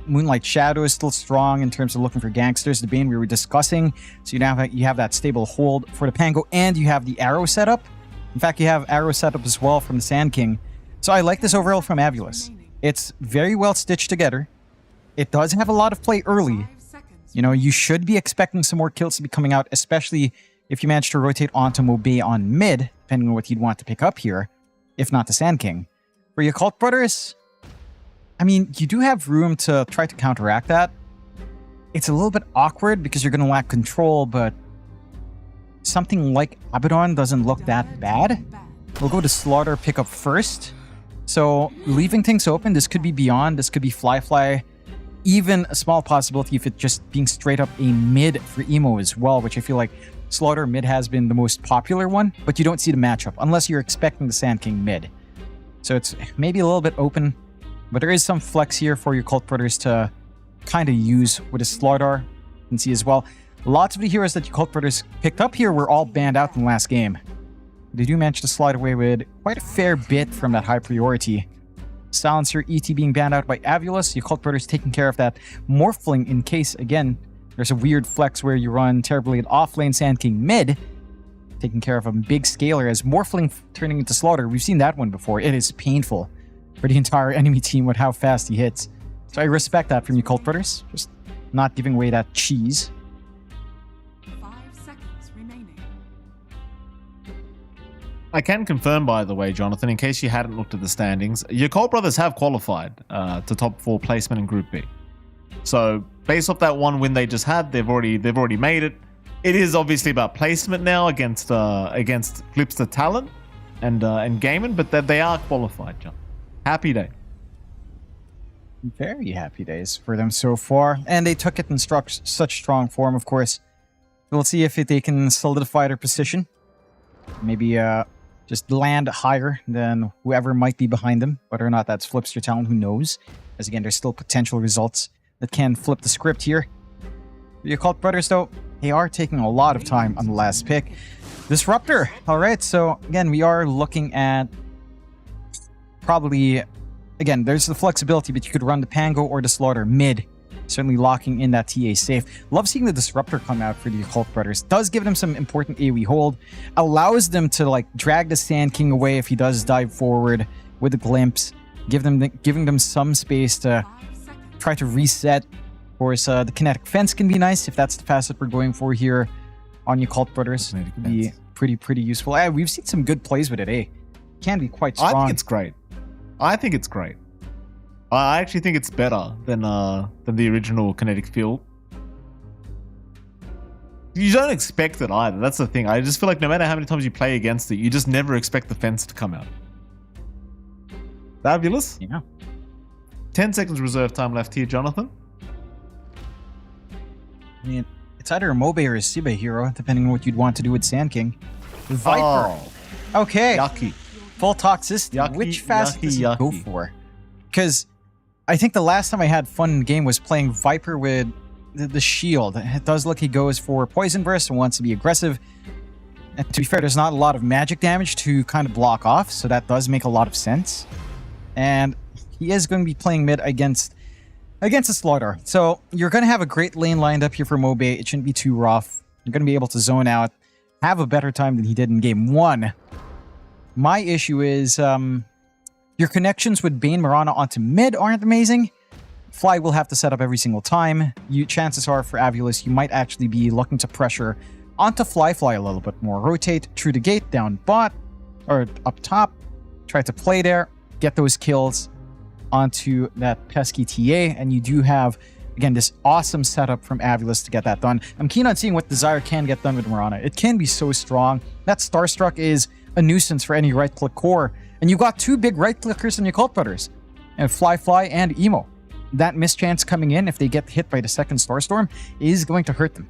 Moonlight Shadow is still strong in terms of looking for gangsters. The Bane we were discussing. So you have that stable hold for the Pango, and you have the arrow setup. In fact, you have arrow setup as well from the Sand King. So I like this overall from Avulus. It's very well stitched together. It does have a lot of play early. You know, you should be expecting some more kills to be coming out, especially if you manage to rotate onto Mobe on mid, depending on what you'd want to pick up here, if not the Sand King. For Yakult Brothers, I mean, you do have room to try to counteract that. It's a little bit awkward because you're going to lack control, but something like Abaddon doesn't look that bad. We'll go to Slaughter pickup first. So, leaving things open, this could be Beyond, this could be Fly. even a small possibility of it just being straight up a mid for Emo as well, which I feel like Slaughter mid has been the most popular one, but you don't see the matchup unless you're expecting the Sand King mid. So it's maybe a little bit open, but there is some flex here for your Cult Brothers to kind of use with a Slaughter. You can see as well, lots of the heroes that your Cult Brothers picked up here were all banned out in the last game. They do manage to slide away with quite a fair bit from that high priority. Silencer ET being banned out by Avulus, your Cult Brothers taking care of that Morphling in case, again, there's a weird flex where you run terribly an offlane Sand King mid, taking care of a big scaler as Morphling turning into Slaughter. We've seen that one before. It is painful for the entire enemy team with how fast he hits. So I respect that from you Cult Brothers, just not giving away that cheese. 5 seconds remaining. I can confirm, by the way, Jonathan, in case you hadn't looked at the standings, your Cult Brothers have qualified to top 4 placement in Group B. So based off that one win they just had, they've already made it. It is obviously about placement now against Flipster Talent and Gaiman, but they are qualified, John. Happy day. Very happy days for them so far, and they took it in such strong form, of course. We'll see if they can solidify their position. Maybe just land higher than whoever might be behind them. Whether or not that's Flipster Talent, who knows? As again, there's still potential results that can flip the script here. The Occult Brothers, though, they are taking a lot of time on the last pick. Disruptor. All right, so again, we are looking at probably, again, there's the flexibility, but you could run the Pango or the Slaughter mid, certainly locking in that TA safe. Love seeing the Disruptor come out for the Occult Brothers. Does give them some important AoE hold, allows them to like drag the Sand King away if he does dive forward with a glimpse, giving them some space to try to reset. Of course, the kinetic fence can be nice if that's the facet we're going for here on your Cult Brothers. It could be pretty useful. We've seen some good plays with it, eh? Can be quite strong. I think it's great. I actually think it's better than the original kinetic field. You don't expect it either. That's the thing. I just feel like no matter how many times you play against it, you just never expect the fence to come out. Fabulous. Yeah. 10 seconds reserve time left here, Jonathan. I mean, it's either a Mobe or a Sibe hero, depending on what you'd want to do with Sand King. Viper. Oh, okay. yucky. Full toxicity. Yucky, Which facet does it yucky. go for? Because I think the last time I had fun in the game was playing Viper with the shield. It does look he goes for Poison Burst and wants to be aggressive. And to be fair, there's not a lot of magic damage to kind of block off, so that does make a lot of sense. And he is going to be playing mid against a Slaughter. So you're going to have a great lane lined up here for Mobe. It shouldn't be too rough. You're going to be able to zone out, have a better time than he did in game 1. My issue is your connections with Bane Mirana onto mid aren't amazing. Fly will have to set up every single time. Chances are for Avulus, you might actually be looking to pressure onto Fly a little bit more. Rotate through the gate, down bot, or up top. Try to play there, get those kills onto that pesky TA, and you do have, again, this awesome setup from Avulus to get that done. I'm keen on seeing what Desire can get done with Mirana. It can be so strong. That Starstruck is a nuisance for any right-click core. And you've got 2 big right-clickers in your Cult Brothers, and Fly and Emo. That mischance coming in, if they get hit by the second Starstorm, is going to hurt them.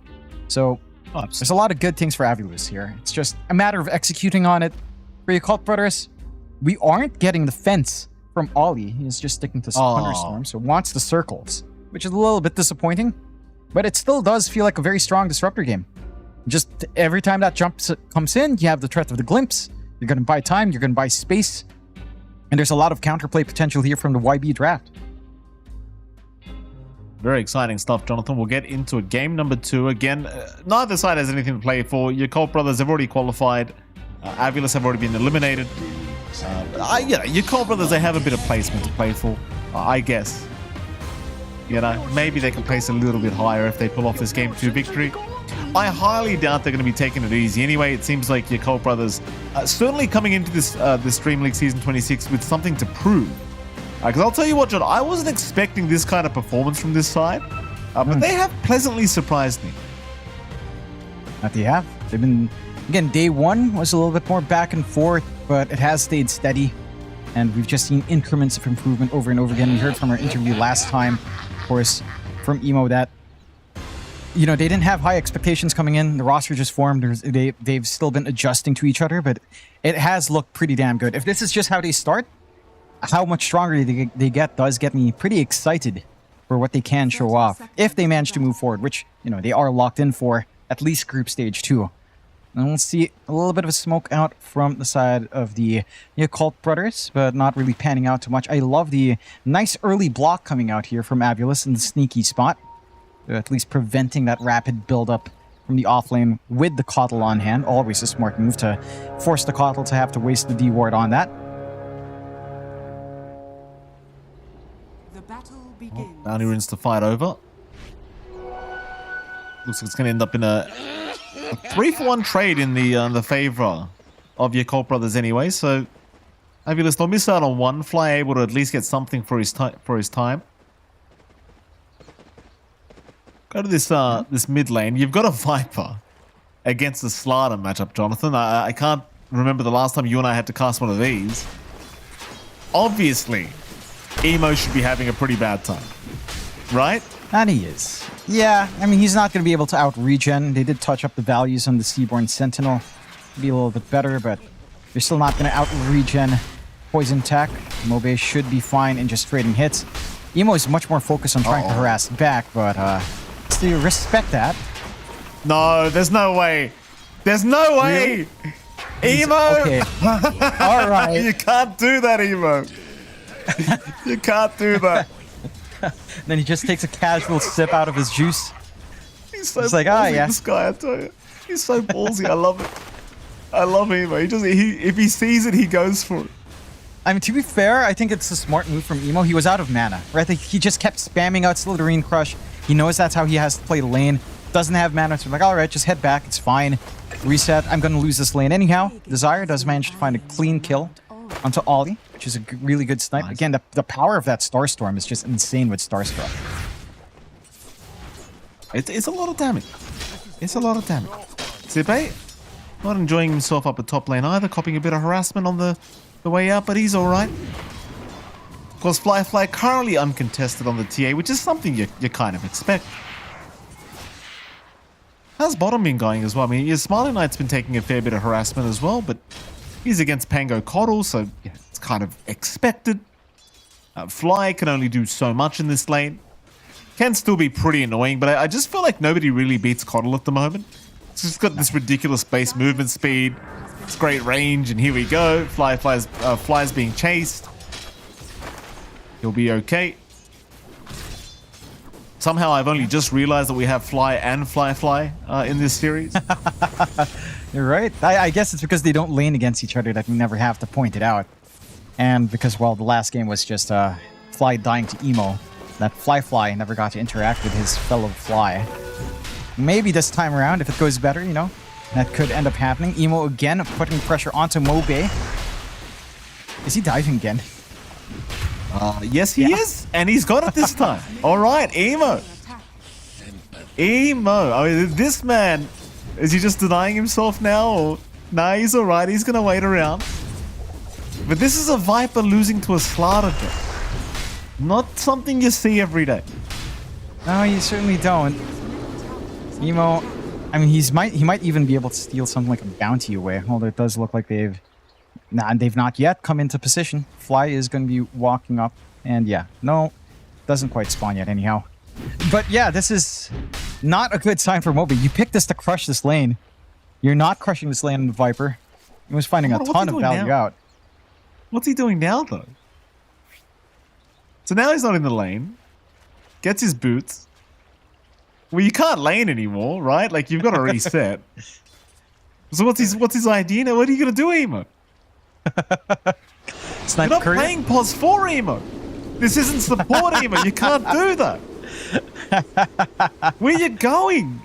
So there's a lot of good things for Avulus here. It's just a matter of executing on it. For your Cult Brothers, we aren't getting the fence from Ollie. He's just sticking to Thunderstorm, so wants the circles, which is a little bit disappointing. But it still does feel like a very strong Disruptor game. Just every time that jump comes in, you have the threat of the glimpse. You're going to buy time, you're going to buy space, and there's a lot of counterplay potential here from the YB draft. Very exciting stuff, Jonathan. We'll get into it. Game number 2. Again, neither side has anything to play for. Your Cult Brothers have already qualified. Avulus have already been eliminated. Your Cult Brothers, they have a bit of placement to play for, I guess. Maybe they can place a little bit higher if they pull off this Game 2 victory. I highly doubt they're going to be taking it easy. Anyway, it seems like your Cult Brothers certainly coming into this DreamLeague Season 26 with something to prove. Because I'll tell you what, John, I wasn't expecting this kind of performance from this side, but they have pleasantly surprised me. That they have. They've been, again, day 1 was a little bit more back and forth, but it has stayed steady. And we've just seen increments of improvement over and over again. We heard from our interview last time course, from Emo that, you know, they didn't have high expectations coming in. The roster just formed. They've still been adjusting to each other, but it has looked pretty damn good. If this is just how they start, how much stronger they get does get me pretty excited for what they can show off if they manage to move forward, which, you know, they are locked in for at least group stage 2. And we'll see a little bit of a smoke out from the side of the Occult brothers, but not really panning out too much. I love the nice early block coming out here from Avulus in the sneaky spot, at least preventing that rapid build-up from the offlane with the Coddle on hand. Always a smart move to force the Coddle to have to waste the D-ward on that. Bounty runes to fight over. Looks like it's going to end up in a 3-for-1 trade in the favor of your Colt brothers anyway. So Avulus don't miss out on one. Fly able to at least get something for his time. Go to this mid lane. You've got a Viper against the Slaughter matchup, Jonathan. I can't remember the last time you and I had to cast one of these. Obviously, Emo should be having a pretty bad time, right? And he is. Yeah, I mean, he's not going to be able to out-regen. They did touch up the values on the Seaborn Sentinel. Be a little bit better, but they're still not going to out-regen Poison Tech. Mobe should be fine in just trading hits. Emo is much more focused on trying to harass back, but still respect that. No, there's no way. There's no way! Really? Emo! Okay. All right. You can't do that, Emo. You can't do that. Then he just takes a casual sip out of his juice. He's so like, ballsy, yeah. this guy, I tell you. He's so ballsy. I love it. I love Emo. If he sees it, he goes for it. I mean, to be fair, I think it's a smart move from Emo. He was out of mana, right? He just kept spamming out Slytherin Crush. He knows that's how he has to play the lane. Doesn't have mana, so like, all right, just head back. It's fine. Reset. I'm going to lose this lane anyhow. Desire does manage to find a clean kill onto Ollie, which is a really good snipe. Nice. Again, the power of that Starstorm is just insane with Starstruck. It's a lot of damage. It's a lot of damage. Zipe, not enjoying himself up at top lane either, copying a bit of harassment on the way out, but he's alright. Of course, Fly currently uncontested on the TA, which is something you kind of expect. How's bottom been going as well? I mean, your Smiling Knight's been taking a fair bit of harassment as well, but he's against Pango Coddle, so yeah, it's kind of expected. Fly can only do so much in this lane. Can still be pretty annoying, but I just feel like nobody really beats Coddle at the moment. It's just got this ridiculous base movement speed. It's great range, and here we go. Fly's being chased. He'll be okay. Somehow I've only just realized that we have Fly and Fly in this series. You're right. I guess it's because they don't lane against each other that we never have to point it out. And because, well, the last game was just Fly dying to Emo, that Fly never got to interact with his fellow Fly. Maybe this time around, if it goes better, you know, that could end up happening. Emo again putting pressure onto Mobe. Is he diving again? Yes, he is. And he's got it this time. All right, Emo. I mean, this man, is he just denying himself now? Or nah, he's all right. He's going to wait around. But this is a Viper losing to a Slaughter. Not something you see every day. No, you certainly don't. Emo, I mean, he might even be able to steal something like a bounty away. Although it does look like they've not yet come into position. Fly is going to be walking up, and yeah, no, doesn't quite spawn yet anyhow. But yeah, this is not a good sign for Moby. You picked this to crush this lane. You're not crushing this lane in the Viper. He was finding a ton of value out. What's he doing now, though? So now he's not in the lane. Gets his boots. Well, you can't lane anymore, right? Like, you've got to reset. So what's his idea now? What are you going to do, Emo? You're not playing pos 4, Emo. This isn't support, Emo. You can't do that. Where you going?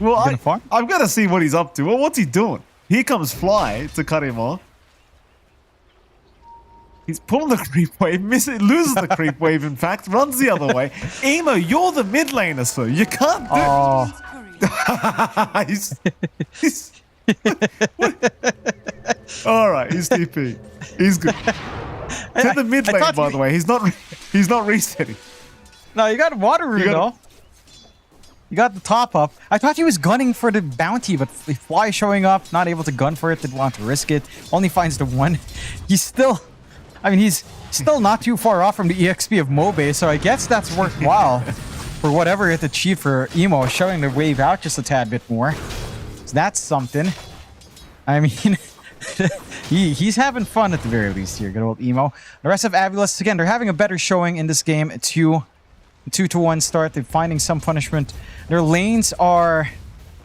Well, I've got to see what he's up to. Well, what's he doing? Here comes Fly to cut him off. He's pulling the creep wave, loses the creep wave, in fact, runs the other way. Emo, you're the mid laner, sir. You can't do Alright, he's TP. He's good. To the mid lane, by the way. He's not resetting. No, you got water rune though. You got the top up. I thought he was gunning for the bounty, but the fly showing up, not able to gun for it, didn't want to risk it. Only finds the one. He's still, I mean, he's still not too far off from the EXP of Mobe, so I guess that's worthwhile for whatever it achieved for Emo, showing the wave out just a tad bit more. So that's something. I mean, he's having fun at the very least here, good old Emo. The rest of Avulus, again, they're having a better showing in this game. 2-1 start. They're finding some punishment. Their lanes are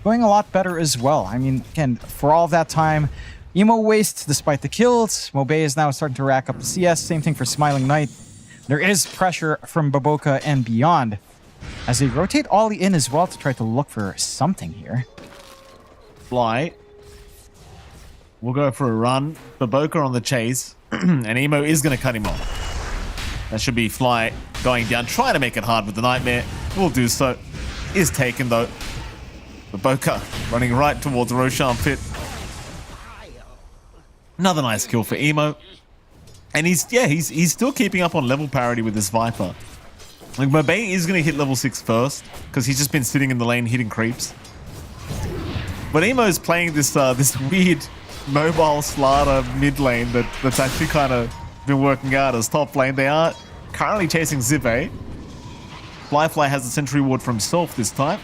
going a lot better as well. I mean, again, for all of that time, Emo wastes despite the kills. Mobe is now starting to rack up the CS. Same thing for Smiling Knight. There is pressure from Baboka and beyond as they rotate Ollie in as well to try to look for something here. Fly. We'll go for a run. Baboka on the chase. And Emo is going to cut him off. That should be Fly going down, trying to make it hard with the Nightmare. Will do so. Is taken though. Baboka running right towards Roshan Pit. Another nice kill for Emo. And he's still keeping up on level parity with this Viper. Like, Mobe is going to hit level 6 first, because he's just been sitting in the lane hitting creeps. But Emo is playing this this weird mobile Slaughter mid lane that's actually kind of been working out as top lane. They are currently chasing Zive. Fly has a sentry ward for himself this time.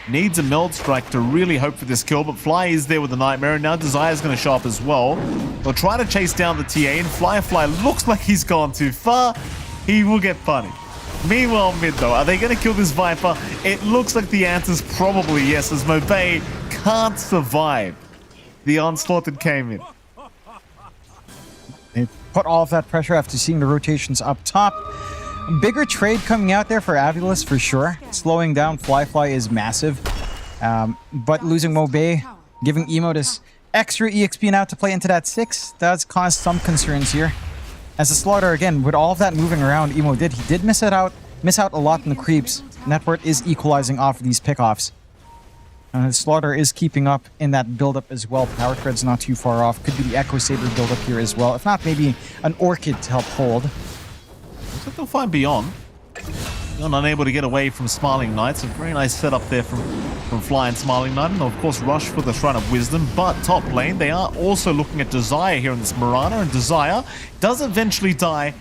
Needs a meld strike to really hope for this kill, but Fly is there with the Nightmare, and now Desire's going to show up as well. They'll try to chase down the TA, and Fly looks like he's gone too far. He will get funny. Meanwhile, mid though, are they going to kill this Viper? It looks like the answer's probably yes, as Mobe can't survive the onslaught that came in. They put all of that pressure after seeing the rotations up top. Bigger trade coming out there for Avulus for sure. Slowing down Fly is massive. But losing Mobe, giving Emo this extra EXP now to play into that 6 does cause some concerns here. As the Slaughter, again, with all of that moving around, Emo did miss out a lot in the creeps. Network is equalizing off of these pickoffs. Slaughter is keeping up in that build-up as well. Power Thread's not too far off. Could be the Echo Saber build-up here as well. If not, maybe an Orchid to help hold. Looks like they'll find Beyond. Beyond unable to get away from Smiling Knight. So very nice setup there from Fly and Smiling Knight. And of course, rush for the Shrine of Wisdom. But top lane, they are also looking at Desire here in this Mirana. And Desire does eventually die.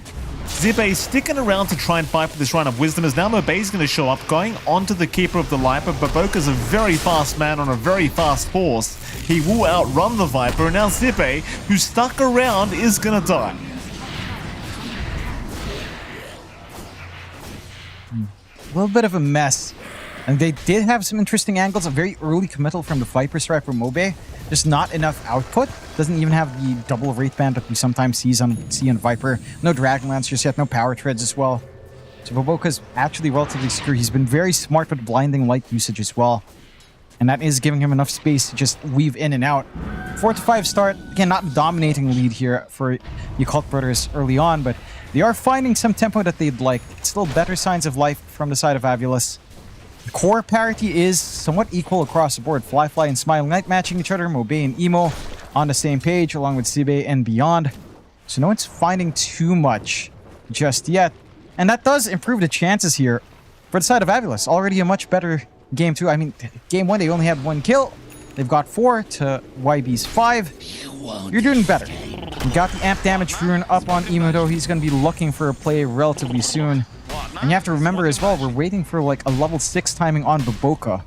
Zibe sticking around to try and fight for the Shrine of Wisdom, as now Mobe's going to show up, going onto the Keeper of the Light, but Baboka's a very fast man on a very fast horse. He will outrun the Viper, and now Zibe, who's stuck around, is going to die. A little bit of a mess. And they did have some interesting angles, a very early committal from the Viper Strike from Mobe. Just not enough output. Doesn't even have the double rate band that we sometimes see on Viper. No Dragon Lancers yet, no Power Treads as well. So Baboka's actually relatively secure. He's been very smart with blinding light usage as well. And that is giving him enough space to just weave in and out. 4-5 start. Again, not a dominating lead here for the Cult Brothers early on, but they are finding some tempo that they'd like. It's still better signs of life from the side of Avulus. Core parity is somewhat equal across the board. Fly and Smiling Knight matching each other. Mobe and Emo on the same page, along with Zibe and beyond. So no one's finding too much just yet. And that does improve the chances here for the side of Avulus. Already a much better game 2. I mean, game 1, they only had 1 kill. They've got 4 to YB's 5. You're doing better. You got the amp damage rune up on Emo, though. He's going to be looking for a play relatively soon. And you have to remember as well, we're waiting for like a level 6 timing on Baboka.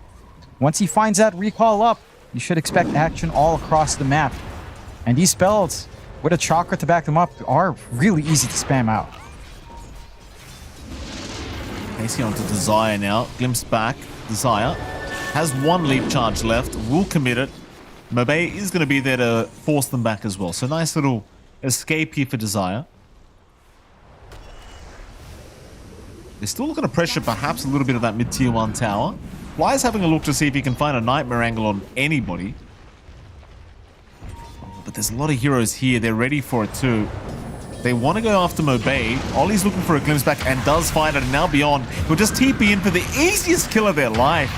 Once he finds that recall up, you should expect action all across the map. And these spells, with a chakra to back them up, are really easy to spam out. Casey onto Desire now. Glimpse back. Desire has 1 leap charge left. Will commit it. Mobe is going to be there to force them back as well. So nice little escape here for Desire. They're still looking to pressure perhaps a little bit of that mid-tier 1 tower. Fly's having a look to see if he can find a Nightmare angle on anybody. But there's a lot of heroes here. They're ready for it too. They want to go after Mobe. Ollie's looking for a glimpse back and does find it. And now Beyond will just TP in for the easiest kill of their life.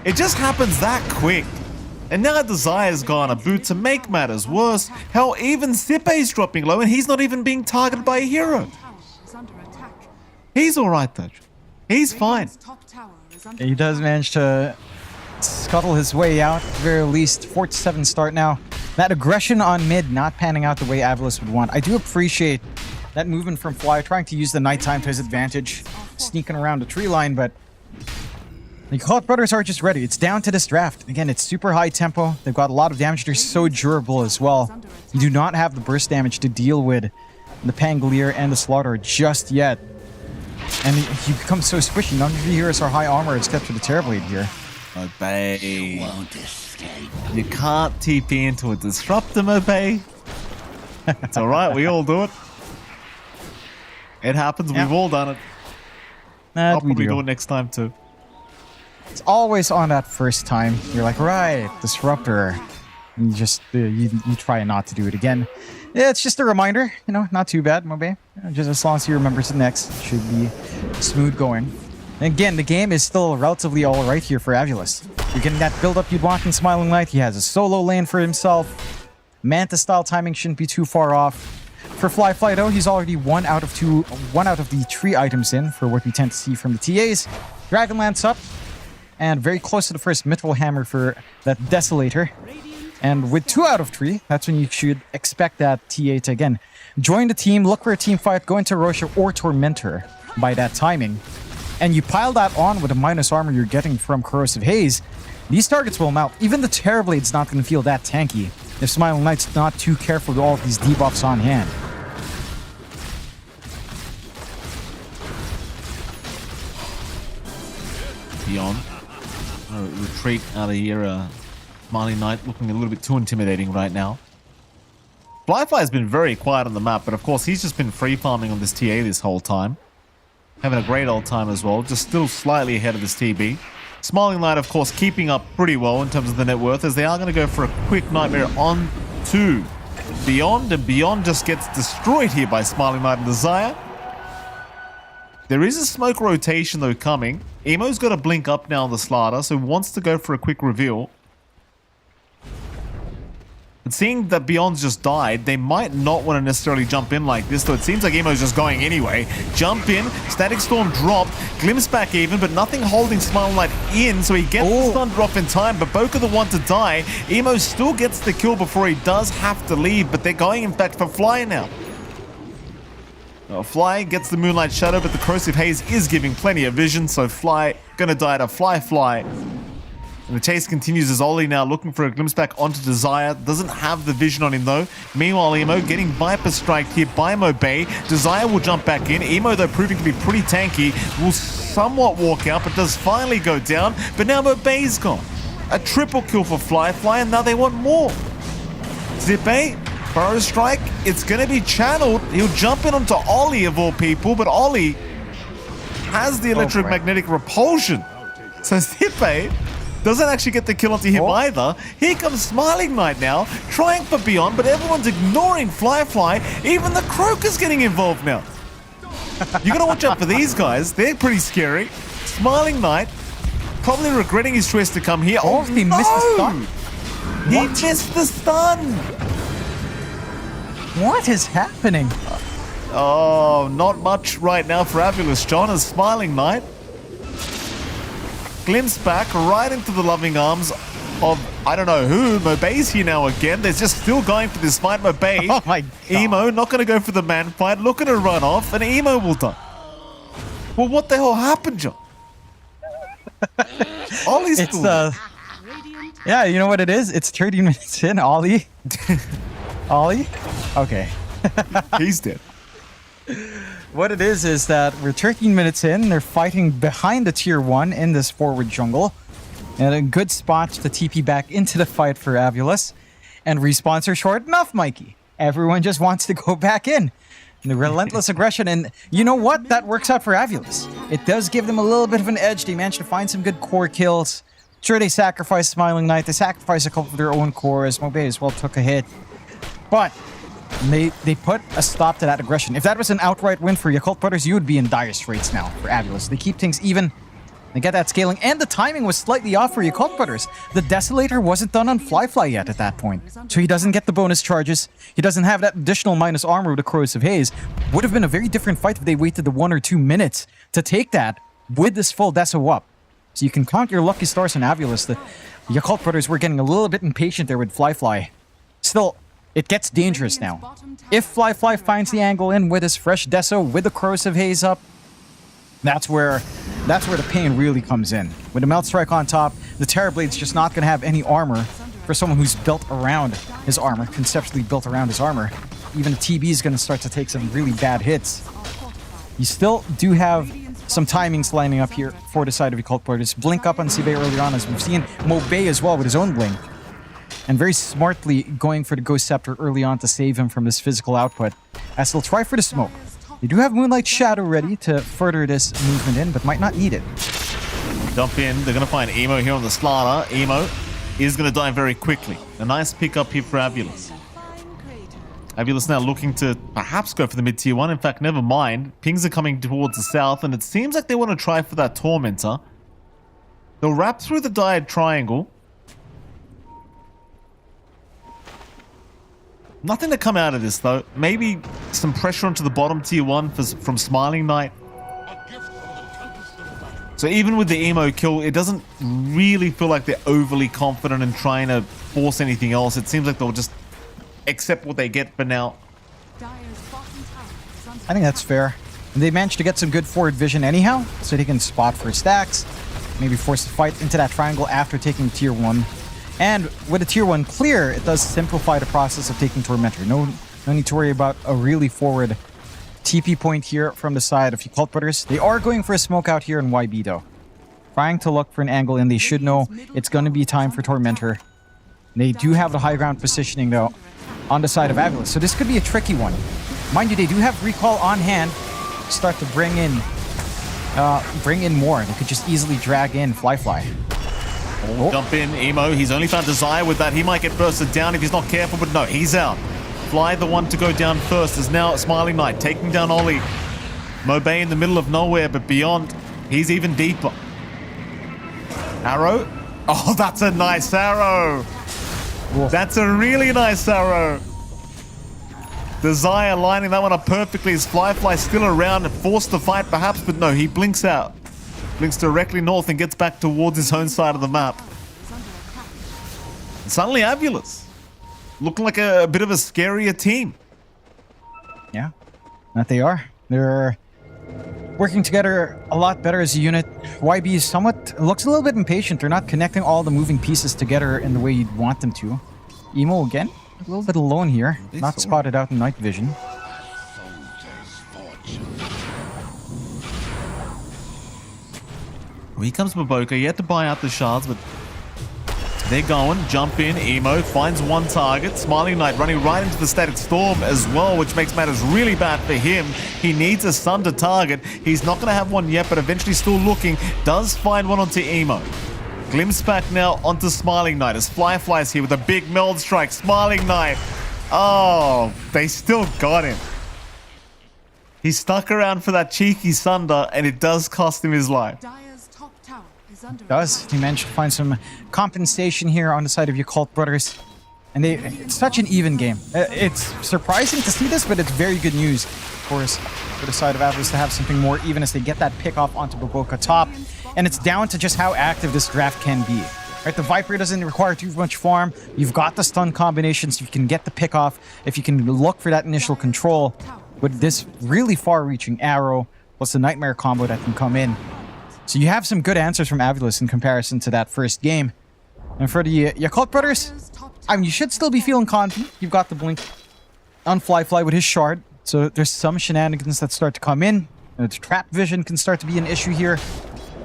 It just happens that quick. And now Desire's gone a boot to make matters worse. Hell, even Zipe's dropping low and he's not even being targeted by a hero. He's alright though. He's fine. He does manage to scuttle his way out, at the very least. 4-7 start now. That aggression on mid not panning out the way Avilis would want. I do appreciate that movement from Fly, trying to use the nighttime to his advantage, sneaking around the tree line, but the Cult Brothers are just ready. It's down to this draft. Again, it's super high tempo. They've got a lot of damage. They're so durable as well. You do not have the burst damage to deal with the Pangolier and the Slaughter just yet. And you become so squishy. None of your heroes are high armor except for the Terrorblade here. Obey. You can't TP into a Disruptor, Obey. It's alright, we all do it. It happens, we've all done it. I'll probably do it next time too. It's always on that first time. You're like, right, Disruptor. And you just, you try not to do it again. Yeah, it's just a reminder, you know, not too bad, Mobe. Just as long as he remembers it next, it should be smooth going. And again, the game is still relatively alright here for Avilis. You're getting that build-up you'd want in Smiling Knight. He has a solo lane for himself. Manta-style timing shouldn't be too far off. For Fly though, he's already one out of the 3 items in for what we tend to see from the TAs. Dragonlance up, and very close to the first Mithril Hammer for that Desolator. And with 2 out of 3, that's when you should expect that TA to again join the team, look for a team fight, go into Rosha or Tormentor by that timing. And you pile that on with the minus armor you're getting from Corrosive Haze, these targets will melt. Even the Terrorblade's not going to feel that tanky if Smiling Knight's not too careful with all of these debuffs on hand. Beyond. Retreat out of here. Smiling Knight looking a little bit too intimidating right now. Flyfly has been very quiet on the map, but of course he's just been free farming on this TA this whole time. Having a great old time as well, just still slightly ahead of this TB. Smiling Knight, of course, keeping up pretty well in terms of the net worth, as they are going to go for a quick Nightmare on to Beyond, and Beyond just gets destroyed here by Smiling Knight and Desire. There is a smoke rotation though coming. Emo's got to blink up now on the Slaughter, so wants to go for a quick reveal. But seeing that Beyond's just died, they might not want to necessarily jump in like this, though it seems like Emo's just going anyway. Jump in, Static Storm dropped, glimpse back even, but nothing holding Smiling Knight in, so he gets the stun drop in time, but Boca the one to die. Emo still gets the kill before he does have to leave, but they're going in fact for Fly now. Fly gets the Moonlight Shadow, but the Corrosive Haze is giving plenty of vision, so Fly gonna die to Fly. And the chase continues as Ollie now looking for a glimpse back onto Desire. Doesn't have the vision on him though. Meanwhile, Emo getting Viper striked here by Mobay. Desire will jump back in. Emo though proving to be pretty tanky. Will somewhat walk out, but does finally go down. But now Mobay's gone. A triple kill for Fly, and now they want more. Zippe, Burrow Strike, it's going to be channeled. He'll jump in onto Ollie of all people, but Ollie has the electromagnetic repulsion. So Zippe doesn't actually get the kill onto him either. Here comes Smiling Knight now, trying for Beyond, but everyone's ignoring Fly. Even the Croaker's getting involved now. You gotta watch out for these guys. They're pretty scary. Smiling Knight probably regretting his choice to come here. Oh, he missed the stun. He missed the stun. What is happening? Oh, not much right now for Avilis John as Smiling Knight. Glimpse back right into the loving arms of, I don't know who. Mobay's here now again. They're just still going for this fight. Mobay. Oh my God. Emo not going to go for the man fight. Looking to run off, and Emo will die. Well, what the hell happened, John? Ollie's yeah, you know what it is? It's 30 minutes in, Ollie. Ollie? Okay. He's dead. What it is that we're 13 minutes in. They're fighting behind the tier 1 in this forward jungle. And a good spot to TP back into the fight for Avilis. And respawns are short enough, Mikey. Everyone just wants to go back in. And the relentless aggression. And you know what? That works out for Avilis. It does give them a little bit of an edge. They managed to find some good core kills. Sure, they sacrificed Smiling Knight. They sacrificed a couple of their own cores. Mobay as well took a hit. But they put a stop to that aggression. If that was an outright win for Yakult Brothers, you would be in dire straits now for Avilis. They keep things even. They get that scaling, and the timing was slightly off for Yakult Brothers. The Desolator wasn't done on Fly yet at that point, so he doesn't get the bonus charges. He doesn't have that additional minus armor with the Corrosive Haze. Would have been a very different fight if they waited the 1 or 2 minutes to take that with this full Deso up. So you can count your lucky stars on Avulus. The Yakult Brothers were getting a little bit impatient there with Fly. Still, it gets dangerous now. If Fly finds the angle in with his fresh Deso, with the Corrosive Haze up, that's where the pain really comes in. With the Melt Strike on top, the Terrorblade's just not going to have any armor for someone who's built around his armor, conceptually built around his armor. Even a TB is going to start to take some really bad hits. You still do have some timings lining up here for the side of Yakult Brothers. Blink up on Sibe earlier on, as we've seen. Mobe as well with his own blink. And very smartly going for the Ghost Scepter early on to save him from this physical output. As they'll try for the smoke. They do have Moonlight Shadow ready to further this movement in, but might not need it. Dump in. They're going to find Emo here on the Slaughter. Emo is going to die very quickly. A nice pickup here for Avulus. Avulus now looking to perhaps go for the mid-tier 1. In fact, never mind. Pings are coming towards the south, and it seems like they want to try for that Tormentor. They'll wrap through the Dyad Triangle. Nothing to come out of this, though. Maybe some pressure onto the bottom tier 1 from Smiling Knight. So even with the Emo kill, it doesn't really feel like they're overly confident in trying to force anything else. It seems like they'll just accept what they get for now. I think that's fair. And they managed to get some good forward vision anyhow, so they can spot for stacks, maybe force the fight into that triangle after taking tier 1. And with a tier 1 clear, it does simplify the process of taking Tormentor. No need to worry about a really forward TP point here from the side of Yakult Brothers. They are going for a smoke out here in YB though. Trying to look for an angle, and they should know it's going to be time for Tormentor. They do have the high ground positioning though on the side of Avulus, so this could be a tricky one. Mind you, they do have recall on hand to start to bring in more. They could just easily drag in Fly. Dump in Emo. He's only found Desire with that. He might get bursted down if he's not careful, but no, he's out. Fly, the one to go down first, is now Smiling Knight taking down Ollie. Mobe in the middle of nowhere, but beyond, he's even deeper. Arrow? Oh, that's a nice arrow. That's a really nice arrow. Desire lining that one up perfectly. Is Fly still around and forced to fight perhaps, but no, he blinks out. Blinks directly north and gets back towards his own side of the map. And suddenly Avulus looking like a bit of a scarier team. Yeah, that they are. They're working together a lot better as a unit. YB is looks a little bit impatient. They're not connecting all the moving pieces together in the way you'd want them to. Emo again, a little bit alone here. Not spotted out in night vision. Here comes Maboka. He had to buy out the shards, but they're going. Jump in. Emo finds one target. Smiling Knight running right into the Static Storm as well, which makes matters really bad for him. He needs a stun to target. He's not going to have one yet, but eventually still looking. Does find one onto Emo. Glimpse back now onto Smiling Knight as Fly's here with a big meld strike. Smiling Knight. Oh, they still got him. He stuck around for that cheeky Sunder, and it does cost him his life. He managed to find some compensation here on the side of Yakult Brothers. And it's such an even game. It's surprising to see this, but it's very good news, of course, for the side of Avulus to have something more even as they get that pick off onto Baboka top. And it's down to just how active this draft can be. Right, the Viper doesn't require too much farm. You've got the stun combinations. You can get the pick off. If you can look for that initial control with this really far-reaching arrow, plus the Nightmare combo that can come in. So you have some good answers from Avulus in comparison to that first game. And for the Yakult Brothers, I mean, you should still be feeling confident. You've got the blink on Fly with his shard. So there's some shenanigans that start to come in. The trap vision can start to be an issue here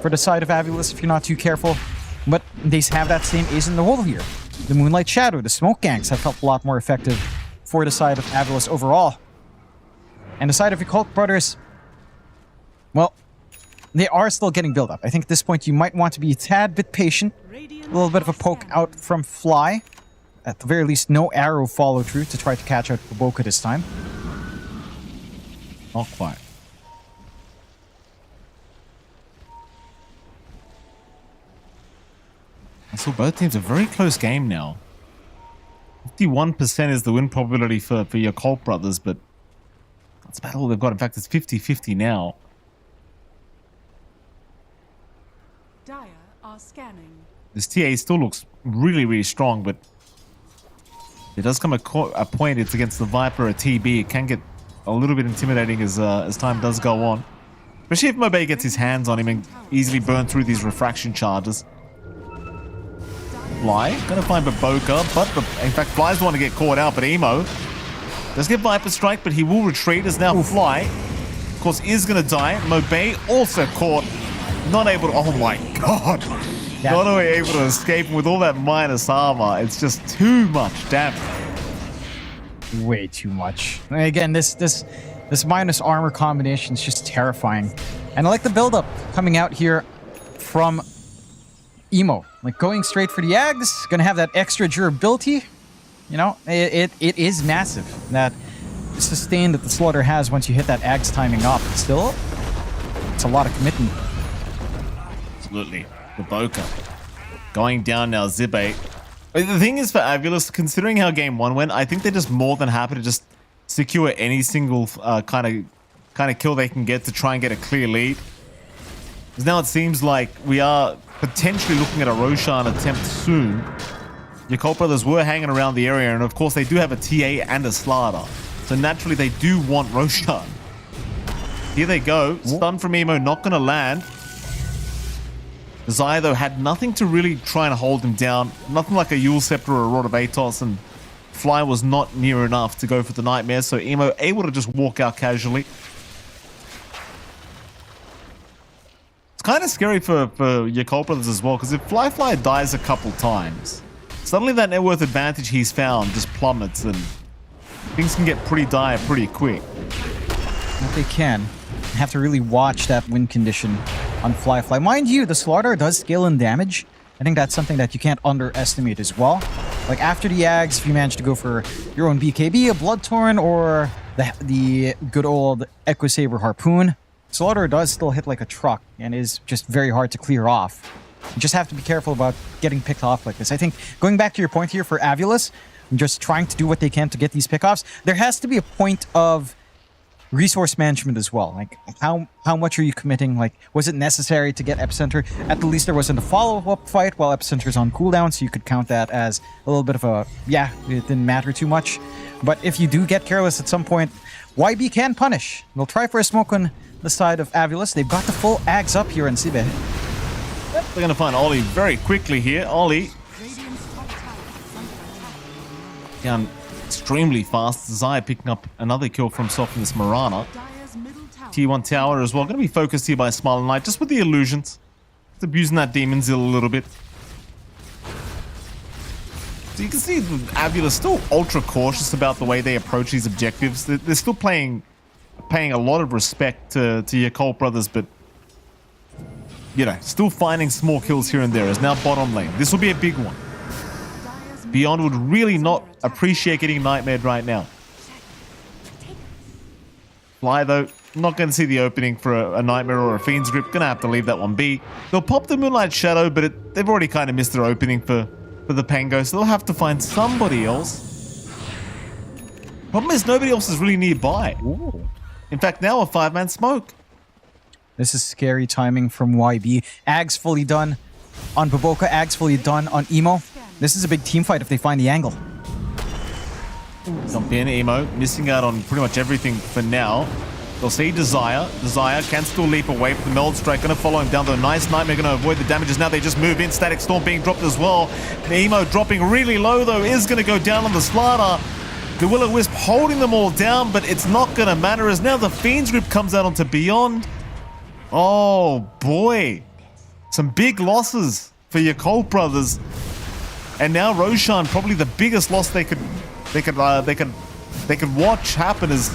for the side of Avulus if you're not too careful. But they have that same ace in the hole here. The Moonlight Shadow, the Smoke Ganks have felt a lot more effective for the side of Avulus overall. And the side of Yakult Brothers, well, they are still getting built up. I think at this point you might want to be a tad bit patient. A little bit of a poke out from Fly. At the very least, no arrow follow through to try to catch out Baboka this time. Not quite. So both teams a very close game now. 51% is the win probability for your Colt brothers, but that's about all they've got. In fact, it's 50-50 now. Dire are scanning. This TA still looks really, really strong, but there does come a point it's against the Viper or TB. It can get a little bit intimidating as time does go on. Especially if Mobe gets his hands on him and easily burn through these refraction charges. Fly, gonna find Baboka, but in fact Fly's the one to get caught out, but Emo does get Viper Strike, but he will retreat as now Fly, of course, is gonna die. Mobe also caught, not able to, oh my god, not only able to escape with all that minus armor, it's just too much damage. Way too much. And again, this minus armor combination is just terrifying. And I like the build-up coming out here from Emo. Like going straight for the Ags, gonna have that extra durability. You know, it is massive. That sustain that the Slaughter has once you hit that Ags timing up. But still, it's a lot of commitment. Absolutely. The Boka going down now, Zibe. The thing is for Avulus, considering how game 1 went, I think they're just more than happy to just secure any single kind of kill they can get to try and get a clear lead. Because now it seems like we are potentially looking at a Roshan attempt soon. Your Colt brothers were hanging around the area, and of course they do have a TA and a Slaughter. So naturally they do want Roshan. Here they go. Stun from Emo, not going to land. Zaya, though, had nothing to really try and hold him down. Nothing like a Yule Scepter or a Rod of Atos, and Fly was not near enough to go for the Nightmare, so Emo able to just walk out casually. It's kind of scary for your Colt brothers as well, because if Fly dies a couple times, suddenly that net worth advantage he's found just plummets, and things can get pretty dire pretty quick. If they can. Have to really watch that win condition on Fly. Mind you, the Slaughter does scale in damage. I think that's something that you can't underestimate as well. Like after the Ags, if you manage to go for your own BKB, a Bloodthorn, or the good old Echo Saber Harpoon, Slaughter does still hit like a truck and is just very hard to clear off. You just have to be careful about getting picked off like this. I think going back to your point here for Avulus, just trying to do what they can to get these pickoffs, there has to be a point of resource management as well. Like how much are you committing? Like, was it necessary to get Epicenter? At the least there wasn't a follow-up fight while Epicenter's on cooldown, so you could count that as a little bit of a, yeah, it didn't matter too much. But if you do get careless at some point, YB can punish. They'll try for a smoke on the side of Avulus. They've got the full Ags up here in Sibe. Yep, they're going to find Ollie very quickly here. Ollie down extremely fast. Zaya picking up another kill from himself in this Marana. T1 tower as well. Going to be focused here by Smile Knight, just with the illusions. Just abusing that Demon Zeal a little bit. So you can see Avula still ultra cautious about the way they approach these objectives. They're still paying a lot of respect to your Colt brothers, but you know, still finding small kills here and there. Is now bottom lane. This will be a big one. Beyond would really not appreciate getting nightmared right now. Fly, though, not going to see the opening for a Nightmare or a Fiend's Grip. Going to have to leave that one be. They'll pop the Moonlight Shadow, but they've already kind of missed their opening for the Pango, so they'll have to find somebody else. Problem is, nobody else is really nearby. Ooh. In fact, now a 5-man smoke. This is scary timing from YB. Ags fully done on Baboka. Ags fully done on Emo. This is a big team fight if they find the angle. Jump in, Emo. Missing out on pretty much everything for now. They'll see Desire. Desire can still leap away, but the Meld Strike going to follow him down. The nice Nightmare going to avoid the damages. Now they just move in. Static Storm being dropped as well. And Emo dropping really low, though, is going to go down on the Slaughter. The Will-O-Wisp holding them all down, but it's not going to matter as now the Fiend's Grip comes out onto Beyond. Oh, boy. Some big losses for your Colt brothers. And now Roshan, probably the biggest loss they could watch happen as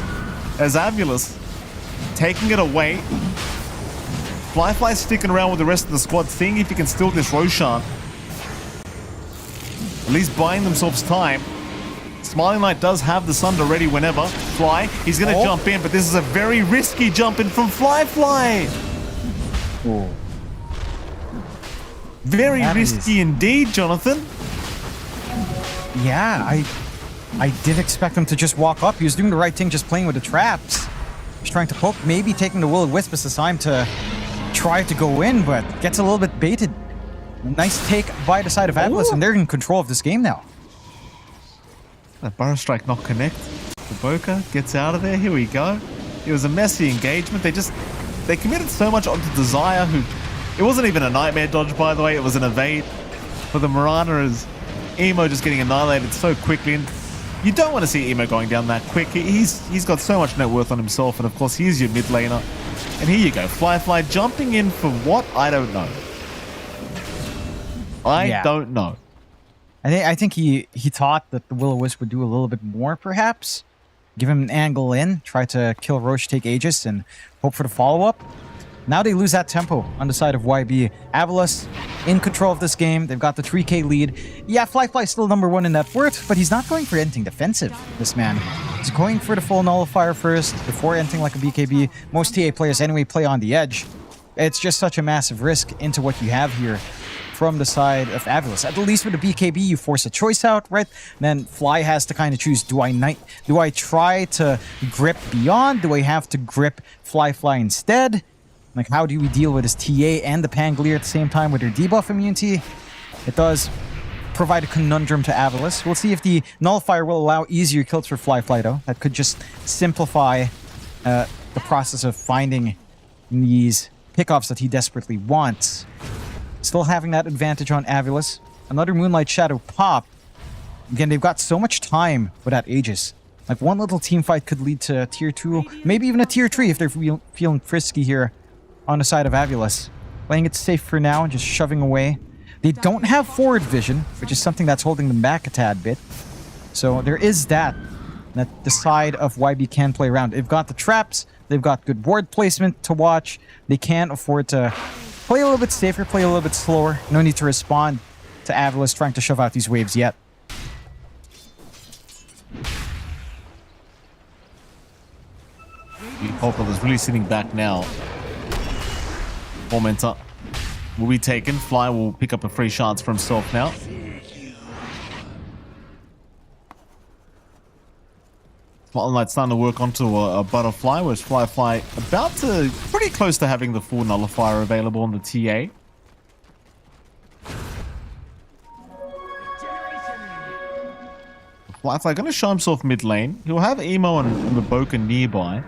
Avulus taking it away. Fly sticking around with the rest of the squad, seeing if he can steal this Roshan. At least buying themselves time. Smiling Knight does have the Sunder ready whenever. Fly, he's going to jump in, but this is a very risky jump in from Fly. Ooh. Very That risky indeed, Jonathan. Yeah, I did expect him to just walk up. He was doing the right thing, just playing with the traps. He's trying to poke, maybe taking the Will-O-Wisp as a time to try to go in, but gets a little bit baited. Nice take by the side of Atlas, and they're in control of this game now. That Burrow Strike not connect. The Boca gets out of there. Here we go. It was a messy engagement. They committed so much onto Desire, who... It wasn't even a nightmare dodge, by the way. It was an evade. For the Mirana, as Emo just getting annihilated so quickly. And you don't want to see Emo going down that quick. He's got so much net worth on himself. And of course, he's your mid laner. And here you go. Fly jumping in for what? I don't know. I don't know. I think he thought that the Will-O-Wisp would do a little bit more, perhaps. Give him an angle in, try to kill Roche, take Aegis, and hope for the follow-up. Now they lose that tempo on the side of YB. Avilas in control of this game. They've got the 3k lead. Yeah, Fly's still number 1 in net worth, but he's not going for anything defensive, this man. He's going for the full nullifier first, before anything like a BKB. Most TA players anyway play on the edge. It's just such a massive risk into what you have here from the side of Avilas. At least with the BKB, you force a choice out, right? Then Fly has to kind of choose, do I try to grip beyond? Do I have to grip Fly instead? Like, how do we deal with his TA and the Pangolier at the same time with their debuff immunity? It does provide a conundrum to Avilas. We'll see if the Nullifier will allow easier kills for Fly though. That could just simplify the process of finding these pickoffs that he desperately wants. Still having that advantage on Avilas. Another Moonlight Shadow pop. Again, they've got so much time with that Aegis. Like, one little team fight could lead to tier 2, maybe even a tier 3 if they're feeling frisky here on the side of Avilas. Playing it safe for now and just shoving away. They don't have forward vision, which is something that's holding them back a tad bit. So there is that the side of YB can play around. They've got the traps, they've got good ward placement to watch. They can't afford to play a little bit safer, play a little bit slower. No need to respond to Avilas trying to shove out these waves yet. Poplar is really sitting back now. Momenta will be taken. Fly will pick up a free chance for himself now. Spotlight starting to work onto a butterfly, whereas Fly about to, pretty close to having the full nullifier available on the TA. Fly going to show himself mid lane. He'll have Emo and Maboka nearby.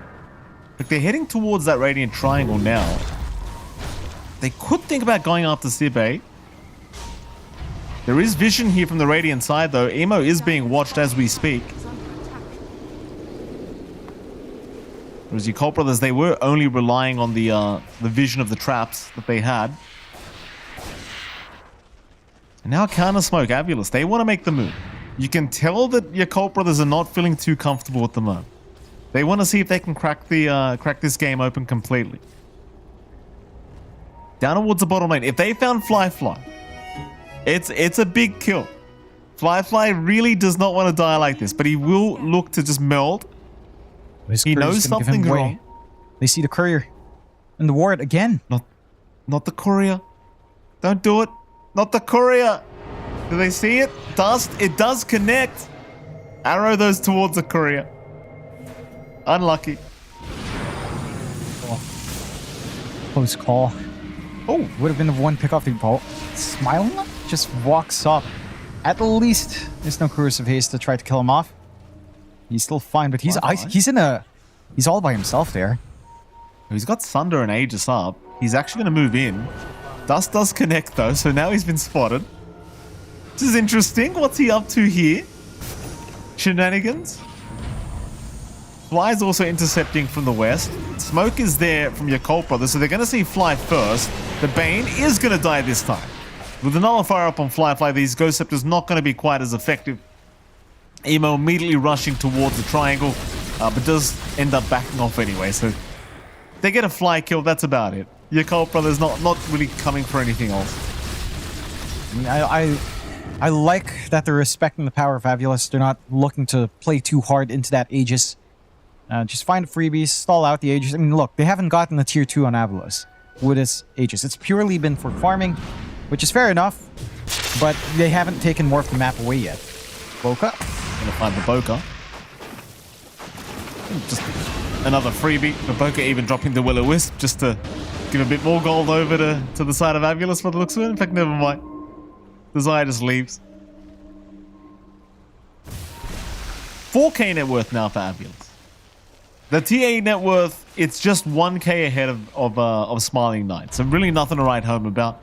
Like, they're heading towards that Radiant Triangle now. They could think about going after Sibe. There is vision here from the Radiant side, though. Emo is being watched as we speak. Whereas your Cult Brothers, they were only relying on the vision of the traps that they had. And now counter smoke Avilas. They want to make the move. You can tell that your Cult Brothers are not feeling too comfortable at the moment. They want to see if they can crack this game open completely. Down towards the bottom lane. If they found Fly, it's a big kill. Fly really does not want to die like this, but he will look to just meld. He knows something's wrong. They see the courier and the ward again. Not the courier. Don't do it. Not the courier. Do they see it? Dust. It does connect. Arrow those towards the courier. Unlucky. Close call. Oh, would have been the one pick off the ball. Smiling just walks up. At least there's no corrosive haste to try to kill him off. He's still fine, but he's all by himself there. He's got Sunder and Aegis up. He's actually going to move in. Dust does connect though, so now he's been spotted. This is interesting. What's he up to here? Shenanigans? Fly's also intercepting from the west. Smoke is there from your Cult Brothers, so they're going to see Fly first. The Bane is going to die this time. With the Nullifier up on Fly, these Ghost Scepters not going to be quite as effective. Emo immediately rushing towards the triangle, but does end up backing off anyway, so they get a Fly kill, that's about it. Your Cult Brothers not really coming for anything else. I like that they're respecting the power of Avilas. They're not looking to play too hard into that Aegis. Just find freebies, stall out the Aegis. I mean, look, they haven't gotten a tier 2 on Avilas with its Aegis. It's purely been for farming. which is fair enough, but they haven't taken more of the map away yet. Boca. Gonna find the Boca. Just another freebie. The Boca even dropping the Will-O-Wisp just to give a bit more gold over to the side of Avulus for the looks of it. In fact, never mind. Desire just leaves. 4k net worth now for Avulus. The TA net worth, it's just 1k ahead of Smiling Knight. So really nothing to write home about.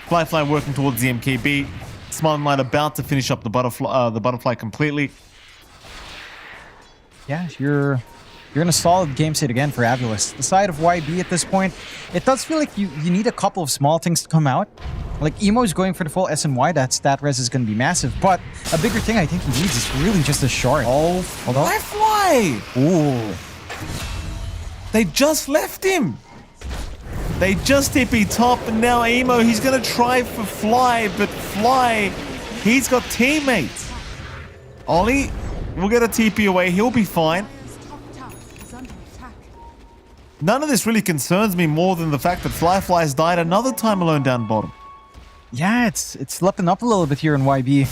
Fly working towards the MKB. Smiling Knight about to finish up the butterfly completely. Yeah, you're in a solid game state again for Avulus. The side of YB at this point, it does feel like you need a couple of small things to come out. Like Emo is going for the full SNY, that stat res is going to be massive. But a bigger thing I think he needs is really just a shard. Oh, Fly! Ooh. They just left him. They just TP top, and now Emo, he's going to try for Fly, but Fly, he's got teammates. Ollie will get a TP away, he'll be fine. None of this really concerns me more than the fact that Fly's died another time alone down bottom. Yeah, it's slipping up a little bit here in YB.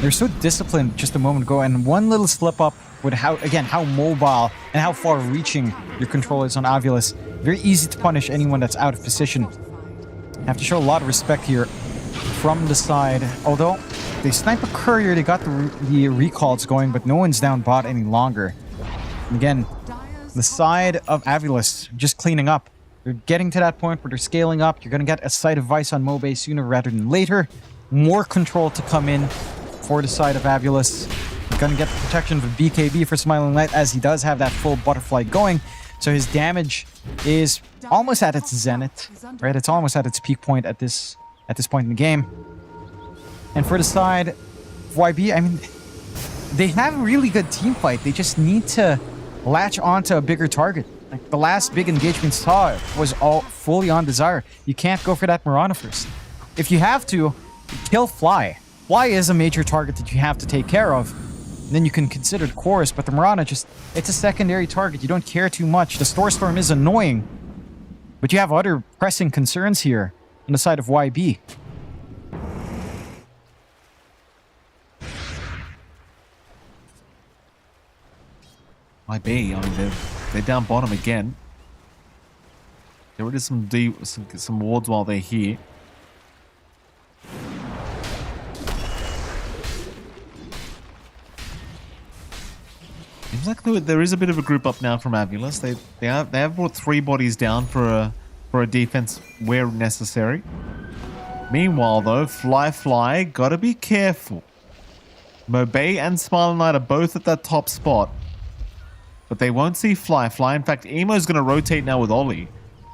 They're so disciplined just a moment ago, and one little slip up with how mobile and how far reaching your control is on Avulus. Very easy to punish anyone that's out of position. Have to show a lot of respect here from the side. Although they snipe a courier, they got the recalls going, but no one's down bot any longer. And again, the side of Avulus just cleaning up. They're getting to that point where they're scaling up. You're going to get a Sight of Vice on Mobe sooner rather than later. More control to come in for the side of Avulus. You're going to get the protection of a BKB for Smiling Knight, as he does have that full butterfly going. So his damage is almost at its zenith, right? It's almost at its peak point at this point in the game. And for the side of YB, I mean, they have a really good team fight. They just need to latch onto a bigger target. Like the last big engagement saw was all fully on Desire. You can't go for that Mirana first. If you have to, kill Fly. Fly is a major target that you have to take care of. And then you can consider the chorus, but the Mirana it's a secondary target. You don't care too much. The Storm is annoying, but you have other pressing concerns here on the side of YB. YB, I mean, they're down bottom again. There is some wards while they're here. Seems like there is a bit of a group up now from Avulus. They have brought 3 bodies down for a defense where necessary. Meanwhile, though, Fly gotta be careful. Mobe and Smiling Knight are both at that top spot, but they won't see Fly. In fact, Emo's gonna rotate now with Ollie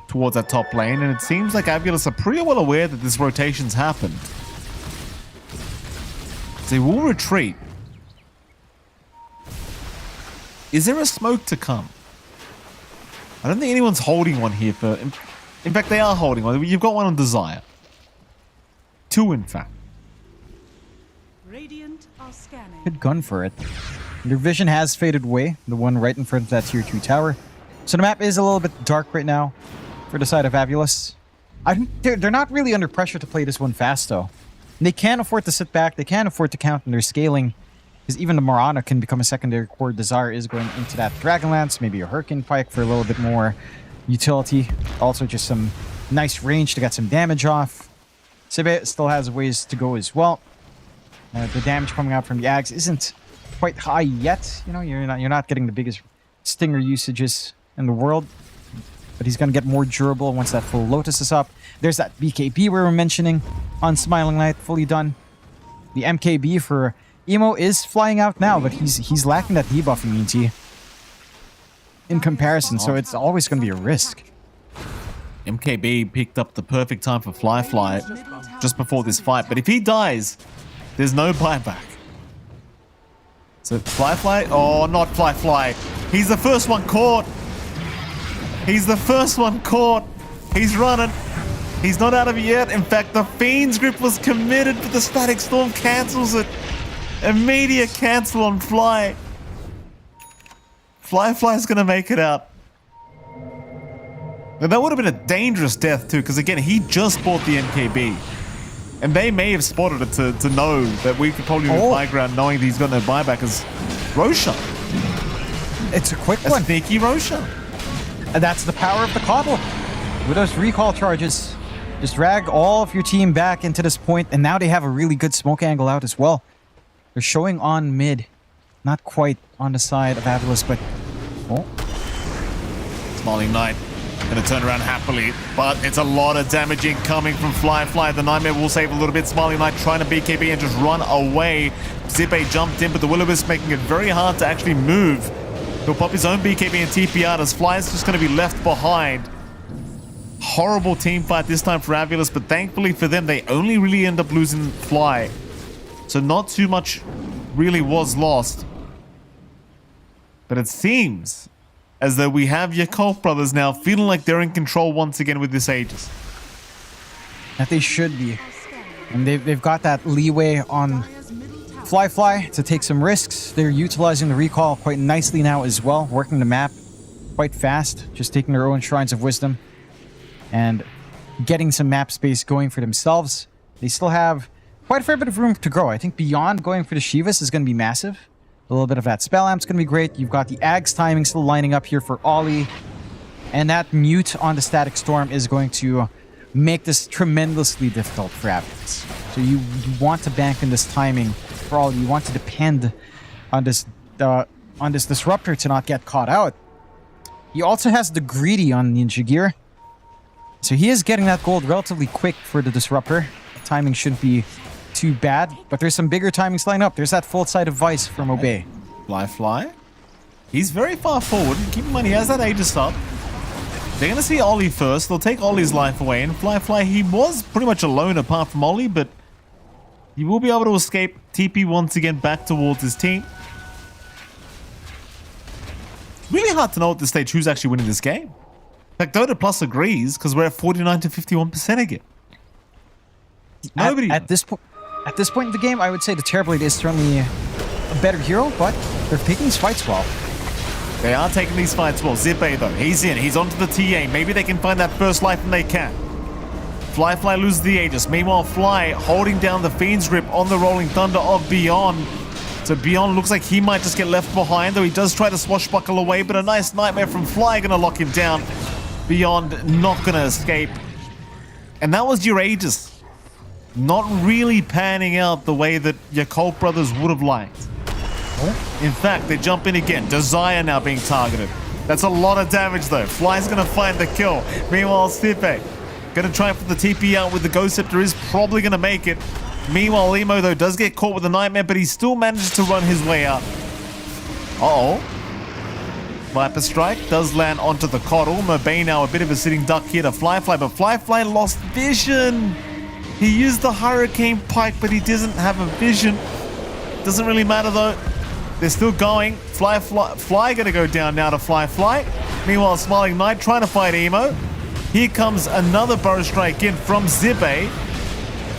towards that top lane, and it seems like Avulus are pretty well aware that this rotation's happened. They will retreat. Is there a smoke to come? I don't think anyone's holding one here for... In fact, they are holding one. You've got one on Desire. 2, in fact. Radiant are scanning. Good gun for it. Their vision has faded away, the one right in front of that tier 2 tower. So the map is a little bit dark right now for the side of Avulus. They're not really under pressure to play this one fast, though. They can't afford to sit back. They can't afford to count in their scaling, because even the Mirana can become a secondary core. Desire is going into that Dragonlance, maybe a Hurricane Pike for a little bit more utility. Also just some nice range to get some damage off. Sebe still has ways to go as well. The damage coming out from the Ags isn't quite high yet. You know, you're not getting the biggest Stinger usages in the world, but he's going to get more durable once that full Lotus is up. There's that BKB we were mentioning on Smiling Knight, fully done. The MKB for Emo is flying out now, but he's lacking that debuff immunity in comparison, so it's always going to be a risk. MKB picked up the perfect time for Fly just before this fight, but if he dies, there's no buyback. So Fly, oh, not Fly. He's the first one caught. He's running. He's not out of it yet. In fact, the Fiend's grip was committed, but the Static Storm cancels it. Immediate cancel on Fly. Fly's gonna make it out. And that would have been a dangerous death too, because again, he just bought the MKB. And they may have spotted it to know that we could probably move high ground knowing that he's got no buyback as Roshan. It's a quick one. Sneaky Roshan. And that's the power of the Cobble. With those recall charges, just drag all of your team back into this point, and now they have a really good smoke angle out as well. They're showing on mid. Not quite on the side of Avilis, but... Oh. Smiling Knight gonna turn around happily, but it's a lot of damage incoming from Fly. The Nightmare will save a little bit. Smiling Knight trying to BKB and just run away. Zippe jumped in, but the Will-O-Wisp making it very hard to actually move. He'll pop his own BKB and TP out as Fly is just gonna be left behind. Horrible team fight this time for Avilis, but thankfully for them, they only really end up losing Fly. So not too much really was lost. But it seems as though we have Yakult brothers now feeling like they're in control once again with this Aegis. That they should be. And they've got that leeway on Fly to take some risks. They're utilizing the recall quite nicely now as well, working the map quite fast, just taking their own Shrines of Wisdom and getting some map space going for themselves. They still have quite a fair bit of room to grow. I think beyond going for the Shivas is going to be massive. A little bit of that Spell Amp's going to be great. You've got the Ag's timing still lining up here for Ollie. And that mute on the Static Storm is going to make this tremendously difficult for Avilis. So you want to bank in this timing for Ollie. You want to depend on this Disruptor to not get caught out. He also has the Greedy on Ninja Gear. So he is getting that gold relatively quick for the Disruptor. The timing shouldn't be too bad, but there's some bigger timings lined up. There's that full side of Vice from Obey. Fly. He's very far forward. Keep in mind, he has that Aegis up. They're going to see Ollie first. They'll take Ollie's life away. And Fly, he was pretty much alone apart from Ollie, but he will be able to escape. TP once again back towards his team. Really hard to know at this stage who's actually winning this game. In fact, Dota Plus agrees because we're at 49 to 51% again. Nobody at this point in the game, I would say the Terrorblade is certainly a better hero, but they're taking these fights well. They are taking these fights well. Zippe, though, he's in. He's onto the TA. Maybe they can find that first life, and they can. Fly loses the Aegis. Meanwhile, Fly holding down the Fiend's Grip on the Rolling Thunder of Beyond. So Beyond looks like he might just get left behind, though he does try to swashbuckle away, but a nice Nightmare from Fly gonna lock him down. Beyond not gonna escape. And that was your Aegis. Not really panning out the way that your Yakult brothers would have liked. In fact, they jump in again. Desire now being targeted. That's a lot of damage though. Fly's gonna find the kill. Meanwhile, Stipe gonna try for the TP out with the Ghost Scepter, is probably gonna make it. Meanwhile, Emo though does get caught with the Nightmare, but he still manages to run his way out. Viper Strike does land onto the Coddle. Mobay now a bit of a sitting duck here to Fly, but Fly lost vision. He used the Hurricane Pike, but he doesn't have a vision. Doesn't really matter though. They're still going. Fly gonna go down now to Fly. Meanwhile, Smiling Knight trying to fight Emo. Here comes another Burrow Strike in from Zippe.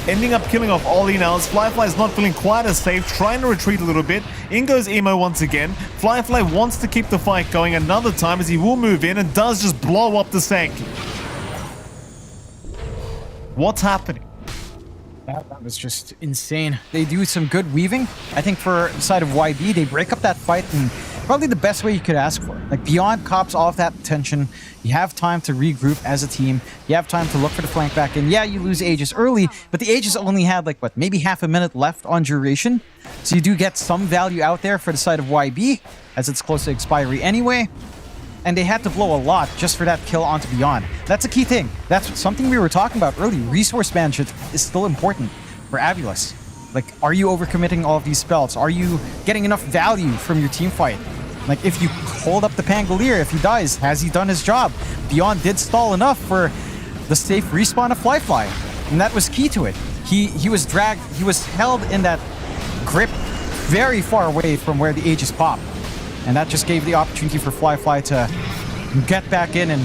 Ending up killing off Ollie now as Fly's not feeling quite as safe, trying to retreat a little bit. In goes Emo once again. Fly wants to keep the fight going another time as he will move in and does just blow up the Sankey. What's happening? That was just insane. They do some good weaving. I think for the side of YB, they break up that fight in probably the best way you could ask for. Like, Beyond cops off that tension. You have time to regroup as a team. You have time to look for the flank back. And yeah, you lose Aegis early, but the Aegis only had like, what, maybe half a minute left on duration. So you do get some value out there for the side of YB, as it's close to expiry anyway. And they had to blow a lot just for that kill onto Beyond. That's a key thing. That's something we were talking about early. Resource management is still important for Avilis. Like, are you overcommitting all of these spells? Are you getting enough value from your team fight? Like, if you hold up the Pangolier, if he dies, has he done his job? Beyond did stall enough for the safe respawn of Fly. And that was key to it. He was dragged, he was held in that grip very far away from where the Aegis popped. And that just gave the opportunity for Fly to get back in and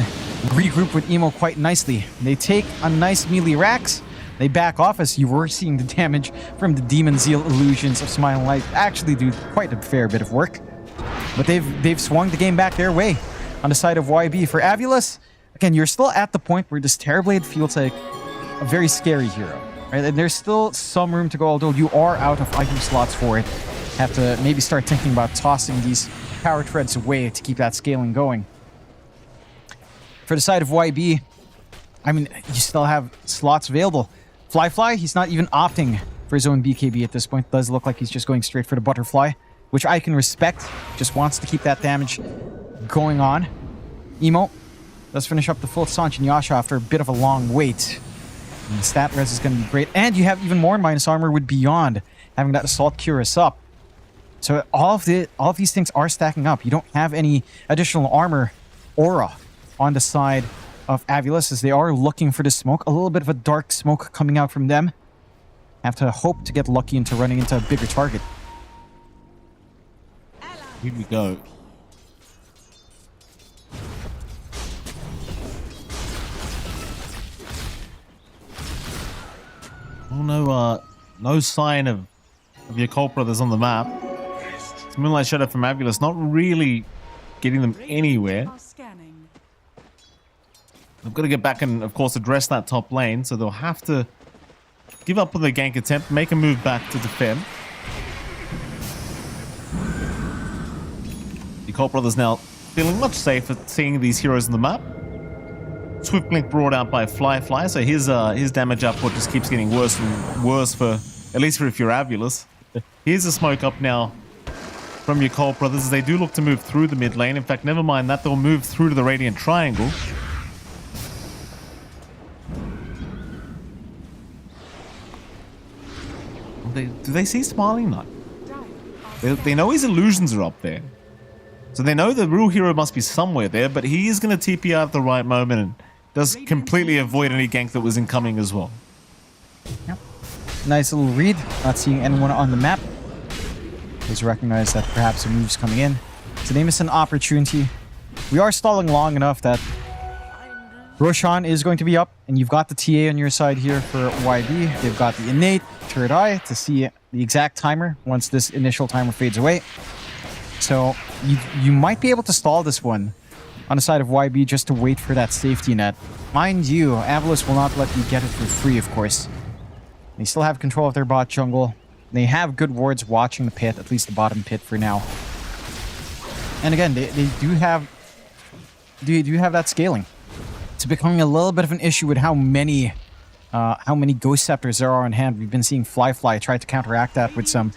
regroup with Emo quite nicely. They take a nice melee Rax. They back off as you were seeing the damage from the Demon Zeal illusions of Smiling Light actually do quite a fair bit of work. But they've swung the game back their way. On the side of YB for Avilis, again, you're still at the point where this Terrorblade feels like a very scary hero, right? And there's still some room to go, although you are out of item slots for it. Have to maybe start thinking about tossing these power treads away to keep that scaling going. For the side of YB, I mean, you still have slots available. Fly, he's not even opting for his own BKB at this point. Does look like he's just going straight for the butterfly, which I can respect. Just wants to keep that damage going on. Emo does finish up the full Sanch and Yasha after a bit of a long wait. And the stat res is going to be great. And you have even more minus armor with Beyond, having that Assault Cuirass up. So all of these things are stacking up. You don't have any additional armor aura on the side of Avulus, as they are looking for the smoke. A little bit of a dark smoke coming out from them. Have to hope to get lucky into running into a bigger target. Here we go. Oh, no sign of your Cult Brothers on the map. It's Moonlight Shadow from Avulus, not really getting them anywhere. They've got to get back and, of course, address that top lane, so they'll have to give up on the gank attempt, make a move back to defend. The Cult Brothers now feeling much safer seeing these heroes on the map. Swift Blink brought out by Fly, so his damage output just keeps getting worse and worse for, at least for if you're Avulus. Here's a smoke up now from your Cult Brothers as they do look to move through the mid lane. In fact, never mind that, they'll move through to the Radiant Triangle. Do they see Smiling Knight? They know his illusions are up there. So they know the real hero must be somewhere there, but he is going to TP out at the right moment and does completely avoid any gank that was incoming as well. Yep. Nice little read. Not seeing anyone on the map. He's recognized that perhaps a move's coming in. So they miss an opportunity. We are stalling long enough that Roshan is going to be up, and you've got the TA on your side here for YB. They've got the innate third eye to see the exact timer once this initial timer fades away. So you might be able to stall this one on the side of YB just to wait for that safety net. Mind you, Avulus will not let you get it for free, of course. They still have control of their bot jungle. They have good wards watching the pit, at least the bottom pit for now. And again, they do have that scaling. It's becoming a little bit of an issue with how many Ghost Scepters there are on hand. We've been seeing Fly try to counteract that with some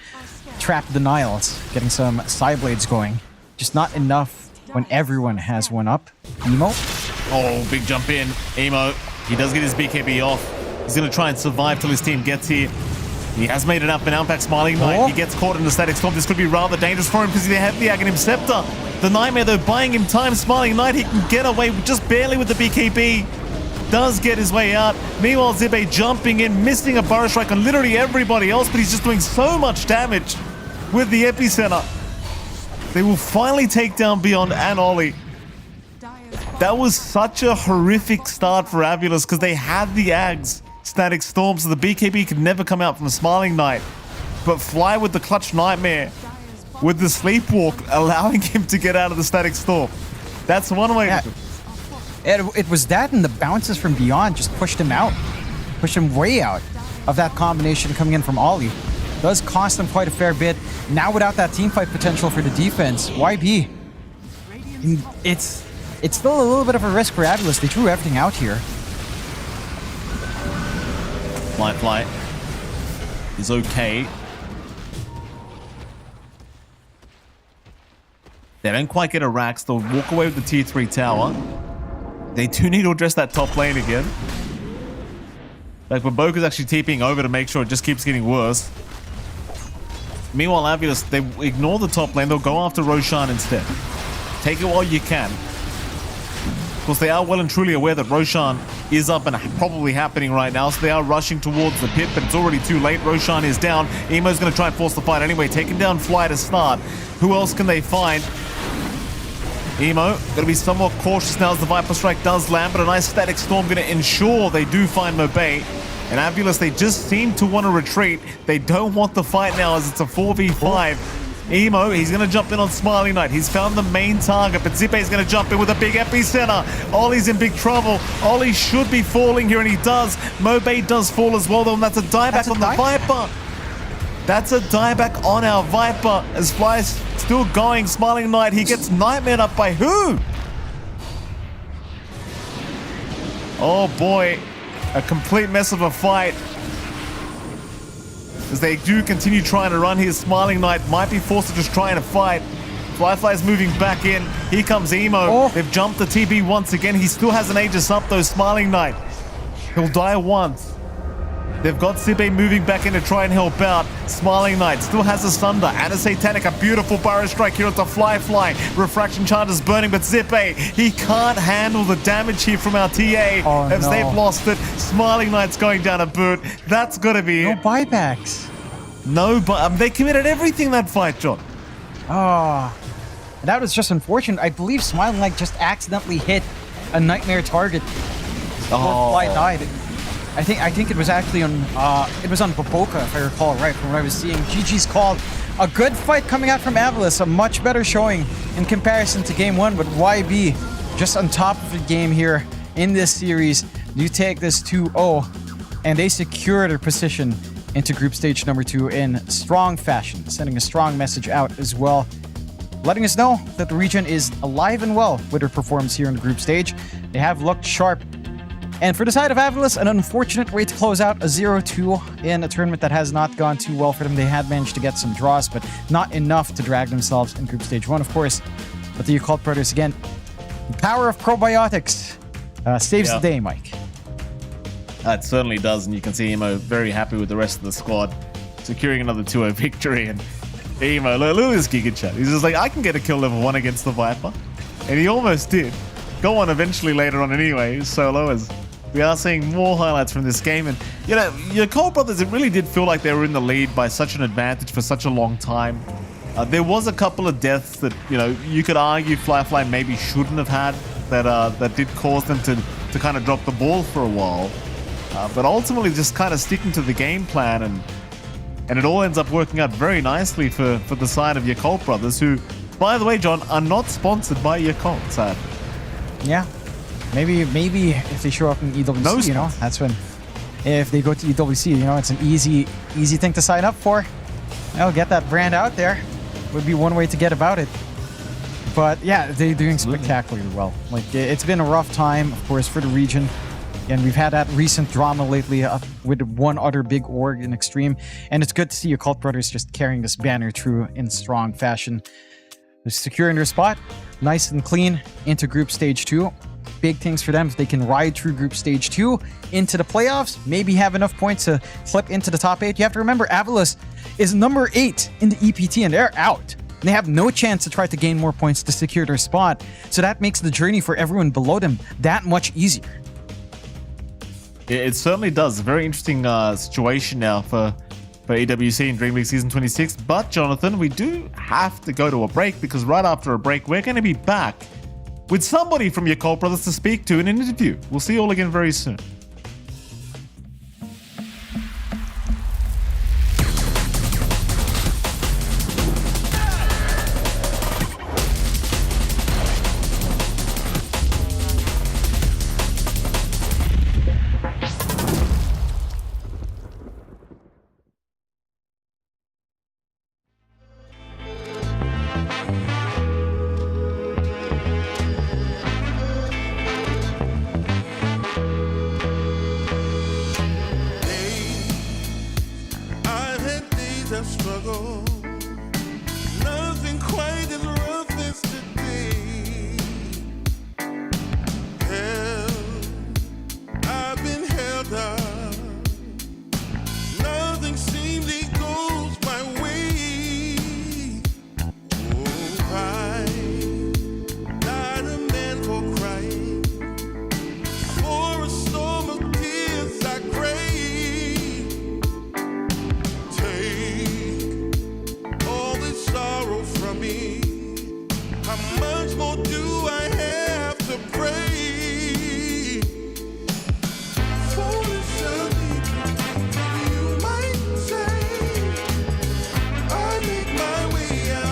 Trap Denials, getting some Psyblades going. Just not enough when everyone has one up. Emo? Oh, big jump in. Emo, he does get his BKB off. He's going to try and survive till his team gets here. He has made it up and out back Smiling Knight. He gets caught in the Static Storm. This could be rather dangerous for him because they have the Aghanim Scepter. The Nightmare, though, buying him time. Smiling Knight, he can get away just barely with the BKB. Does get his way out. Meanwhile, Zibe jumping in, missing a Burrow Strike on literally everybody else, but he's just doing so much damage with the Epicenter. They will finally take down Beyond and Ollie. That was such a horrific start for Avulus because they had the Ags Static Storm, so the BKB could never come out from the Smiling Knight. But Fly with the Clutch Nightmare, with the Sleepwalk, allowing him to get out of the Static Storm. That's one way. Yeah. It was that, and the bounces from Beyond just pushed him out. Pushed him way out of that combination coming in from Ollie. Does cost them quite a fair bit. Now without that teamfight potential for the defense, YB, it's still a little bit of a risk for Avulus. They drew everything out here. Fly is okay. They don't quite get a Rax. They'll walk away with the tier 3 tower. They do need to address that top lane again. Like, Baboka's actually TPing over to make sure it just keeps getting worse. Meanwhile, Avulus, they ignore the top lane. They'll go after Roshan instead. Take it while you can. Of course, they are well and truly aware that Roshan is up and probably happening right now, so they are rushing towards the pit, but it's already too late. Roshan is down. Emo's going to try and force the fight anyway, taking down Fly to start. Who else can they find? Emo, going to be somewhat cautious now as the Viper Strike does land, but a nice Static Storm going to ensure they do find Mobay. And Avulus, they just seem to want to retreat. They don't want the fight now as it's a 4v5. Emo, he's going to jump in on Smiling Knight. He's found the main target, but Zippei's going to jump in with a big epicenter. Ollie's in big trouble. Ollie should be falling here, and he does. Mobay does fall as well, though, and that's a dieback on the Viper. That's a dieback on our Viper as Fly's still going. Smiling Knight, he gets Nightmare up by who? Oh boy, a complete mess of a fight. As they do continue trying to run here, Smiling Knight might be forced to just try and fight. Fly's moving back in. Here comes Emo. They've jumped the TB once again. He still has an Aegis up though, Smiling Knight. He'll die once. They've got Zippei moving back in to try and help out. Smiling Knight still has a Sunder and a Satanic. A beautiful Burrow Strike here at the Fly. Refraction Charge is burning, but Zippei, he can't handle the damage here from our TA. As they've lost it, Smiling Knight's going down a boot. That's got to be it. No buybacks. No, but they committed everything that fight, John. Oh, that was just unfortunate. I believe Smiling Knight just accidentally hit a Nightmare target. Fly died. I think it was actually on Boboka, if I recall right from what I was seeing. GG's called. A good fight coming out from Avalis, a much better showing in comparison to game 1, but YB just on top of the game here in this series. You take this 2-0, and they secure their position into group stage number 2 in strong fashion, sending a strong message out as well, letting us know that the region is alive and well with their performance here in the group stage. They have looked sharp. And for the side of Avalis, an unfortunate way to close out a 0-2 in a tournament that has not gone too well for them. They had managed to get some draws, but not enough to drag themselves in Group Stage 1, of course. But the Occult Brothers, again, the power of probiotics saves the day, Mike. It certainly does, and you can see Emo very happy with the rest of the squad, securing another 2-0 victory. And Emo, look at this Giga Chat. He's just like, I can get a kill level 1 against the Viper. And he almost did. Go on eventually later on anyway, solo, as we are seeing more highlights from this game. And, you know, your Cole Brothers, it really did feel like they were in the lead by such an advantage for such a long time. There was a couple of deaths that, you know, you could argue Fly maybe shouldn't have had, that did cause them to kind of drop the ball for a while. But ultimately just kind of sticking to the game plan, and it all ends up working out very nicely for the side of your Cole Brothers, who, by the way, John, are not sponsored by your Cole, sad. Yeah. Maybe if they show up in EWC, you know, that's when, if they go to EWC, you know, it's an easy thing to sign up for. You know, get that brand out there would be one way to get about it. But yeah, they're doing spectacularly well. Like, it's been a rough time, of course, for the region. And we've had that recent drama lately with one other big org in Extreme. And it's good to see Occult Brothers just carrying this banner through in strong fashion. They're securing their spot, nice and clean, into Group Stage 2. Big things for them if they can ride through Group Stage 2 into the playoffs, maybe have enough points to flip into the top 8. You have to remember, Avalis is number 8 in the EPT, and they're out. And they have no chance to try to gain more points to secure their spot. So that makes the journey for everyone below them that much easier. It certainly does. A very interesting situation now for EWC in DreamLeague Season 26. But, Jonathan, we do have to go to a break, because right after a break, we're going to be back with somebody from your Cole Brothers to speak to in an interview. We'll see you all again very soon. Way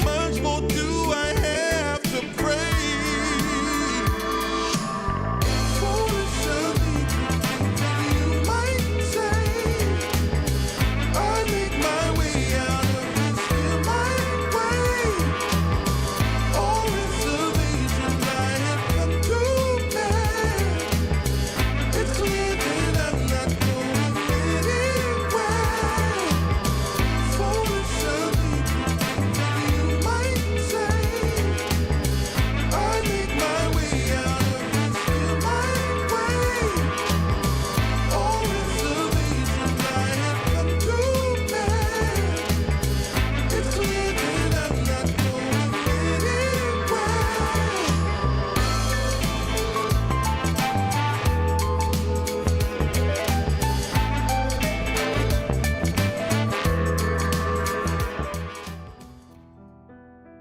much more do I have to pray? Foolish of me to think that you might say I make my way out of this here my way. All reservations I have come to bear. It's clear that I'm not going anywhere. Foolish of me to think that you might say I make my way out of this here my way. All reservations I have come to bear. It's clear that I'm not going anywhere.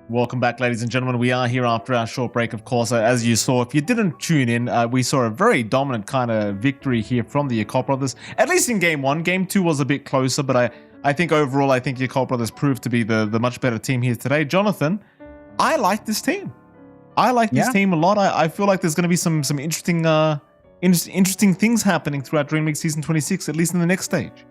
Welcome back, ladies and gentlemen. We are here after our short break, of course. As you saw, if you didn't tune in, we saw a very dominant kind of victory here from the Yakult brothers, at least in Game 1. Game 2 was a bit closer, but I think overall, I think Yakult brothers proved to be the much better team here today. Jonathan, I like this team. I like this team a lot. I feel like there's going to be some interesting interesting things happening throughout DreamLeague Season 26, at least in the next stage.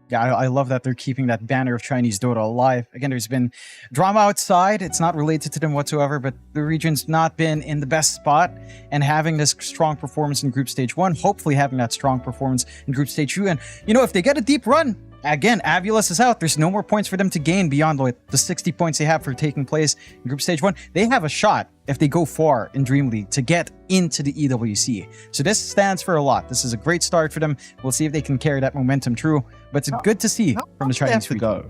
Yeah, I love that they're keeping that banner of Chinese Dota alive. Again, there's been drama outside. It's not related to them whatsoever, but the region's not been in the best spot. And having this strong performance in Group Stage 1, hopefully having that strong performance in Group Stage 2. And, you know, if they get a deep run, again, Avulus is out. There's no more points for them to gain beyond the 60 points they have for taking place in Group Stage 1. They have a shot, if they go far in DreamLeague, to get into the EWC. So this stands for a lot. This is a great start for them. We'll see if they can carry that momentum through. But it's good to see from the Chinese to go.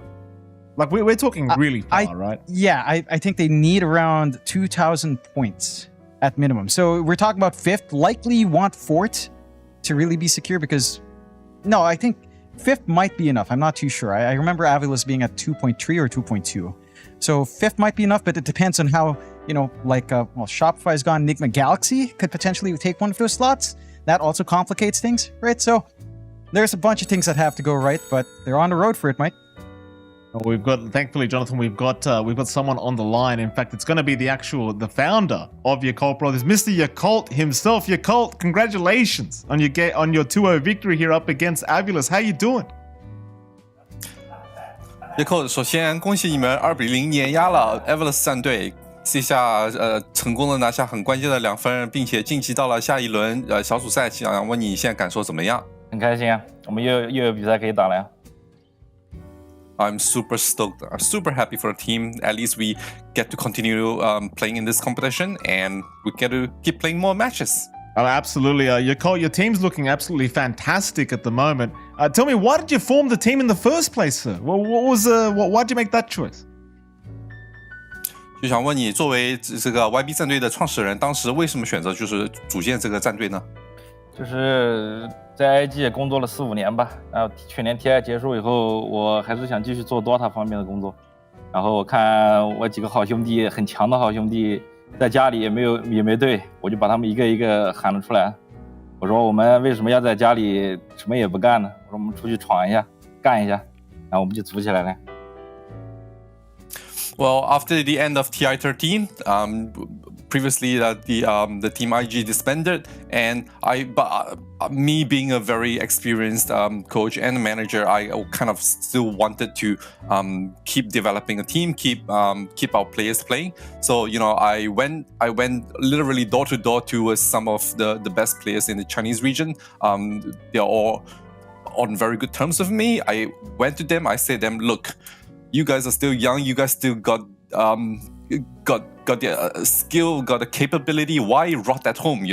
Like, we're talking really far, right? Yeah, I think they need around 2,000 points at minimum. So we're talking about 5th. Likely you want 4th to really be secure because... No, I think 5th might be enough. I'm not too sure. I remember Avulus being at 2.3 or 2.2. So 5th might be enough, but it depends on how, you know, like, Shopify's gone. Enigma Galaxy could potentially take one of those slots. That also complicates things, right? So there's a bunch of things that have to go right, but they're on the road for it, Mike. We've got, thankfully, Jonathan, we've got someone on the line. In fact, it's going to be the founder of Yakult Brothers, Mr. Yakult himself. Yakult, congratulations on your 2-0 victory here up against Avulus. How you doing? Yakult， 首先恭喜你们2-0碾压了 Avulus 战队，这下成功的拿下很关键的2分，并且晋级到了下一轮小组赛。想问你现在感受怎么样？很开心啊，我们又有比赛可以打了呀。I'm super stoked. I'm super happy for the team. At least we get to continue playing in this competition, and we get to keep playing more matches. Oh, absolutely. Your team's looking absolutely fantastic at the moment. Tell me, why did you form the team in the first place, sir? Why did you make that choice? 就想问你，作为这个 YB 战队的创始人，当时为什么选择就是组建这个战队呢？就是在 IG 也工作了4-5年吧，然后去年 TI 结束以后，我还是想继续做 Dota 方面的工作。然后我看我几个好兄弟，很强的好兄弟，在家里也没队，我就把他们一个一个喊了出来。我说我们为什么要在家里什么也不干呢？我说我们出去闯一下，干一下，然后我们就组起来了。Well, after the end of TI13, previously the team IG disbanded, and me being a very experienced coach and manager, I kind of still wanted to keep developing a team, keep our players playing. So I went literally door to door to some of the best players in the Chinese region. They're all on very good terms with me. I went to them. I said to them, look, you guys are still young. You guys still got the skill, got the capability. Why rot at home?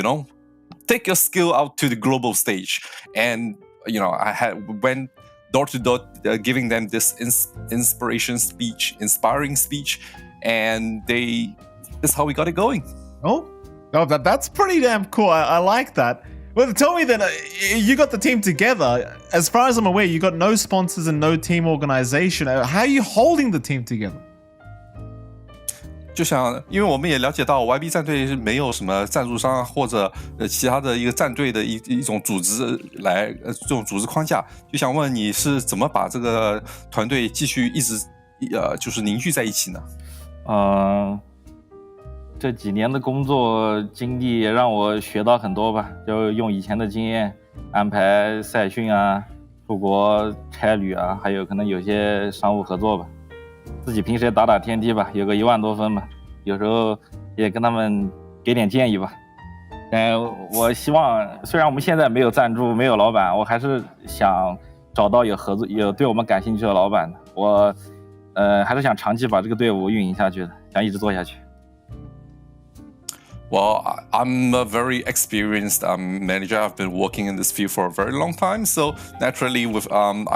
Take your skill out to the global stage. And I went door to door, giving them this inspiring speech, and that's how we got it going. Oh, that's pretty damn cool. I like that. Well, tell me then, you got the team together. As far as I'm aware, you got no sponsors and no team organization. How are you holding the team together? 就想，因为我们也了解到 YB 战队是没有什么赞助商或者其他的一个战队的一种组织来这种组织框架，就想问你是怎么把这个团队继续一直就是凝聚在一起呢？这几年的工作经历也让我学到很多吧，就用以前的经验安排赛训啊，出国差旅啊，还有可能有些商务合作吧。自己平时也打天梯吧，有个1万多分吧，有时候也跟他们给点建议吧。我希望，虽然我们现在没有赞助，没有老板，我还是想找到有合作、有对我们感兴趣的老板的。我还是想长期把这个队伍运营下去的，想一直做下去。Well, I'm a very experienced manager. I've been working in this field for a very long time, so naturally, with I'm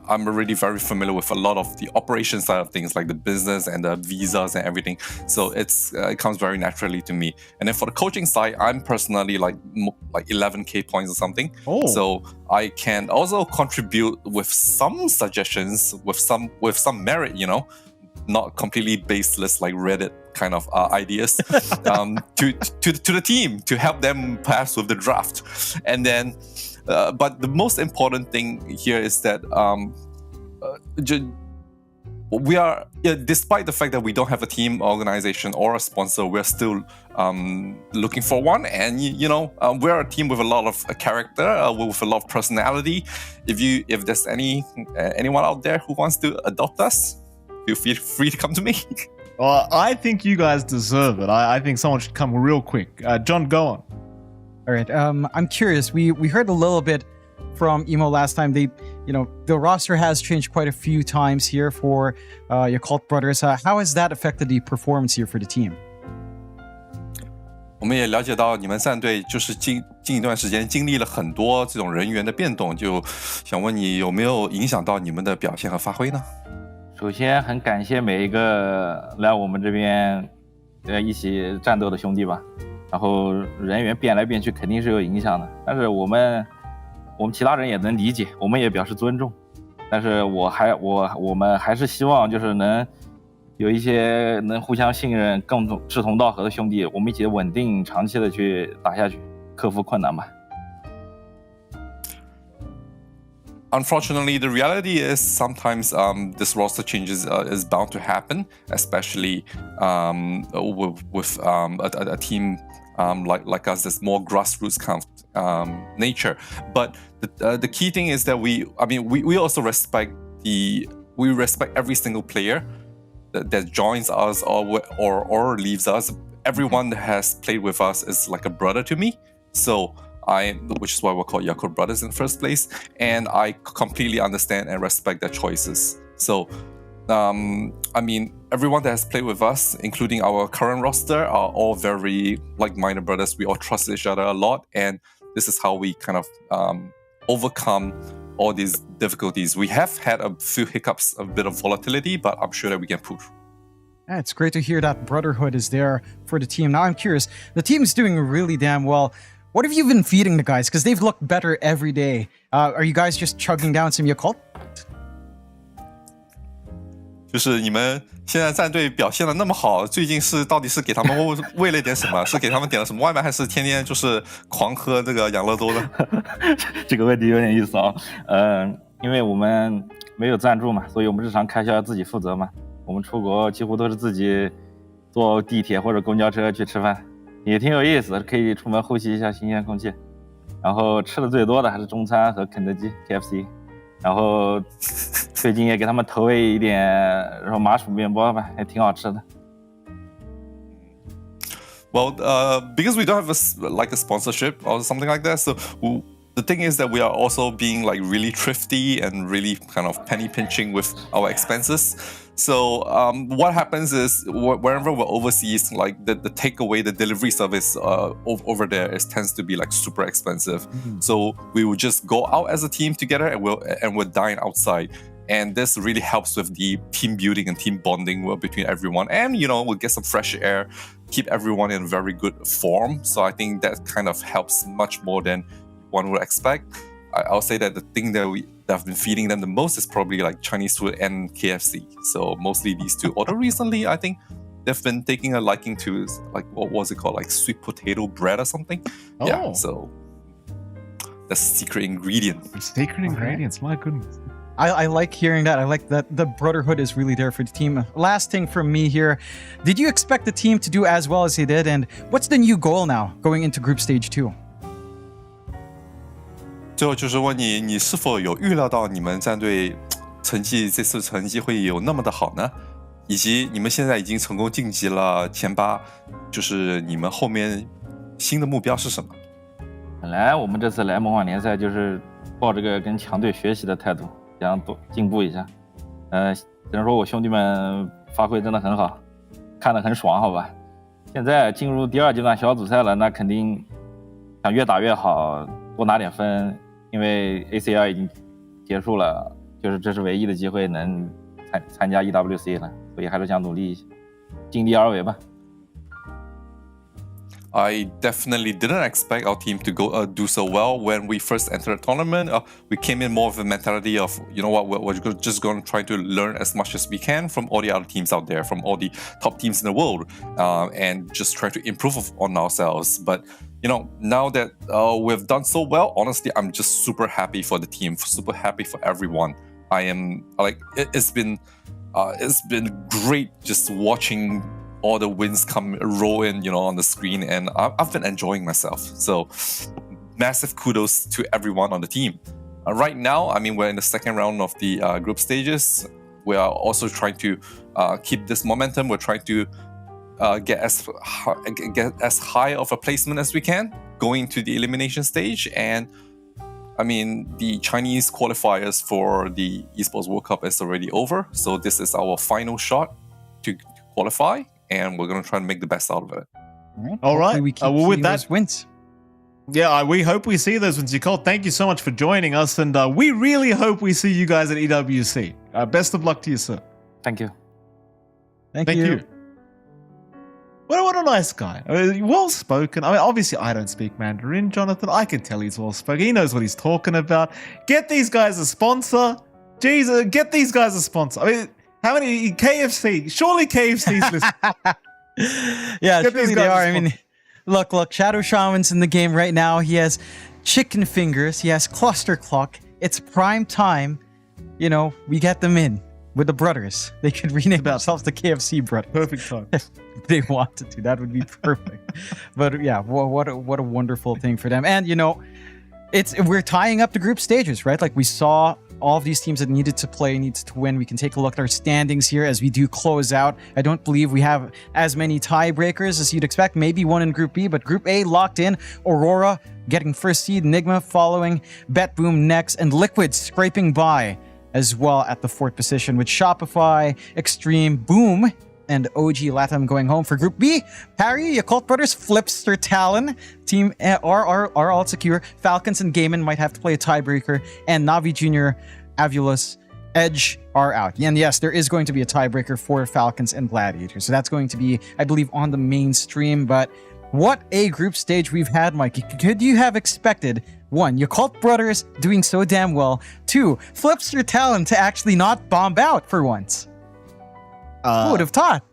already very familiar with a lot of the operation side of things, like the business and the visas and everything. So it comes very naturally to me. And then for the coaching side, I'm personally like 11k points or something. Oh. So I can also contribute with some suggestions, with some merit, you know. Not completely baseless like Reddit kind of ideas to the team to help them pass with the draft. And then but the most important thing here is that we are, despite the fact that we don't have a team, organization, or a sponsor, we're still looking for one. And we're a team with a lot of character, with a lot of personality. If there's anyone out there who wants to adopt us, feel free to come to me. Well, I think you guys deserve it. I think someone should come real quick. John, go on. All right. I'm curious. We heard a little bit from Emo last time. The roster has changed quite a few times here for your Cult Brothers. How has that affected the performance here for the team? 我们也了解到你们战队就是近一段时间经历了很多这种人员的变动，就想问你有没有影响到你们的表现和发挥呢？首先，很感谢每一个来我们这边一起战斗的兄弟吧。然后人员变来变去肯定是有影响的，但是我们其他人也能理解，我们也表示尊重。但是我们还是希望就是能有一些能互相信任、更志同道合的兄弟，我们一起稳定长期的去打下去，克服困难吧。Unfortunately, the reality is sometimes this roster changes is bound to happen, especially with a team like us that's more grassroots kind of nature. But the key thing is that we also respect every single player that joins us or leaves us. Everyone that has played with us is like a brother to me. So which is why we're called Yakult Brothers in the first place, and I completely understand and respect their choices. So, everyone that has played with us, including our current roster, are all very like-minded brothers. We all trust each other a lot, and this is how we kind of overcome all these difficulties. We have had a few hiccups, a bit of volatility, but I'm sure that we can push. Yeah, it's great to hear that brotherhood is there for the team. Now I'm curious, the team's doing really damn well. What have you been feeding the guys? Because they've looked better every day. Are you guys just chugging down some Yakult? 就是你们现在战队表现的那么好，最近到底是给他们喂了点什么？是给他们点了什么外卖，还是天天就是狂喝这个养乐多呢？这个问题有点意思啊。因为我们没有赞助嘛，所以我们日常开销要自己负责嘛。我们出国几乎都是自己坐地铁或者公交车去吃饭。也挺有意思的，可以出门呼吸一下新鲜空气。然后吃的最多的还是中餐和肯德基 KFC， 然后最近也给他们投喂一点然后麻薯面包吧，也挺好吃的。Well, because we don't have a sponsorship or something like that, so the thing is that we are also being like really thrifty and really kind of penny pinching with our expenses. So what happens is wherever we're overseas, like the takeaway, the delivery service over there tends to be like super expensive. Mm-hmm. So we would just go out as a team together and we'll dine outside. And this really helps with the team building and team bonding between everyone. And, we'll get some fresh air, keep everyone in very good form. So I think that kind of helps much more than one would expect. I'll say that the thing that I've been feeding them the most is probably like Chinese food and KFC. So mostly these two. Although recently, I think they've been taking a liking to like, what was it called? Like sweet potato bread or something. Oh. Yeah, so that's secret ingredient. Secret ingredients, my goodness. I like hearing that. I like that the brotherhood is really there for the team. Last thing from me here. Did you expect the team to do as well as they did? And what's the new goal now going into Group Stage 2? 最后就是问你，你是否有预料到你们战队这次成绩会有那么的好呢？以及你们现在已经成功晋级了前8，就是你们后面新的目标是什么？本来我们这次来梦幻联赛就是抱着个跟强队学习的态度，想多进步一下。只能说我兄弟们发挥真的很好，看得很爽，好吧。现在进入第2阶段小组赛了，那肯定想越打越好，多拿点分，因为 ACL 已经结束了，就是这是唯一的机会能参加 EWC 了，所以还是想努力一下，尽力而为吧。I definitely didn't expect our team to go do so well when we first entered the tournament. We came in more of a mentality of, you know what, we're just going to try to learn as much as we can from all the other teams out there, from all the top teams in the world, and just try to improve on ourselves. But you know, now that we've done so well, honestly, I'm just super happy for the team, super happy for everyone. I am like, it's been great just watching all the wins roll in, you know, on the screen, and I've been enjoying myself. So massive kudos to everyone on the team. Right now, I mean, we're in the second round of the group stages. We are also trying to keep this momentum. We're trying to get as high of a placement as we can going to the elimination stage. And I mean, the Chinese qualifiers for the Esports World Cup is already over. So this is our final shot to qualify, and we're going to try and make the best out of it. All right. We keep well, with that, wins. Yeah, we hope we see those wins. Nicole, thank you so much for joining us, and we really hope we see you guys at EWC. Best of luck to you, sir. Thank you. Thank you. What a nice guy. I mean, well-spoken. I mean, obviously, I don't speak Mandarin, Jonathan. I can tell he's well-spoken. He knows what he's talking about. Get these guys a sponsor. Jesus, get these guys a sponsor. I mean, how many? KFC. Surely KFC's listening. Yeah, surely they are. I mean, look, Shadow Shaman's in the game right now. He has chicken fingers. He has cluster clock. It's prime time. You know, we get them in with the brothers. They could rename themselves the KFC brothers. Perfect time. If they wanted to, that would be perfect. But yeah, what a wonderful thing for them. And you know, we're tying up the group stages, right? Like we saw all of these teams that needed to play, needs to win. We can take a look at our standings here as we do close out. I don't believe we have as many tiebreakers as you'd expect. Maybe one in Group B, but Group A locked in. Aurora getting first seed, Nigma following, Bet Boom next, and Liquid scraping by as well at the 4th position with Shopify, Extreme, Boom, and OG Latam going home. For Group B, Parry, Yakult Brothers, Flipster Talon, Team are all secure. Falcons and Gaiman might have to play a tiebreaker, and Navi Jr., Avulus, Edge are out. And yes, there is going to be a tiebreaker for Falcons and Gladiators. So that's going to be, I believe, on the main stream. But what a group stage we've had, Mikey. Could you have expected, 1, Yakult Brothers doing so damn well, 2, Flipster Talon to actually not bomb out for once? Who would have thought?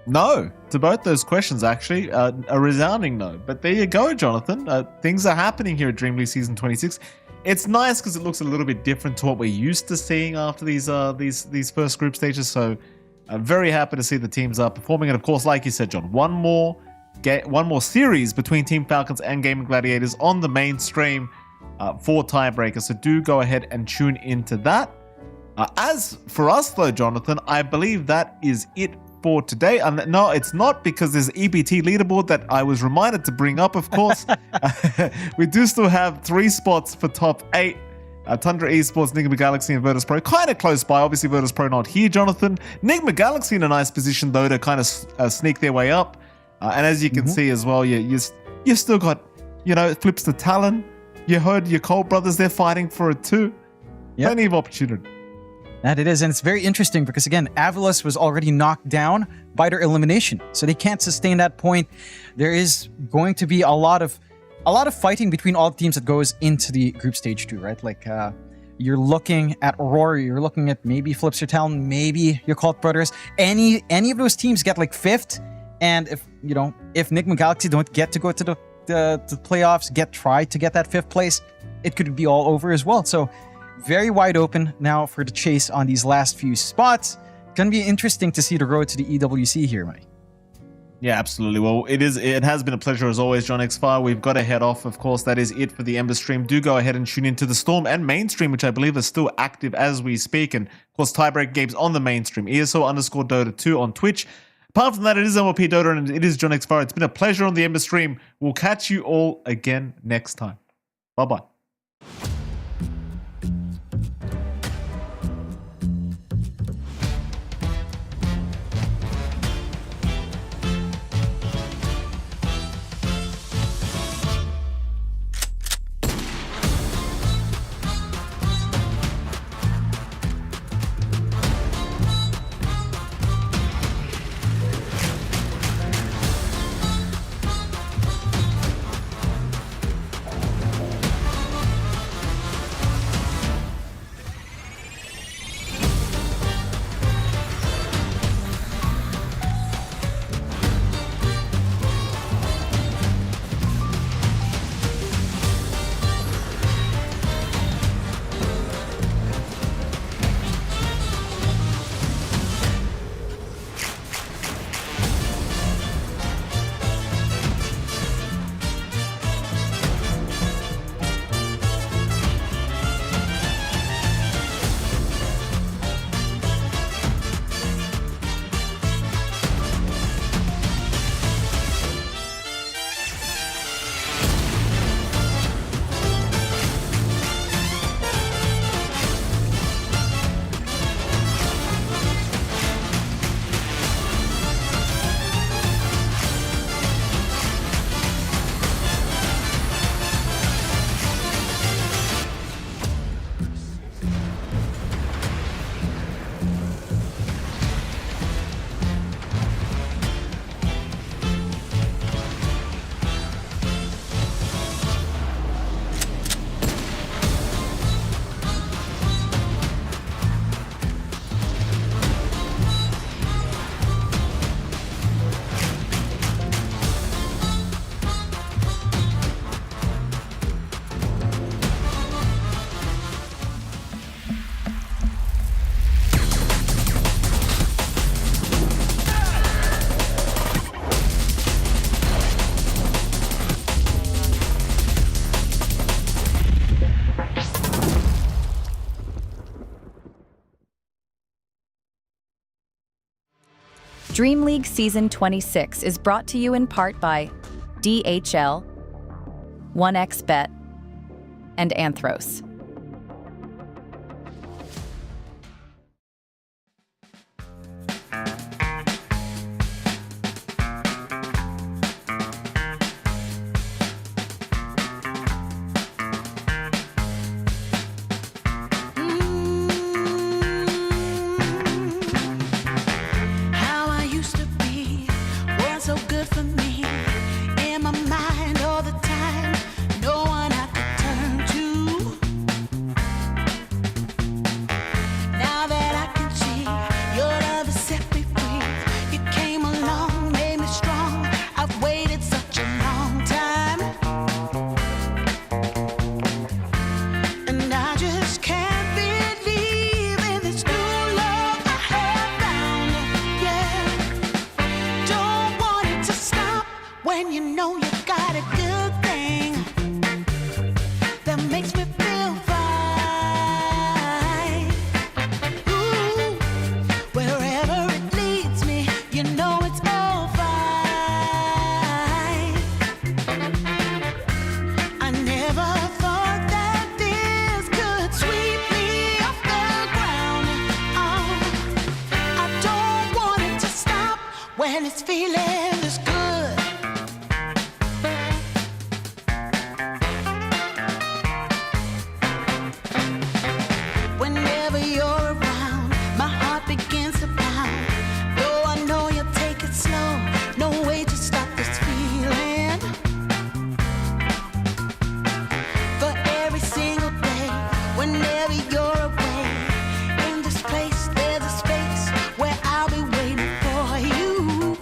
No, to both those questions, actually. A resounding no. But there you go, Jonathan. Things are happening here at DreamLeague Season 26. It's nice because it looks a little bit different to what we're used to seeing after these first group stages. So I'm very happy to see the teams are performing. And of course, like you said, John, one more series between Team Falcons and Gaming Gladiators on the main stream for tiebreaker. So do go ahead and tune into that. As for us, though, Jonathan, I believe that is it for today. And no, it's not, because there's EBT leaderboard that I was reminded to bring up, of course. We do still have 3 spots for top 8. Tundra Esports, Nigma Galaxy, and Virtus Pro. Kind of close by. Obviously, Virtus Pro not here, Jonathan. Nigma Galaxy in a nice position, though, to kind of sneak their way up. And as you can see as well, you've still got, you know, Flips to Talon. You heard your Cole brothers, they're fighting for it too. Yep. Plenty of opportunity. That it is, and it's very interesting because, again, Avulus was already knocked down by their elimination, so they can't sustain that point. There is going to be a lot of fighting between all the teams that goes into the group stage 2, right? Like, you're looking at Aurora, you're looking at maybe Flipster Talon, maybe your Cult Brothers. Any of those teams get like 5th, and if Nigma Galaxy don't get to go to the playoffs, try to get that 5th place, it could be all over as well. So very wide open now for the chase on these last few spots. Gonna be interesting to see the road to the EWC here, Mike. Yeah, absolutely. Well, it has been a pleasure as always, John X5. We've got to head off. Of course, that is it for the Ember stream. Do go ahead and tune into the Storm and mainstream, which I believe is still active as we speak. And of course, tiebreak games on the mainstream. ESO_Dota2 on Twitch. Apart from that, it is MLP Dota and it is John X5. It's been a pleasure on the Ember stream. We'll catch you all again next time. Bye-bye. DreamLeague Season 26 is brought to you in part by DHL, 1xBet, and Anthros. How I used to be was so good for me. In my mind all the time, no one I could turn to. Now that I can see your love has set me free. You came along, made me strong. I've waited such a long time, and I just can't believe in this new love I have found. Yeah, don't want it to stop when you know you got a good thing that makes me feel fine. Ooh, wherever it leads me, you know it's all fine. I never thought that this could sweep me off the ground. Oh, I don't want it to stop when it's feeling this good. Whenever you're around, my heart begins to pound. Though I know you'll take it slow, no way to stop this feeling. For every single day, whenever you're away, in this place there's a space where I'll be waiting for you.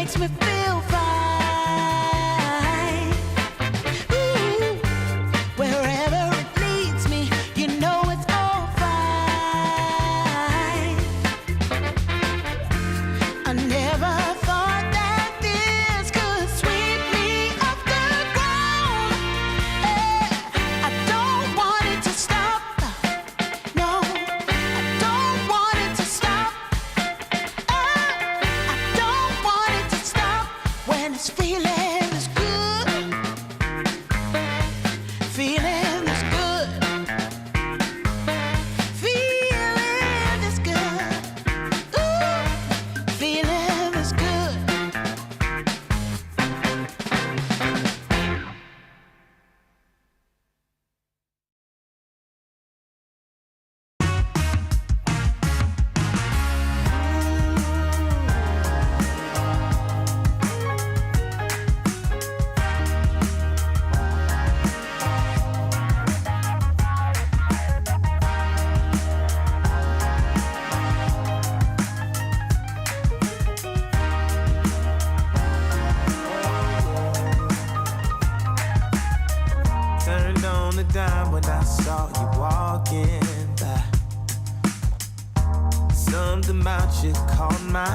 makes me feel fine. Ooh, wherever it leads me, you know it's all fine. I never thought that this could sweep me off the ground. I don't want it to stop. No, I don't want it to stop. I don't want it to stop when it's feeling is good. Feeling is good. Feeling is good. Ooh, feeling is good. Turned on the dime when I saw you walking by. Something about you caught my